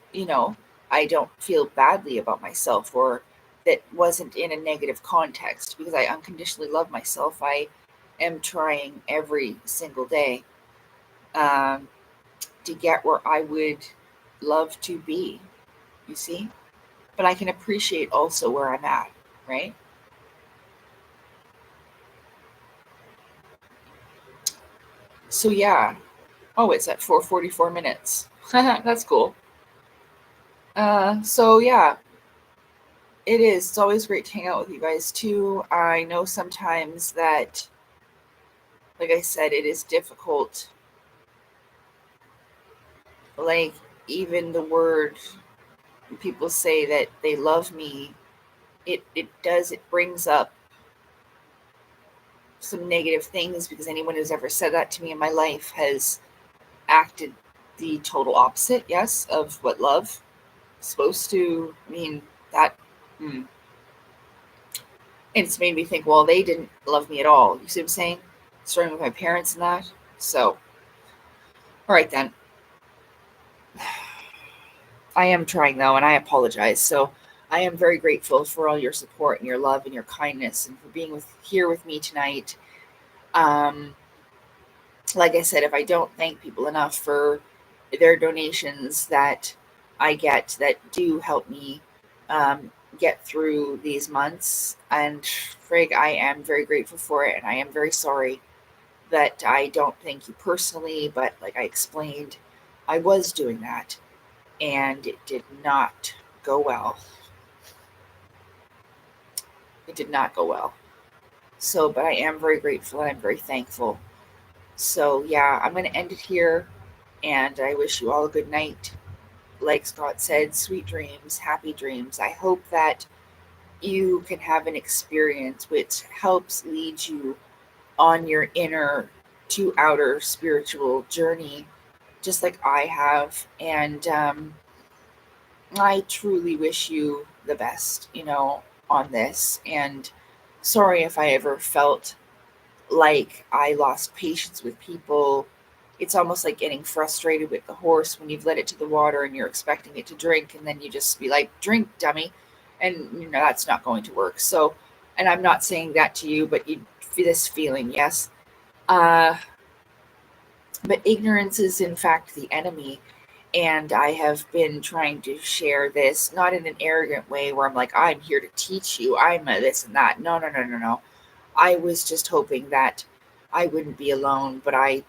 I don't feel badly about myself, or that wasn't in a negative context, because I unconditionally love myself. I am trying every single day um, to get where I would love to be, you see? But I can appreciate also where I'm at, right? So yeah. Oh, it's at 4:44 minutes. That's cool. So yeah, it is. It's always great to hang out with you guys too. I know sometimes that, like I said, it is difficult. Like, even the word, people say that they love me, it brings up some negative things, because anyone who's ever said that to me in my life has acted the total opposite, yes, of what love is supposed to mean. That, and it's made me think, well, they didn't love me at all. You see what I'm saying? Starting with my parents and that. So, all right then. I am trying though, and I apologize. So, I am very grateful for all your support and your love and your kindness, and for being here with me tonight. Um, like I said, if I don't thank people enough for their donations that I get, that do help me get through these months, and Frig, I am very grateful for it, and I am very sorry that I don't thank you personally, but like I explained, I was doing that, and it did not go well. It did not go well. So, but I am very grateful and I'm very thankful. So, yeah, I'm going to end it here, and I wish you all a good night. Like Scott said, sweet dreams, happy dreams. I hope that you can have an experience which helps lead you on your inner to outer spiritual journey, just like I have. And I truly wish you the best, on this. And sorry if I ever felt like I lost patience with people. It's almost like getting frustrated with the horse when you've led it to the water and you're expecting it to drink, and then you just be like, drink, dummy. And, that's not going to work. So, and I'm not saying that to you, but you feel this feeling, yes. Uh, but ignorance is, in fact, the enemy. And I have been trying to share this, not in an arrogant way where I'm like, I'm here to teach you, I'm a this and that. No, no, no, no, no. I was just hoping that I wouldn't be alone, but I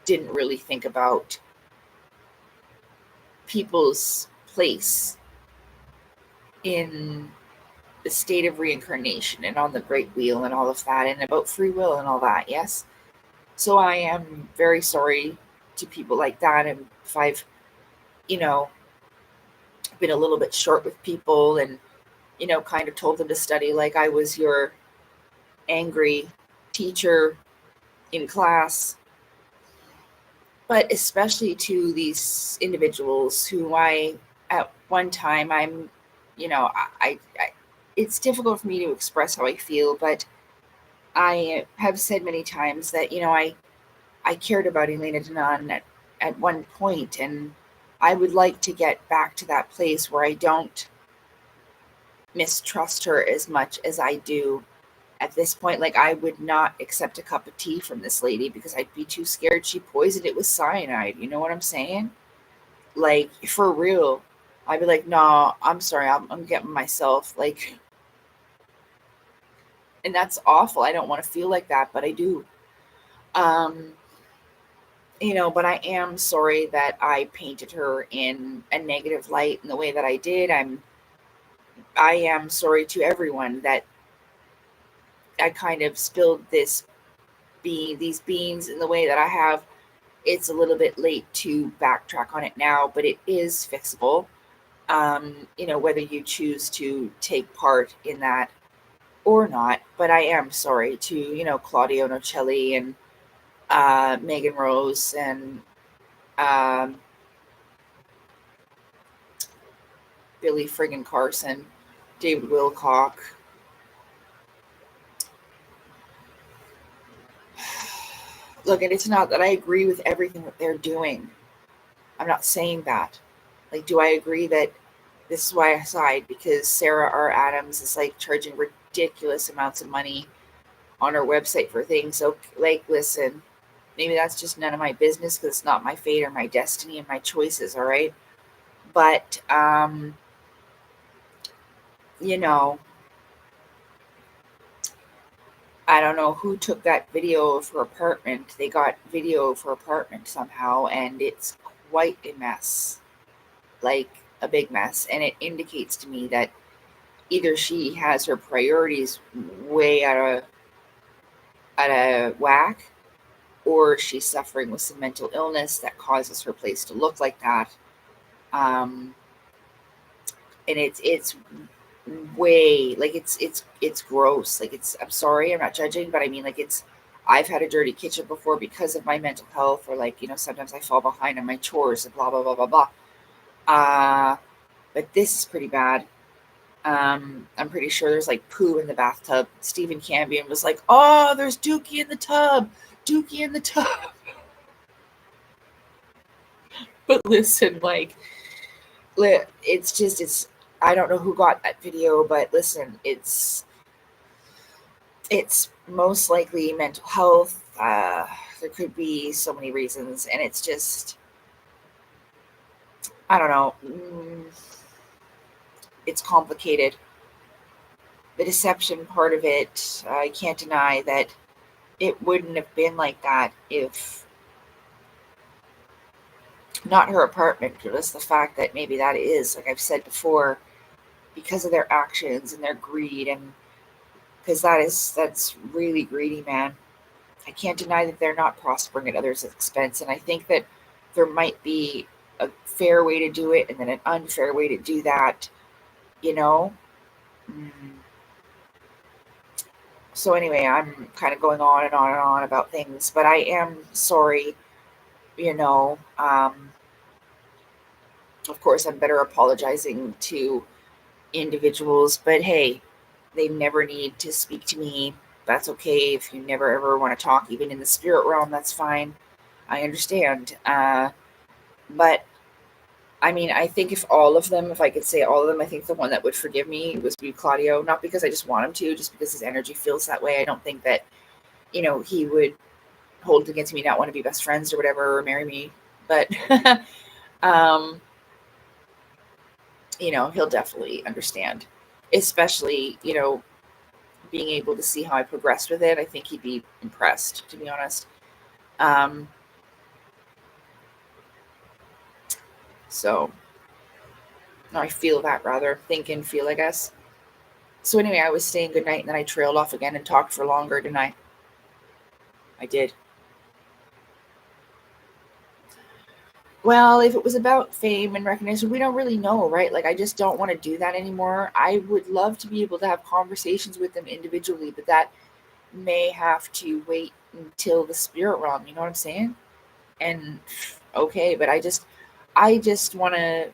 didn't really think about people's place in the state of reincarnation and on the great wheel and all of that, and about free will and all that, yes? So I am very sorry to people like that. And if I've, you know, been a little bit short with people, and, kind of told them to study like I was your angry teacher in class, but especially to these individuals who at one time, it's difficult for me to express how I feel, but I have said many times that, I cared about Elena Denon at one point, and I would like to get back to that place where I don't mistrust her as much as I do at this point. Like, I would not accept a cup of tea from this lady because I'd be too scared she poisoned it with cyanide. You know what I'm saying? Like, for real. I'd be like, no, I'm sorry, I'm getting myself, like, and that's awful. I don't want to feel like that, but I do. Um, but I am sorry that I painted her in a negative light in the way that I did. I am sorry to everyone that I kind of spilled these beans in the way that I have. It's a little bit late to backtrack on it now, but it is fixable. Whether you choose to take part in that or not. But I am sorry to, Claudio Nocelli and Megan Rose and um, Billy friggin' Carson, David Wilcock. Look, and it's not that I agree with everything that they're doing. I'm not saying that. Like, do I agree that this is why I side? Because Sarah R. Adams is like charging ridiculous amounts of money on her website for things. So, like, listen, maybe that's just none of my business because it's not my fate or my destiny and my choices, all right? But, you know, I don't know who took that video of her apartment. They got video of her apartment somehow, and it's quite a mess. Like, a big mess. And it indicates to me that either she has her priorities way out of whack, or she's suffering with some mental illness that causes her place to look like that. Um, and it's way, like, it's gross. Like, I'm sorry, I'm not judging, but I mean, like, I've had a dirty kitchen before because of my mental health, or, like, sometimes I fall behind on my chores and blah blah blah blah blah. But this is pretty bad. I'm pretty sure there's like poo in the bathtub. Stephen Cambion was like, "Oh, there's Dookie in the tub, Dookie in the tub." But listen, like, it's I don't know who got that video, but listen, it's most likely mental health. There could be so many reasons, and it's just, I don't know. It's complicated. The deception part of it, I can't deny that it wouldn't have been like that if not her apartment, but just the fact that maybe that is, like I've said before, because of their actions and their greed, and because that's really greedy, man. I can't deny that they're not prospering at others' expense, and I think that there might be a fair way to do it and then an unfair way to do that, you know? Mm. So anyway, I'm kind of going on and on and on about things, but I am sorry, you know. Of course, I'm better apologizing to individuals, but hey, they never need to speak to me. That's okay. If you never ever want to talk, even in the spirit realm, that's fine. I understand. But I mean, I think if I could say all of them, I think the one that would forgive me was be Claudio. Not because I just want him to, just because his energy feels that way. I don't think that, he would hold it against me, not want to be best friends or whatever, or marry me. But, um, he'll definitely understand, especially, being able to see how I progressed with it. I think he'd be impressed, to be honest. Um, so no, I feel that, rather think and feel, I guess. So anyway, I was saying goodnight and then I trailed off again and talked for longer, didn't I? I did. Well, if it was about fame and recognition, we don't really know, right? Like, I just don't want to do that anymore. I would love to be able to have conversations with them individually, but that may have to wait until the spirit realm. You know what I'm saying? And okay, but I just want to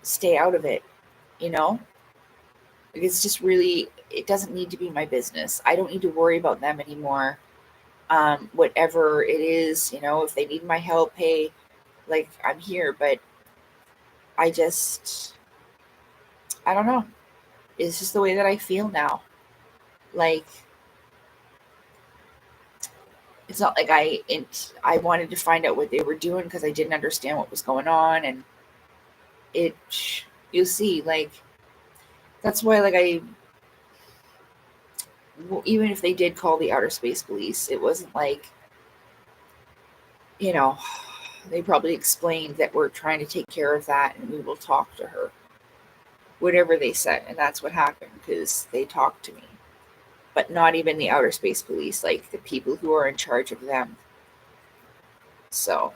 stay out of it, you know? Like, it's just really, it doesn't need to be my business. I don't need to worry about them anymore. Whatever it is, if they need my help, hey, like, I'm here. But I just, I don't know. It's just the way that I feel now. Like, it's not like I wanted to find out what they were doing because I didn't understand what was going on. And it, you'll see, like, that's why, like, even if they did call the outer space police, it wasn't like, you know, they probably explained that we're trying to take care of that and we will talk to her. Whatever they said. And that's what happened, because they talked to me. But not even the outer space police, like the people who are in charge of them. So,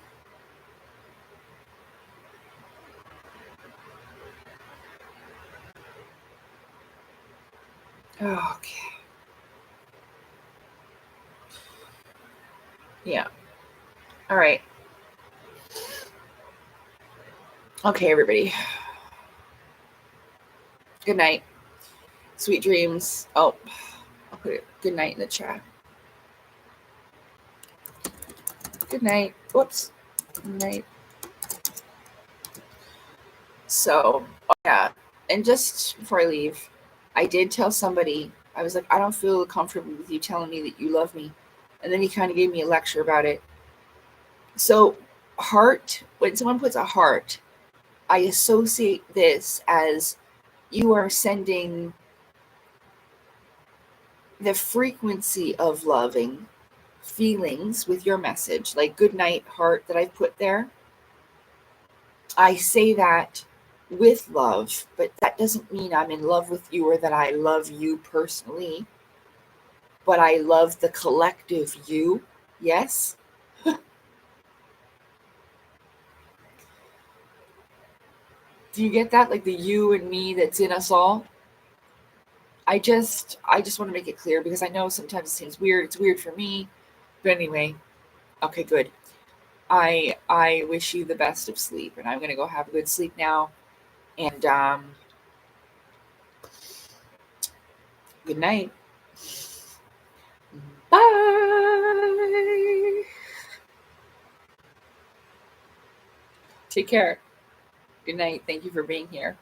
okay. Yeah. All right. Okay, everybody. Good night. Sweet dreams. Oh, I'll put it good night in the chat. Good night. Whoops. Good night. So, yeah. And just before I leave, I did tell somebody, I was like, I don't feel comfortable with you telling me that you love me. And then he kind of gave me a lecture about it. So, heart, when someone puts a heart, I associate this as you are sending the frequency of loving feelings with your message, like good night heart that I put there. I say that with love, but that doesn't mean I'm in love with you or that I love you personally, but I love the collective you. Yes. Do you get that? Like the you and me that's in us all. I just want to make it clear, because I know sometimes it seems weird. It's weird for me. But anyway, okay, good. I wish you the best of sleep, and I'm gonna go have a good sleep now. And good night. Bye. Take care. Good night. Thank you for being here.